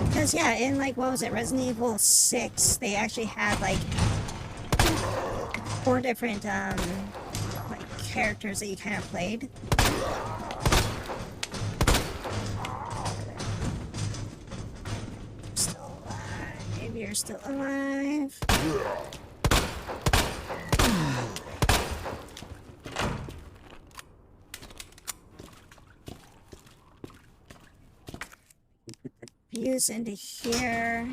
Because yeah, in like, what was it, Resident Evil 6, they actually had like 4 different like characters that you kind of played. Still alive. Maybe you're still alive. Fuse into here,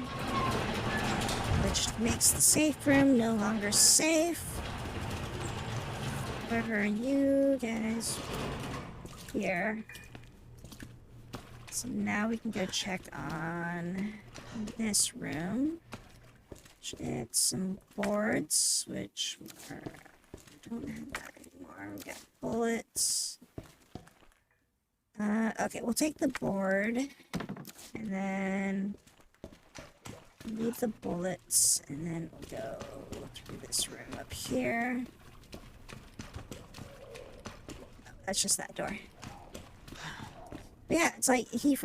which makes the safe room no longer safe. Where are you guys? Here. So now we can go check on this room. It's some boards, which are, don't have that anymore. We got bullets. Okay, we'll take the board, and then leave the bullets, and then we'll go through this room up here. Oh, that's just that door. But yeah, it's like he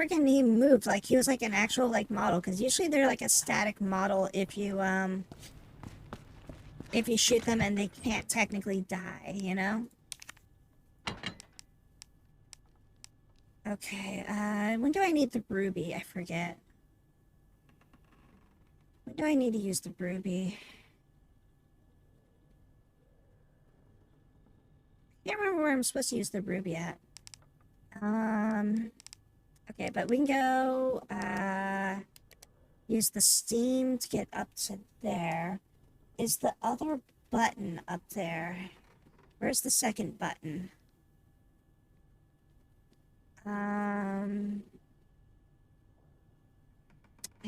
moved like he was like an actual like model, because usually they're like a static model if you shoot them and they can't technically die, you know? Okay, when do I need the ruby? I forget. When do I need to use the ruby? I can't remember where I'm supposed to use the ruby at. Okay, but we can go, use the steam to get up to there. Is the other button up there? Where's the second button? I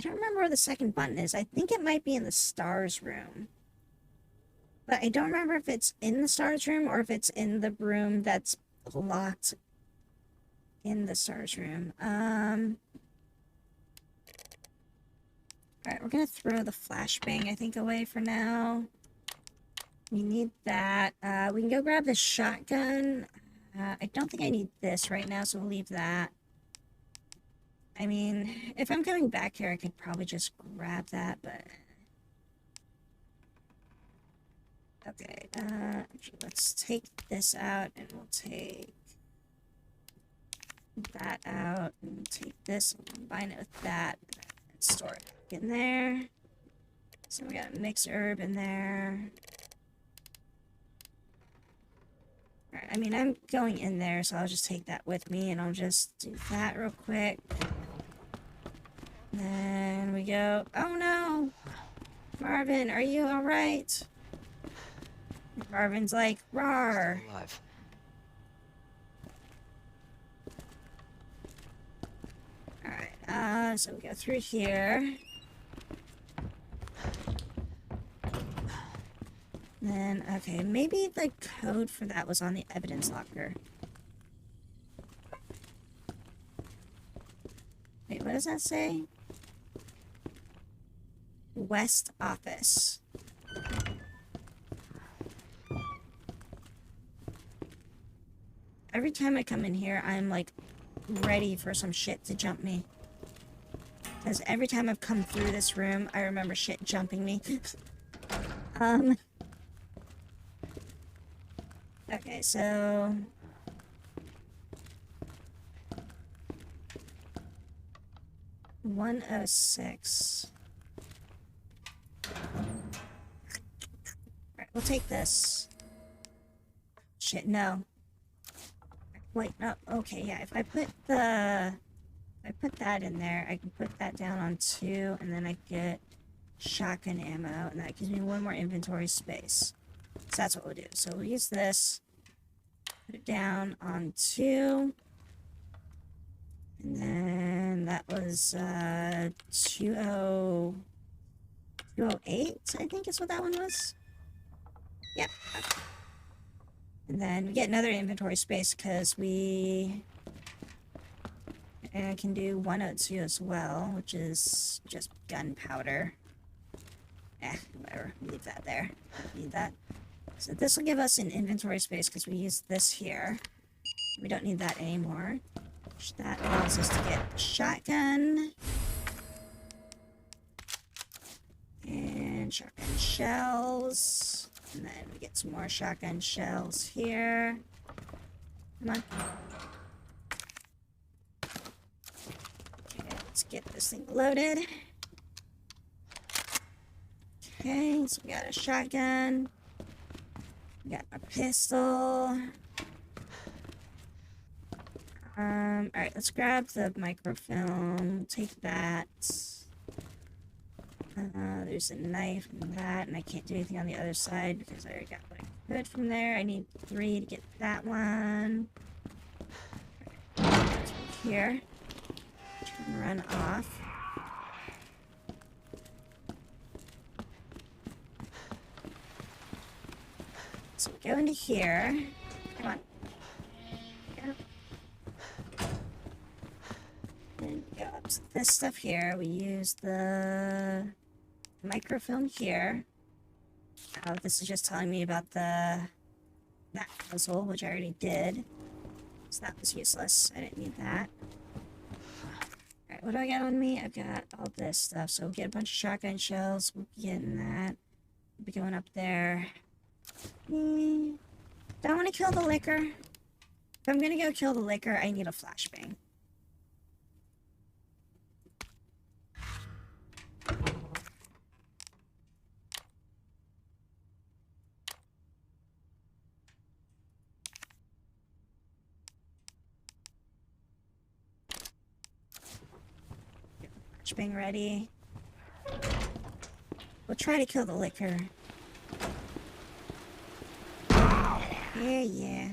don't remember where the second button is. I think it might be in the stars room. But I don't remember if it's in the stars room or if it's in the room that's locked in the stars room. Alright, we're gonna throw the flashbang, I think, away for now. We need that. We can go grab the shotgun. I don't think I need this right now, so we'll leave that. I mean, if I'm coming back here, I could probably just grab that, but... Okay, actually, let's take this out, and we'll take that out, and we'll take this and combine it with that, and store it in there. So we got a mixed herb in there. Alright, I mean, I'm going in there, so I'll just take that with me, and I'll just do that real quick. Then we go, oh no! Marvin, are you alright? Marvin's like, rawr! Alive. Alright, so we go through here. Then, okay, maybe the code for that was on the evidence locker. Wait, what does that say? West office. Every time I come in here, I'm like ready for some shit to jump me. Because every time I've come through this room, I remember shit jumping me. Okay, so... $106. Alright, we'll take this. Shit, no. Wait, no, okay, yeah, if I put that in there, I can put that down on 2, and then I get shotgun ammo, and that gives me 1 more inventory space. So that's what we'll do. So we'll use this, put it down on 2, and then that was 208, I think is what that one was. Yep. And then we get another inventory space because we can do 102 as well, which is just gunpowder. Whatever. Leave that there. Need that. So this will give us an inventory space because we use this here. We don't need that anymore. That allows us to get the shotgun. And shotgun shells. And then we get some more shotgun shells here. Come on. Okay, let's get this thing loaded. Okay, so we got a shotgun. We got a pistol. Alright, let's grab the microfilm. Take that. There's a knife and that, and I can't do anything on the other side because I already got what I could from there. I need 3 to get that one. Right, here. Turn run off. So we go into here. Come on. Go. And go up to this stuff here. We use the microfilm here. This is just telling me about that puzzle, which I already did. So that was useless. I didn't need that. Alright, what do I got on me? I've got all this stuff. So we'll get a bunch of shotgun shells. We'll be getting that. We'll be going up there. Don't want to kill the liquor. If I'm gonna go kill the liquor, I need a flashbang. flashbang ready. We'll try to kill the liquor. Yeah, yeah.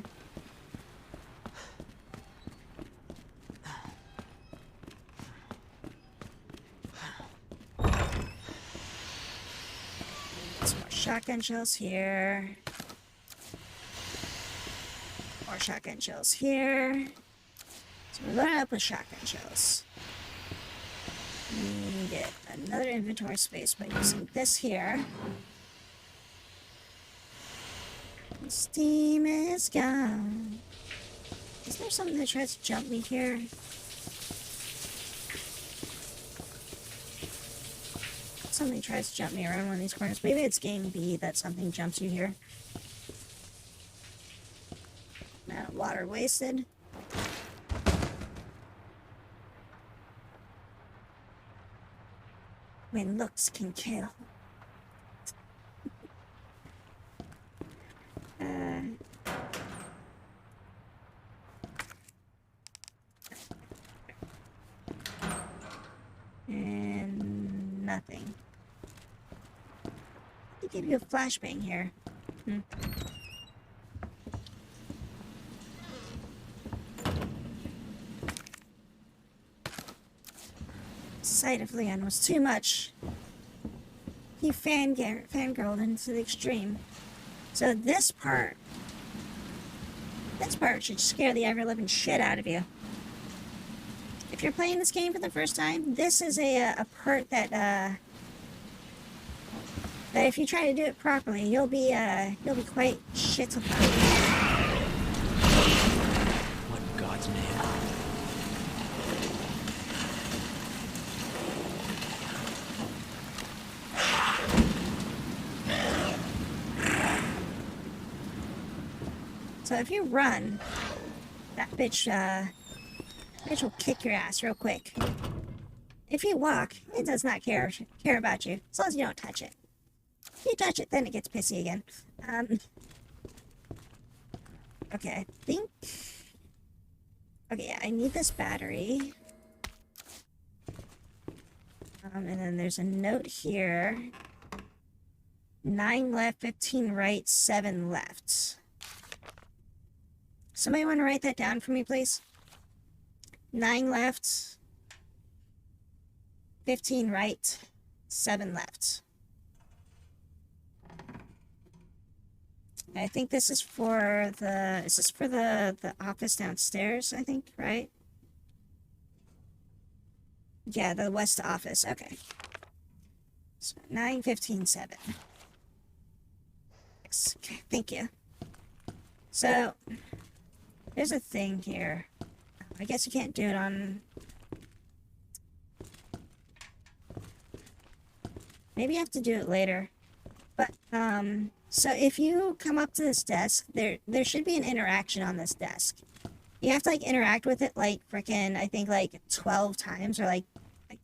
Some more shotgun shells here. More shotgun shells here. So we're loading up with shotgun shells. We can get another inventory space by using this here. Steam is gone. Is there something that tries to jump me here? Something tries to jump me around one of these corners. Maybe it's game B that something jumps you here. Now, water wasted. When looks can kill. And nothing. They give you a flashbang here. Sight of Leon was too much. He fangirled into the extreme. So this part should scare the ever-living shit out of you. If you're playing this game for the first time, this is a part that that if you try to do it properly, you'll be quite shitified. What in God's name? So if you run, that bitch will kick your ass real quick. If you walk, it does not care about you, as long as you don't touch it. If you touch it, then it gets pissy again. Okay, I think... Okay, yeah, I need this battery. And then there's a note here. 9 left, 15 right, 7 left. Somebody want to write that down for me, please? 9 left, 15 right, 7 left. I think this is for the, is this for the office downstairs, I think, right? Yeah, the west office, okay. So 9, 15, 7. Yes, okay, thank you. So, there's a thing here. I guess you can't do it on... Maybe you have to do it later. But, so if you come up to this desk, there should be an interaction on this desk. You have to, like, interact with it, like, frickin', I think, like, 12 times, or, like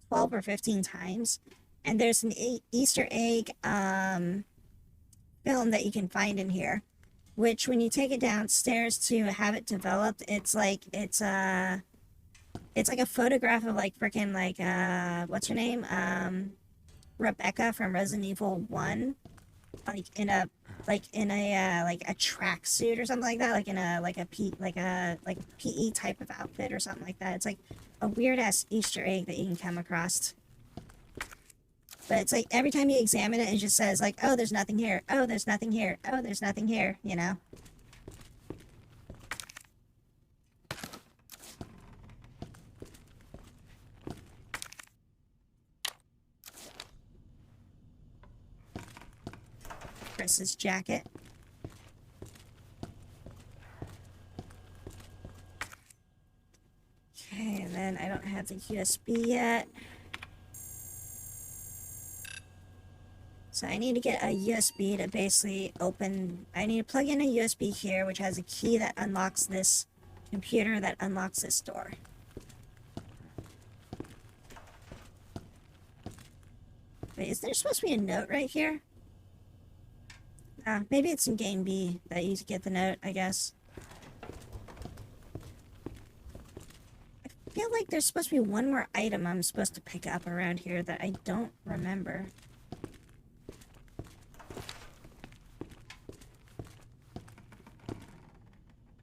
12 or 15 times. And there's an Easter egg, film that you can find in here. Which, when you take it downstairs to have it developed, it's like a photograph of, like, frickin', like, what's her name? Rebecca from Resident Evil 1. Like, in a tracksuit or something like that. Like, in a PE type of outfit or something like that. It's like a weird-ass Easter egg that you can come across. But it's like, every time you examine it, it just says, like, oh, there's nothing here. Oh, there's nothing here. Oh, there's nothing here, you know? Chris's jacket. Okay, and then I don't have the USB yet. So I need to get a USB to basically open... I need to plug in a USB here, which has a key that unlocks this computer, that unlocks this door. Wait, is there supposed to be a note right here? Maybe it's in Game B that you get the note, I guess. feel like there's supposed to be one more item I'm supposed to pick up around here that I don't remember.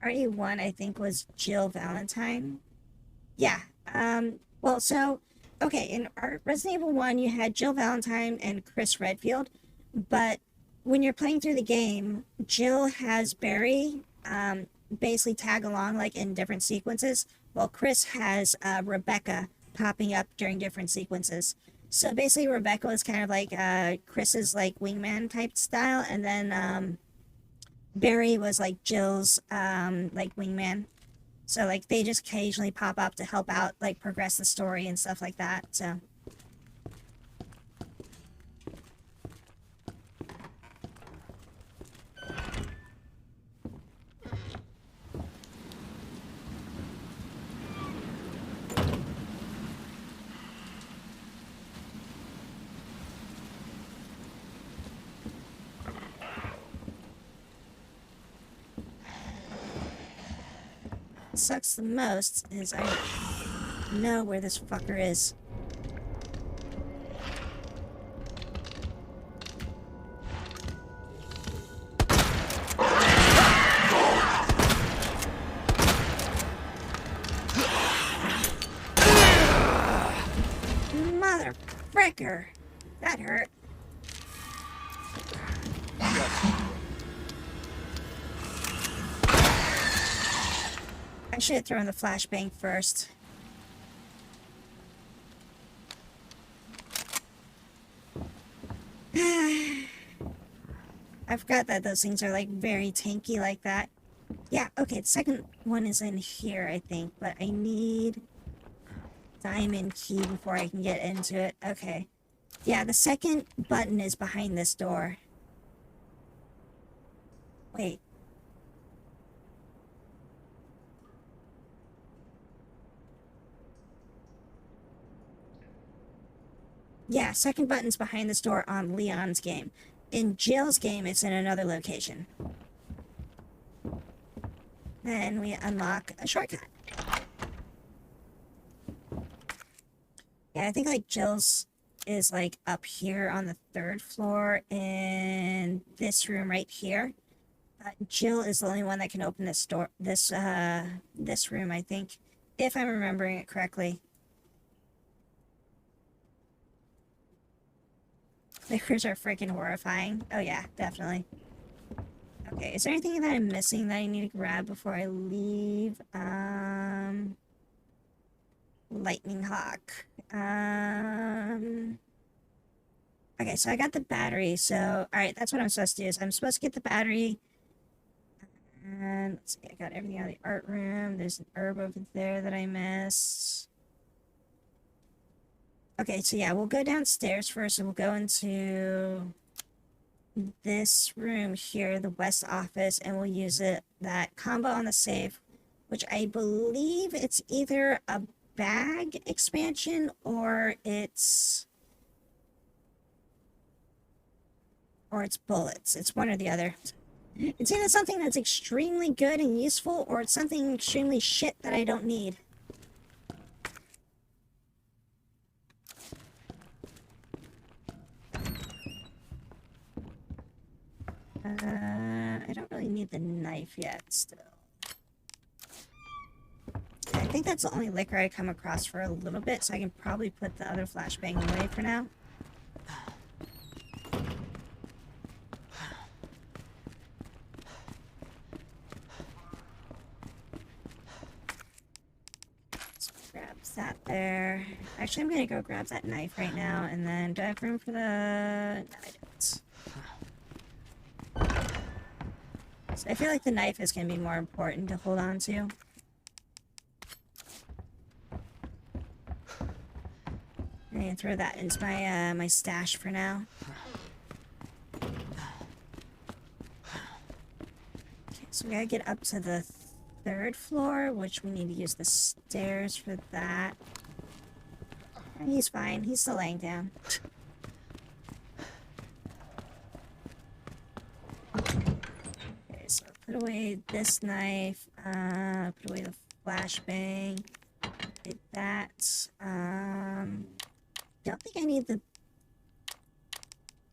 RE1, I think, was Jill Valentine. Yeah. Well, so, okay, in Resident Evil 1, you had Jill Valentine and Chris Redfield, but when you're playing through the game, Jill has Barry, basically tag along, like, in different sequences, while Chris has, Rebecca popping up during different sequences. So, basically, Rebecca was kind of like, Chris's, like, wingman type style, and then, Barry was like Jill's like wingman. So like they just occasionally pop up to help out, like progress the story and stuff like that. So sucks the most is I know where this fucker is. Mother fricker! That hurt. I should have thrown the flashbang first. I forgot that those things are like very tanky like that. Yeah, okay, the second one is in here, I think, but I need diamond key before I can get into it. Okay. Yeah, the second button is behind this door. Wait. Yeah, second button's behind this door on Leon's game. In Jill's game, it's in another location. Then we unlock a shortcut. Yeah, I think like Jill's is like up here on the 3rd floor in this room right here. Jill is the only one that can open this door, this room, I think, if I'm remembering it correctly. The crews are freaking horrifying. Oh yeah, definitely. Okay, is there anything that I'm missing that I need to grab before I leave? Lightning Hawk. Okay, so I got the battery, so, alright, that's what I'm supposed to do, is I'm supposed to get the battery, and, let's see, I got everything out of the art room, there's an herb over there that I missed. Okay, so yeah, we'll go downstairs first, and we'll go into this room here, the west office, and we'll use that combo on the safe, which I believe it's either a bag expansion or it's bullets. It's one or the other. It's either something that's extremely good and useful, or it's something extremely shit that I don't need. I don't really need the knife yet, still. I think that's the only liquor I come across for a little bit, so I can probably put the other flashbang away for now. So grab that there. Actually, I'm gonna go grab that knife right now, and then do I have room for the... No, I don't. So I feel like the knife is going to be more important to hold on to. I'm going to throw that into my, my stash for now. Okay, so we got to get up to the 3rd floor, which we need to use the stairs for that. And he's fine. He's still laying down. Put away this knife, put away the flashbang, put that. Don't think I need the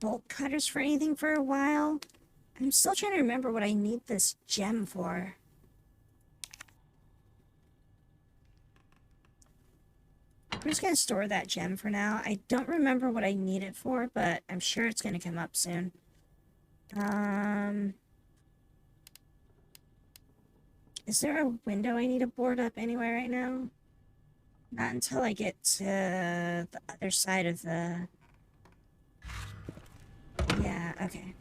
bolt cutters for anything for a while. I'm still trying to remember what I need this gem for. I'm just gonna store that gem for now. I don't remember what I need it for, but I'm sure it's gonna come up soon. Is there a window I need to board up anywhere right now? Not until I get to the other side of the... Yeah, okay.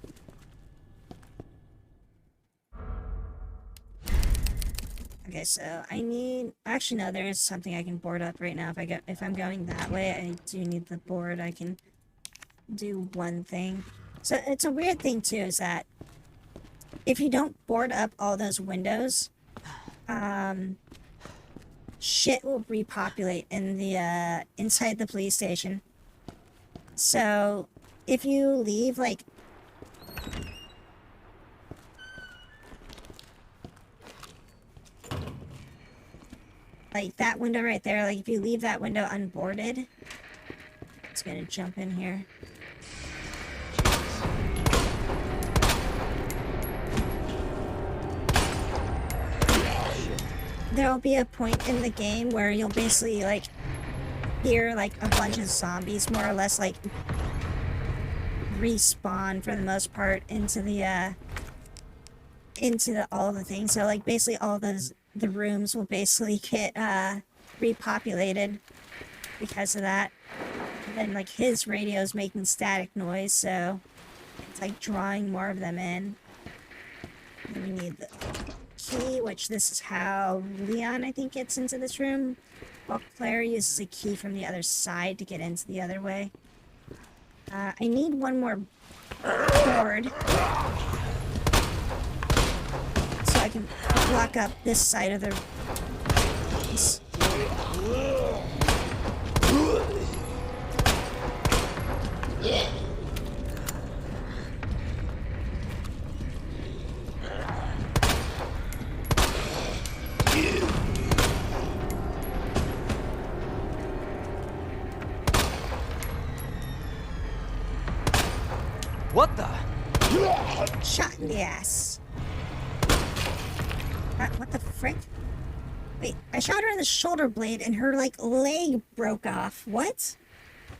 Okay, so I need... Actually, no, there is something I can board up right now. If I'm going that way, I do need the board. I can do one thing. So it's a weird thing, too, is that if you don't board up all those windows, shit will repopulate in the, inside the police station. So, if you leave, like, that window right there, like, if you leave that window unboarded, it's gonna jump in here. There'll be a point in the game where you'll basically, like, hear, like, a bunch of zombies, more or less, like, respawn, for the most part, into the all the things. So, like, basically all the rooms will basically get, repopulated because of that. And then, like, his radio's making static noise, so it's, like, drawing more of them in. And we need the key, which this is how Leon, I think, gets into this room, while Claire uses a key from the other side to get into the other way. I need one more board so I can block up this side of the... What the? Shot in the ass. What the frick? Wait, I shot her in the shoulder blade and her, like, leg broke off. What?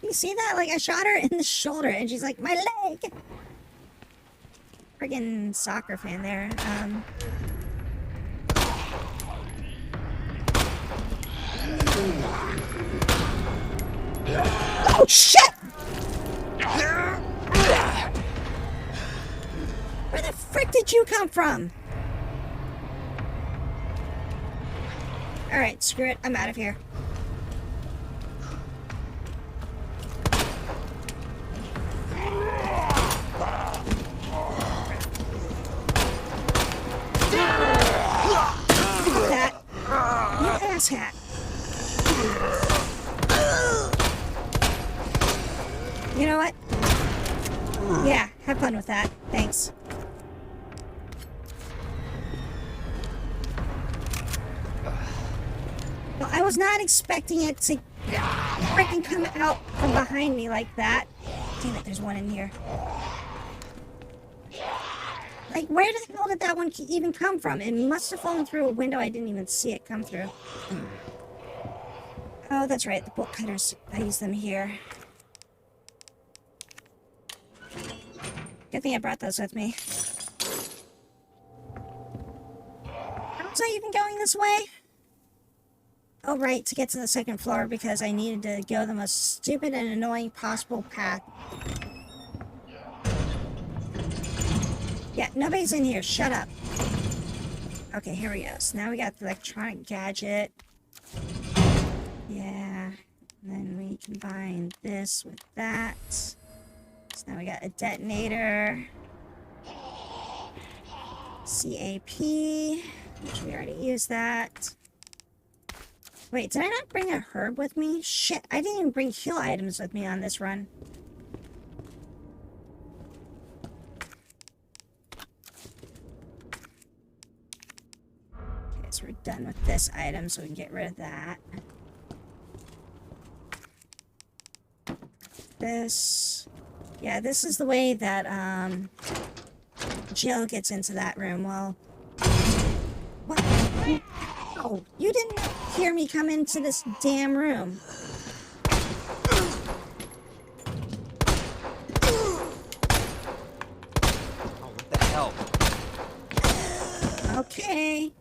You see that? Like, I shot her in the shoulder and she's like, my leg! Friggin' soccer fan there. Oh, shit! Where the frick did you come from? Alright, screw it. I'm out of here. That. You asshat. You know what? Yeah, have fun with that. Thanks. Well, I was not expecting it to freaking come out from behind me like that. Damn it, there's one in here. Like, where the hell did that one even come from? It must have fallen through a window. I didn't even see it come through. Oh, that's right, the bolt cutters. I use them here. Good thing I brought those with me. How was I even going this way? Oh, right, to get to the second floor because I needed to go the most stupid and annoying possible path. Yeah, nobody's in here. Shut up. Okay, here we go. So now we got the electronic gadget. Yeah. And then we combine this with that. So now we got a detonator. CAP, which we already used that. Wait, did I not bring a herb with me? Shit, I didn't even bring heal items with me on this run. Okay, so we're done with this item, so we can get rid of that. this. Yeah, this is the way that Jill gets into that room. Well, what? Oh, you didn't hear me come into this damn room. Oh, what the hell? Okay.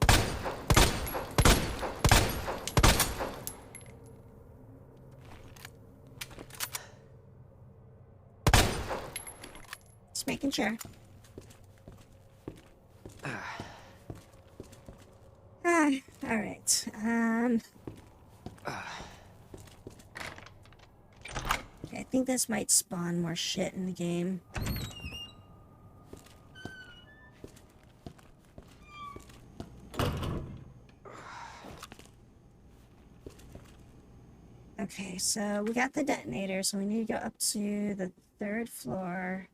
Just making sure. All right. Okay, I think this might spawn more shit in the game. Okay, so we got the detonator, so we need to go up to the 3rd floor.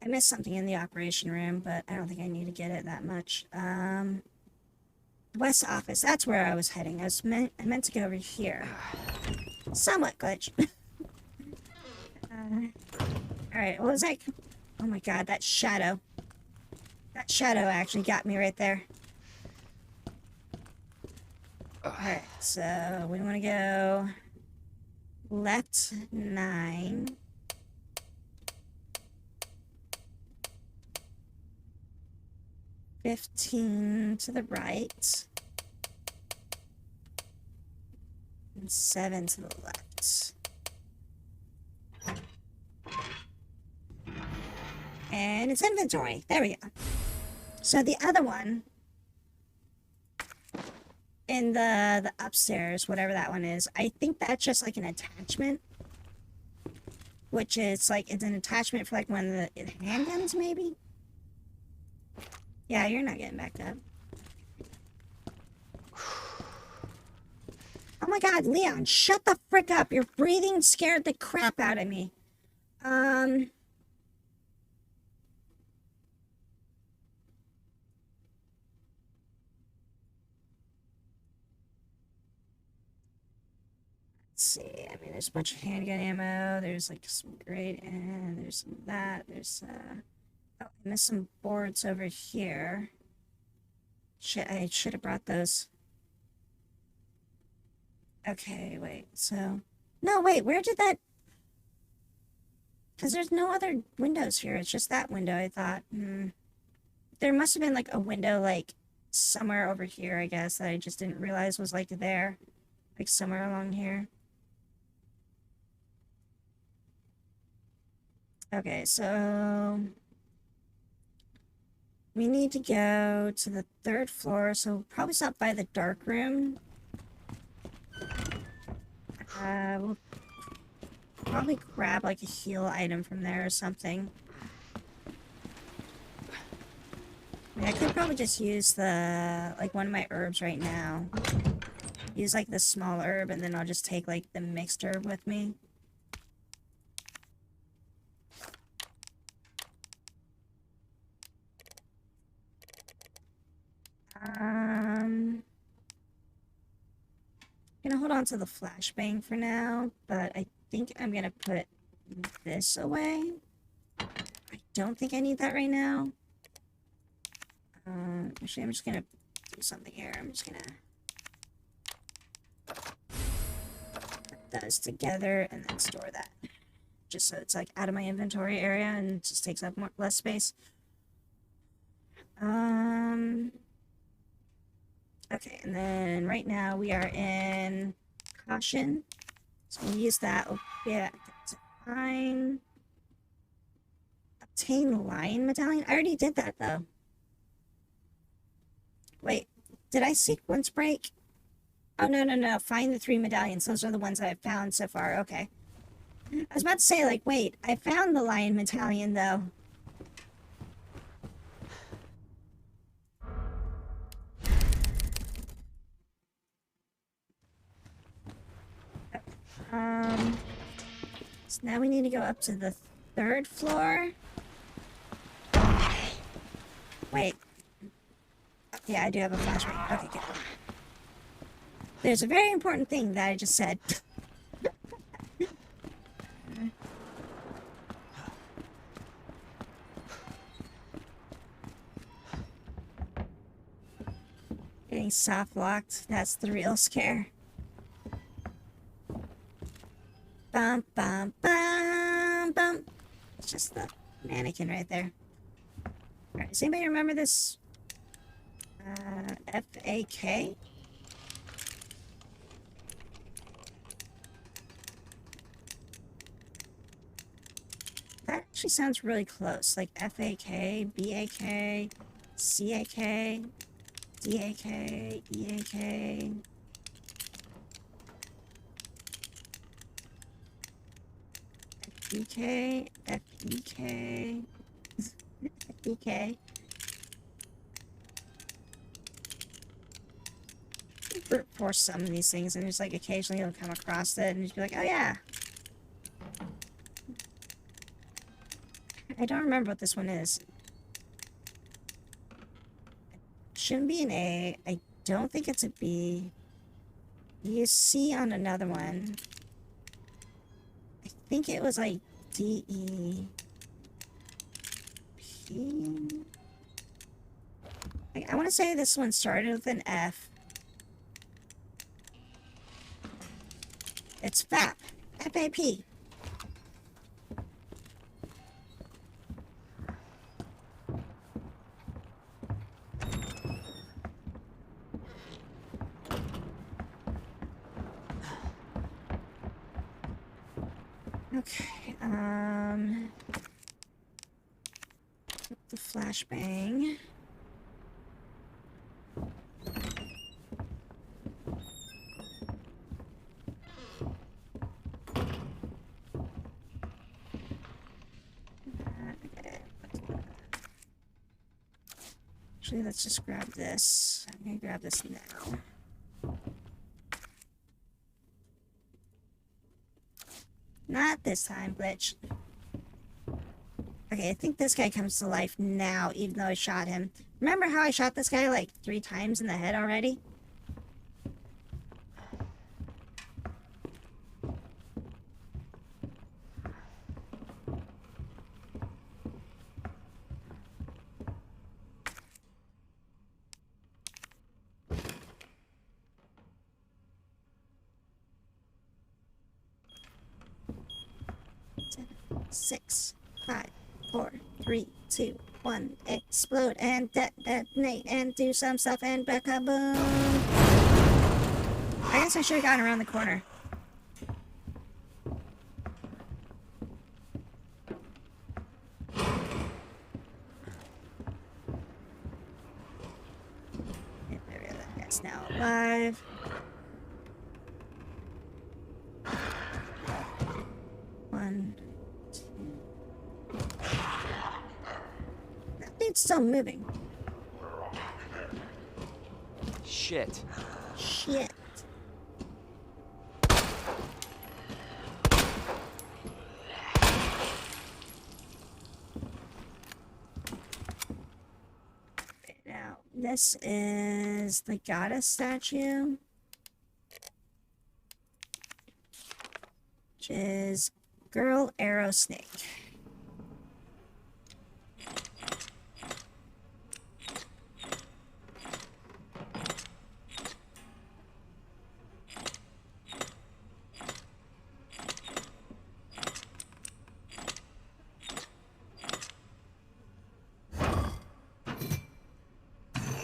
I missed something in the operation room, but I don't think I need to get it that much. West office, that's where I was heading. I meant to go over here. Somewhat glitch. Alright, what was that? Oh my god, that shadow. That shadow actually got me right there. Alright, so we want to go left 9. $15 to the right. And 7 to the left. And it's inventory. There we go. So the other one in the upstairs, whatever that one is, I think that's just like an attachment. Which is like, it's an attachment for like one of the handguns, maybe? Yeah, you're not getting backed up. Oh my god, Leon, shut the frick up. Your breathing scared the crap out of me. Let's see. I mean, there's a bunch of handgun ammo. There's like some great, and there's some of that. There's oh, I missed some boards over here. Shit, I should have brought those. Okay, wait, so... No, wait, where did that... Because there's no other windows here, it's just that window, I thought. There must have been, like, a window, like, somewhere over here, I guess, that I just didn't realize was, like, there. Like, somewhere along here. Okay, so... We need to go to the 3rd floor, so we'll probably stop by the dark room. We'll probably grab like a heal item from there or something. I mean, I could probably just use the, like, one of my herbs right now. Use like the small herb, and then I'll just take like the mixed herb with me. I'm gonna hold on to the flashbang for now, but I think I'm gonna put this away. I don't think I need that right now. Actually, I'm just gonna do something here. I'm just gonna put those together and then store that. Just so it's like out of my inventory area and it just takes up less space. Okay, and then right now we are in caution. So we'll use that. We'll get obtain lion medallion. I already did that though. Wait, did I sequence break? Oh, no. Find the 3 medallions. Those are the ones I've found so far. Okay. I was about to say, like, wait, I found the lion medallion though. So now we need to go up to the 3rd floor. Wait. Yeah, I do have a flashbang. Okay, good. There's a very important thing that I just said. getting soft locked. That's the real scare. Bum, bum, bum, bum. It's just the mannequin right there. Alright, does anybody remember this? FAK? That actually sounds really close. Like FAK, BAK, CAK, DAK, EAK. FBK, FEK, FEK. Brute force some of these things, and just like occasionally you'll come across it and just be like, oh yeah. I don't remember what this one is. Shouldn't be an A. I don't think it's a B. You see on another one. I think it was like DE. P. I want to say this one started with an F. It's FAP. FAP. Okay, the flashbang. Actually, let's just grab this. I'm gonna grab this now. Not this time, glitch. Okay, I think this guy comes to life now, even though I shot him. Remember how I shot this guy like 3 times in the head already? Six, 5, 4, 3, 2, 1, explode and detonate and do some stuff and ba-ka-boom. I guess I should have gotten around the corner. That guy's now alive. It's still moving. Shit. Shit. Now, this is the goddess statue, which is Girl Arrow Snake.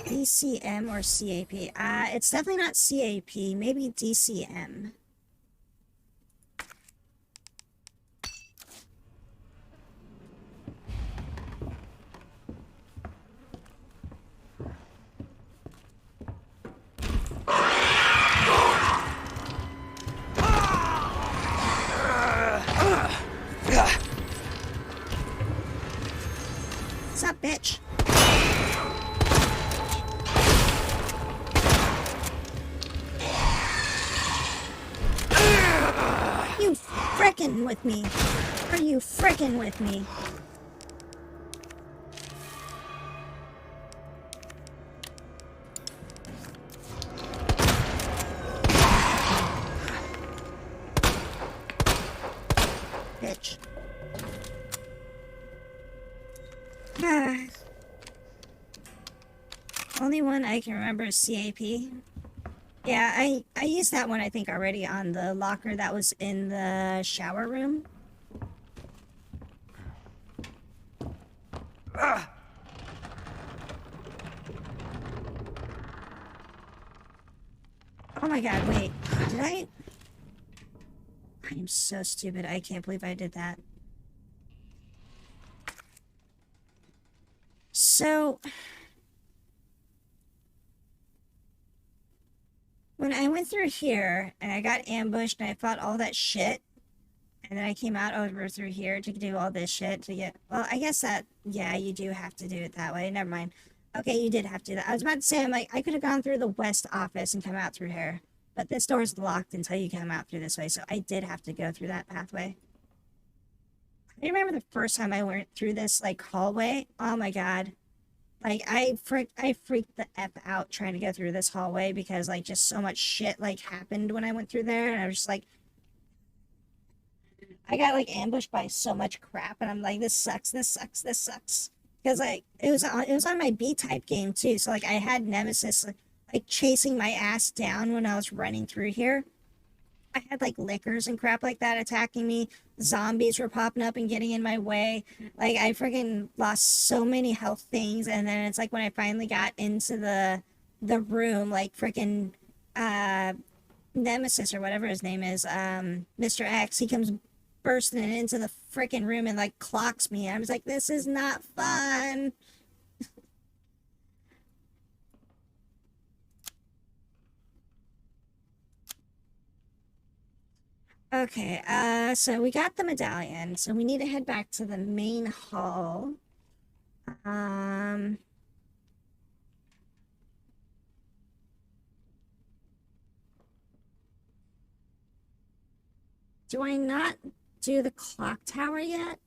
DCM or CAP? It's definitely not CAP. Maybe DCM. What's up, bitch? You frickin' with me? Are you frickin' with me? Bitch. Only one I can remember is CAP. Yeah, I used that one, I think, already on the locker that was in the shower room. Oh my god, wait. Did I am so stupid. I can't believe I did that. So... when I went through here, and I got ambushed, and I fought all that shit, and then I came out over through here to do all this shit to get... Well, I guess that... Yeah, you do have to do it that way. Never mind. Okay, you did have to do that. I was about to say, I'm like, I could have gone through the west office and come out through here. But this door's locked until you come out through this way, so I did have to go through that pathway. I remember the first time I went through this, like, hallway. Oh my god. Like, I freaked the F out trying to go through this hallway because, like, just so much shit, like, happened when I went through there, and I was just like... I got, like, ambushed by so much crap, and I'm like, this sucks, this sucks, this sucks. Because, like, it was on my B-type game, too, so, like, I had Nemesis, like, chasing my ass down when I was running through here. I had, like, lickers and crap like that attacking me. Zombies were popping up and getting in my way. Like, I freaking lost so many health things, and then it's like when I finally got into the room, like, freaking, Nemesis, or whatever his name is, Mr. X, he comes bursting into the freaking room and, like, clocks me. I was like, this is not fun. Okay, so we got the medallion, so we need to head back to the main hall. Do I not do the clock tower yet?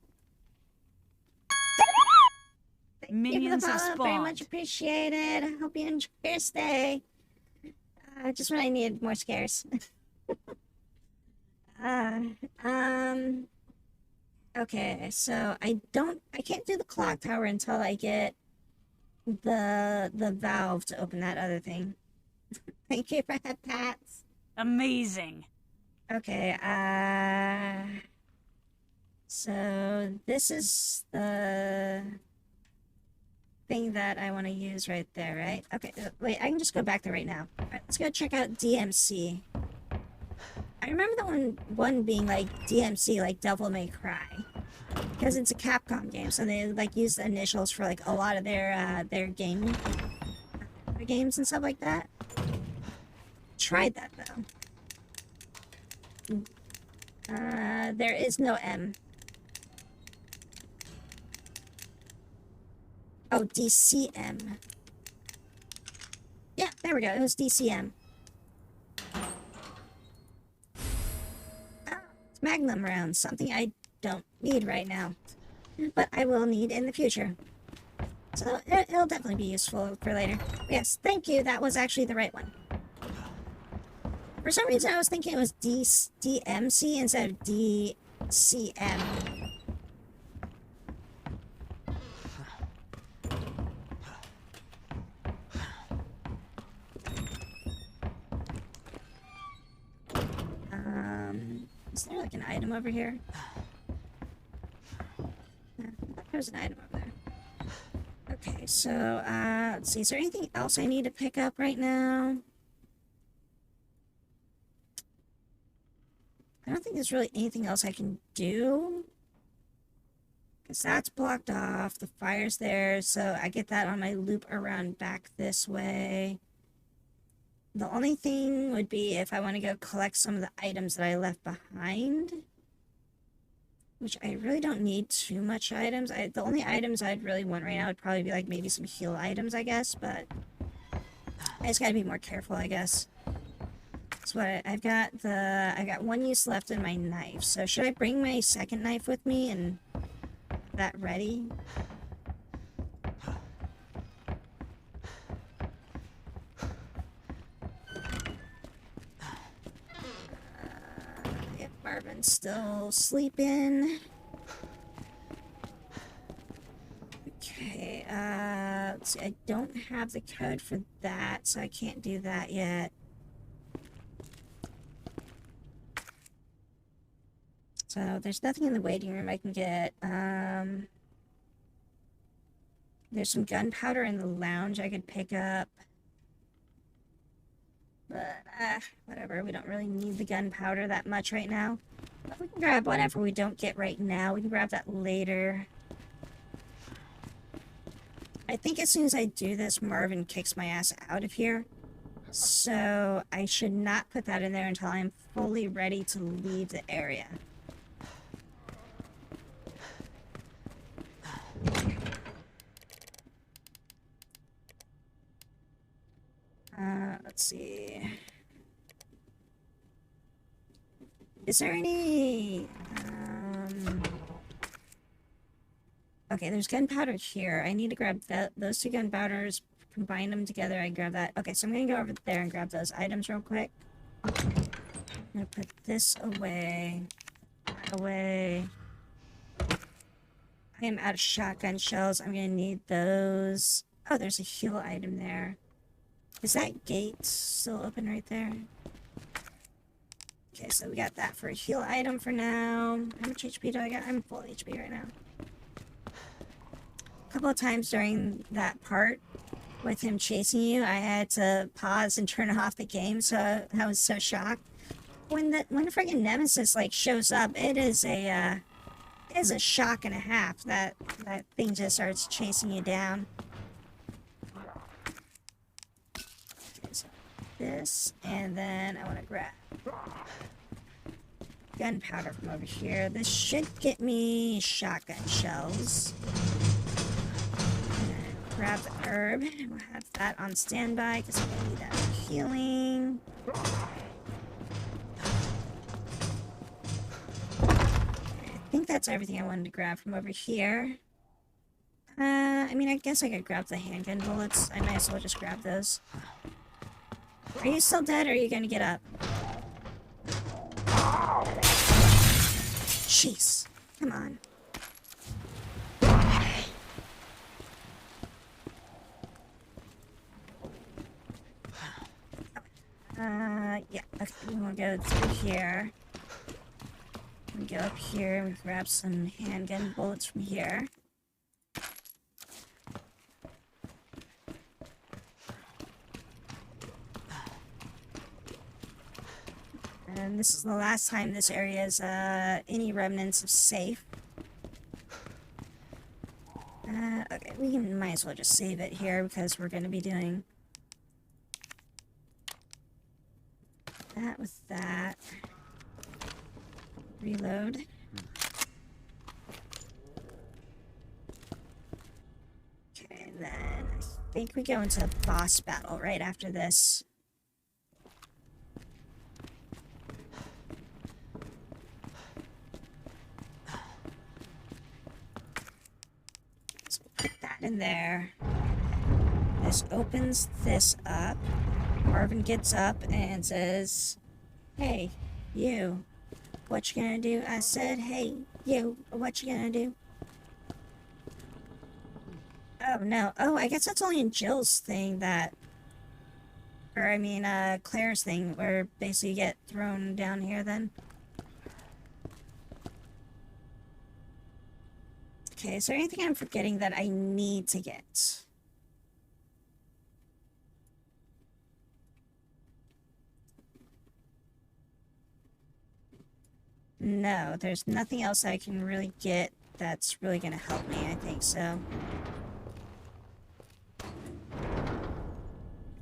Minions have Very spawned. much appreciated. I hope you enjoy your stay. Just when I needed more scares. Okay, so I can't do the clock tower until I get the valve to open that other thing. Thank you for that, Pats. Amazing. Okay, so this is the thing that I want to use right there, right? Okay, wait, I can just go back there right now. All right, let's go check out DMC. I remember the one being like DMC, like Devil May Cry, because it's a Capcom game, so they like use the initials for like a lot of their games and stuff like that. Tried that though. There is no M. Oh, DCM. Yeah, there we go. It was DCM. Magnum rounds, something I don't need right now, but I will need in the future. So it'll definitely be useful for later. Yes, thank you. That was actually the right one. For some reason, I was thinking it was DMC instead of DCM. Is there like an item over here? There's an item over there. Okay, so, let's see. Is there anything else I need to pick up right now? I don't think there's really anything else I can do. Because that's blocked off. The fire's there, so I get that on my loop around back this way. The only thing would be if I want to go collect some of the items that I left behind. Which I really don't need too much items. The only items I'd really want right now would probably be like maybe some heal items, I guess. But I just gotta be more careful, I guess. So what I've got one use left in my knife. So should I bring my second knife with me and that ready? Marvin's still sleeping. Okay, let's see, I don't have the code for that, so I can't do that yet. So there's nothing in the waiting room I can get. There's some gunpowder in the lounge I could pick up. But, whatever. We don't really need the gunpowder that much right now. But we can grab whatever we don't get right now. We can grab that later. I think as soon as I do this, Marvin kicks my ass out of here. So I should not put that in there until I'm fully ready to leave the area. Let's see. Is there any... Okay, there's gunpowder here. I need to grab those two gunpowders, combine them together. I grab that. Okay, so I'm going to go over there and grab those items real quick. I'm going to put this away. Away. I am out of shotgun shells. I'm going to need those. Oh, there's a heal item there. Is that gate still open right there? Okay, so we got that for a heal item for now. How much HP do I got? I'm full HP right now. A couple of times during that part with him chasing you, I had to pause and turn off the game, so I was so shocked. When the freaking Nemesis like shows up, it is a shock and a half that thing just starts chasing you down. This, and then I want to grab gunpowder from over here. This should get me shotgun shells. Grab the herb. We'll have that on standby because I'm gonna need that for healing. I think that's everything I wanted to grab from over here. I mean, I guess I could grab the handgun bullets. I might as well just grab those. Are you still dead, or are you gonna get up? Jeez. Come on. Yeah, okay, we wanna go through here. We go up here, and we grab some handgun bullets from here. And this is the last time this area is any remnants of safe. Okay, we might as well just save it here because we're going to be doing that with that. Reload. Okay, then I think we go into a boss battle right after this. In there. This opens this up. Marvin gets up and says, "Hey, you, what you gonna do?" I said, "Hey, you, what you gonna do?" Oh, no. Oh, I guess that's only in Jill's thing that... Or, I mean, Claire's thing, where basically you get thrown down here then. Okay, is there anything I'm forgetting that I need to get? No, there's nothing else I can really get that's really going to help me, I think so.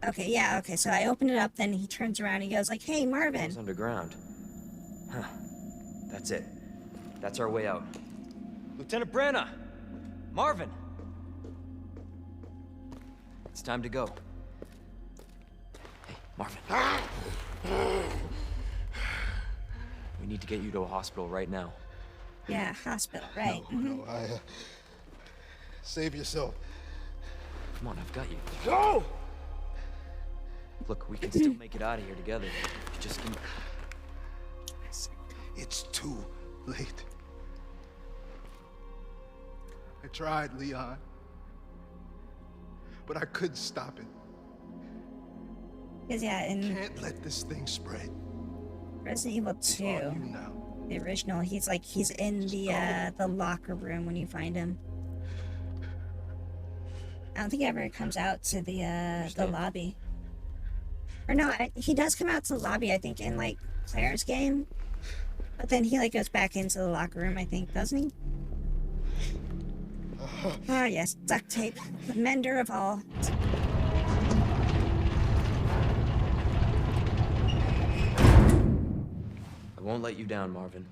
Okay, yeah, okay, so I open it up, then he turns around, he goes like, "Hey, Marvin." It's underground. Huh. That's it. That's our way out. Lieutenant Branna! Marvin! It's time to go. Hey, Marvin. We need to get you to a hospital right now. Yeah, hospital, right. No, save yourself. Come on, I've got you. Go! Look, we can still make it out of here together. Just give me... It's too late. I tried, Leon. but I couldn't stop it. Because yeah, in Can't let this thing spread. Resident Evil 2, the original, he's in the locker room when you find him. I don't think he ever comes out to the lobby. Or no, he does come out to the lobby, I think, in like Claire's game. But then he like goes back into the locker room, I think, doesn't he? Ah, yes, duct tape, the mender of all. I won't let you down, Marvin.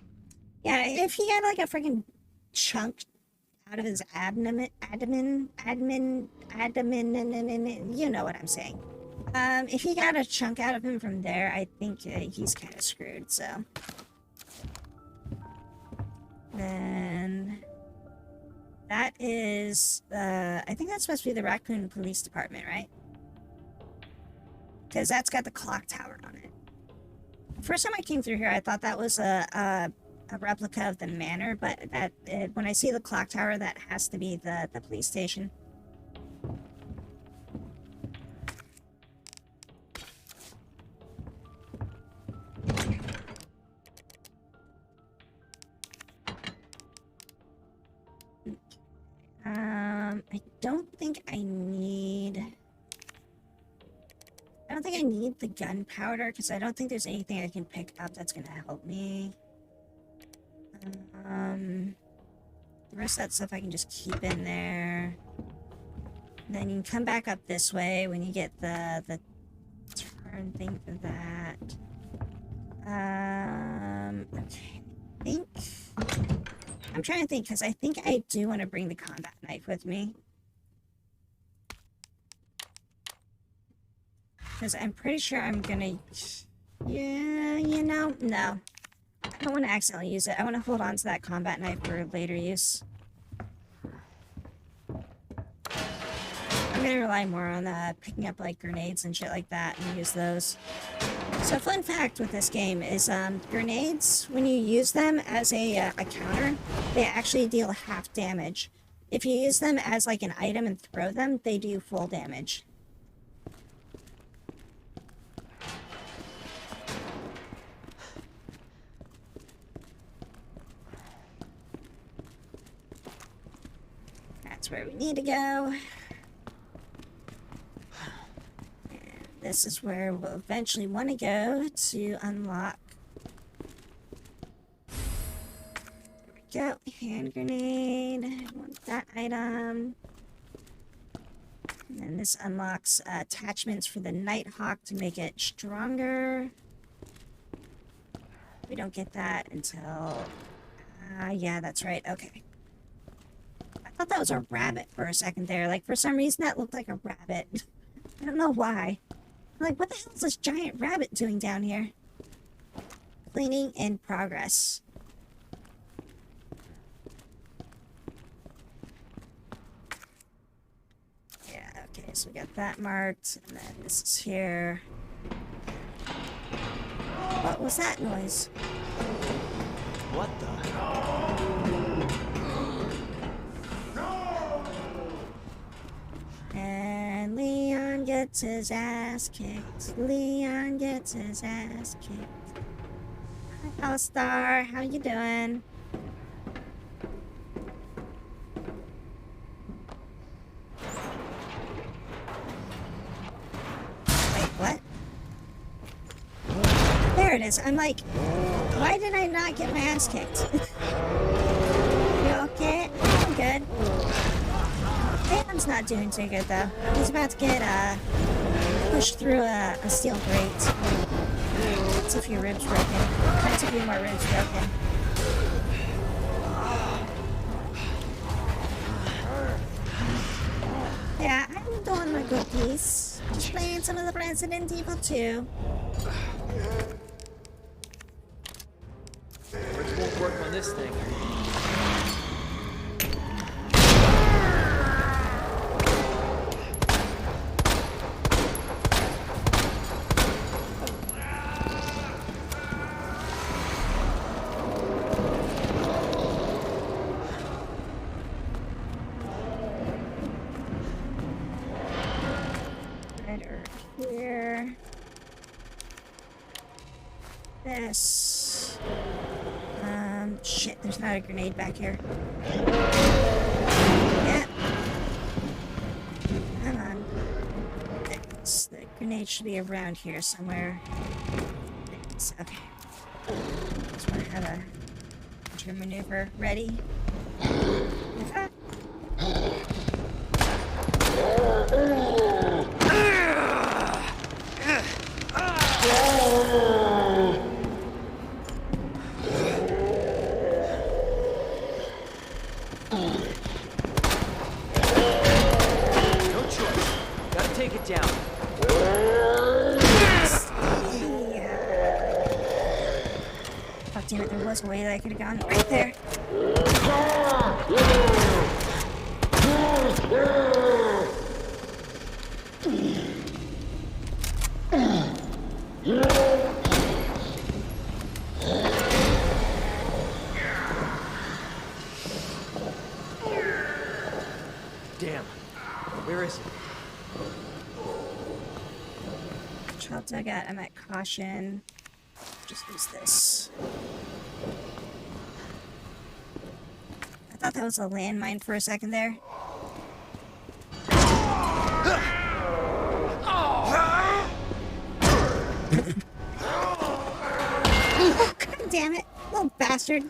Yeah, if he had like a freaking chunk out of his abdomen, you know what I'm saying. If he got a chunk out of him from there, I think he's kind of screwed, so. Then that is, I think that's supposed to be the Raccoon Police Department, right? Because that's got the clock tower on it. First time I came through here, I thought that was a replica of the manor, but when I see the clock tower, that has to be the police station. I don't think I need the gunpowder, because I don't think there's anything I can pick up that's gonna help me. The rest of that stuff I can just keep in there. Then you can come back up this way when you get the turn thing for that. Okay, I'm trying to think, because I think I do want to bring the combat knife with me. Because I'm pretty sure I'm gonna... Yeah, you know, no. I don't want to accidentally use it. I want to hold on to that combat knife for later use. I'm gonna rely more on picking up like grenades and shit like that and use those. So fun fact with this game is grenades, when you use them as a counter, they actually deal half damage. If you use them as like an item and throw them, they do full damage. That's where we need to go. And this is where we'll eventually want to go to unlock. There we go. Hand grenade. I want that item. And then this unlocks attachments for the Nighthawk to make it stronger. We don't get that until... yeah, that's right. Okay. I thought that was a rabbit for a second there. Like, for some reason, that looked like a rabbit. I don't know why. I'm like, what the hell is this giant rabbit doing down here? Cleaning in progress. Yeah, okay, so we got that marked. And then this is here. What was that noise? What the? And Leon gets his ass kicked. Leon gets his ass kicked. Hi, All-Star. How you doing? Wait, what? There it is. I'm like, why did I not get my ass kicked? You okay? I'm good. Dan's not doing too good, though. He's about to get, pushed through a steel grate. That's a few ribs broken. That's a few more ribs broken. Yeah, I'm doing my good piece. Just playing some of the Resident Evil 2. Which won't work on this thing. here. This. Shit, there's not a grenade back here. Yeah. Come on. The grenade should be around here somewhere. Okay. Just want to have a counter maneuver ready. No choice. Gotta take it down. Oh, damn it, there was a way that I could have gone right there. Damn. Where is it? Child dug out. I'm at caution. Just use this. I thought that was a landmine for a second there. Oh, God damn it, little bastard.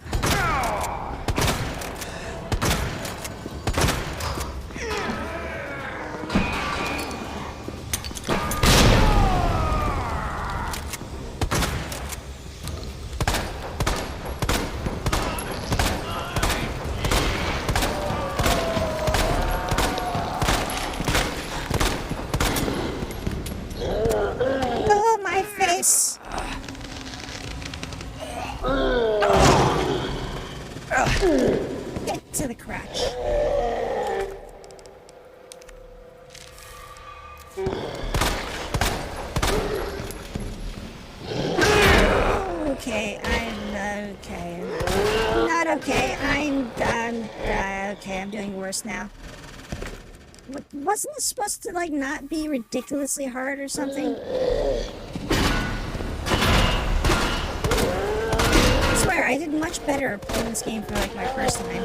Oh, my face. Get to the crotch. Okay, I'm okay. Not okay. I'm done. Okay, I'm doing worse now. Wasn't it supposed to, like, not be ridiculously hard or something? I swear, I did much better playing this game for, like, my first time.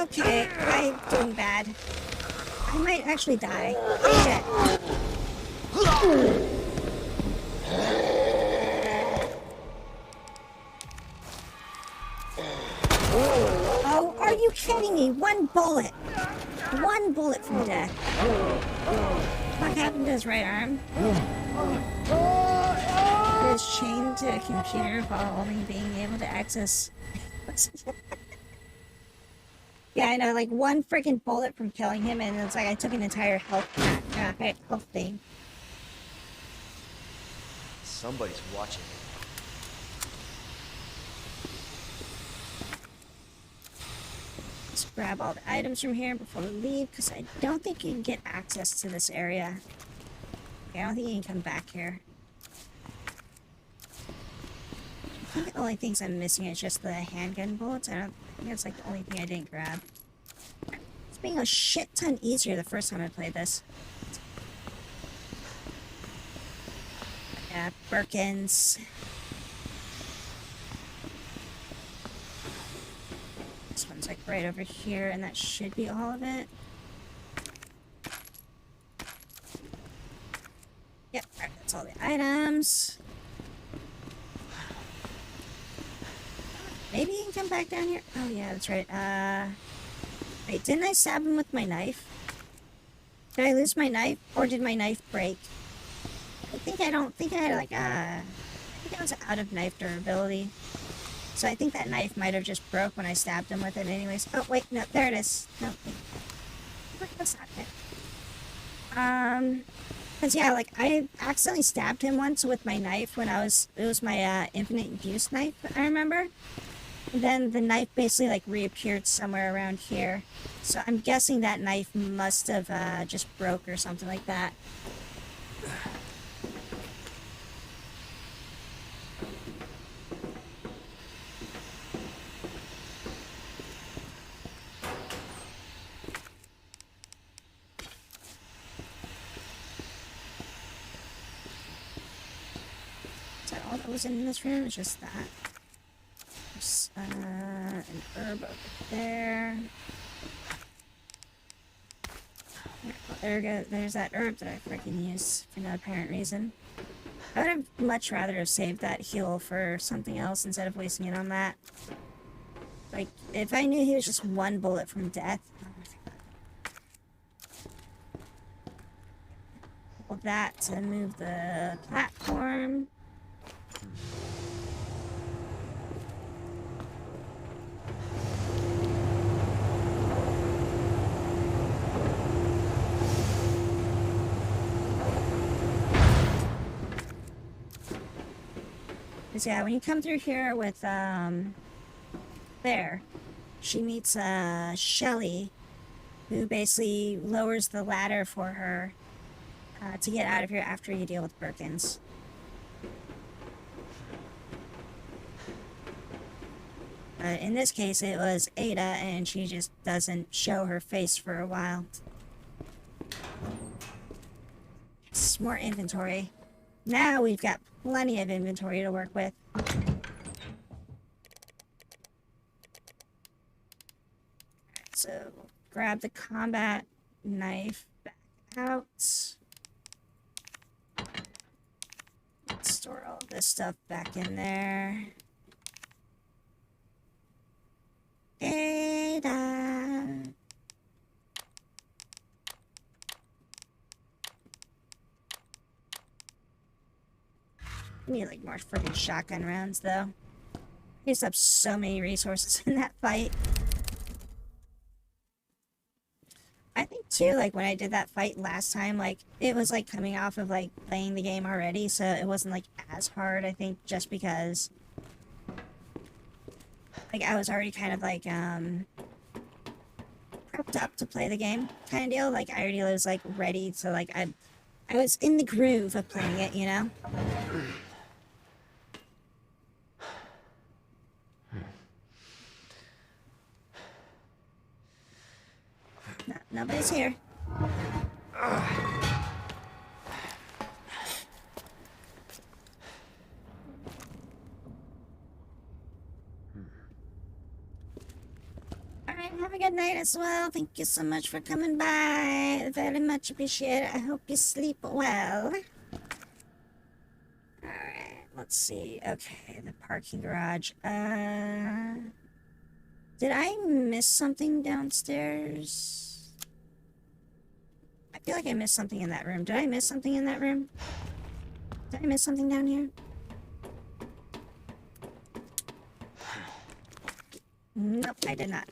Okay, I'm doing bad. I might actually die. Shit. Oh, are you kidding me? One bullet. One bullet from death. What happened to his right arm? He was chained to a computer while only being able to access... Yeah, I know, like one freaking bullet from killing him, and it's like I took an entire health thing. Somebody's watching. Let's grab all the items from here before we leave, because I don't think you can get access to this area. Okay, I don't think you can come back here. I think the only things I'm missing is just the handgun bullets. I think that's like the only thing I didn't grab. It's being a shit ton easier the first time I played this. Yeah, Birkins. This one's like right over here, and that should be all of it. Yep, alright, that's all the items. Maybe you can come back down here. Oh yeah, that's right. Wait, didn't I stab him with my knife? Did I lose my knife, or did my knife break? I don't think I had like I think I was out of knife durability. So I think that knife might have just broke when I stabbed him with it anyways. Oh wait, no, there it is. No. That's not it. Cause yeah, like I accidentally stabbed him once with my knife when it was my infinite use knife, I remember. And then the knife basically like reappeared somewhere around here. So I'm guessing that knife must have just broke or something like that. all that was in this room. It's just that. There's an herb over there. There we go. There's that herb that I freaking used for no apparent reason. I would have much rather have saved that heal for something else instead of wasting it on that. Like, if I knew he was just one bullet from death. Well, that to move the platform. Because yeah, when you come through here with, there, she meets, Shelly, who basically lowers the ladder for her, to get out of here after you deal with Birkins. In this case, it was Ada, and she just doesn't show her face for a while. It's more inventory. Now we've got plenty of inventory to work with. So, grab the combat knife back out. Store all this stuff back in there. Ada. I need like more freaking shotgun rounds though. I used up so many resources in that fight. I think too, like when I did that fight last time, like it was like coming off of like playing the game already, so it wasn't like as hard, I think, just because like I was already kind of like prepped up to play the game kind of deal. Like I already was like ready to like I was in the groove of playing it, you know? No, nobody's here. Alright, have a good night as well. Thank you so much for coming by. Very much appreciate it. I hope you sleep well. Alright, let's see. Okay, the parking garage. Did I miss something downstairs? I feel like I missed something in that room. Did I miss something in that room? Did I miss something down here? Nope, I did not.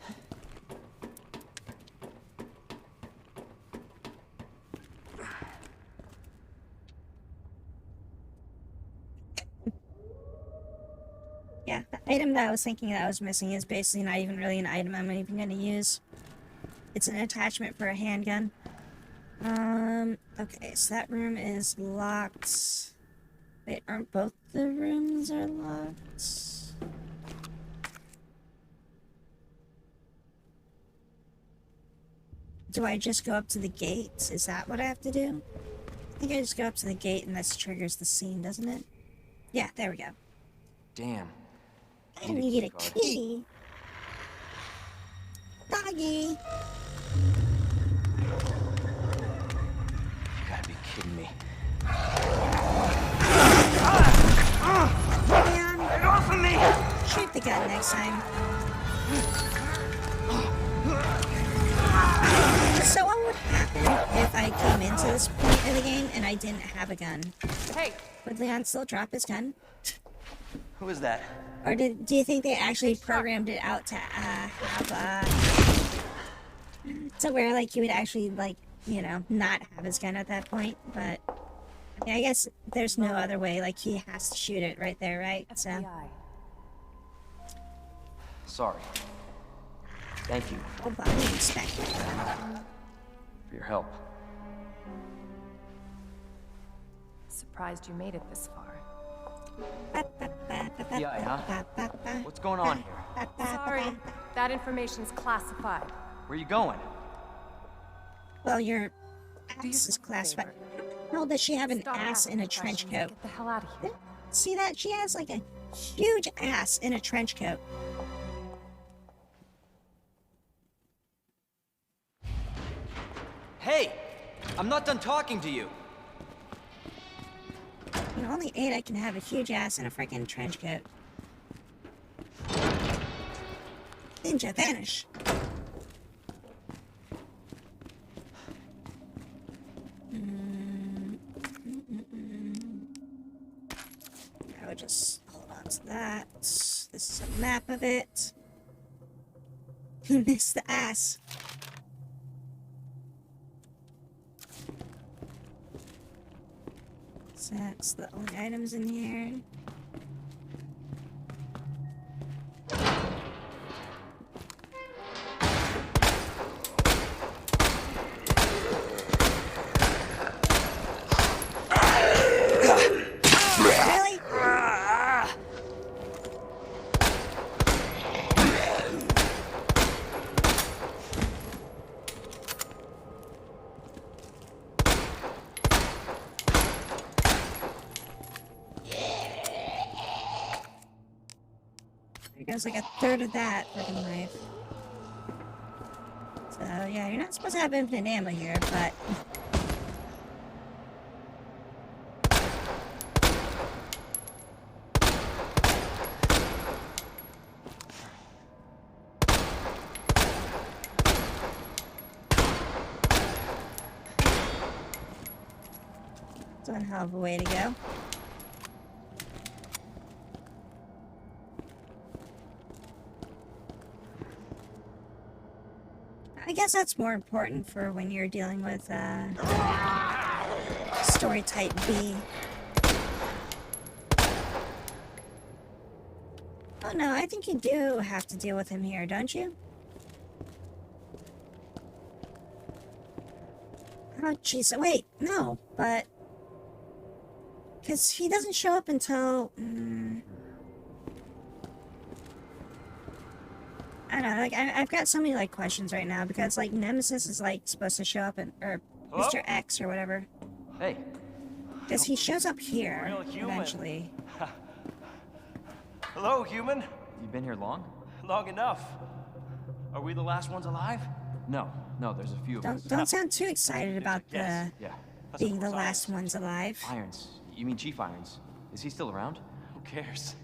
Yeah, the item that I was thinking that I was missing is basically not even really an item I'm even going to use. It's an attachment for a handgun. Okay, so that room is locked. Wait, aren't both the rooms are locked? Do I just go up to the gate? Is that what I have to do? I think I just go up to the gate and this triggers the scene, doesn't it? Yeah, there we go. Damn. I need a kitty. Doggy. You gotta be kidding me. Get off of me! Shoot the gun next time. So what would happen if I came into this point of the game and I didn't have a gun? Hey! Would Leon still drop his gun? Who is that? Or do you think they actually programmed it out to to where like he would actually like, you know, not have his gun at that point? But yeah, I guess there's no other way. Like he has to shoot it right there, right? So. Sorry. Thank you Oh, body inspector. for your help. Surprised you made it this far. FBI, huh? What's going on here? Sorry, that information's classified. Where you going? Well, your ass is classified. How does she have an ass in a trench coat? Get the hell out of here. See that? She has like a huge ass in a trench coat. Hey! I'm not done talking to you! You know, only 8 I can have a huge ass in a freaking trench coat. Ninja, vanish! I would just hold on to that. This is a map of it. You missed the ass. So that's the only items in here. Really? There goes like a third of that freaking life. So yeah, you're not supposed to have infinite ammo here, but it's one hell of a way to go. I guess that's more important for when you're dealing with story type B. Oh no, I think you do have to deal with him here, don't you? Oh jeez, wait, no, but because he doesn't show up until I don't know, like, I've got so many, like, questions right now, because, like, Nemesis is, like, supposed to show up in, or Hello? Mr. X or whatever. Hey. Because he shows up here, Real human. eventually. Hello, human. You been here long? Long enough. Are we the last ones alive? No, there's a few of us. Don't sound too excited about Yes, yeah. being the last ones alive. Irons. You mean Chief Irons. Is he still around? Who cares?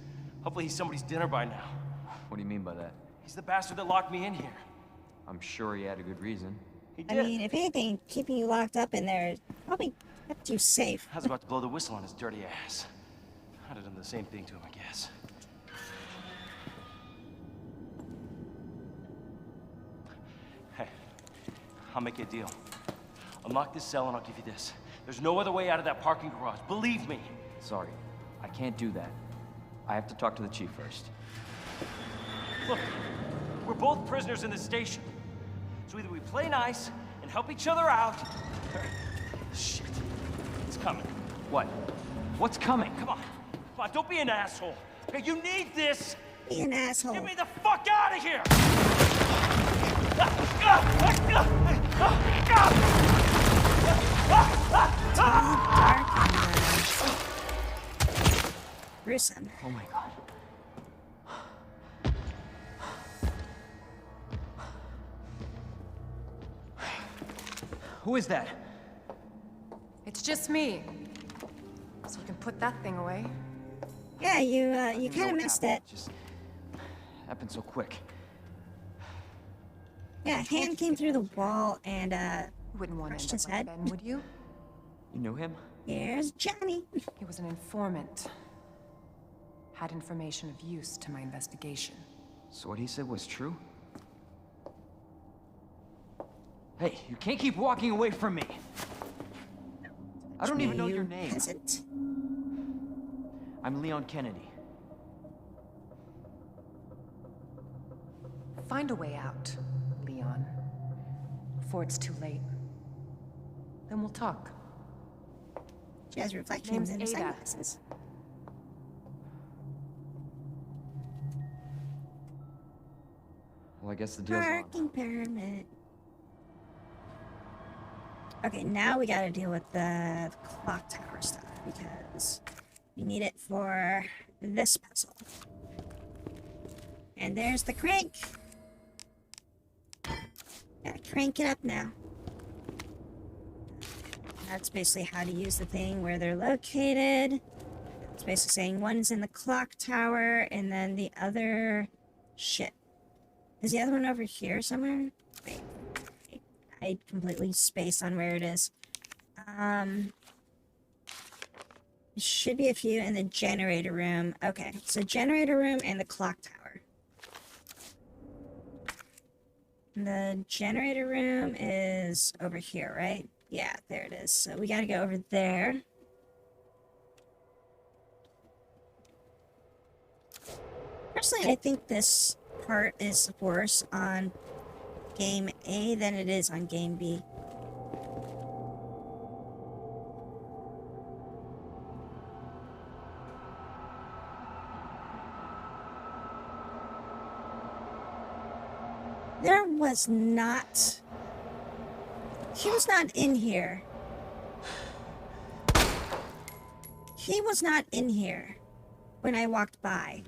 Hopefully he's somebody's dinner by now. What do you mean by that? He's the bastard that locked me in here. I'm sure he had a good reason. He I mean, if anything, keeping you locked up in there probably kept you safe. I was about to blow the whistle on his dirty ass. I'd have done the same thing to him, I guess. Hey, I'll make you a deal. Unlock this cell and I'll give you this. There's no other way out of that parking garage, believe me. Sorry, I can't do that. I have to talk to the chief first. Look, we're both prisoners in this station. So either we play nice and help each other out, or... Shit. It's coming. What? What's coming? Come on, don't be an asshole. Okay, you need this! Be an asshole. Get me the fuck out of here! Gruesome. Oh my god. Who is that? It's just me. So you can put that thing away. Yeah, you kind of missed it. Just happened so quick. Yeah, hand came through the wall and You wouldn't want crushed to his end up head. like Ben, would you? You knew him? Here's Johnny. He was an informant. Had information of use to my investigation. So what he said was true? Hey, you can't keep walking away from me. I don't even know your name. Peasant. I'm Leon Kennedy. Find a way out, Leon. Before it's too late. Then we'll talk. She has reflections in her Name's Ada. sunglasses. Well, I guess the deal's on. Parking permit. Okay, now we gotta deal with the clock tower stuff, because We need it for this puzzle. And there's the crank. Gotta crank it up now. That's basically how to use the thing, where they're located. It's basically saying one's in the clock tower, and then the other... Shit. Is the other one over here somewhere? Wait. I completely spaced on where it is. It should be a few in the generator room. Okay, so generator room and the clock tower. The generator room is over here, right? Yeah, there it is. So we gotta go over there. Personally, I think this part is worse on game A than it is on game B. There was not... He was not in here. He was not in here when I walked by.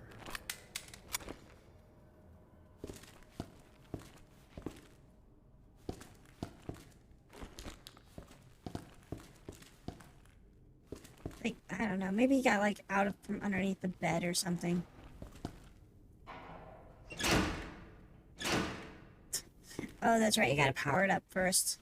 Like, I don't know, maybe he got like out from underneath the bed or something. Oh, that's right, you gotta power it up first.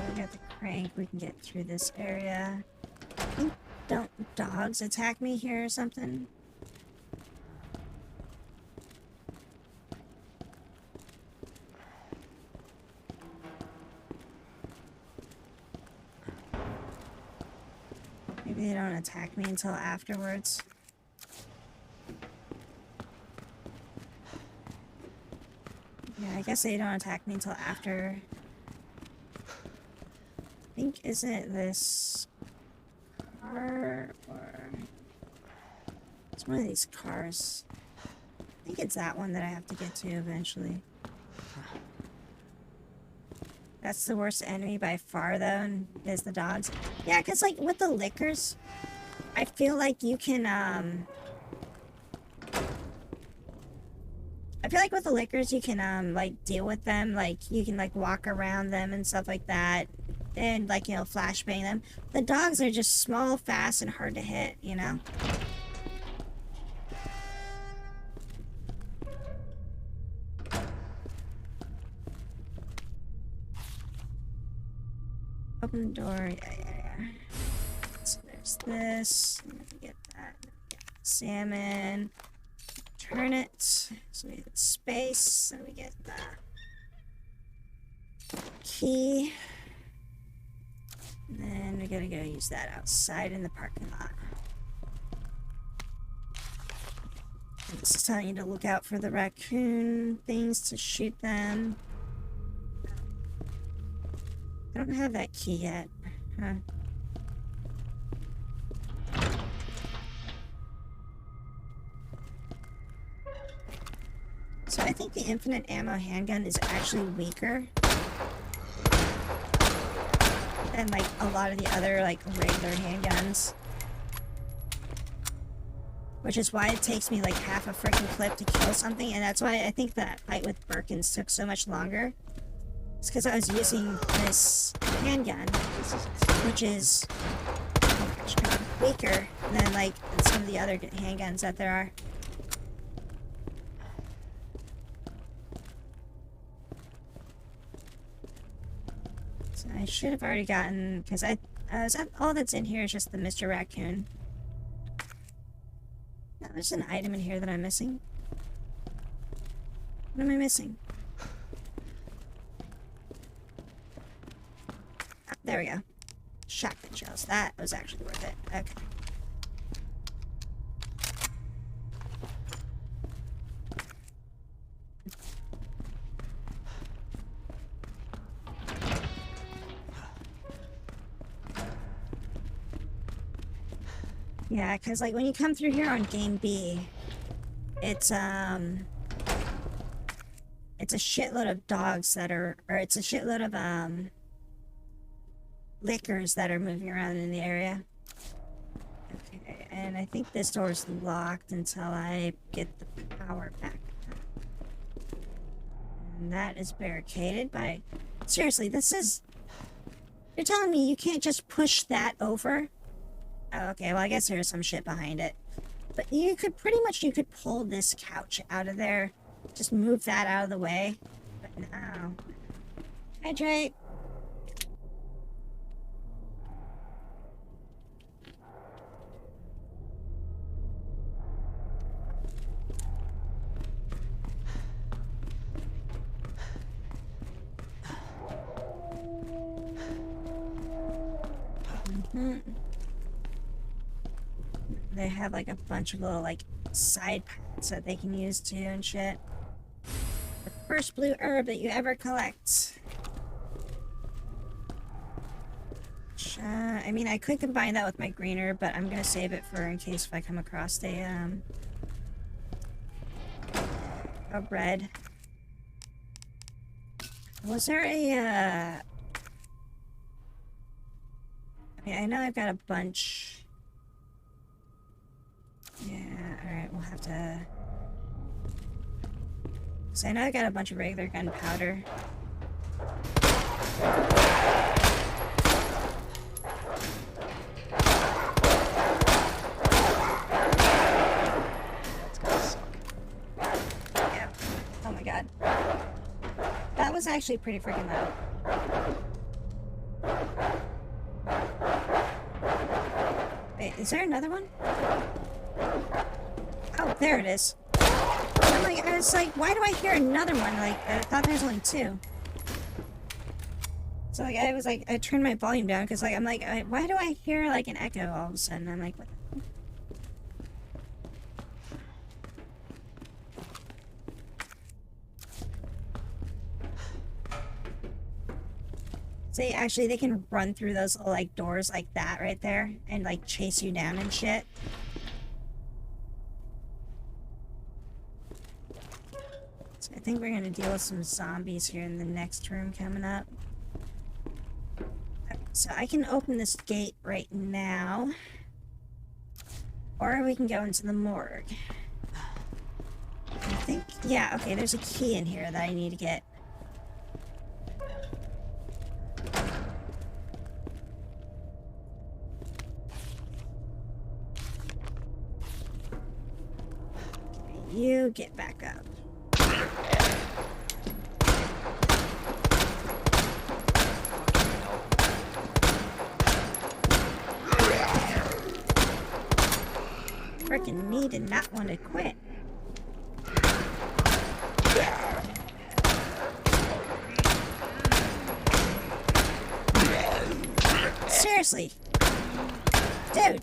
We got the crank, we can get through this area. I think, don't dogs attack me here or something? Maybe they don't attack me until afterwards. Yeah, I guess they don't attack me until after. I think, isn't it this car or... It's one of these cars. I think it's that one that I have to get to eventually. That's the worst enemy by far, though, and is the dogs. Yeah, because, like, with the lickers, I feel like you can, I feel like with the lickers, you can, like, deal with them. Like, you can, like, walk around them and stuff like that. And, like, you know, flashbang them. The dogs are just small, fast, and hard to hit, you know? Open the door, yeah. So there's this, and then we get that, get salmon, turn it, so we get space, so we get the key, and then we gotta go use that outside in the parking lot. And this is telling you to look out for the raccoon things to shoot them. I don't have that key yet, huh? So I think the infinite ammo handgun is actually weaker than like a lot of the other like regular handguns. Which is why it takes me like half a freaking clip to kill something, and that's why I think that fight with Birkins took so much longer. It's because I was using this handgun, which is weaker than like some of the other handguns that there are. So I should have already gotten, because all that's in here is just the Mr. Raccoon. No, there's an item in here that I'm missing. What am I missing? There we go. Shotgun shells. That was actually worth it. Okay. Yeah, because like when you come through here on Game B, it's a shitload of dogs that are, or it's a shitload of lickers that are moving around in the area. Okay, and I think this door is locked until I get the power back. And that is barricaded by... Seriously, this is... You're telling me you can't just push that over? Oh, okay, well I guess there's some shit behind it. But you could pretty much, you could pull this couch out of there. Just move that out of the way. But no. Hydrate. They have like a bunch of little like side paths that they can use too and shit. The first blue herb that you ever collect. I mean, I could combine that with my green herb, but I'm gonna save it for in case if I come across a red. Was there a I mean, I know I've got a bunch. Yeah, alright, we'll have to... So I know I got a bunch of regular gunpowder. That's gonna suck. Yeah. Oh my god. That was actually pretty freaking loud. Wait, is there another one? Oh, there it is. I was like, why do I hear another one? Like, I thought there was only two. So, like, I was like, I turned my volume down because, like, I'm like, why do I hear, like, an echo all of a sudden? I'm like, what the See, actually, they can run through those little, like, doors like that right there and, like, chase you down and shit. So I think we're gonna deal with some zombies here in the next room coming up. So I can open this gate right now. Or we can go into the morgue. I think, yeah, okay, there's a key in here that I need to get. You get back up. Frickin' me did not want to quit. Seriously. Dude.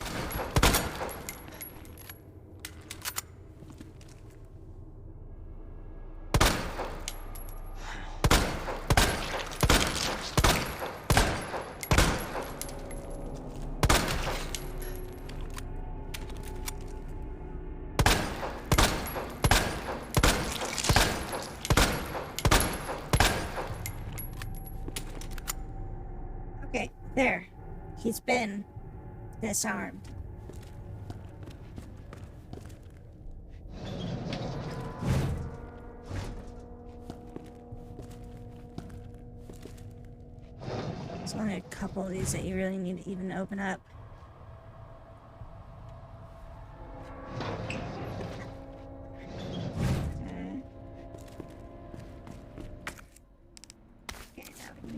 Okay, there. He's been disarmed. There's only a couple of these that you really need to even open up.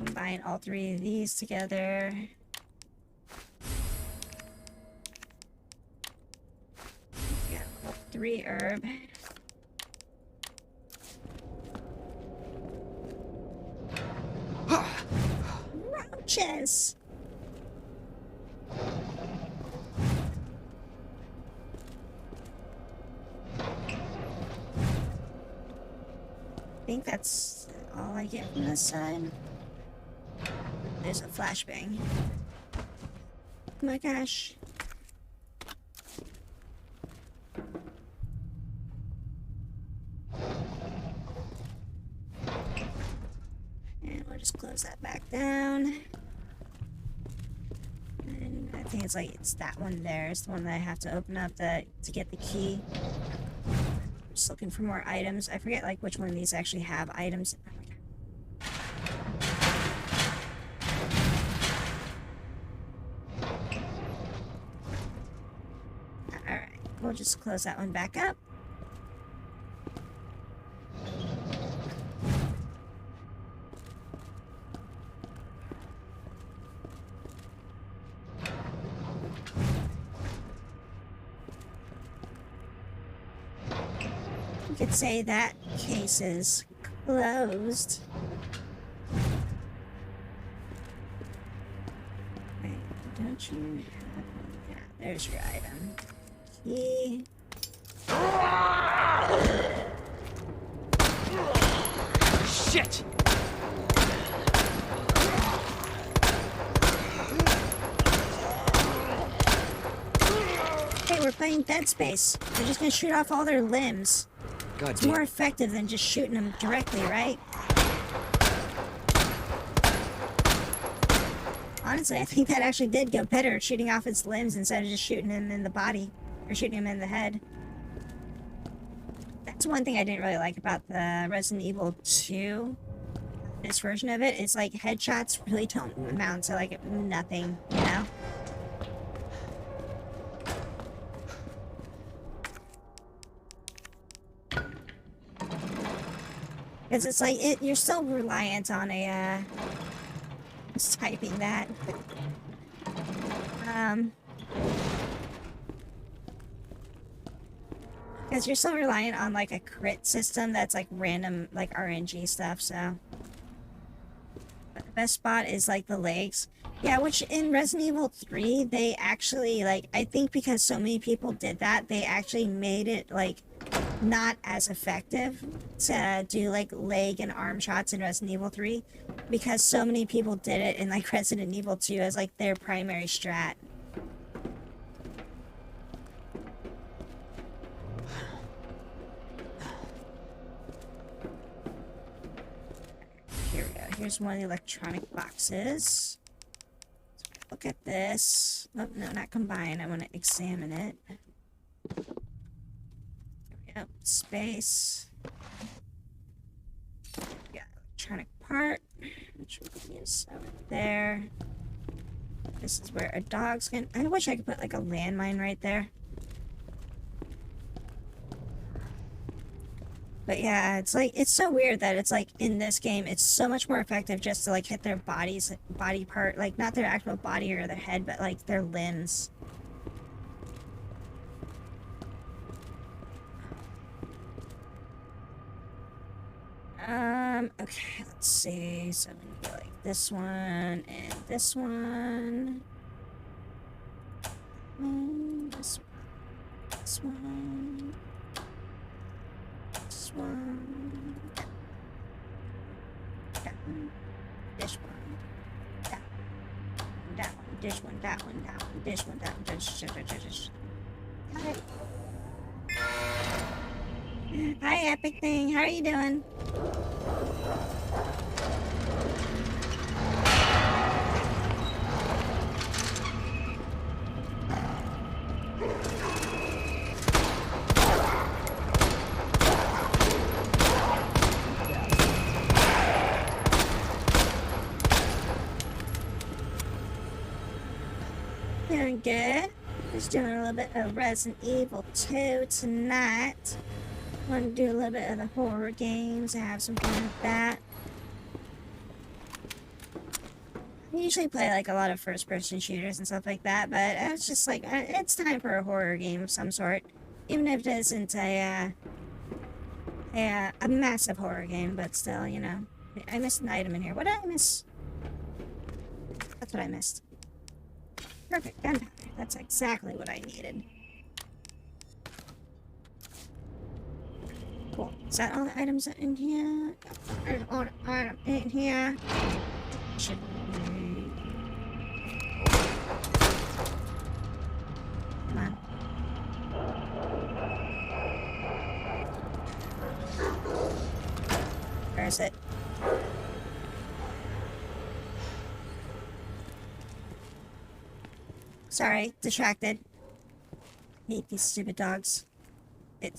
Combine all three of these together. Yeah, 3 herb. Roaches! I think that's all I get from this side. There's a flashbang. Oh my gosh. down. And I think it's that one there. It's the one that I have to open up to get the key. Just looking for more items. I forget like which one of these actually have items. Alright, we'll just close that one back up. You could say that case is closed. Wait, don't you have... Yeah, there's your item. Key. Shit! Hey, we're playing Dead Space. We're just gonna shoot off all their limbs. God It's damn. more effective than just shooting them directly, right? Honestly, I think that actually did go better, shooting off its limbs instead of just shooting him in the body. Or shooting him in the head. That's one thing I didn't really like about the Resident Evil 2. This version of it, it's like headshots really don't amount to like nothing, you know? Because it's like, you're still reliant on a, just typing that. Because you're still reliant on, like, a crit system that's, like, random, like, RNG stuff, so. But the best spot is, like, the legs. Yeah, which in Resident Evil 3, they actually, like, I think because so many people did that, they actually made it, like, not as effective to do like leg and arm shots in Resident Evil 3 because so many people did it in like Resident Evil 2 as like their primary strat. Here we go. Here's one of the electronic boxes. Look at this. Oh, no, not combine. I want to examine it. Yep, space. Yeah, electronic part, which we can use over there. This is where a dog's gonna... I wish I could put like a landmine right there. But yeah, it's like, it's so weird that it's like in this game, it's so much more effective just to like hit their body part, like not their actual body or their head, but like their limbs. Okay, let's see. So I'm gonna go like this one and this one. This one. This one. That one. This one. That one. That one. This one. That one. That one. This one. That one. This. Hi, Epic Thing. How are you doing? Doing good. Just doing a little bit of Resident Evil 2 tonight. Want to do a little bit of the horror games and have some fun with that. I usually play like a lot of first-person shooters and stuff like that, but it's just like it's time for a horror game of some sort, even if it isn't a massive horror game. But still, you know, I missed an item in here. What did I miss? That's what I missed. Perfect gunpowder. That's exactly what I needed. Cool. Is that all the items in here? There's all the items in here. Should be. Come on. Where is it? Sorry, distracted. Hate these stupid dogs. It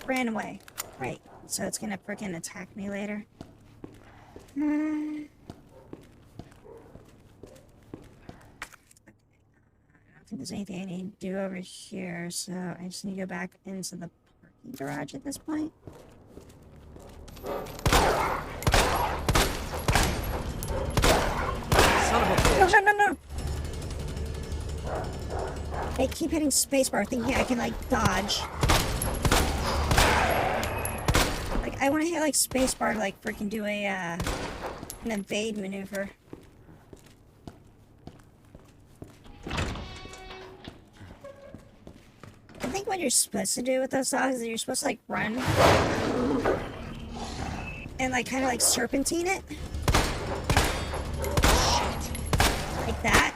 ran away. Right, so it's gonna frickin' attack me later. I don't think there's anything I need to do over here, so I just need to go back into the parking garage at this point. Son of a bitch. No, no, no, no! I keep hitting spacebar thinking I can, like, dodge. Like, I want to hit, like, spacebar to, like, freaking do a, an evade maneuver. I think what you're supposed to do with those dogs is you're supposed to, like, run. And, like, kind of, like, serpentine it. Like that.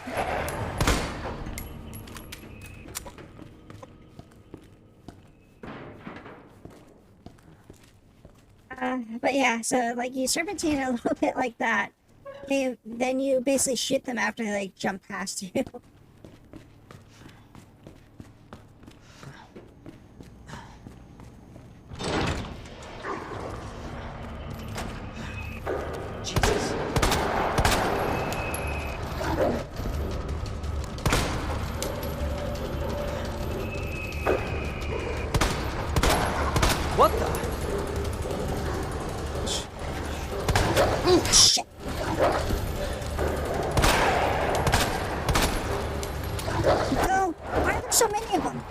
But yeah, so like you serpentine a little bit like that. And then you basically shoot them after they like jump past you. Jesus. What the? Oh, shit. No, why are there so many of them?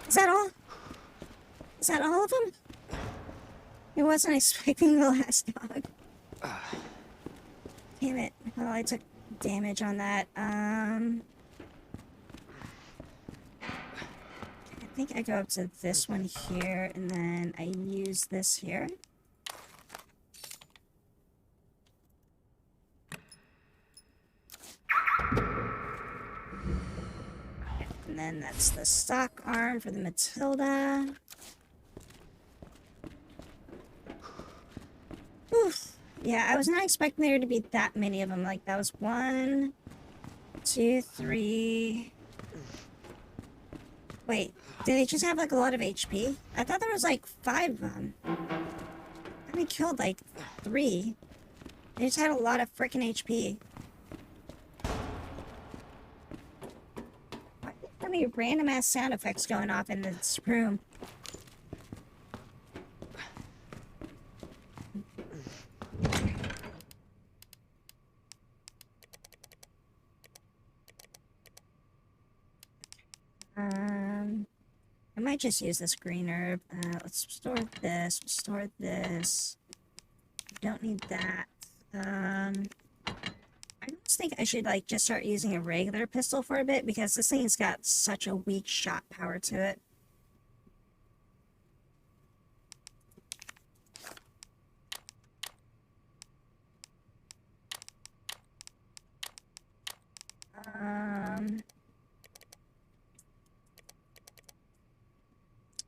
Is that all? Is that all of them? I wasn't expecting the last dog. Damn it. Well, I took damage on that. I think I go up to this one here, and then I use this here. And then that's the stock arm for the Matilda. Oof. Yeah, I was not expecting there to be that many of them. Like, that was 1, 2, 3. Wait, did they just have, like, a lot of HP? I thought there was, like, 5 of them. I only killed, like, 3. They just had a lot of freaking HP. Why are there so many random-ass sound effects going off in this room? I might just use this green herb. Let's store this. We'll store this. Don't need that. I just think I should like just start using a regular pistol for a bit because this thing's got such a weak shot power to it.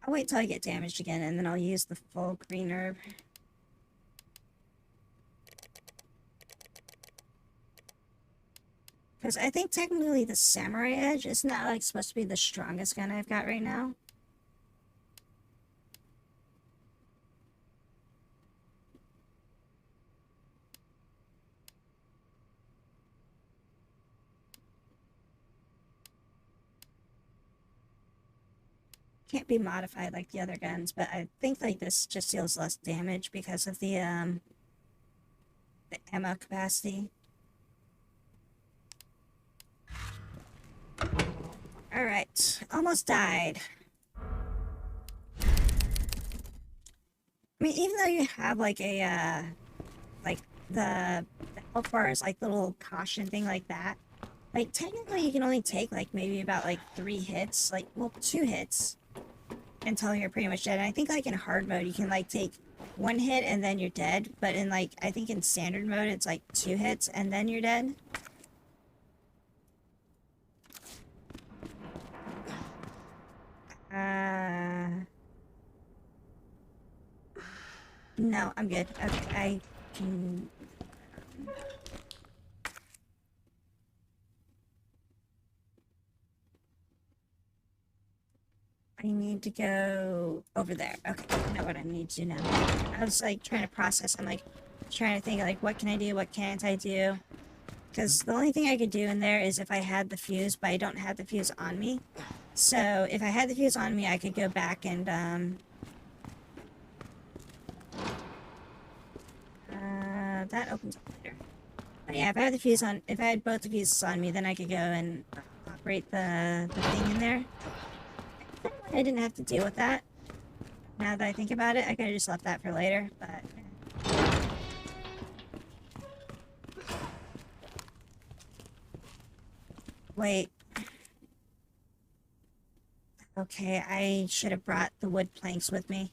I'll wait till I get damaged again, and then I'll use the full green herb. Because I think technically the Samurai Edge is not like supposed to be the strongest gun I've got right now. Can't be modified like the other guns, but I think like this just deals less damage because of the ammo capacity. All right, almost died. I mean, even though you have like a like the health bar is like little caution thing like that, like technically you can only take like maybe about like 3 hits, like well 2 hits. until you're pretty much dead. And I think like in hard mode, you can like take one hit and then you're dead. But in like, I think in standard mode, it's like 2 hits and then you're dead. No, I'm good. Okay, I can... I need to go over there. Okay, I know what I need to do now. I was like trying to process. I'm like trying to think like, what can I do? What can't I do? Because the only thing I could do in there is if I had the fuse, but I don't have the fuse on me. So if I had the fuse on me, I could go back and that opens up later. But yeah, if I had the fuse on, if I had both the fuses on me, then I could go and operate the thing in there. I didn't have to deal with that. Now that I think about it, I could have just left that for later, but... Wait. Okay, I should have brought the wood planks with me.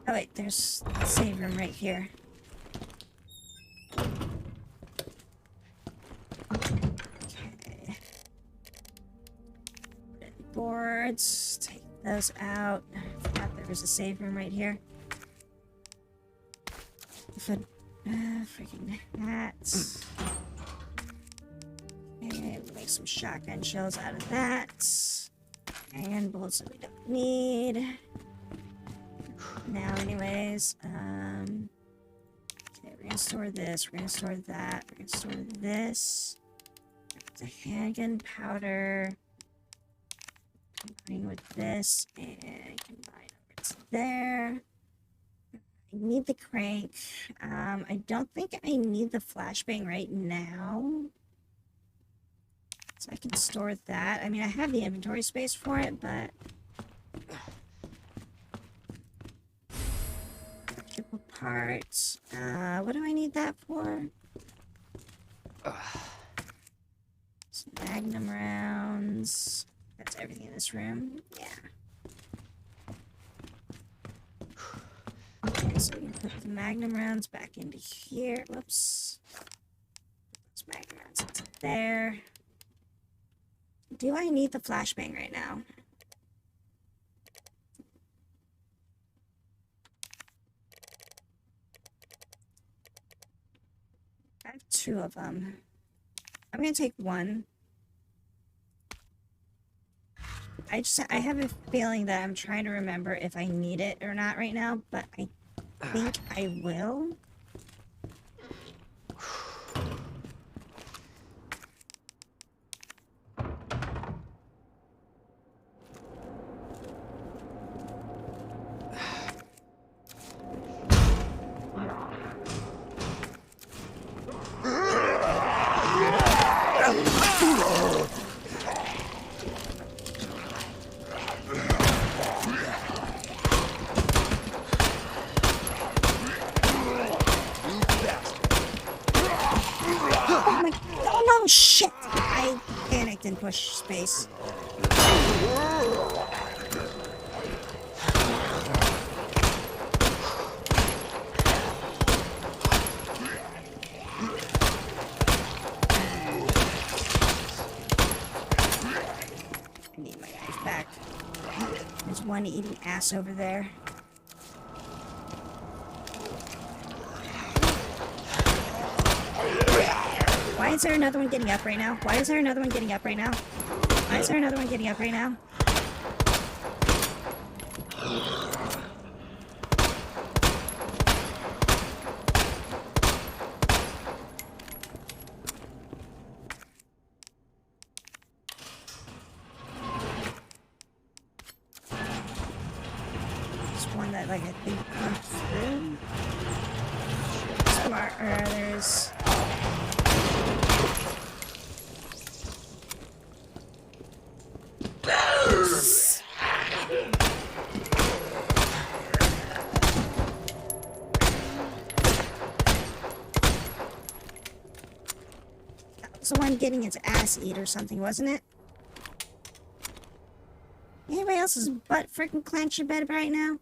Oh wait, there's a save room right here. Okay. Boards, take those out. I forgot there was a save room right here. Freaking hats. And we'll make some shotgun shells out of that. And bullets that we don't need. Now anyways, okay, we're gonna store this, we're gonna store that, we're gonna store this. The handgun powder. Combine with this and combine over to there. I need the crank. I don't think I need the flashbang right now. So I can store that. I mean, I have the inventory space for it, but... Triple parts. What do I need that for? Some magnum rounds. That's everything in this room. Yeah. Okay, so we can put the magnum rounds back into here. Whoops. Those magnum rounds into there. Do I need the flashbang right now? I have 2 of them. I'm gonna take 1. I have a feeling that I'm trying to remember if I need it or not right now, but I think I will. Shit! I panicked and pushed space. I need my knife back. There's one eating ass over there. Why is there another one getting up right now? Why is there another one getting up right now? Why is there another one getting up right now? There's one that, like, I think went through. Smart, there's... was the one getting its ass eat or something, wasn't it? Anybody else's butt freaking clenched a bit right now?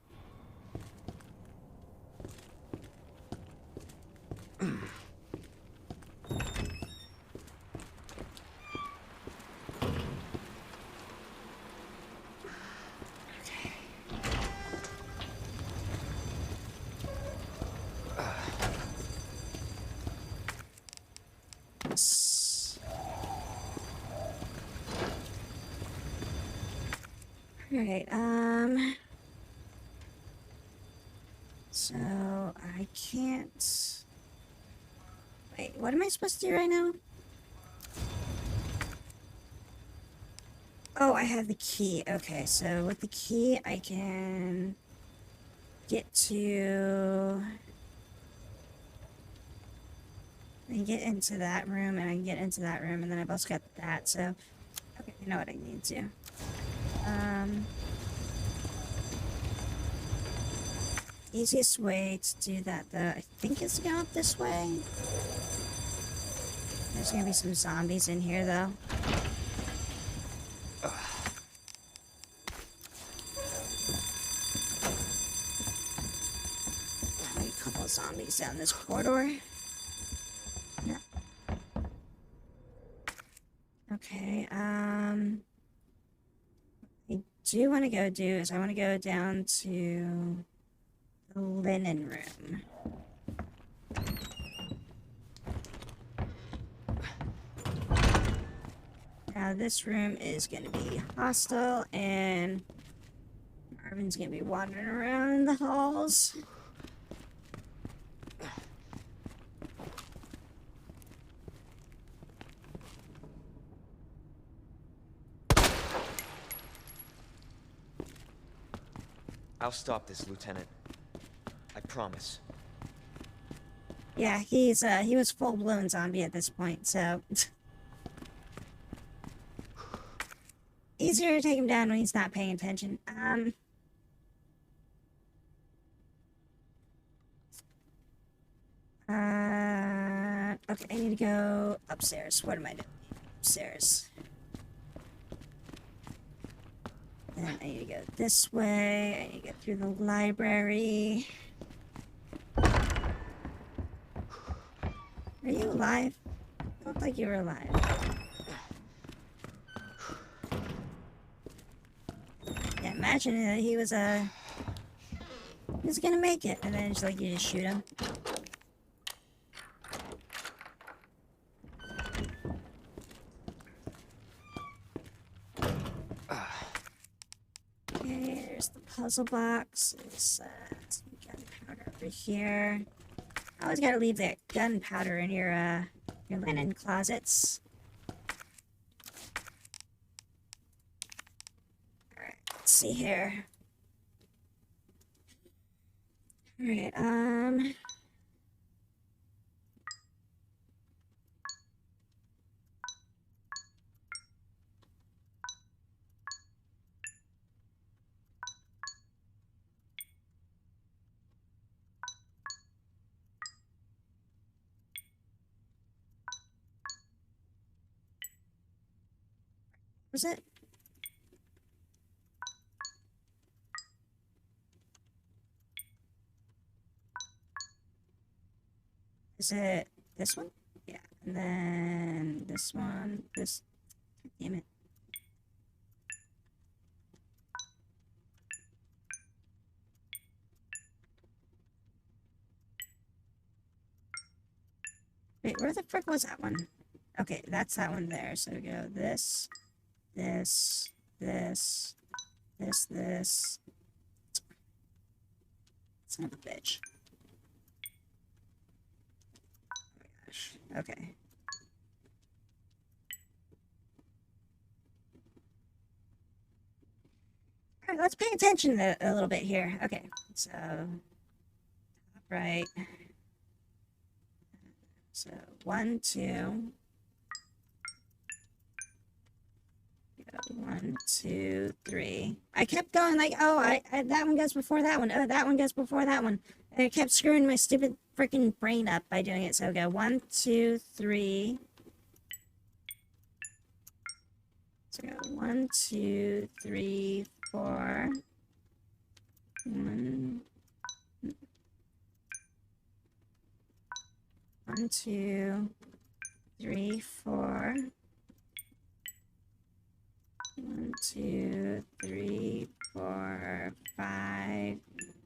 Alright, so I can't... Wait, what am I supposed to do right now? Oh, I have the key. Okay, so with the key, I can get to... I can get into that room, and I can get into that room, and then I've also got that, so... Okay, I know what I need to do. Easiest way to do that, though, I think is to go up this way. There's gonna be some zombies in here, though. Maybe a couple of zombies down this corridor. No. Okay, I do want to go do is I want to go down to the linen room. Now this room is going to be hostile and Marvin's going to be wandering around in the halls. I'll stop this, Lieutenant. I promise. Yeah, he was full-blown zombie at this point, so... Easier to take him down when he's not paying attention. Okay, I need to go upstairs. What am I doing? Upstairs. Then I need to go this way. I need to go through the library. Are you alive? I look like you were alive. Yeah, imagine that he was gonna make it, and then just like you just shoot him. Okay, there's the puzzle box. There's some gunpowder over here. I always gotta leave that gunpowder in your linen closets. Alright, let's see here. Alright, was it? Is it this one? Yeah. And then this one, this, damn it. Wait, where the frick was that one? Okay, that's that one there. So we go this, this, this, this, this. Son of a bitch. Oh my gosh. Okay. Alright, let's pay attention a little bit here. Okay, so top right. So 1, 2. 1, 2, 3. I kept going like, oh, I that one goes before that one. Oh, that one goes before that one. And I kept screwing my stupid freaking brain up by doing it. So go 1, 2, 3. So 1, 2, 3, 4. 1, 2, 3, 4. 1, 2, 3, 4, 5,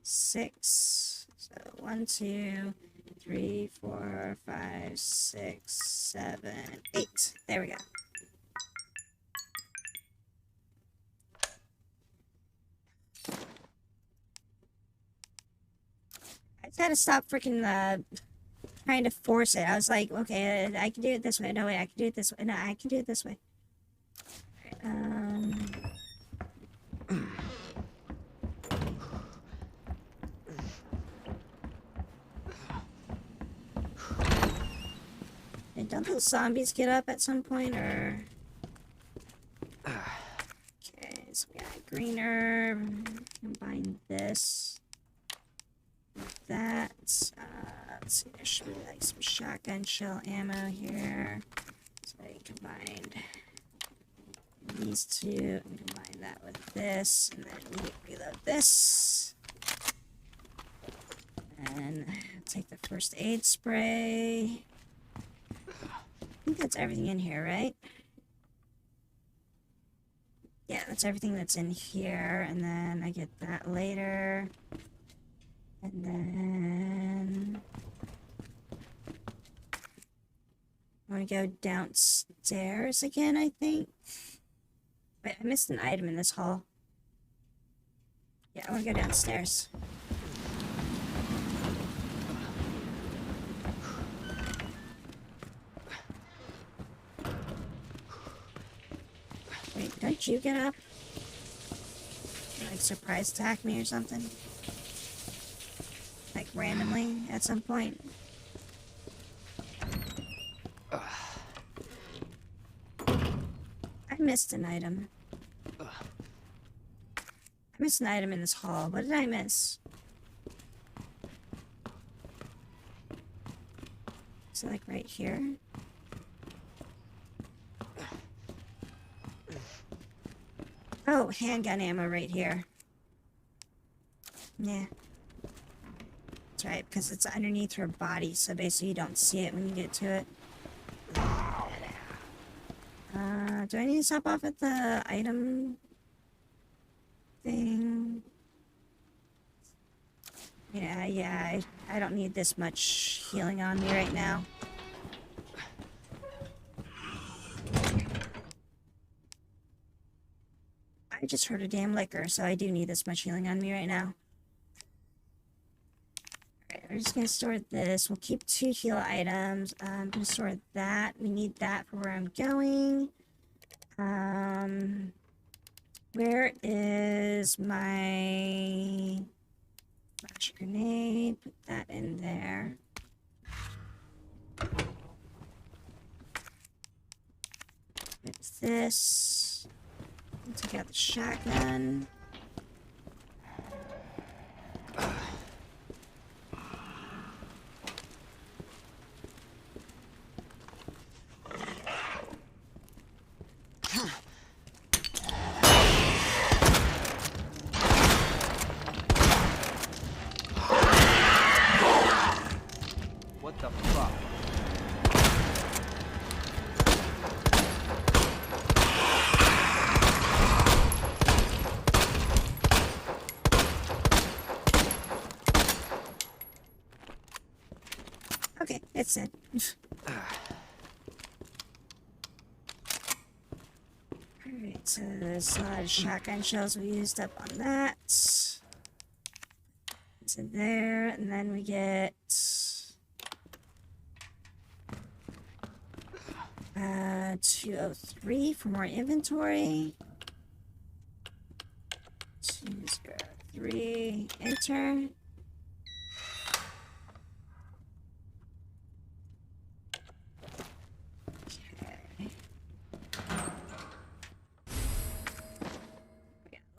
6. So 1, 2, 3, 4, 5, 6, 7, 8. There we go. I just had to stop freaking trying to force it. I was like, okay, I can do it this way. No way, I can do it this way. No, I can do it this way. And don't those zombies get up at some point, or? Okay, so we got greener. Combine this with that. Let's see, there should be like some shotgun shell ammo here. So I combined these two and combine that with this, and then we reload this. And take the first aid spray. I think that's everything in here, right? Yeah, that's everything that's in here, and then I get that later. And then I want to go downstairs again, I think. Wait, I missed an item in this hall. Yeah, I want to go downstairs. Wait, don't you get up? Like surprise attack me or something? Like randomly at some point? I missed an item. I missed an item in this hall. What did I miss? Is it like right here? Oh, handgun ammo right here. Yeah. That's right, because it's underneath her body, so basically you don't see it when you get to it. Do I need to stop off at the item thing? Yeah, I don't need this much healing on me right now. I just heard a damn liquor, so I do need this much healing on me right now. Alright, we're just gonna store this. We'll keep 2 heal items. I'm gonna store that. We need that for where I'm going. Where is my flash grenade? Put that in there. It's this. Take out the shotgun. What the fuck? Okay, it's it. Alright, so there's a lot of shotgun shells we used up on that. It's in there, and then we get 203 for more inventory. 203, enter.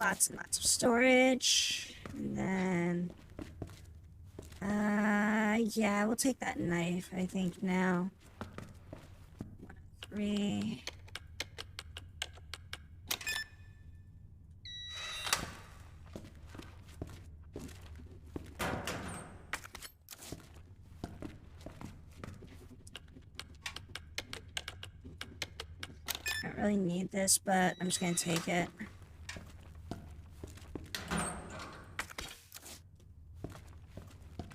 Lots and lots of storage. And then, yeah, we'll take that knife, I think, now. 103. really need this, but I'm just gonna take it.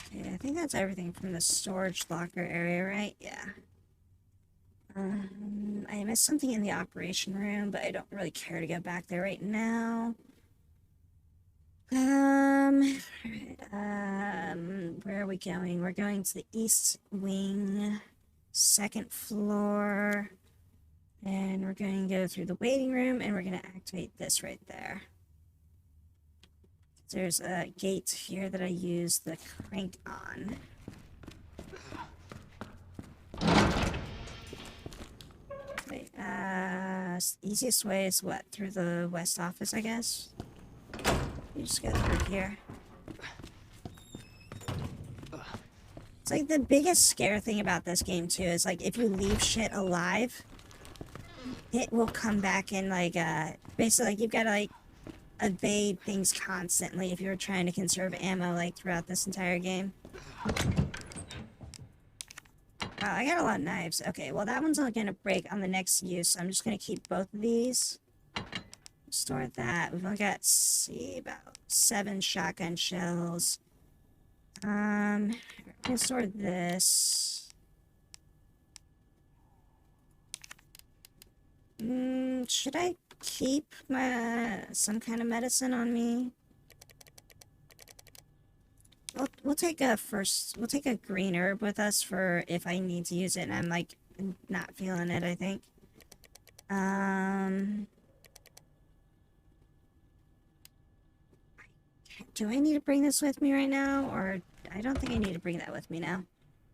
Okay, I think that's everything from the storage locker area, right? Yeah. I missed something in the operation room, but I don't really care to go back there right now. Where are we going? We're going to the east wing, second floor, and we're going to go through the waiting room, and we're going to activate this right there. There's a gate here that I use the crank on. Wait, easiest way is what? Through the west office, I guess? You just go through here. It's like the biggest scare thing about this game too is like if you leave shit alive, it will come back and like basically like you've got to like evade things constantly if you're trying to conserve ammo like throughout this entire game. Wow, I got a lot of knives. Okay, well that one's not gonna break on the next use, so I'm just gonna keep both of these. Store that. We've only got, see, about 7 shotgun shells. I'm gonna store this. Should I keep some kind of medicine on me? We'll take a green herb with us for if I need to use it and I'm like not feeling it, I think. Do I need to bring this with me right now? Or I don't think I need to bring that with me now.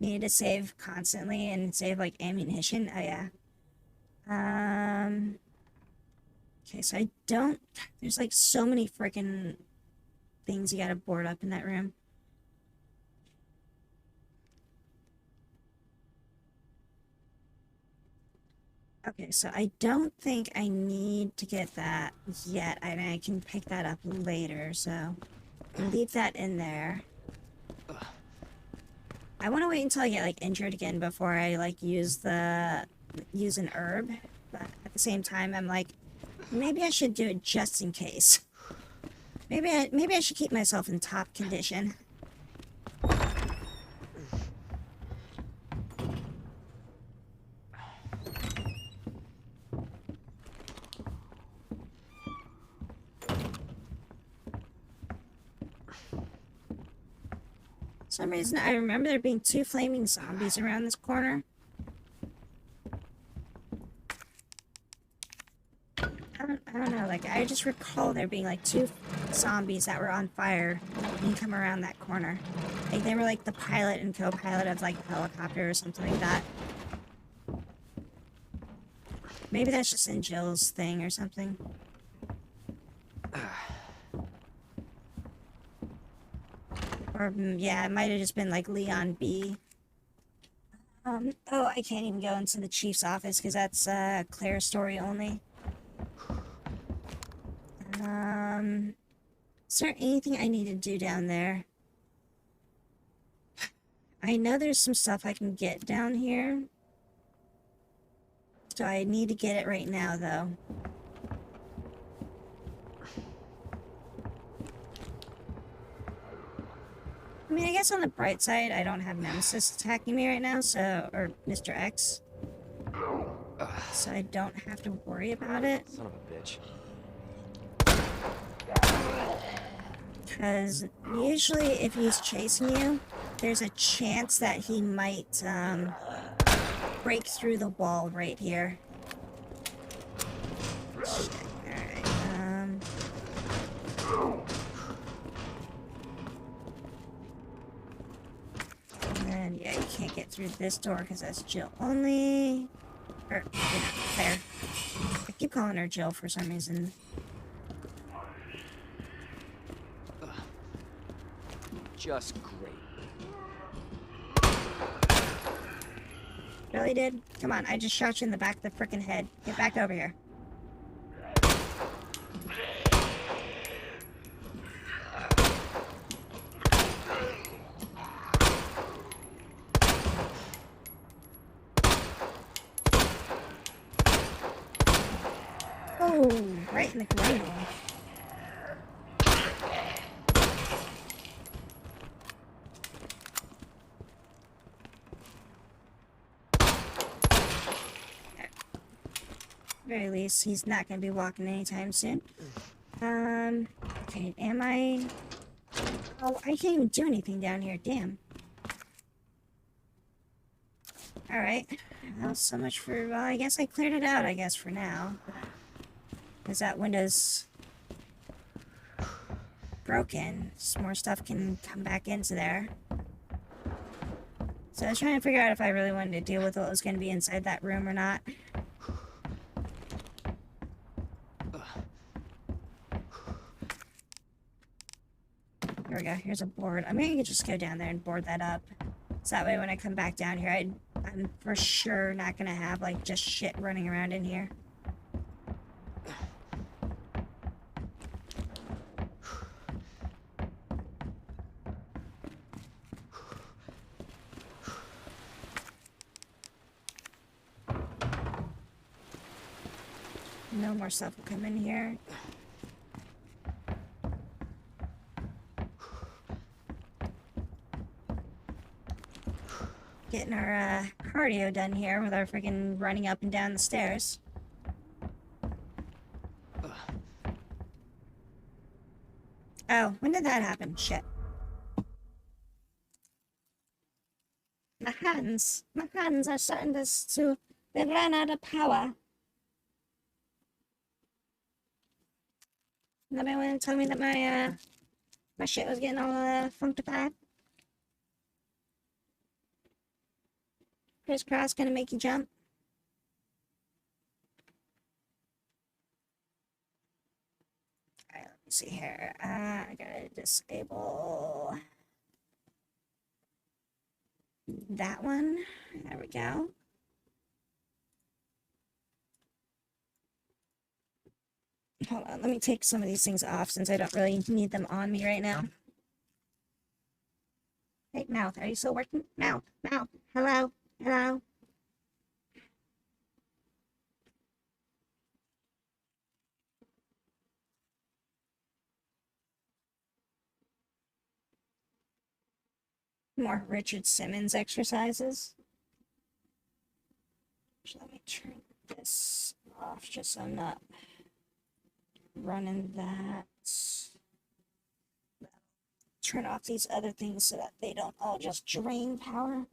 Need to save constantly and save like ammunition. Oh yeah. Okay, so I don't, there's like so many freaking things you gotta board up in that room. Okay, so I don't think I need to get that yet, and I can pick that up later, so I'll leave that in there. I want to wait until I get like injured again before I like use an herb, but at the same time I'm like, maybe I should do it just in case. Maybe I should keep myself in top condition. For some reason, I remember there being 2 flaming zombies around this corner. I don't know, like, I just recall there being, like, 2 zombies that were on fire and come around that corner. Like, they were, like, the pilot and co-pilot of, like, a helicopter or something like that. Maybe that's just in Jill's thing or something. Or, yeah, it might have just been, like, Leon B. Oh, I can't even go into the chief's office because that's, Claire's story only. Is there anything I need to do down there? I know there's some stuff I can get down here. So I need to get it right now, though. I mean, I guess on the bright side, I don't have Nemesis attacking me right now, so, or Mr. X. So I don't have to worry about it. Son of a bitch. Because usually if he's chasing you, there's a chance that he might break through the wall right here. Alright, and then, yeah, you can't get through this door because that's Jill only. Or, Claire. I keep calling her Jill for some reason. Just great. Really, dude? Come on, I just shot you in the back of the frickin' head. Get back over here. in the ground. Very least, he's not going to be walking anytime soon. Okay, am I... Oh, I can't even do anything down here, damn. Alright, well, so much for... Well, I guess I cleared it out, I guess, for now. Because that window's broken. Some more stuff can come back into there. So I was trying to figure out if I really wanted to deal with what was going to be inside that room or not. Here we go. Here's a board. I'm gonna just go down there and board that up. So that way when I come back down here, I'm for sure not gonna have, like, just shit running around in here. No more stuff will come in here. Getting our cardio done here with our freaking running up and down the stairs. Oh, when did that happen? Shit. My hands are starting to they ran out of power. Nobody want to tell me that my shit was getting all funkified. Crisscross gonna make you jump. Alright, let me see here. I gotta disable that one. There we go. Hold on, let me take some of these things off since I don't really need them on me right now. Hey, mouth, are you still working? Mouth, hello? Hello? More Richard Simmons exercises. Let me turn this off just so I'm not running that. Turn off these other things so that they don't all just drain power.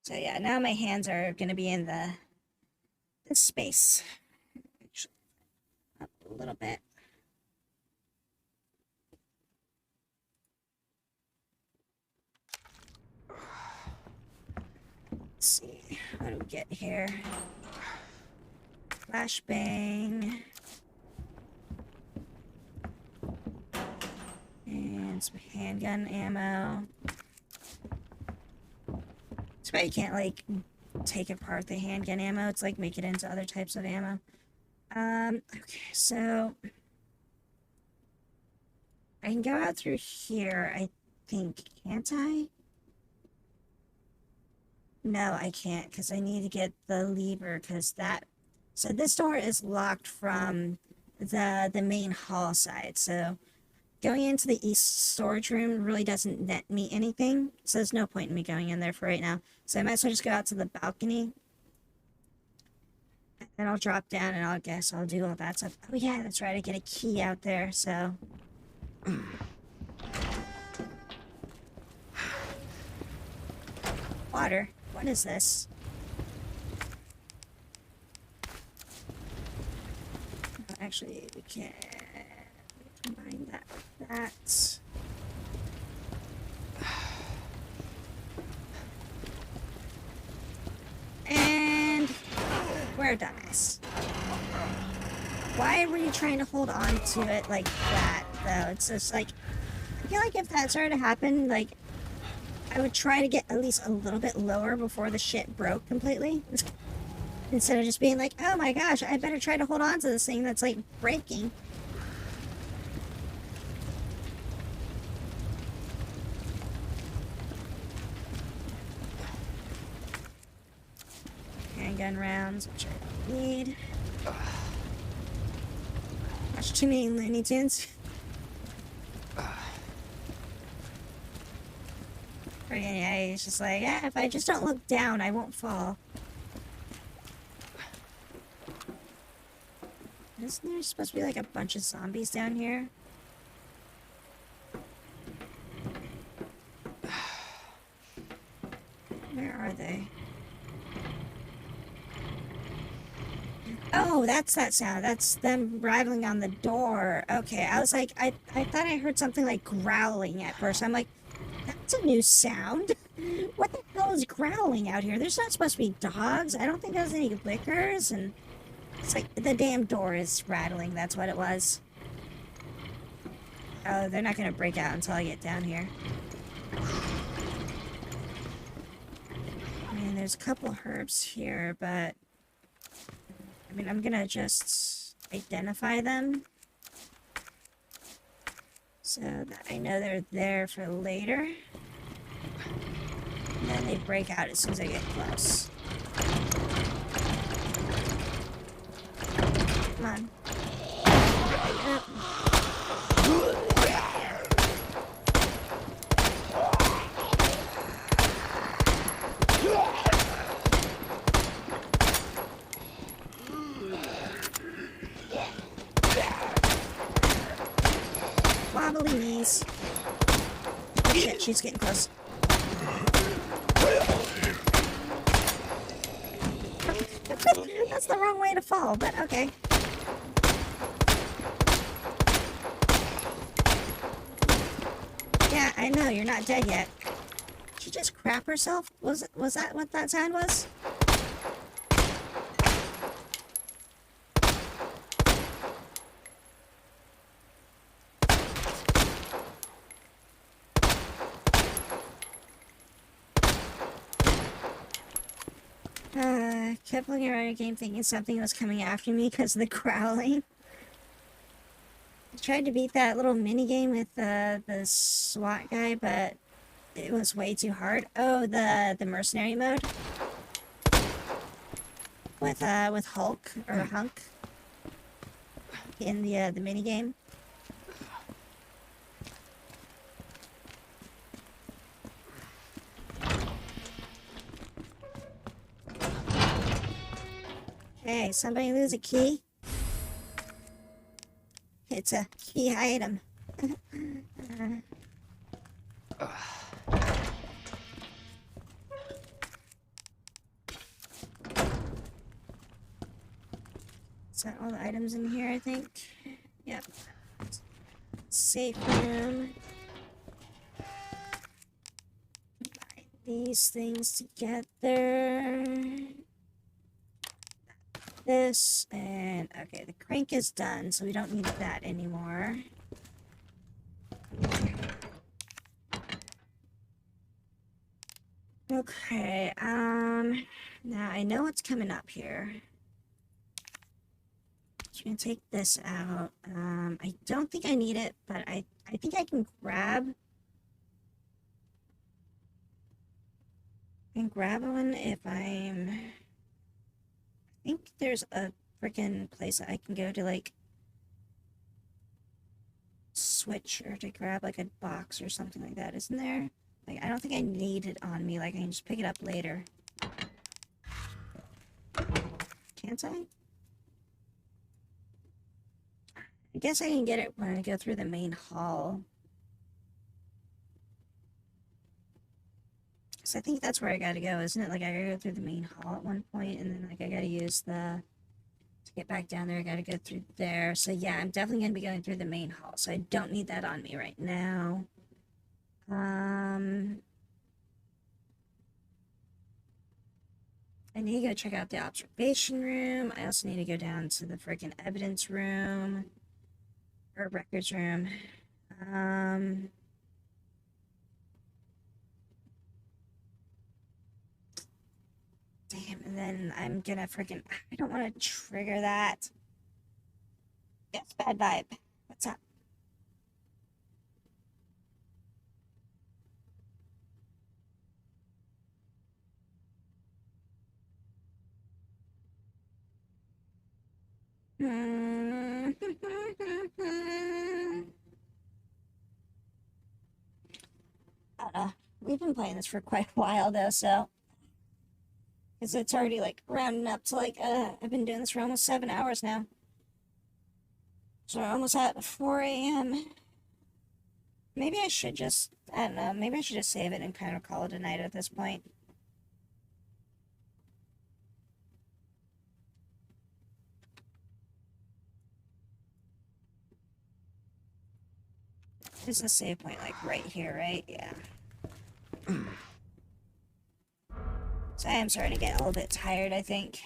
So yeah, now my hands are going to be in this space. Actually, up a little bit. Let's see, what do we get here? Flashbang. And some handgun ammo. That's why you can't, like, take apart the handgun ammo. It's like make it into other types of ammo. Okay, so I can go out through here, I think. Can't I? No, I can't, because I need to get the lever, because that... So this door is locked from the main hall side, so going into the east storage room really doesn't net me anything, so there's no point in me going in there for right now. So I might as well just go out to the balcony, and then I'll drop down, and I'll do all that stuff. Oh yeah, that's right, I get a key out there, so... Water? What is this? Actually, we can combine that with that. And we're done this. Why were you trying to hold on to it like that, though? It's just like, I feel like if that started to happen, like, I would try to get at least a little bit lower before the shit broke completely. Instead of just being like, oh my gosh, I better try to hold on to this thing that's, like, breaking. gun rounds, which I don't need. Watch too many Looney Tunes. Yeah, he's just like, yeah, if I just don't look down, I won't fall. Isn't there supposed to be like a bunch of zombies down here? Where are they? Oh, that's that sound. That's them rattling on the door. Okay, I was like, I thought I heard something like growling at first. I'm like, that's a new sound. What the hell is growling out here? There's not supposed to be dogs. I don't think there's any lickers, and it's like the damn door is rattling. That's what it was. Oh, they're not gonna break out until I get down here. I mean, there's a couple of herbs here, but I mean, I'm gonna just identify them so that I know they're there for later. And then they break out as soon as I get close. Come on. Yep. Wobbly knees. Oh shit, she's getting close. That's the wrong way to fall, but okay. Yeah, I know, you're not dead yet. Did she just crap herself? Was that what that sound was? Kept looking around your game thinking something was coming after me because of the growling. I tried to beat that little mini game with the SWAT guy, but it was way too hard. Oh, the mercenary mode with Hulk or Hunk in the mini game. Hey, somebody lose a key? It's a key item. Is that all the items in here, I think? Yep. Safe room. Combine these things together. This, and okay, the crank is done, so we don't need that anymore. Okay, now I know what's coming up here. So I'm gonna take this out. I don't think I need it, but I think I can grab one if I'm... I think there's a freaking place that I can go to, like, switch or to grab, like, a box or something like that, isn't there? Like, I don't think I need it on me, like, I can just pick it up later. Can't I? I guess I can get it when I go through the main hall. So I think that's where I gotta go, isn't it? Like, I gotta go through the main hall at one point, and then, like, I gotta use the... To get back down there, I gotta go through there. So, yeah, I'm definitely gonna be going through the main hall, so I don't need that on me right now. I need to go check out the observation room. I also need to go down to the freaking evidence room. Or records room. Damn, and then I'm gonna freaking... I don't want to trigger that. Yes, bad vibe. What's up? We've been playing this for quite a while though, so because it's already like rounding up to like I've been doing this for almost 7 hours now. So we're almost at 4 a.m. Maybe I should just, I don't know, maybe I should just save it and kind of call it a night at this point. There's a save point like right here, right? Yeah. So I am starting to get a little bit tired, I think.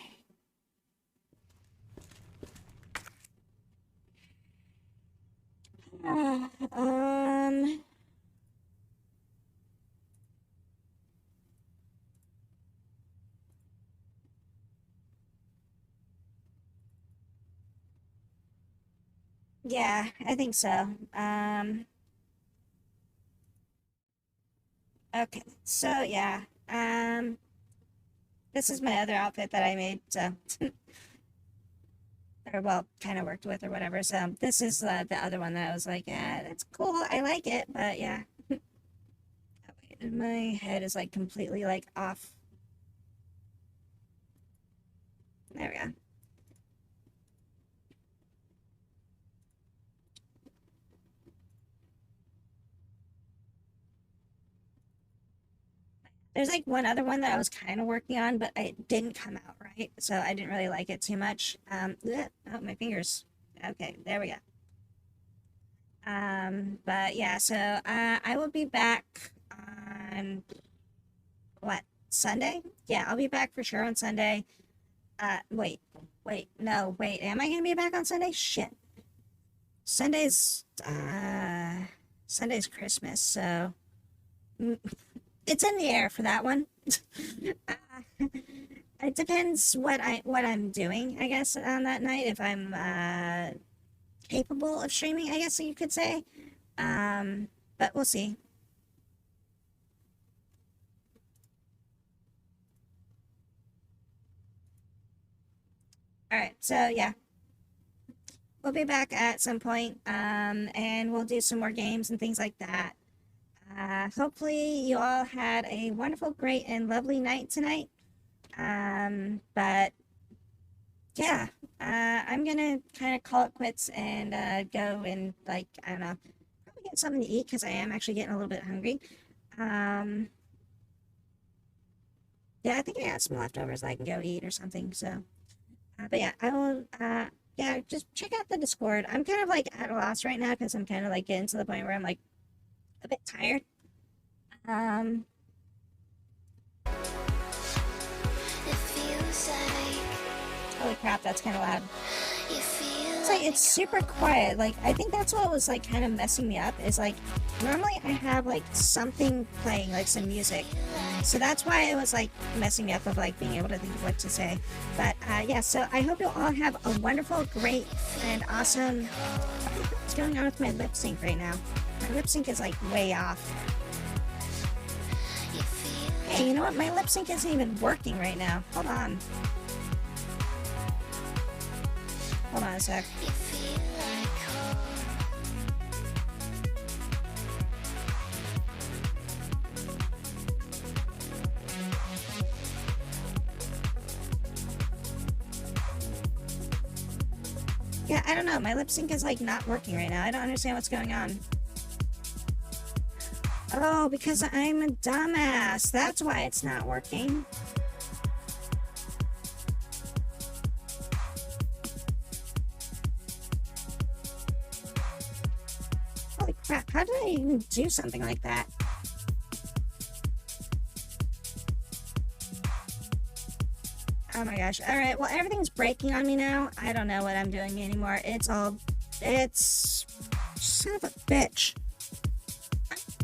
Yeah, I think so. Okay, so yeah, this is my other outfit that I made, so, or well, kind of worked with or whatever, so this is the other one that I was like, yeah, that's cool, I like it, but yeah. My head is like completely like off. There we go. There's like one other one that I was kind of working on, but it didn't come out right, so I didn't really like it too much. Oh, my fingers. Okay, there we go. But yeah, so I will be back on what, Sunday? Yeah, I'll be back for sure on Sunday. Wait, am I gonna be back on Sunday? Shit. Sunday's Christmas, so it's in the air for that one. It depends what I'm doing, I guess, on that night, if I'm capable of streaming, I guess you could say. But we'll see. Alright, so yeah. We'll be back at some point, and we'll do some more games and things like that. Hopefully you all had a wonderful, great, and lovely night tonight. But yeah, I'm gonna kind of call it quits and go and, like, I don't know, probably get something to eat because I am actually getting a little bit hungry. Yeah, I think I got some leftovers that I can go eat or something. So, but yeah, I will. Yeah, just check out the Discord. I'm kind of like at a loss right now because I'm kind of like getting to the point where I'm like a bit tired. Holy crap, that's kind of loud. It's like, it's super quiet. Like, I think that's what was like kind of messing me up, is like, normally I have like something playing, like some music. So that's why it was like messing me up of like being able to think of what to say. But yeah, so I hope you all have a wonderful, great, and awesome. What's going on with my lip sync right now? My lip sync is like way off. Hey, you know what? My lip sync isn't even working right now. Hold on. Hold on a sec. Yeah, I don't know. My lip sync is like not working right now. I don't understand what's going on. Oh, because I'm a dumbass. That's why it's not working. Holy crap, how did I even do something like that? Oh my gosh. Alright, well, everything's breaking on me now. I don't know what I'm doing anymore. It's son of a bitch.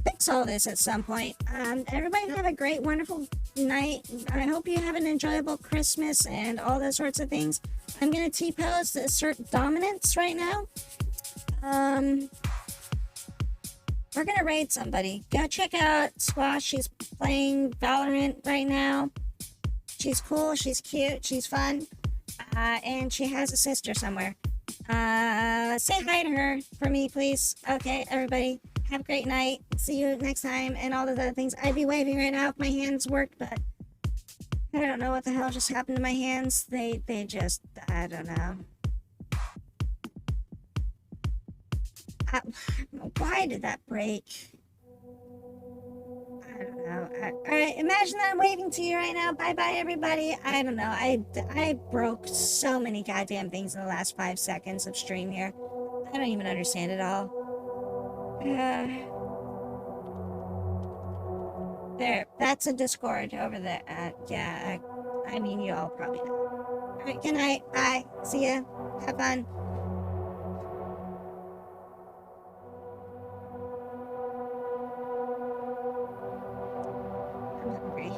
Fix all this at some point. Everybody have a great, wonderful night. I hope you have an enjoyable Christmas and all those sorts of things. I'm gonna T-pose to assert dominance right now. We're gonna raid somebody. Go check out Squash. She's playing Valorant right now. She's cool, she's cute, she's fun, and she has a sister somewhere. Say hi to her for me, please. Okay, everybody. Have a great night. See you next time and all those other things. I'd be waving right now if my hands worked, but I don't know what the hell just happened to my hands. They just, I don't know. Why did that break? I don't know. Alright, imagine that I'm waving to you right now. Bye-bye, everybody. I don't know. I broke so many goddamn things in the last 5 seconds of stream here. I don't even understand it all. There, that's a Discord over there. Yeah, I mean, you all probably know. Alright, good night. Bye. See ya. Have fun. I'm hungry.